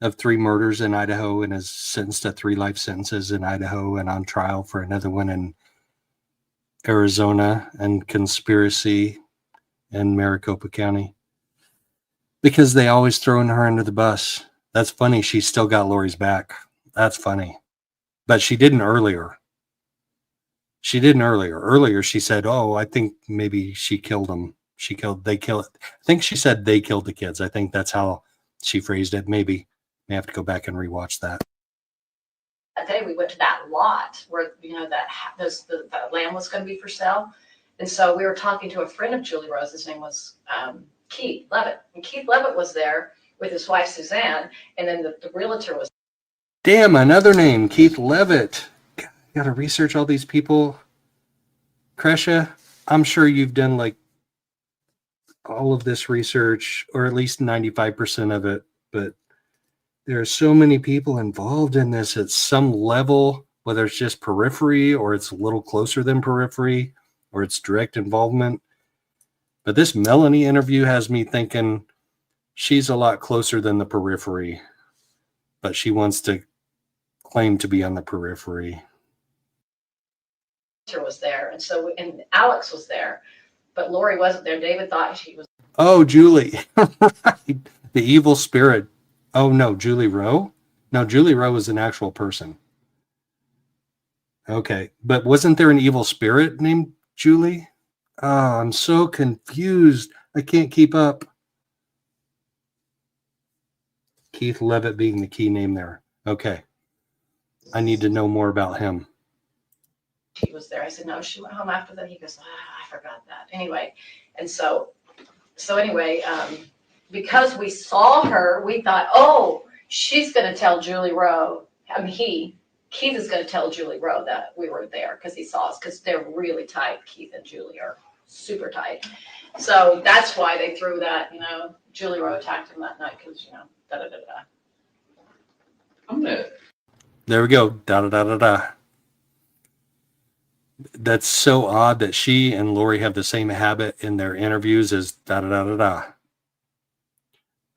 of 3 murders in Idaho and is sentenced to 3 life sentences in Idaho and on trial for another one in Arizona and conspiracy in Maricopa County? Because they always throwing her under the bus. That's funny. She still got Lori's back. That's funny. But she didn't earlier. Earlier, she said, oh, I think maybe she killed him. I think she said they killed the kids. I think that's how she phrased it. Maybe. May have to go back and rewatch that. That day we went to that lot where, the land was going to be for sale. And so we were talking to a friend of Julie Rose. His name was Keith Levitt. And Keith Levitt was there with his wife, Suzanne. And then the realtor was. Damn, another name, Keith Levitt. Got to research all these people. Kresha, I'm sure you've done like all of this research, or at least 95% of it, but there are so many people involved in this at some level, whether it's just periphery or it's a little closer than periphery or it's direct involvement. But this Melanie interview has me thinking she's a lot closer than the periphery, but she wants to claim to be on the periphery. Was there, and Alex was there, but Lori wasn't there. David thought she was. Oh, Julie. Right. The evil spirit. Oh, no, Julie Rowe? No, Julie Rowe was an actual person. Okay, but wasn't there an evil spirit named Julie? Oh, I'm so confused. I can't keep up. Keith Levitt being the key name there. Okay. I need to know more about him. She was there. I said, no, she went home after that. He goes, I forgot that. Anyway, and so anyway, because we saw her, we thought, oh, she's going to tell Julie Rowe. I mean, Keith is going to tell Julie Rowe that we were there because he saw us, because they're really tight. Keith and Julie are super tight. So that's why they threw that, Julie Rowe attacked him that night because, There we go. Da-da-da-da-da. That's so odd that she and Lori have the same habit in their interviews as da-da-da-da-da.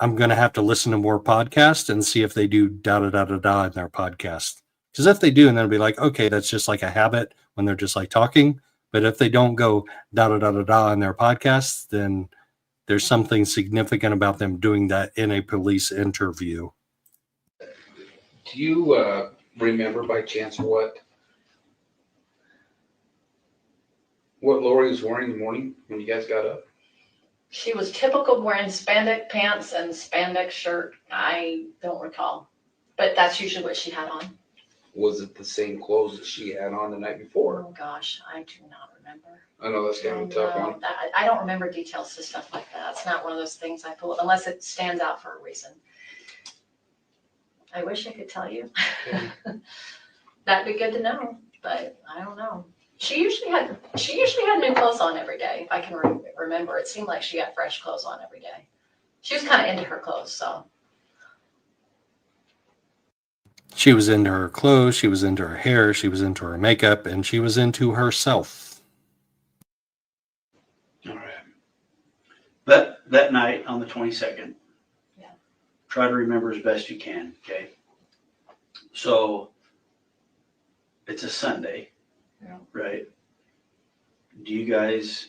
I'm going to have to listen to more podcasts and see if they do da-da-da-da-da in their podcast. Because if they do, and then it'll be like, okay, that's just like a habit when they're just like talking. But if they don't go da-da-da-da-da in their podcasts, then there's something significant about them doing that in a police interview. Do you remember by chance what Lori was wearing in the morning when you guys got up? She was typical wearing spandex pants and spandex shirt. I don't recall, but that's usually what she had on. Was it the same clothes that she had on the night before? Oh gosh, I do not remember. I know that's kind of a tough one. I don't remember details to stuff like that. It's not one of those things I pull unless it stands out for a reason. I wish I could tell you. Okay. That'd be good to know, but I don't know. She usually had new clothes on every day. If I can remember, it seemed like she had fresh clothes on every day. She was kind of into her clothes, so. She was into her clothes, she was into her hair, she was into her makeup, and she was into herself. All right. That night on the 22nd, try to remember as best you can, okay? So it's a Sunday, right? Do you guys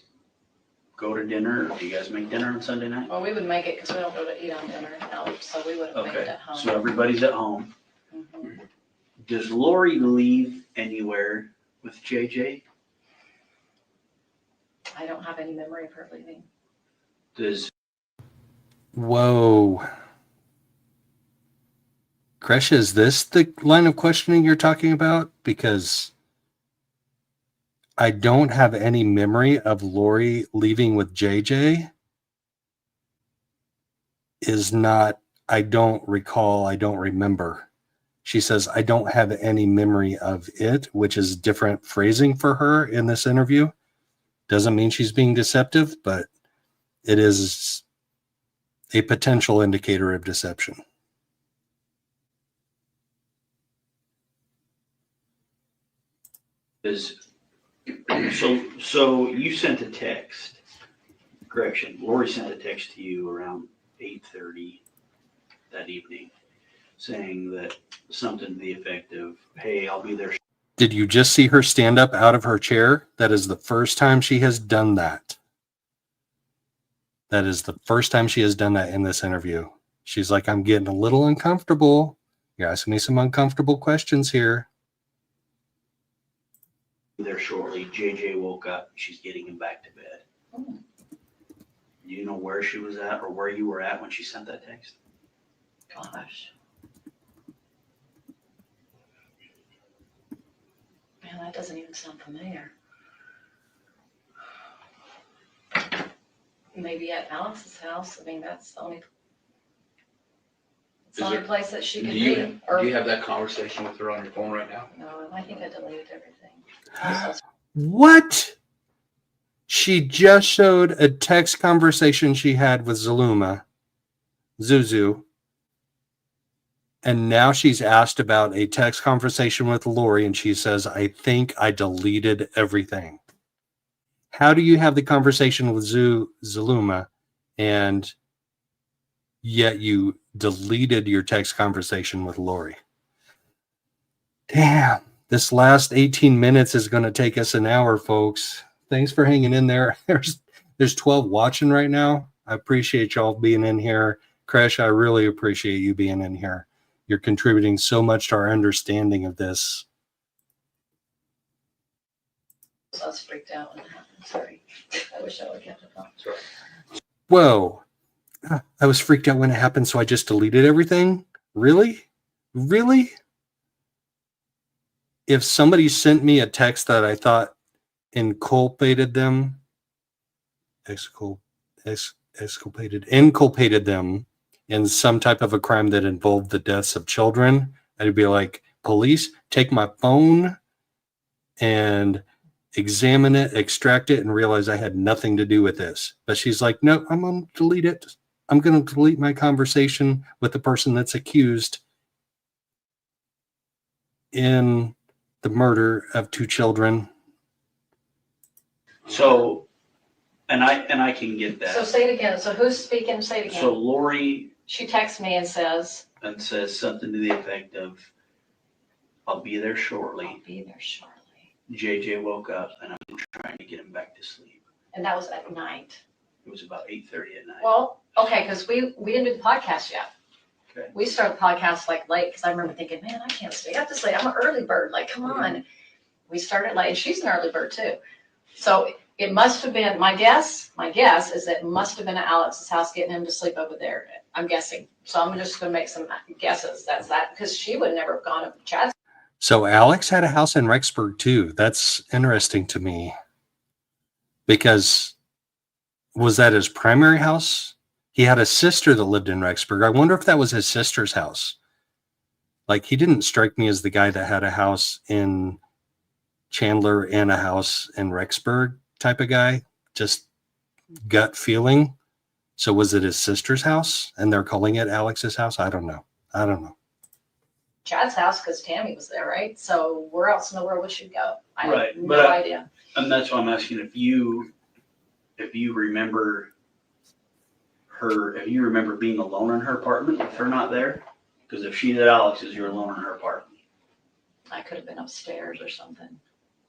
go to dinner, or do you guys make dinner on Sunday night? Well, we would make it because we don't go to eat on dinner now, so we would have made it at home. So everybody's at home. Mm-hmm. Does Lori leave anywhere with JJ? I don't have any memory of her leaving. Whoa. Kresh, is this the line of questioning you're talking about? Because I don't have any memory of Lori leaving with JJ. Is not, I don't recall, I don't remember. She says, I don't have any memory of it, which is different phrasing for her in this interview. Doesn't mean she's being deceptive, but it is a potential indicator of deception. So you sent a text. Correction. Lori sent a text to you around 8:30 that evening, saying that something to the effect of, "Hey, I'll be there." Did you just see her stand up out of her chair? That is the first time she has done that. That is the first time she has done that in this interview. She's like, I'm getting a little uncomfortable. You're asking me some uncomfortable questions here. There shortly. JJ woke up. She's getting him back to bed. Do you know where she was at or where you were at when she sent that text? Gosh. Man, that doesn't even sound familiar. Maybe at Alex's house. I mean, that's the only place that she could be. Do you have that conversation with her on your phone right now? No, I think I deleted everything. What? She just showed a text conversation she had with Zuzu, and now she's asked about a text conversation with Lori, and she says, I think I deleted everything. How do you have the conversation with Zaluma, and yet you deleted your text conversation with Lori? Damn, this last 18 minutes is going to take us an hour, folks. Thanks for hanging in there. There's 12 watching right now. I appreciate y'all being in here. Kresh, I really appreciate you being in here. You're contributing so much to our understanding of this. I was freaked out when it happened. Sorry. I wish I would have kept it on. Sorry. Whoa. I was freaked out when it happened, so I just deleted everything? Really? Really? If somebody sent me a text that I thought inculpated them in some type of a crime that involved the deaths of children, I'd be like, police, take my phone and examine it, extract it, and realize I had nothing to do with this. But she's like, no, I'm going to delete it. I'm going to delete my conversation with the person that's accused in the murder of 2 children. So, and I can get that. So say it again. So who's speaking? Say it again. So Lori. She texts me and says something to the effect of, I'll be there shortly. I'll be there shortly. JJ woke up and I'm trying to get him back to sleep. And that was at night. It was about 8:30 at night. Well, okay, because we didn't do the podcast yet. Okay. We started the podcast like late because I remember thinking, man, I can't stay up this late. I'm an early bird. Like, come on. We started late. She's an early bird too. So it must have been, my guess is that it must have been at Alex's house getting him to sleep over there. I'm guessing. So I'm just going to make some guesses. That's that, because she would never have gone up to Chad's. So Alex had a house in Rexburg too. That's interesting to me. Because was that his primary house? He had a sister that lived in Rexburg. I wonder if that was his sister's house. Like, he didn't strike me as the guy that had a house in Chandler and a house in Rexburg type of guy. Just gut feeling. So was it his sister's house and they're calling it Alex's house? I don't know. Chad's house because Tammy was there, right? So where else in the world would she go? I have no but idea. And that's why I'm asking if you remember her, if you remember being alone in her apartment with her not there. Because if she's at Alex's, you're alone in her apartment. I could have been upstairs or something.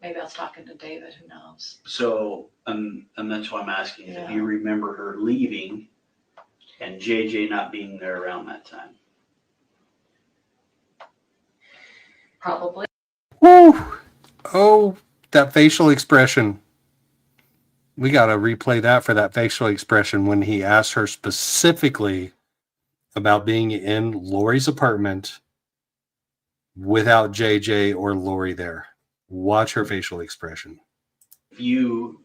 Maybe I was talking to David, who knows? So, and that's why I'm asking if you remember her leaving and JJ not being there around that time. Probably. Woo! Oh, that facial expression. We got to replay that for that facial expression when he asked her specifically about being in Lori's apartment without JJ or Lori there. Watch her facial expression. If you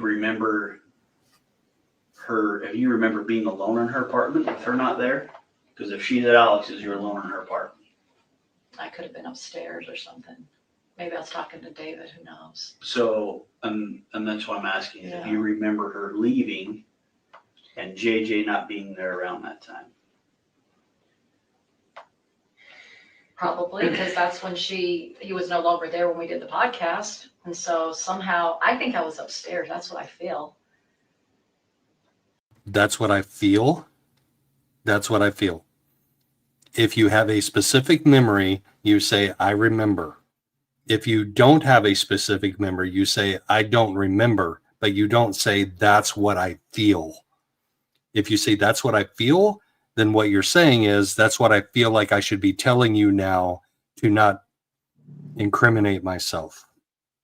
remember being alone in her apartment with her not there, because if she's at Alex's, you're alone in her apartment. I could have been upstairs or something. Maybe I was talking to David, who knows? So, and that's what I'm asking. Yeah. If you remember her leaving and JJ not being there around that time. Probably, because that's when he was no longer there when we did the podcast. And so somehow, I think I was upstairs. That's what I feel. That's what I feel. That's what I feel. If you have a specific memory, you say, I remember. If you don't have a specific memory, you say, I don't remember, but you don't say, that's what I feel. If you say, that's what I feel, then what you're saying is, that's what I feel like I should be telling you now to not incriminate myself.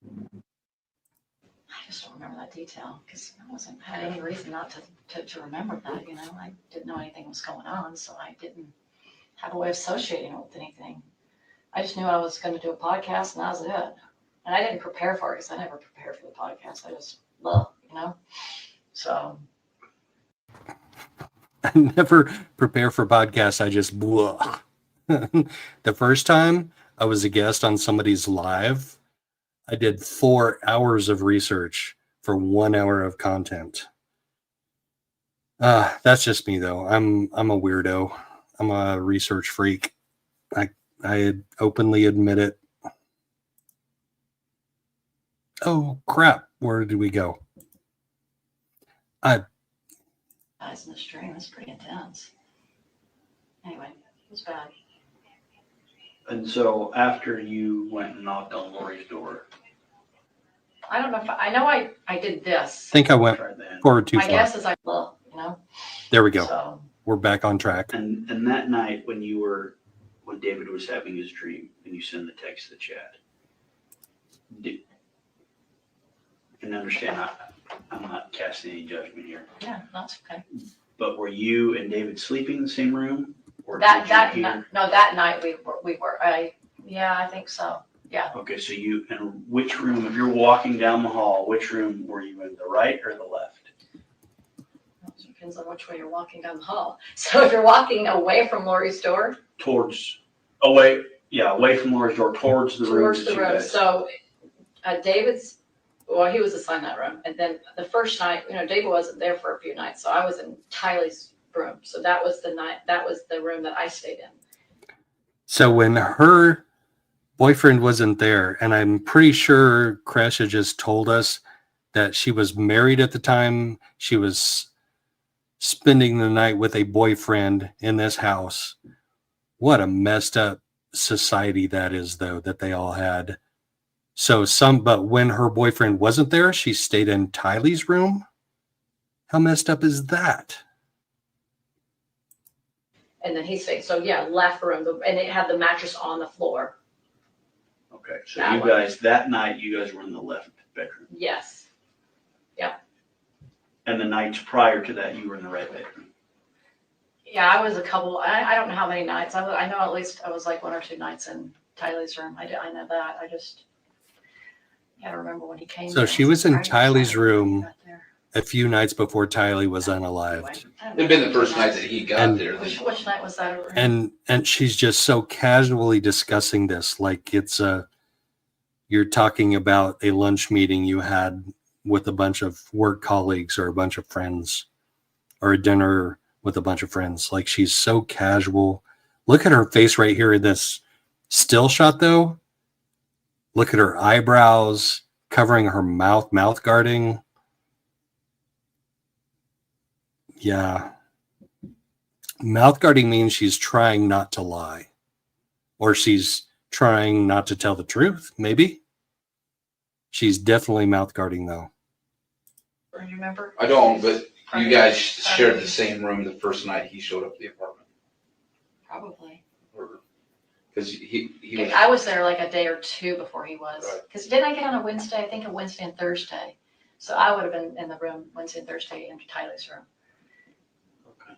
I just don't remember that detail because I had any reason not to remember that. You know, I didn't know anything was going on, so I didn't have a way of associating it with anything. I just knew I was going to do a podcast, and that was it. And I didn't prepare for it because I never prepared for the podcast. I just So. I never prepare for podcasts. I just blah. The first time I was a guest on somebody's live, I did 4 hours of research for 1 hour of content. That's just me though. I'm a weirdo. I'm a research freak. I openly admit it. Oh crap! Where did we go? Guys in the stream, that's pretty intense. Anyway, it was bad. And so after you went and knocked on Lori's door. I don't know if I know I did this. I think I went forward too My far. guess is There we go. So. We're back on track. And that night when David was having his dream and you send the text to the chat. And understand, I'm not casting any judgment here. Yeah, that's okay. But were you and David sleeping in the same room? Or That night we were. I think so. Yeah. Okay, so in which room, if you're walking down the hall, which room were you in, the right or the left? It depends on which way you're walking down the hall. So if you're walking away from Lori's door. Away from Lori's door, towards the room. Towards the room. So David's, he was assigned that room. And then the first night, David wasn't there for a few nights. So I was in Tylee's room. So that was the room that I stayed in. So when her boyfriend wasn't there, and I'm pretty sure Cresha just told us that she was married at the time, she was spending the night with a boyfriend in this house. What a messed up society that is, though, that they all had. But when her boyfriend wasn't there, she stayed in Tylee's room. How messed up is that? And then he stayed. So left room, and it had the mattress on the floor. Okay, so that night you guys were in the left bedroom. Yes. Yeah. And the nights prior to that, you were in the right bedroom. Yeah, I was a couple. I don't know how many nights. I know at least I was like 1 or 2 nights in Tylee's room. I know that. I just gotta remember when he came. So she was in Tylee's room a few nights before Tylee was unalived. It'd been the first night that he got there. Which night was that? And she's just so casually discussing this, like it's you're talking about a lunch meeting you had with a bunch of work colleagues or a bunch of friends, or a dinner with a bunch of friends. Like she's so casual. Look at her face right here in this still shot though. Look at her eyebrows covering her mouth guarding. Yeah. Mouth guarding means she's trying not to lie, or she's trying not to tell the truth. Maybe she's definitely mouth guarding though. Do you remember? I don't, but you guys shared the same room the first night he showed up at the apartment. Probably. Because he was. I was there like a day or 2 before he was. Because didn't I get on a Wednesday? I think a Wednesday and Thursday. So I would have been in the room Wednesday and Thursday in Tylee's room. Okay.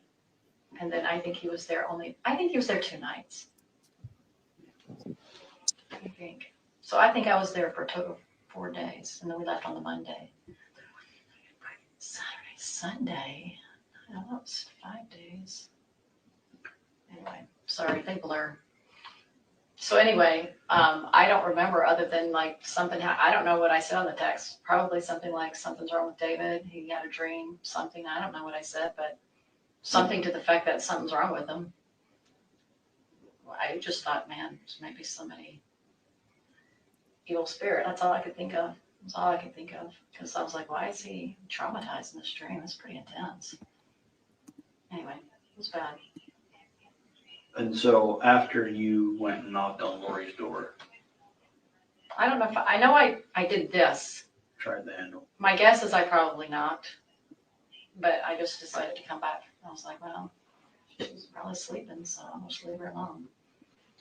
And then I think he was there 2 nights. I think. So I think I was there for a total of 4 days, and then we left on the Monday. Saturday, Sunday. I know that was 5 days. Anyway, sorry, they blur. So anyway, I don't remember other than like something. I don't know what I said on the text. Probably something like something's wrong with David. He had a dream. Something. I don't know what I said, but something to the fact that something's wrong with him. I just thought, man, maybe somebody evil spirit. That's all I could think of. That's all I could think of. Because I was like, why is he traumatized in this dream? It's pretty intense. Anyway, it was bad. And so after you went and knocked on Lori's door, I don't know if I know I did this. tried the handle. My guess is I probably knocked, but I just decided to come back. I was like, well, she's probably sleeping, so I'll just leave her alone.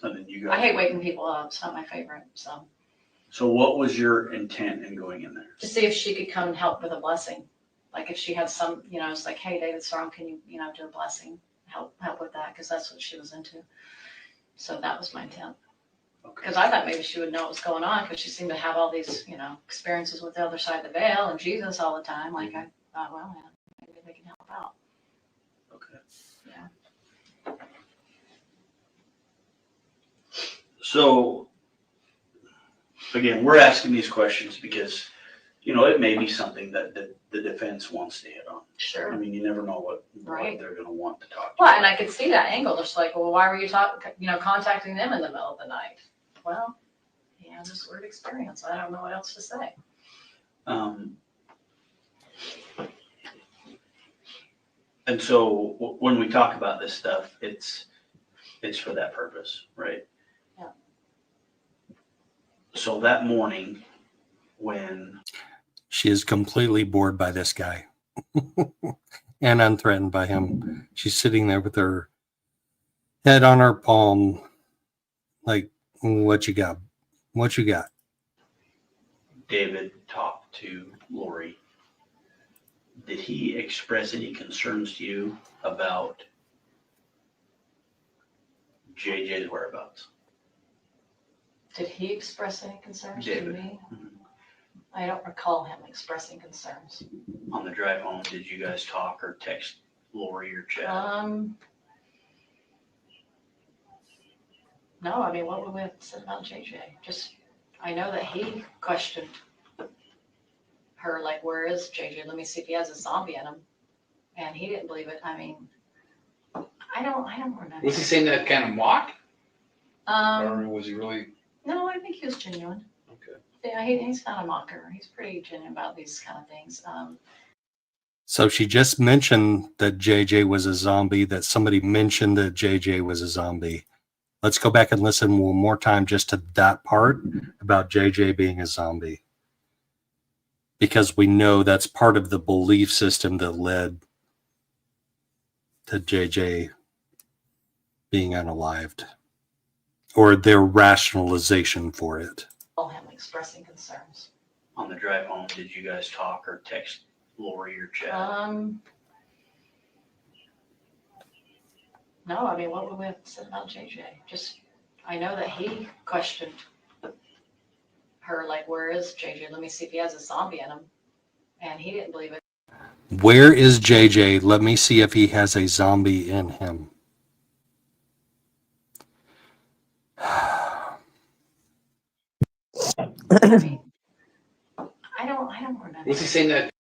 And then you guys. I hate waking people up. It's not my favorite. So what was your intent in going in there? To see if she could come and help with a blessing. Like if she had some, it's like, hey, David's wrong. Can you, do a blessing? Help with that, because that's what she was into. So that was my intent. Because I thought maybe she would know what was going on, because she seemed to have all these, experiences with the other side of the veil and Jesus all the time. Like I thought, well, man, maybe they can help out. Okay. Yeah. So again, we're asking these questions because, it may be something that the defense wants to hit on. Sure. I mean, you never know what Right. they're going to want to talk to. Well, and I could see that angle. Just like, well, why were you contacting them in the middle of the night? Well, just weird experience. I don't know what else to say. And so when we talk about this stuff, it's for that purpose, right? Yeah. So that morning when She is completely bored by this guy and unthreatened by him. She's sitting there with her head on her palm, like, what you got? What you got? David talked to Lori, did he express any concerns to you about JJ's whereabouts? Did he express any concerns David. to me? Mm-hmm. I don't recall him expressing concerns. On the drive home, did you guys talk or text Lori or chat? No, I mean, what would we have said about JJ? Just, I know that he questioned her, like, where is JJ? Let me see if he has a zombie in him. And he didn't believe it. I mean, I don't remember. Was he saying that kind of mock? Or Um, was he really? no, I think he was genuine. Okay. Yeah, he's not a mocker. He's pretty genuine about these kind of things. So she just mentioned that JJ was a zombie, that somebody mentioned that JJ was a zombie. Let's go back and listen one more time just to that part about JJ being a zombie. Because we know that's part of the belief system that led to JJ being unalived, or their rationalization for it. Him expressing concerns. On the drive home, did you guys talk or text Lori or chat? No, I mean, what would we have said about JJ? Just, I know that he questioned her, like, where is JJ? Let me see if he has a zombie in him. And he didn't believe it. Where is JJ? Let me see if he has a zombie in him. I mean, I don't remember. Was he saying that?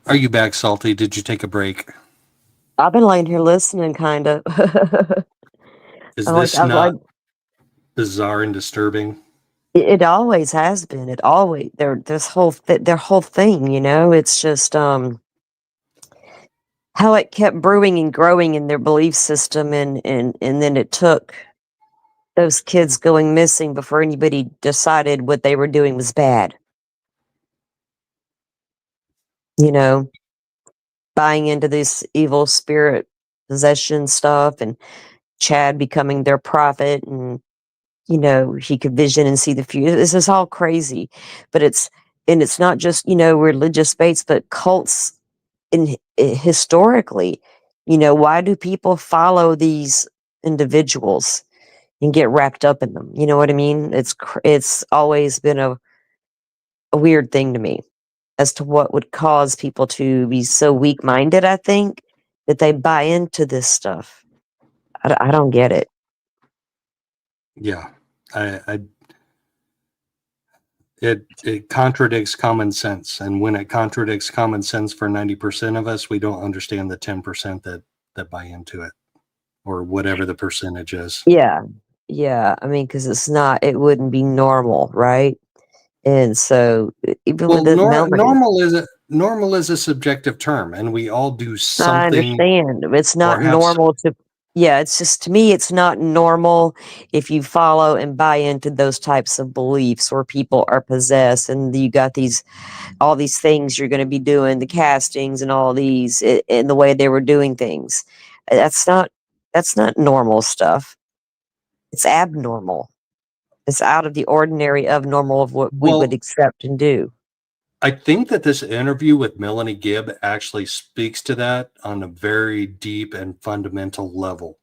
Are you back, Salty? Did you take a break? I've been laying here listening, kind of. Is this not bizarre and disturbing? It always has been. It always their whole thing. It's just how it kept brewing and growing in their belief system, and then it took those kids going missing before anybody decided what they were doing was bad. Buying into this evil spirit possession stuff, and Chad becoming their prophet, and he could vision and see the future. This is all crazy, but it's not just religious faiths, but cults. Historically, why do people follow these individuals? and get wrapped up in them. You know what I mean? It's always been a weird thing to me as to what would cause people to be so weak-minded, I think, that they buy into this stuff. I don't get it. Yeah. It contradicts common sense. And when it contradicts common sense for 90% of us, we don't understand the 10% that buy into it, or whatever the percentage is. Yeah. Yeah. I mean, because it wouldn't be normal, right? And so even Well, with the Melanie, normal is a subjective term, and we all do I something understand. It's or not have normal to, yeah, it's just, to me, it's not normal if you follow and buy into those types of beliefs where people are possessed and you got all these things you're going to be doing, the castings and all these in the way they were doing things. That's not normal stuff. It's abnormal. It's out of the ordinary, abnormal of what we would Well, accept and do. I think that this interview with Melanie Gibb actually speaks to that on a very deep and fundamental level,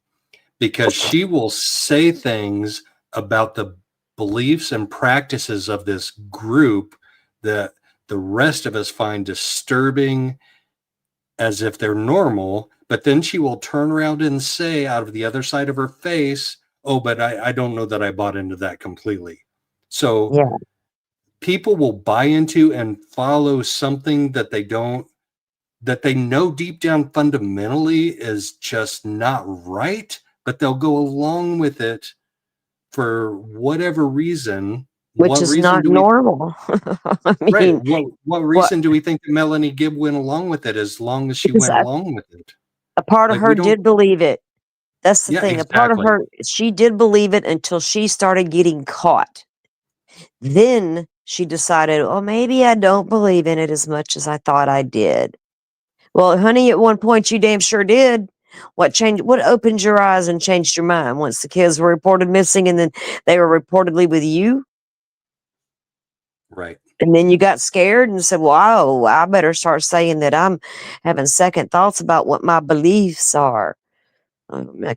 because she will say things about the beliefs and practices of this group that the rest of us find disturbing, as if they're normal, but then she will turn around and say out of the other side of her face, oh, but I don't know that I bought into that completely. So Yeah. people will buy into and follow something that they know deep down fundamentally is just not right, but they'll go along with it for whatever reason. Which What is reason not do we normal. I right? mean, What what? reason do we think that Melanie Gibb went along with it as long as she Because went along with it? a part of Like, we her don't. did believe it. That's the Yeah, thing. A part of exactly. her, she did believe it until she started getting caught. Then she decided, oh, maybe I don't believe in it as much as I thought I did. Well, honey, at one point you damn sure did. What changed? What opened your eyes and changed your mind once the kids were reported missing and then they were reportedly with you? Right. And then you got scared and said, wow, I better start saying that I'm having second thoughts about what my beliefs are.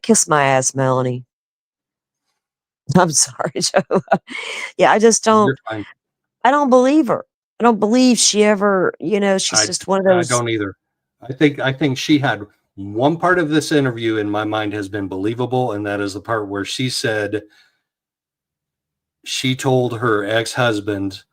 Kiss my ass, Melanie. I'm sorry, Joe. Yeah, I just You're don't. fine. I don't believe her. I don't believe she ever. She's I just one of I those. don't either. I think she had one part of this interview in my mind has been believable, and that is the part where she said she told her ex-husband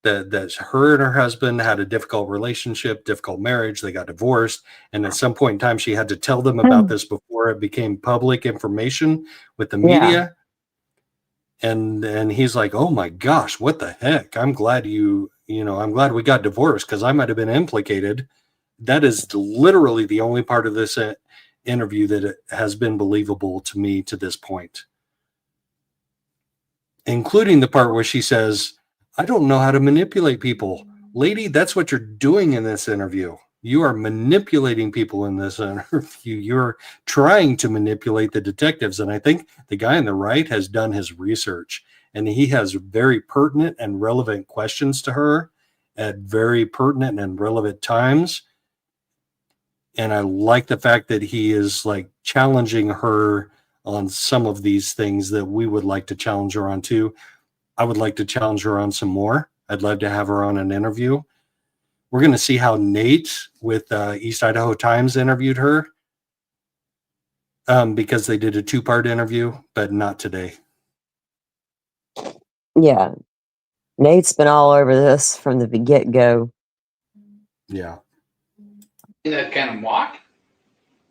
that her and her husband had a difficult relationship, difficult marriage. They got divorced, and at some point in time, she had to tell them about this before it became public information with the Yeah. media. And he's like, oh my gosh, what the heck? I'm glad I'm glad we got divorced, because I might have been implicated. That is literally the only part of this interview that has been believable to me to this point, including the part where she says, I don't know how to manipulate people. Lady, that's what you're doing in this interview. You are manipulating people in this interview. You're trying to manipulate the detectives. And I think the guy on the right has done his research, and he has very pertinent and relevant questions to her at very pertinent and relevant times. And I like the fact that he is like challenging her on some of these things that we would like to challenge her on too. I would like to challenge her on some more. I'd love to have her on an interview. We're going to see how Nate with East Idaho Times interviewed her, because they did a 2-part interview, but not today. Yeah. Nate's been all over this from the get-go. Yeah. That kind of mock?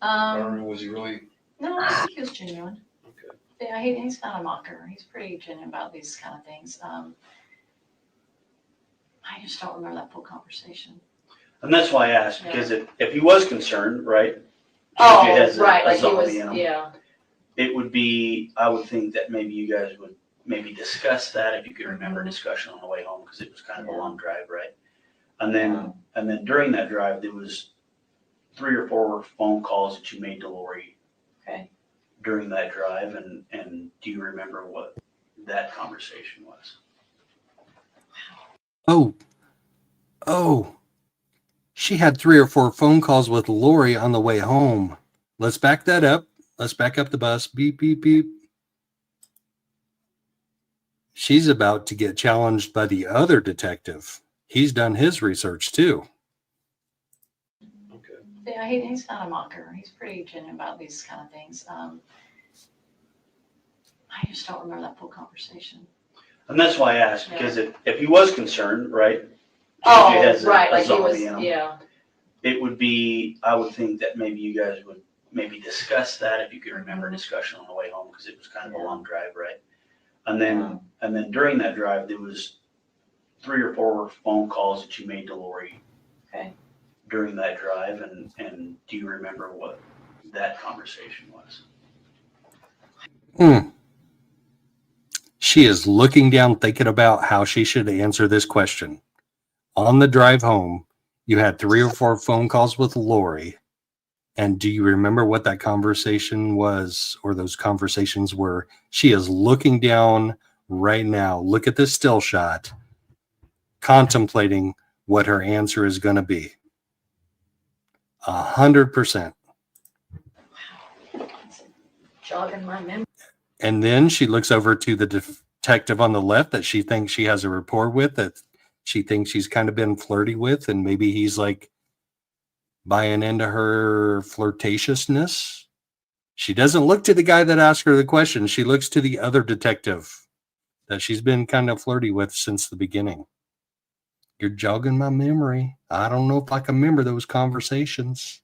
Or Um, was he really? no, I think he was genuine. Yeah, he's not a mocker. He's pretty genuine about these kind of things. I just don't remember that full conversation. And that's why I asked, because if he was concerned, right? Oh, JJ has right, a like he zombie was, in him. yeah. It would be, I would think that maybe you guys would maybe discuss that, if you could remember a discussion on the way home, because it was kind of a long drive, right? And then during that drive, there was 3 or 4 phone calls that you made to Lori. Okay. During that drive, and do you remember what that conversation was? Oh, she had 3 or 4 phone calls with Lori on the way home. Let's back that up. Let's back up the bus. Beep, beep, beep. She's about to get challenged by the other detective. He's done his research too. Yeah, he's not a mocker. He's pretty genuine about these kind of things. I just don't remember that full conversation. And that's why I asked, because if he was concerned, right? Oh, if he has right, a like he zombie was, in him, yeah. it would be, I would think that maybe you guys would maybe discuss that if you could remember a discussion on the way home, because it was kind of a long drive, right? And then during that drive, there was 3 or 4 phone calls that you made to Lori. Okay. During that drive, and do you remember what that conversation was? She is looking down, thinking about how she should answer this question. On the drive home, you had 3 or 4 phone calls with Lori. And do you remember what that conversation was, or those conversations were? She is looking down right now. Look at this still shot, contemplating what her answer is going to be. 100%. Jogging my memory. And then she looks over to the detective on the left that she thinks she has a rapport with, that she thinks she's kind of been flirty with, and maybe he's like buying into her flirtatiousness. She doesn't look to the guy that asked her the question. She looks to the other detective that she's been kind of flirty with since the beginning. You're jogging my memory. I don't know if I can remember those conversations.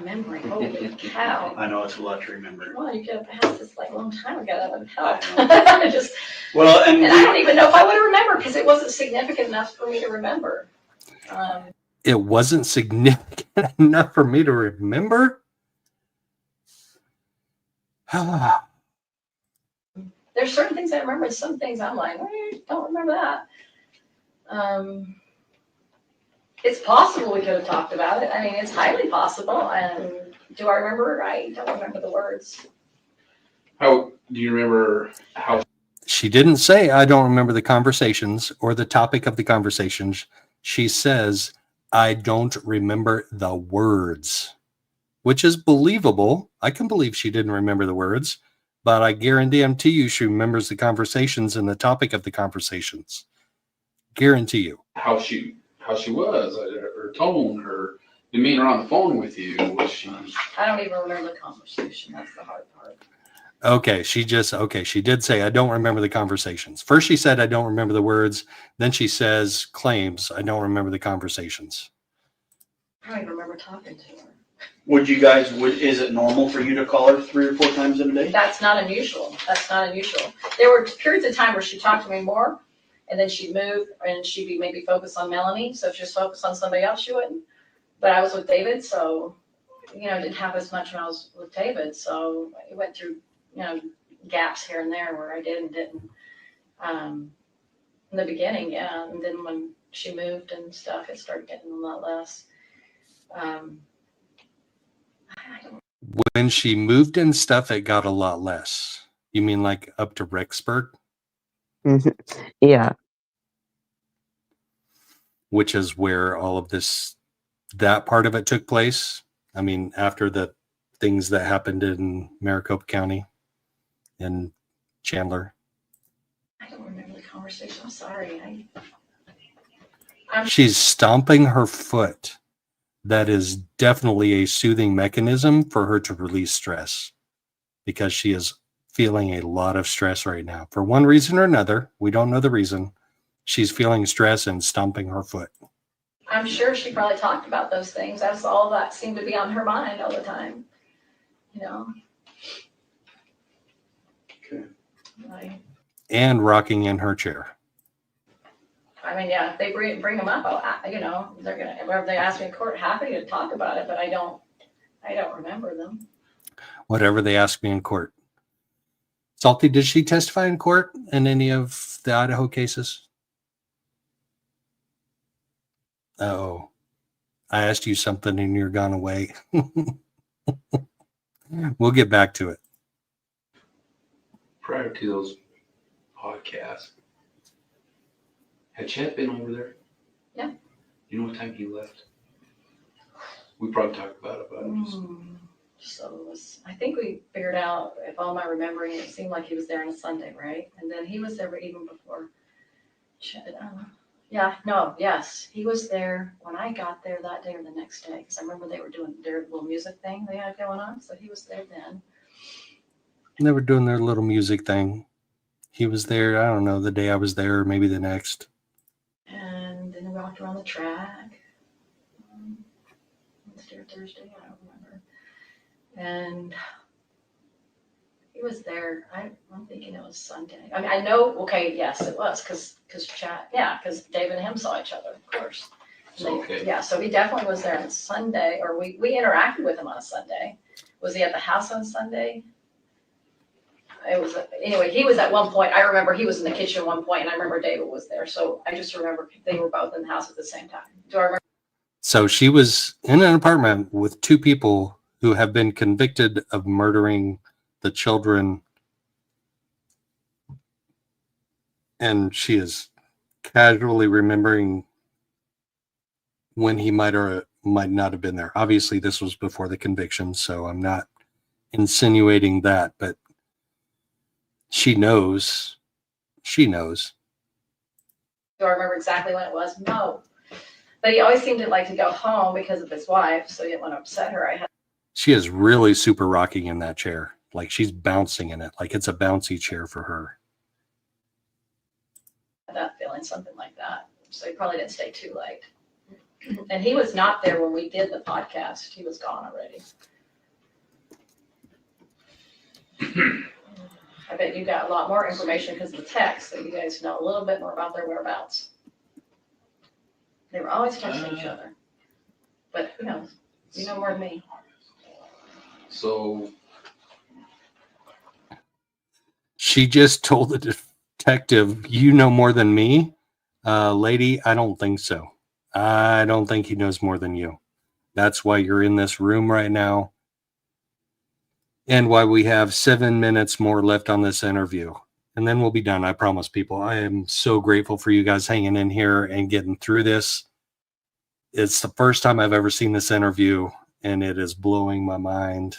Memory, holy cow. I know it's a lot to remember. Well, you could have asked this like a long time ago. That would help. Just, well, and I don't even know if I would have remembered because it wasn't significant enough for me to remember. It wasn't significant enough for me to remember. There's certain things I remember, and some things I'm like, don't remember that. It's possible we could have talked about it. I mean, it's highly possible. Do I remember? I don't remember the words. How do you remember how? She didn't say, I don't remember the conversations or the topic of the conversations. She says, I don't remember the words, which is believable. I can believe she didn't remember the words, but I guarantee you she remembers the conversations and the topic of the conversations. Guarantee you. How she was, her tone, her demeanor on the phone with you. Was she? I don't even remember the conversation. That's the hard part. Okay, she did say, I don't remember the conversations. First she said, I don't remember the words. Then she claims, I don't remember the conversations. I don't even remember talking to her. Is it normal for you to call her 3 or 4 times in a day? That's not unusual. There were periods of time where she talked to me more, and then she'd move and she'd be maybe focused on Melanie. So if she was focused on somebody else, she wouldn't. But I was with David, so, didn't have as much when I was with David. So it went through, gaps here and there where I did and didn't. In the beginning, yeah. And then when she moved and stuff, it started getting a lot less. When she moved and stuff, it got a lot less. You mean like up to Rexburg? Yeah. Which is where all of that part of it took place. I mean, after the things that happened in Maricopa County and Chandler. I don't remember the conversation. I'm sorry. She's stomping her foot. That is definitely a soothing mechanism for her to release stress, because she is feeling a lot of stress right now. For one reason or another, we don't know the reason. She's feeling stress and stomping her foot. I'm sure she probably talked about those things. That's all that seemed to be on her mind all the time. Okay. And rocking in her chair. I mean, yeah, if they bring them up, they're gonna. Whenever they ask me in court, happy to talk about it, but I don't remember them. Whatever they ask me in court. Salty, did she testify in court in any of the Idaho cases? Oh, I asked you something and you're gone away. We'll get back to it. Prior to those podcasts, had Chet been over there? Yeah. You know what time he left? We probably talked about it, but So it was, I think we figured out, if all my remembering, it seemed like he was there on a Sunday, right? And then he was there even before. Yes, he was there when I got there that day or the next day, because I remember they were doing their little music thing they had going on, so he was there then. They were doing their little music thing. He was there, I don't know, the day I was there, or maybe the next. And then we walked around the track. Wednesday or Thursday, I don't remember. And he was there. I'm thinking it was Sunday. I mean, I know. Okay, yes, it was because David and him saw each other, of course. Okay. Yeah, so he definitely was there on Sunday, or we interacted with him on a Sunday. Was he at the house on Sunday? It was anyway. He was at one point. I remember he was in the kitchen at one point, and I remember David was there. So I just remember they were both in the house at the same time. Do I remember? So she was in an apartment with two people who have been convicted of murdering the children. And she is casually remembering when he might or might not have been there. Obviously, this was before the conviction, so I'm not insinuating that, but she knows. She knows. Do I remember exactly when it was? No. But he always seemed to like to go home because of his wife, so he didn't want to upset her. She is really super rocking in that chair. Like she's bouncing in it. Like it's a bouncy chair for her. That feeling, something like that. So he probably didn't stay too late. And he was not there when we did the podcast. He was gone already. I bet you got a lot more information because of the text, so you guys know a little bit more about their whereabouts. They were always texting each other. But who knows? You know more than me. So She just told the detective, you know more than me? Lady, I don't think so. I don't think he knows more than you. That's why you're in this room right now. And why we have 7 minutes more left on this interview. And then we'll be done. I promise, people. I am so grateful for you guys hanging in here and getting through this. It's the first time I've ever seen this interview, and it is blowing my mind.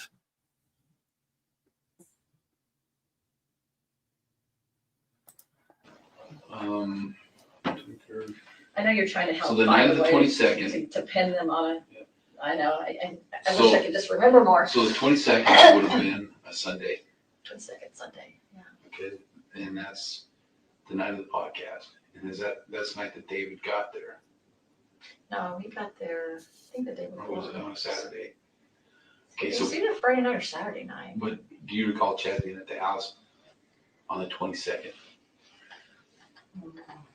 I know you're trying to help. So the night of the 22nd. To pin them on it. I know. I So- wish I could just remember more. So the 22nd would have been a Sunday. 22nd Sunday. Yeah. Okay, and that's the night of the podcast. And that's the night that David got there? No, we got there, I think the day before. Or was it on a Saturday? Okay, It so was either Friday night or Saturday night. but do you recall Chad being at the house on the 22nd?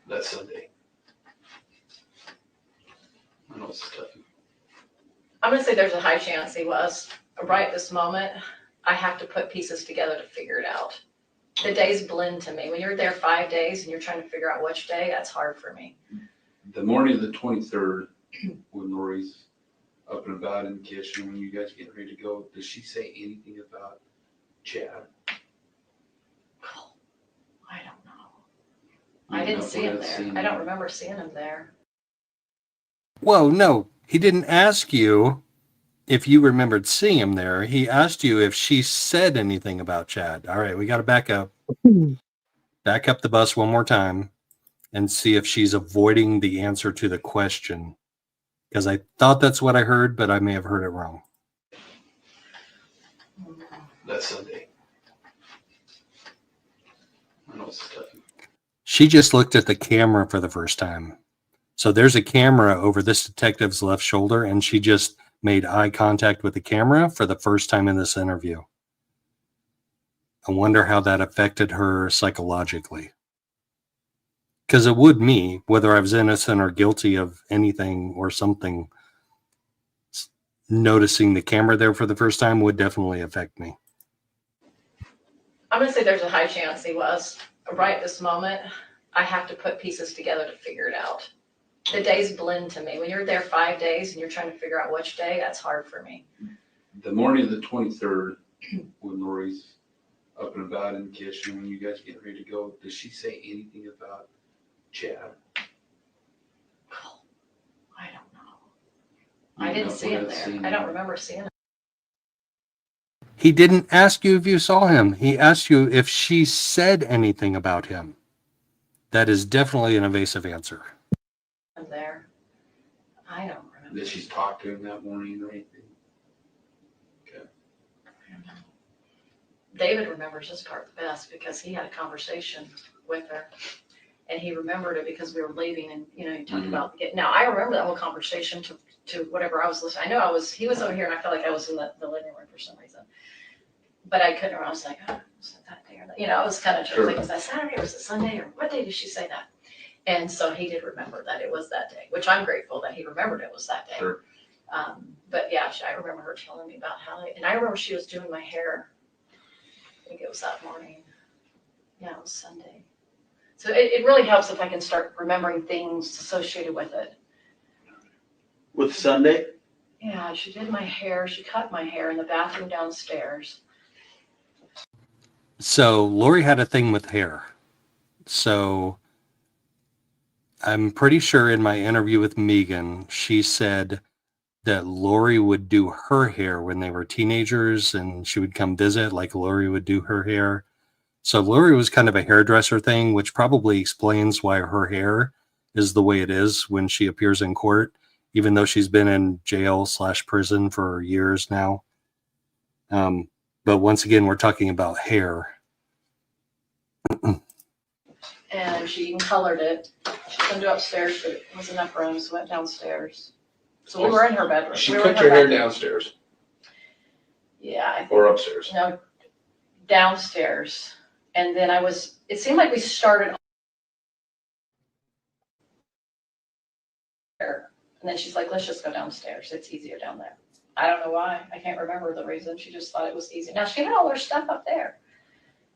That's Sunday. I know it's tough. I'm gonna say there's a high chance he was. Right this moment, I have to put pieces together to figure it out. The days blend to me. When you're there 5 days and you're trying to figure out which day, that's hard for me. The morning of the 23rd, when Lori's up and about in the kitchen, when you guys get ready to go, does she say anything about Chad? I don't know. I didn't see him there. I don't remember seeing him there. Whoa, no. He didn't ask you if you remembered seeing him there. He asked you if she said anything about Chad. All right, we got to back up. Back up the bus one more time and see if she's avoiding the answer to the question. Because I thought that's what I heard, but I may have heard it wrong. That's Sunday. I know it's tough. She just looked at the camera for the first time. So there's a camera over this detective's left shoulder, and she just made eye contact with the camera for the first time in this interview. I wonder how that affected her psychologically. Because it would me, whether I was innocent or guilty of anything or something, noticing the camera there for the first time would definitely affect me. I'm gonna say there's a high chance he was. Right this moment, I have to put pieces together to figure it out. The days blend to me. When you're there 5 days and you're trying to figure out which day, that's hard for me. The morning of the 23rd, when Lori's up and about in the kitchen, when you guys get ready to go, does she say anything about Chad? I don't know. I didn't see him there. I don't remember seeing him. He didn't ask you if you saw him. He asked you if she said anything about him. That is definitely an evasive answer. There. I don't remember. Did she talk to him that morning or anything? David remembers this part the best because he had a conversation with her. And he remembered it because we were leaving and, you know, he talked about getting. Now, I remember that whole conversation to whatever I was listening. I know he was over here and I felt like I was in the living room for some reason. But I couldn't remember. I was like, oh, was it that day or that? You know, I was kind of like, was that Saturday or was it Sunday or what day did she say that? And so he did remember that it was that day, which I'm grateful that he remembered it was that day. Sure. But yeah, I remember her telling me about and I remember she was doing my hair. I think it was that morning. Yeah, it was Sunday. So it really helps if I can start remembering things associated with it. With Sunday? Yeah, she did my hair. She cut my hair in the bathroom downstairs. So Lori had a thing with hair. So I'm pretty sure in my interview with Megan, she said that Lori would do her hair when they were teenagers and she would come visit, like Lori would do her hair. So Lori was kind of a hairdresser thing, which probably explains why her hair is the way it is when she appears in court, even though she's been in jail/prison for years now. But once again, we're talking about hair. And she even colored it. She couldn't do upstairs, but it was enough room, so went downstairs. So we were in her bedroom. She we cut your hair downstairs. Yeah, I think. Or upstairs. No, downstairs. And then it seemed like we started there. And then she's like, let's just go downstairs. It's easier down there. I don't know why. I can't remember the reason. She just thought it was easy. Now, she had all her stuff up there.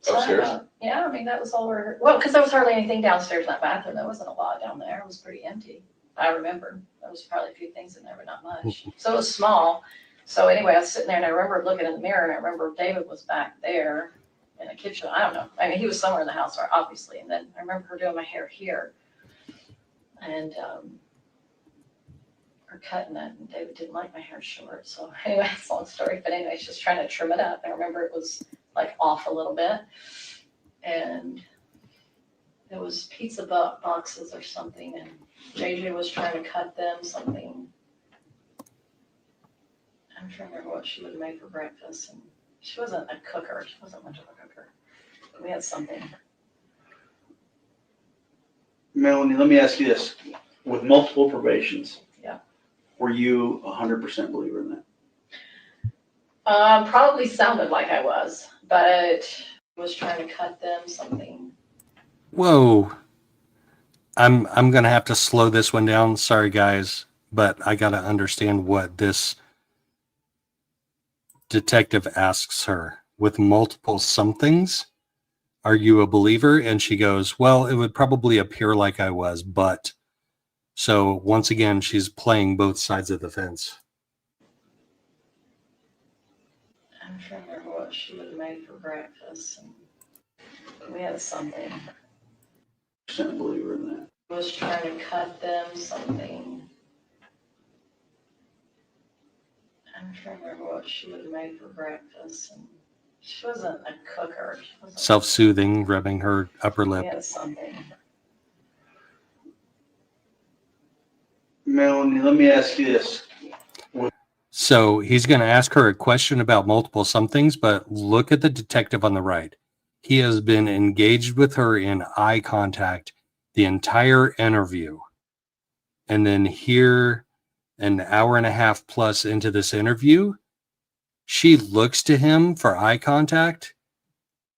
So Upstairs? Yeah, I mean, that was all because there was hardly anything downstairs in that bathroom. There wasn't a lot down there. It was pretty empty. I remember. There was probably a few things in there, but not much. So it was small. So anyway, I was sitting there and I remember looking in the mirror and I remember David was back there in the kitchen. I don't know. I mean, he was somewhere in the house, obviously. And then I remember her doing my hair here and her cutting it. And David didn't like my hair short. So anyway, it's a long story. But anyway, she's just trying to trim it up. I remember it was like off a little bit. And it was pizza boxes or something. And JJ was trying to cut them something. I'm trying to remember what she would make for breakfast. And she wasn't a cooker. She wasn't much of a cooker. We had something. Melanie, let me ask you this. With multiple probations, yeah, were you 100% believer in that? Probably sounded like I was, but was trying to cut them something. Whoa. I'm going to have to slow this one down. Sorry, guys, but I got to understand what this detective asks her. With multiple somethings, are you a believer? And she goes, well, it would probably appear like I was, but. So once again, she's playing both sides of the fence. I'm trying to remember what she would have made for breakfast. And we had something. 100% believer in that. Was trying to cut them something. I'm trying to remember what she would have made for breakfast. And she wasn't a cooker. Self-soothing, rubbing her upper lip. We had something. Melanie, let me ask you this. So he's going to ask her a question about multiple somethings, but look at the detective on the right. He has been engaged with her in eye contact the entire interview. And then here, an hour and a half plus into this interview, she looks to him for eye contact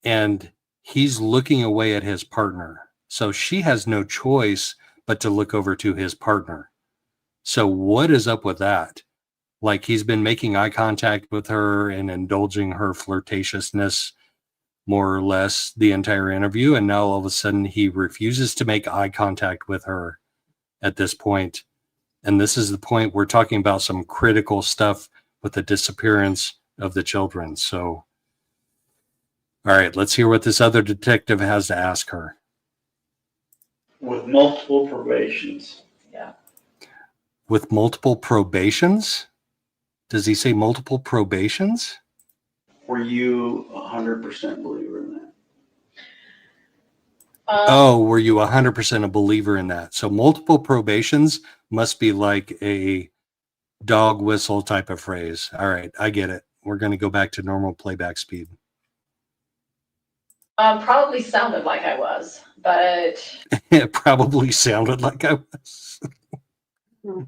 and he's looking away at his partner. So she has no choice but to look over to his partner. So what is up with that? Like he's been making eye contact with her and indulging her flirtatiousness more or less the entire interview. And now all of a sudden he refuses to make eye contact with her at this point. And this is the point we're talking about some critical stuff with the disappearance of the children. So, all right, let's hear what this other detective has to ask her. With multiple probations. Yeah. With multiple probations? Does he say multiple probations? Were you 100% believer in that? Oh, were you 100% a believer in that? So multiple probations must be like a dog whistle type of phrase. All right, I get it. We're going to go back to normal playback speed. Probably sounded like I was, but It probably sounded like I was.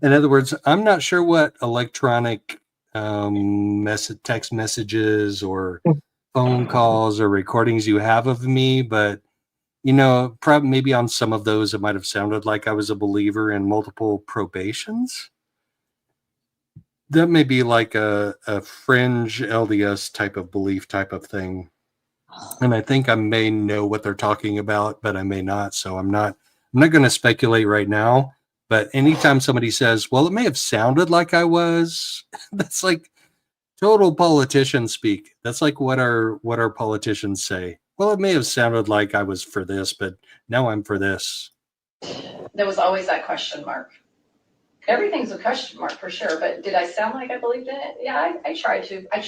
In other words, I'm not sure what electronic text messages or phone calls or recordings you have of me, but you know, probably maybe on some of those it might have sounded like I was a believer in multiple probations. That may be like a fringe LDS type of belief type of thing. And I think I may know what they're talking about, but I may not. So I'm not going to speculate right now. But anytime somebody says, well, it may have sounded like I was, that's like total politician speak. That's like what our politicians say. Well, it may have sounded like I was for this, but now I'm for this. there was always that question mark. Everything's a question mark for sure, but did I sound like I believed in it? Yeah, I tried to. I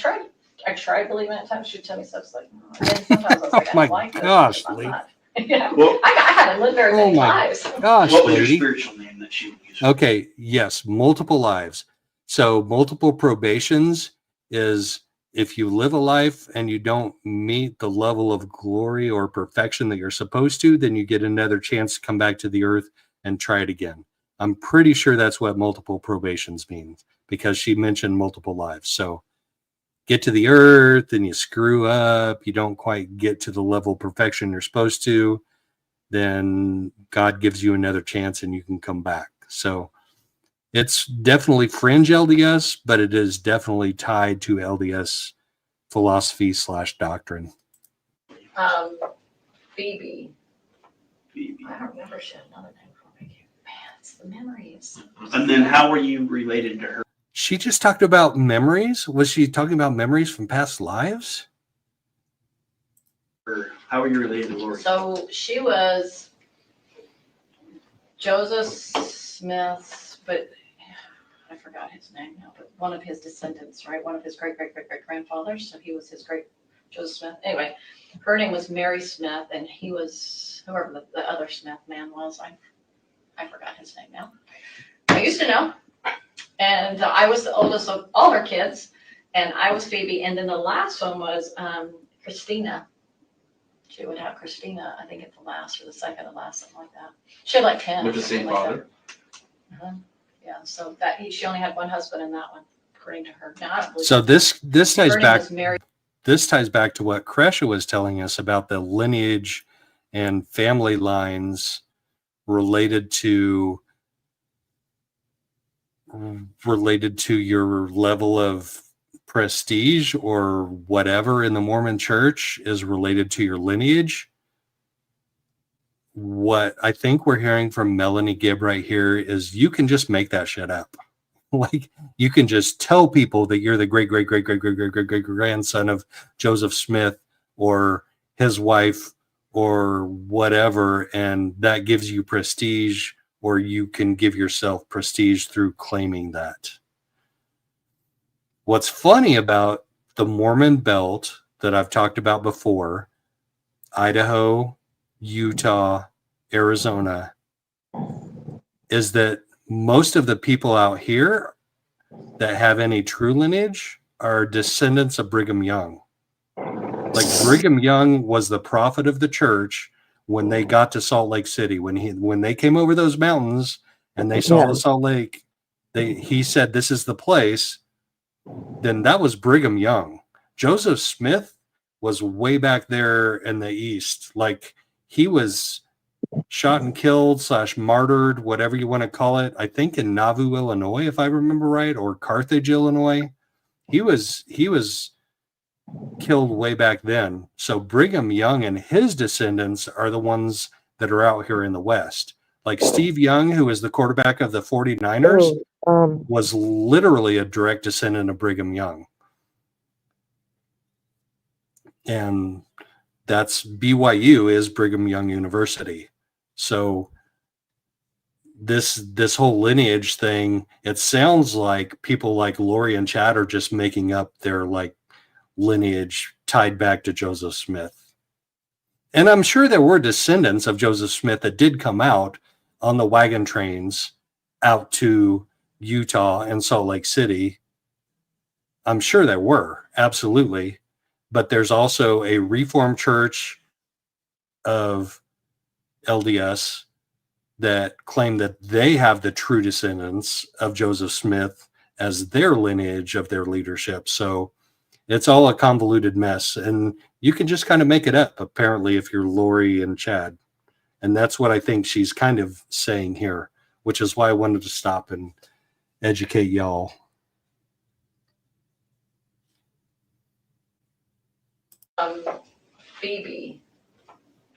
tried believing it at times. She'd tell me stuff like, and then sometimes I was like, I don't like this. Gosh, I'm Lee. not. Yeah. Well, I had to live very many lives. Gosh, what was your lady. spiritual name that you used? Okay, yes, multiple lives. So multiple probations is if you live a life and you don't meet the level of glory or perfection that you're supposed to, then you get another chance to come back to the earth and try it again. I'm pretty sure that's what multiple probations means because she mentioned multiple lives. So get to the earth and you screw up, you don't quite get to the level of perfection you're supposed to, then God gives you another chance and you can come back. So it's definitely fringe LDS, but it is definitely tied to LDS philosophy / doctrine. Phoebe. I don't remember. She had another name for me. Man, it's the memories. And then how were you related to her? She just talked about memories. Was she talking about memories from past lives? Or how were you related to Lori? So she was Joseph Smith, but I forgot his name now, but one of his descendants, right? One of his great grandfathers. So he was his great Joseph Smith. Anyway, her name was Mary Smith, and he was whoever the other Smith man was. I forgot his name now. I used to know. And I was the oldest of all her kids, and I was Phoebe. And then the last one was Christina. She would have Christina, I think, at the last or the second to last, something like that. She had like 10. With the same father? Yeah, so that she only had one husband in that one, according to her. Now, I don't believe So this ties her name back. was Mary. This ties back to what Kresha was telling us about the lineage and family lines related to your level of prestige or whatever in the Mormon church is related to your lineage. What I think we're hearing from Melanie Gibb right here is you can just make that shit up. Like you can just tell people that you're the great grandson of Joseph Smith or his wife or whatever, and that gives you prestige, or you can give yourself prestige through claiming that. What's funny about the Mormon Belt that I've talked about before, Idaho, Utah, Arizona, is that most of the people out here that have any true lineage are descendants of Brigham Young. Like Brigham Young was the prophet of the church when they got to Salt Lake City. When they came over those mountains and they saw the Salt Lake, he said, "This is the place." Then that was Brigham Young. Joseph Smith was way back there in the east. Like he was shot and killed / martyred, whatever you want to call it. I think in Nauvoo, Illinois, if I remember right, or Carthage, Illinois. He was killed way back then. So Brigham Young and his descendants are the ones that are out here in the West. Like Steve Young, who is the quarterback of the 49ers, was literally a direct descendant of Brigham Young. And that's BYU is Brigham Young University. So this whole lineage thing, it sounds like people like Lori and Chad are just making up their like lineage tied back to Joseph Smith. And I'm sure there were descendants of Joseph Smith that did come out on the wagon trains out to Utah and Salt Lake City. I'm sure there were, absolutely. But there's also a Reformed Church of LDS that claim that they have the true descendants of Joseph Smith as their lineage of their leadership. So it's all a convoluted mess, and you can just kind of make it up, apparently, if you're Lori and Chad. And that's what I think she's kind of saying here, which is why I wanted to stop and educate y'all. Phoebe.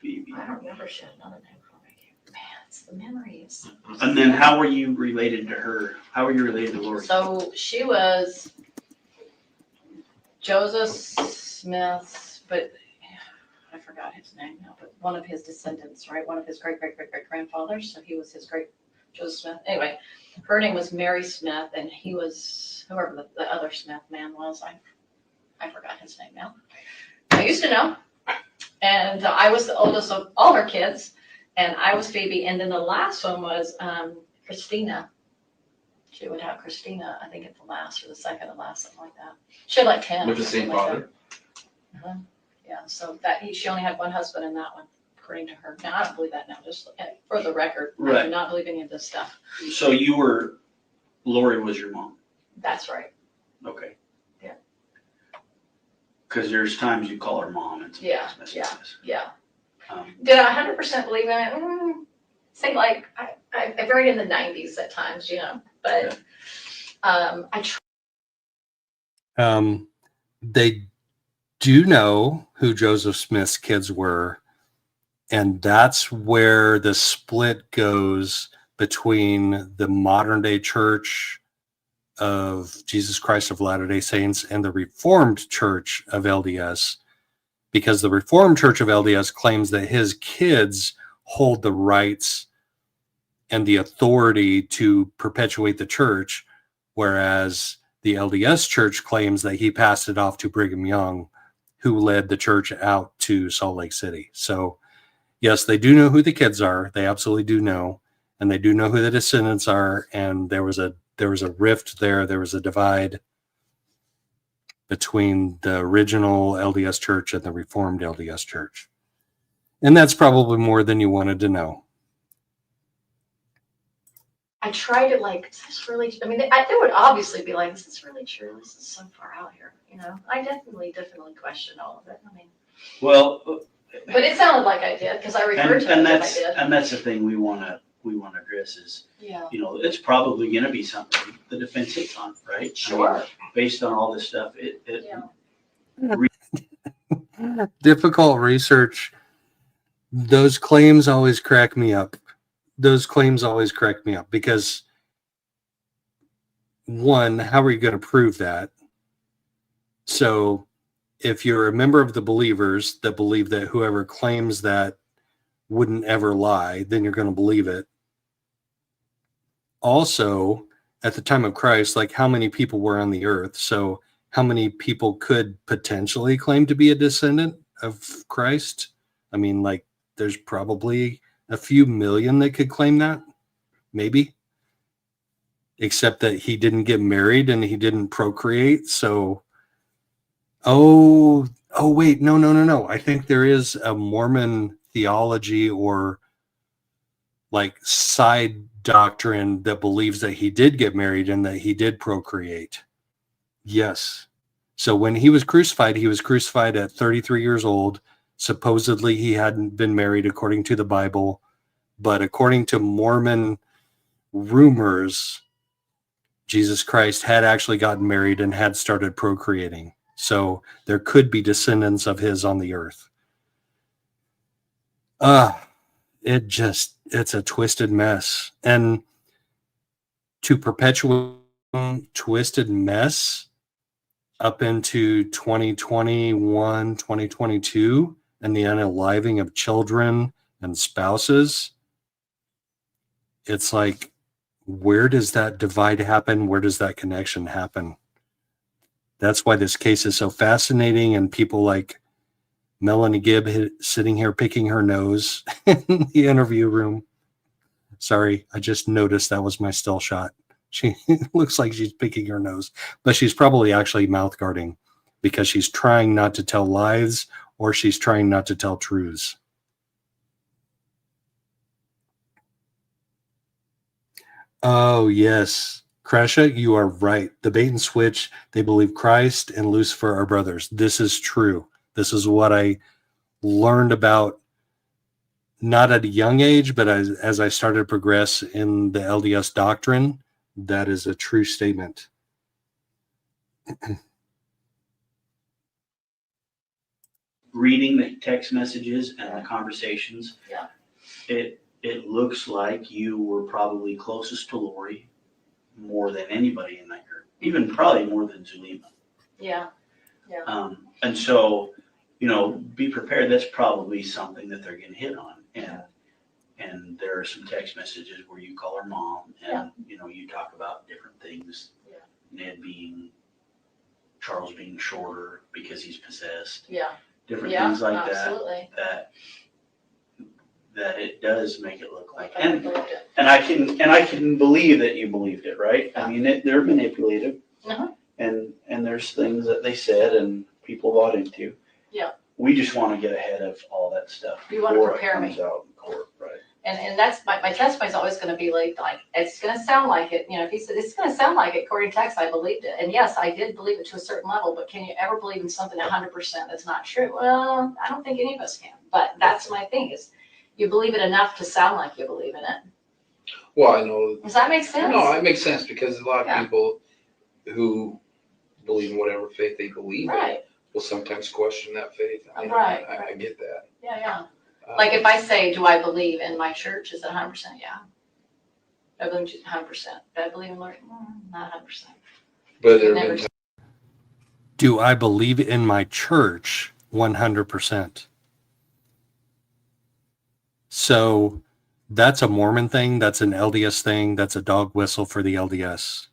I don't remember she had another name for me. Man, it's the memories. And then how were you related to her? How were you related to Lori? So she was Joseph Smith, but I forgot his name now, but one of his descendants, right? One of his great-great-great-great-grandfathers. So he was his great Joseph Smith. Anyway, her name was Mary Smith, and he was whoever the other Smith man was. I forgot his name now. I used to know. And I was the oldest of all her kids, and I was Phoebe. And then the last one was Christina. She would have Christina, I think, at the last or the second to last, something like that. She had like 10. With the same father? Yeah, so that she only had one husband in that one, according to her. Now, I don't believe that now, just for the record. I Right. do not believe any of this stuff. So Lori was your mom? That's right. Okay. Yeah. Because there's times you call her mom and Yeah, sometimes yeah, messages. yeah. Um, Did I 100% believe in it? Think like I buried in the 90s at times, you know, but I They do know who Joseph Smith's kids were, and that's where the split goes between the modern day church of Jesus Christ of Latter-day Saints and the Reformed Church of LDS, because the Reformed Church of LDS claims that his kids hold the rights and the authority to perpetuate the church, whereas the LDS Church claims that he passed it off to Brigham Young, who led the church out to Salt Lake City. So yes, they do know who the kids are. They absolutely do know. And they do know who the descendants are. And there was a rift there. There was a divide between the original LDS Church and the Reformed LDS Church. And that's probably more than you wanted to know. try to like, is this really, I mean, they would obviously be like, is this really true? This is so far out here, you know? I definitely question all of it. I mean, Well, but it sounded like I did, because I referred to it as I did. and that's the thing we want to address is, Yeah. you know, it's probably going to be something the defense hits on, right? Sure. I mean, based on all this stuff, Difficult research. Those claims always crack me up. Because one, how are you going to prove that? So if you're a member of the believers that believe that whoever claims that wouldn't ever lie, then you're going to believe it. Also, at the time of Christ, like how many people were on the earth? So how many people could potentially claim to be a descendant of Christ? I mean, like there's probably a few million that could claim that, maybe. Except that he didn't get married and he didn't procreate. So, wait, no. I think there is a Mormon theology or like side doctrine that believes that he did get married and that he did procreate. Yes. So when he was crucified at 33 years old. Supposedly he hadn't been married according to the Bible, but according to Mormon rumors, Jesus Christ had actually gotten married and had started procreating. So there could be descendants of his on the earth. It's a twisted mess. And to perpetuate twisted mess up into 2021, 2022, and the unaliving of children and spouses, it's like, where does that divide happen? Where does that connection happen? That's why this case is so fascinating, and people like Melanie Gibb sitting here picking her nose in the interview room. Sorry, I just noticed that was my still shot. She looks like she's picking her nose, but she's probably actually mouth guarding because she's trying not to tell lies or she's trying not to tell truths. Oh, yes. Kresha, you are right. The bait and switch, they believe Christ and Lucifer are brothers. This is true. This is what I learned about, not at a young age, but as I started to progress in the LDS doctrine. That is a true statement. Reading the text messages and the conversations, Yeah. It looks like you were probably closest to Lori more than anybody in that group, even probably more than Zulema. Yeah. Yeah. And so, be prepared. That's probably something that they're going to hit on. And there are some text messages where you call her mom and, you talk about different things. Yeah. Charles being shorter because he's possessed. Yeah. Different things like absolutely. that it does make it look like. And I can believe that you believed it, right? I mean, they're manipulative. Uh-huh. And there's things that they said and people bought into. Yeah. We just want to get ahead of all that stuff. You want to prepare me. Out in court, right? And that's my testimony is always going to be like it's going to sound like it. If he said it's going to sound like it, according to text, I believed it. And yes, I did believe it to a certain level. But can you ever believe in something 100% that's not true? Well, I don't think any of us can. But that's my thing is, you believe it enough to sound like you believe in it. Well, I know. Does that make sense? No, it makes sense because a lot of people who believe in whatever faith they believe in will sometimes question that faith. I get that. Yeah. Like if I say, do I believe in my church? Is it 100%? Yeah. I believe 100%. Do I believe in Lord? Not 100%. But there have been Do I believe in my church? 100%. So that's a Mormon thing. That's an LDS thing. That's a dog whistle for the LDS.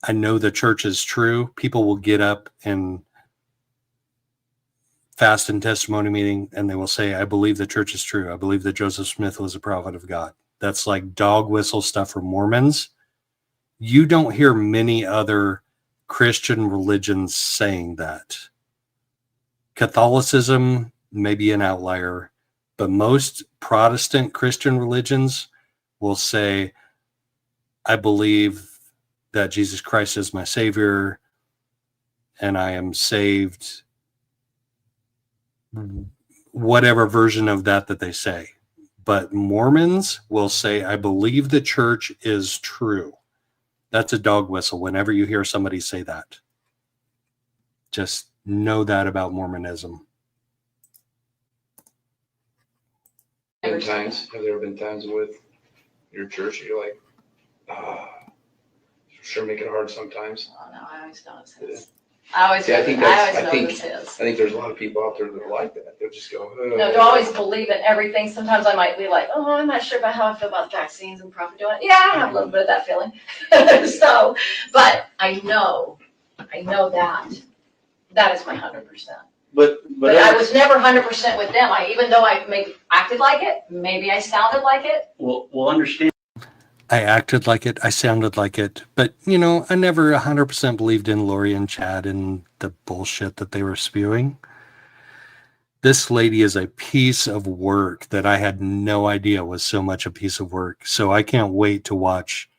I know the church is true. People will get up and fast and testimony meeting and they will say, I believe the church is true. I believe that Joseph Smith was a prophet of God. That's like dog whistle stuff for Mormons. You don't hear many other Christian religions saying that. Catholicism may be an outlier, but most Protestant Christian religions will say, I believe that Jesus Christ is my Savior and I am saved. Whatever version of that they say. But Mormons will say, I believe the church is true. That's a dog whistle whenever you hear somebody say that. Just know that about Mormonism. Have there been times with your church you're like, sure make it hard sometimes? Oh, no, I always know it's his. I think there's a lot of people out there that are like that. They'll just go, No, don't always believe in everything. Sometimes I might be like, oh, I'm not sure about how I feel about the vaccines and prophet doing it. Yeah, I have a little bit of that feeling. So, but I know that is my 100%. But I was never 100% with them. Even though I maybe acted like it, maybe I sounded like it. Well, understand. I acted like it. I sounded like it. But, I never 100% believed in Lori and Chad and the bullshit that they were spewing. This lady is a piece of work that I had no idea was so much a piece of work. So I can't wait to watch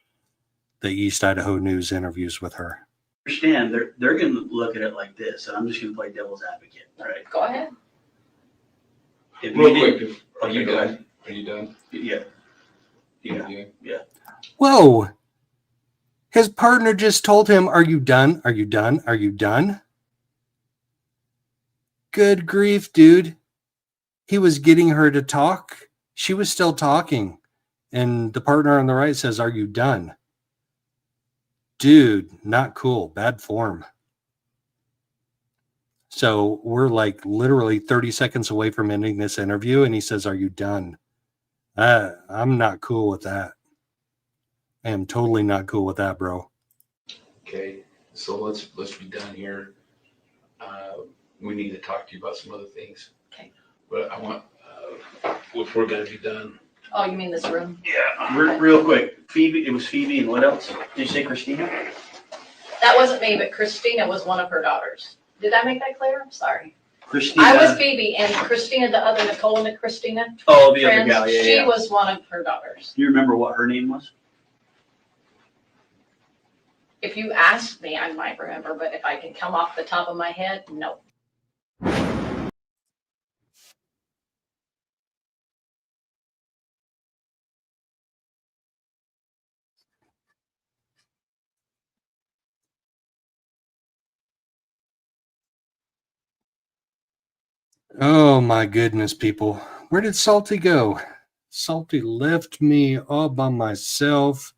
the East Idaho News interviews with her. Understand, they're going to look at it like this, and I'm just going to play devil's advocate. Right? Go ahead. Real quick, are you done? Are you done? Yeah. Whoa. His partner just told him, are you done? Are you done? Are you done? Good grief, dude. He was getting her to talk. She was still talking. And the partner on the right says, are you done? Dude, not cool. Bad form. So we're like literally 30 seconds away from ending this interview. And he says, are you done? I'm not cool with that. I am totally not cool with that, bro. Okay. So let's be done here. We need to talk to you about some other things. Okay. But I want, if we're gonna be done. Oh, you mean this room? Yeah, real quick, Phoebe, it was Phoebe and what else? Did you say Christina? That wasn't me, but Christina was one of her daughters. Did I make that clear? I'm sorry. Christina. I was Phoebe, and Christina, the other Nicole and Christina. Oh, the other friends, gal, yeah, she yeah. was one of her daughters. Do you remember what her name was? If you asked me, I might remember, but if I can come off the top of my head, no. Oh my goodness, people. Where did Salty go? Salty left me all by myself.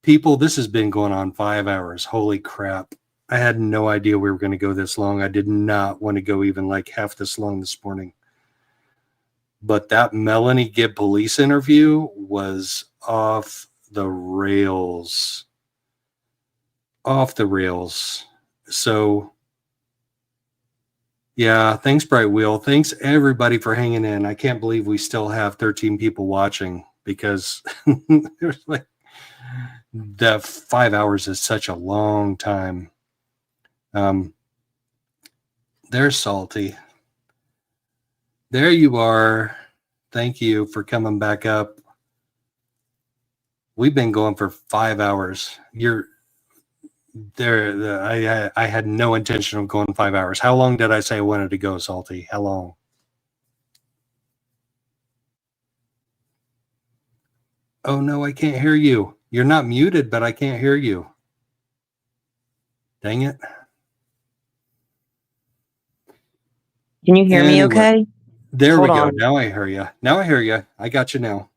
People, this has been going on 5 hours. Holy crap. I had no idea we were going to go this long. I did not want to go even like half this long this morning. But that Melanie Gibb police interview was off the rails. Off the rails. So, yeah, thanks, Bright Wheel. Thanks, everybody, for hanging in. I can't believe we still have 13 people watching because there's like the 5 hours is such a long time. There's Salty. There you are. Thank you for coming back up. We've been going for 5 hours. You're there. I had no intention of going 5 hours. How long did I say I wanted to go, Salty? How long? Oh, no, I can't hear you. You're not muted, but I can't hear you. Dang it. Can you hear me okay? There Hold we go. on. Now I hear you. Now I hear you. I got you now.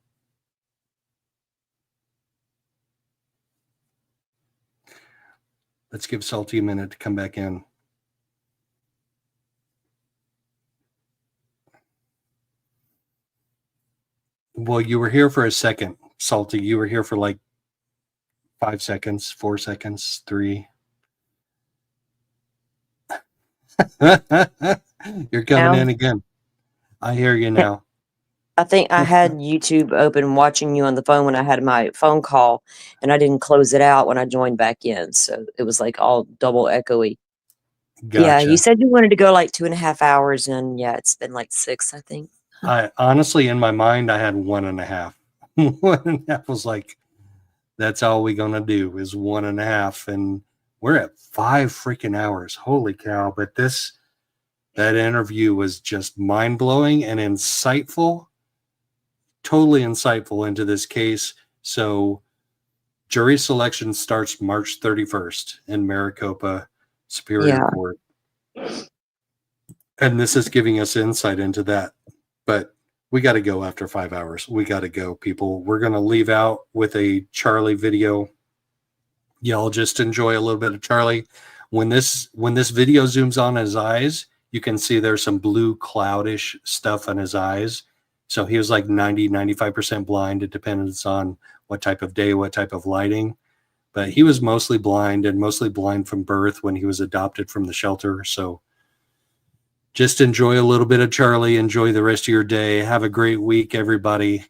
Let's give Salty a minute to come back in. Well, you were here for a second, Salty. You were here for like 5 seconds, 4 seconds, 3. You're coming in again. I hear you now. I think I had YouTube open watching you on the phone when I had my phone call, and I didn't close it out when I joined back in. So it was like all double echoey. Gotcha. Yeah, you said you wanted to go like 2.5 hours, and yeah, it's been like 6, I think. I honestly, in my mind, I had 1.5. 1.5 was like, that's all we're going to do is 1.5. And we're at 5 freaking hours. Holy cow. But that interview was just mind blowing and insightful, totally insightful into this case. So jury selection starts March 31st in Maricopa Superior Court. And this is giving us insight into that. But we got to go after 5 hours. We got to go, people. We're going to leave out with a Charlie video. Y'all just enjoy a little bit of Charlie. When this video zooms on his eyes, you can see there's some blue cloudish stuff in his eyes. So he was like 95% blind. It depends on what type of day, what type of lighting. But he was mostly blind and mostly blind from birth when he was adopted from the shelter. So just enjoy a little bit of Charlie. Enjoy the rest of your day. Have a great week, everybody.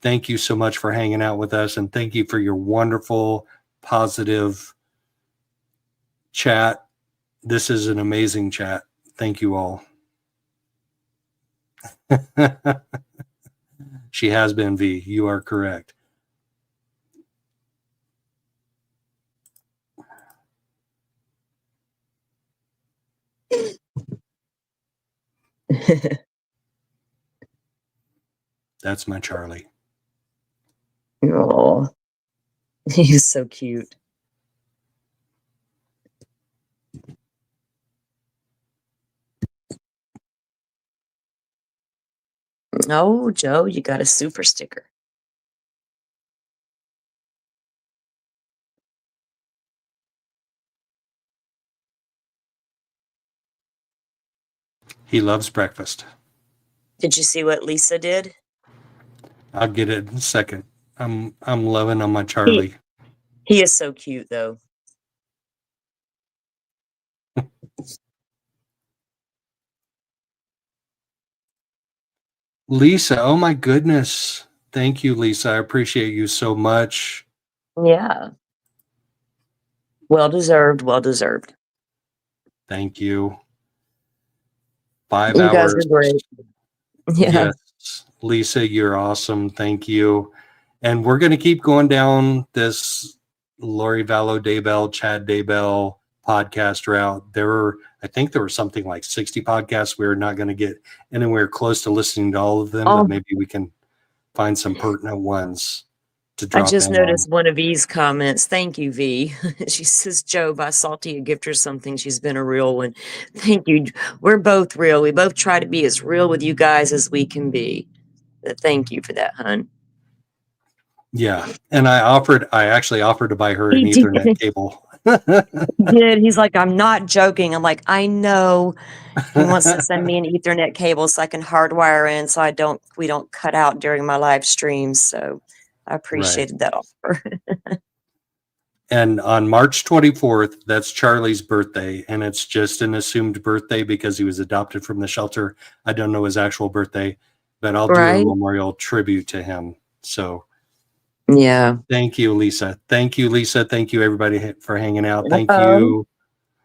Thank you so much for hanging out with us. And thank you for your wonderful, positive chat. This is an amazing chat. Thank you all. She has been V. You are correct. That's my Charlie. Oh, he's so cute. Oh, Joe, you got a super sticker. He loves breakfast. Did you see what Lisa did? I'll get it in a second. I'm loving on my Charlie. He is so cute, though. Lisa, oh my goodness. Thank you, Lisa. I appreciate you so much. Yeah. Well deserved. Well deserved. Thank you. 5 You guys hours. are great. Yeah. Yes. Lisa, you're awesome. Thank you. And we're going to keep going down this Lori Vallow Daybell, Chad Daybell podcast route. I think there were something like 60 podcasts. We're not going to get anywhere close to listening to all of them, but maybe we can find some pertinent ones to I drop just in noticed on. one of V's comments. Thank you, V. She says, Joe, buy Salty a gift or something. She's been a real one. Thank you. We're both real. We both try to be as real with you guys as we can be. Thank you for that, hon. Yeah. And I actually offered to buy her an He did. Ethernet cable. He did. He's like, I'm not joking. I'm like, I know. He wants to send me an Ethernet cable so I can hardwire in so we don't cut out during my live streams. So I appreciated that offer. And on March 24th, that's Charlie's birthday. And it's just an assumed birthday because he was adopted from the shelter. I don't know his actual birthday, but I'll do a Right. memorial tribute to him. So Yeah. thank you, Lisa. Thank you, Lisa. Thank you, everybody, for hanging out. Thank Uh-oh. you,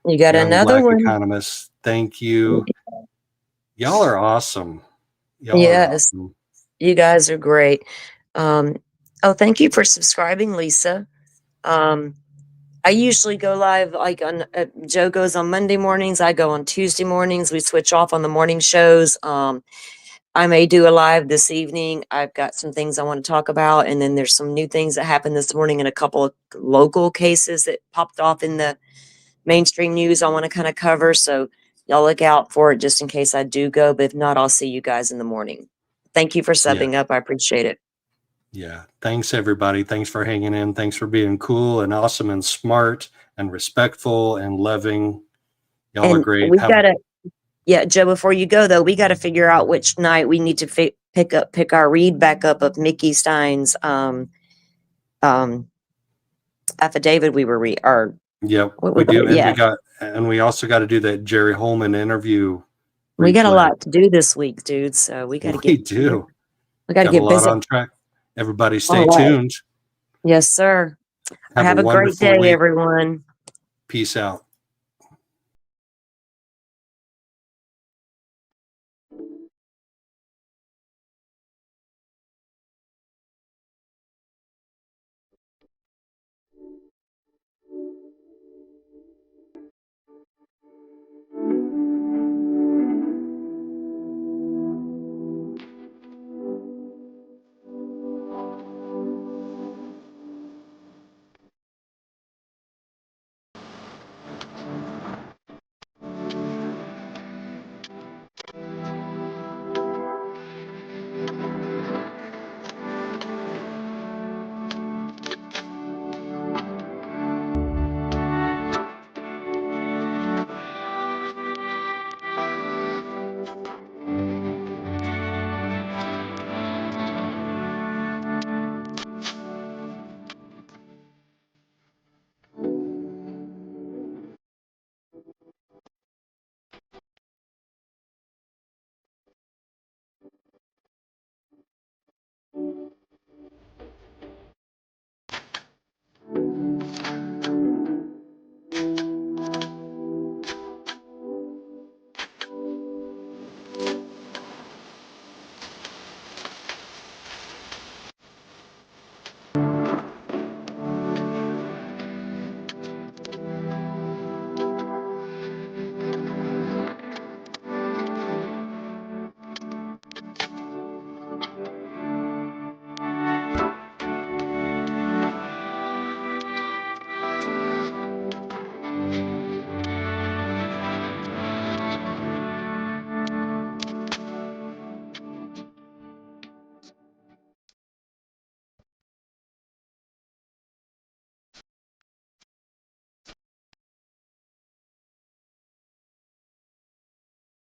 You got Young another Black one. Economist. Thank you. Y'all are awesome. Y'all are Yes. awesome. You guys are great. Thank you for subscribing, Lisa. I usually go live like on Joe goes on Monday mornings. I go on Tuesday mornings. We switch off on the morning shows. I may do a live this evening. I've got some things I want to talk about, and then there's some new things that happened this morning and a couple of local cases that popped off in the mainstream news I want to kind of cover. So y'all look out for it just in case I do go. But if not, I'll see you guys in the morning. Thank you for subbing up. I appreciate it. Yeah. Thanks, everybody. Thanks for hanging in. Thanks for being cool and awesome and smart and respectful and loving. Y'all are And great. we gotta, yeah, Joe. Before you go though, we got to figure out which night we need to pick our read back up of Mickey Stein's affidavit. Yep, we do. And we also got to do that Jerry Holman interview. We got a replay. lot to do this week, dude. So we got to We get. do. We got to Got get a lot busy. on track. Everybody stay All right. tuned. Yes, sir. Have a great wonderful day, week. everyone. Peace out.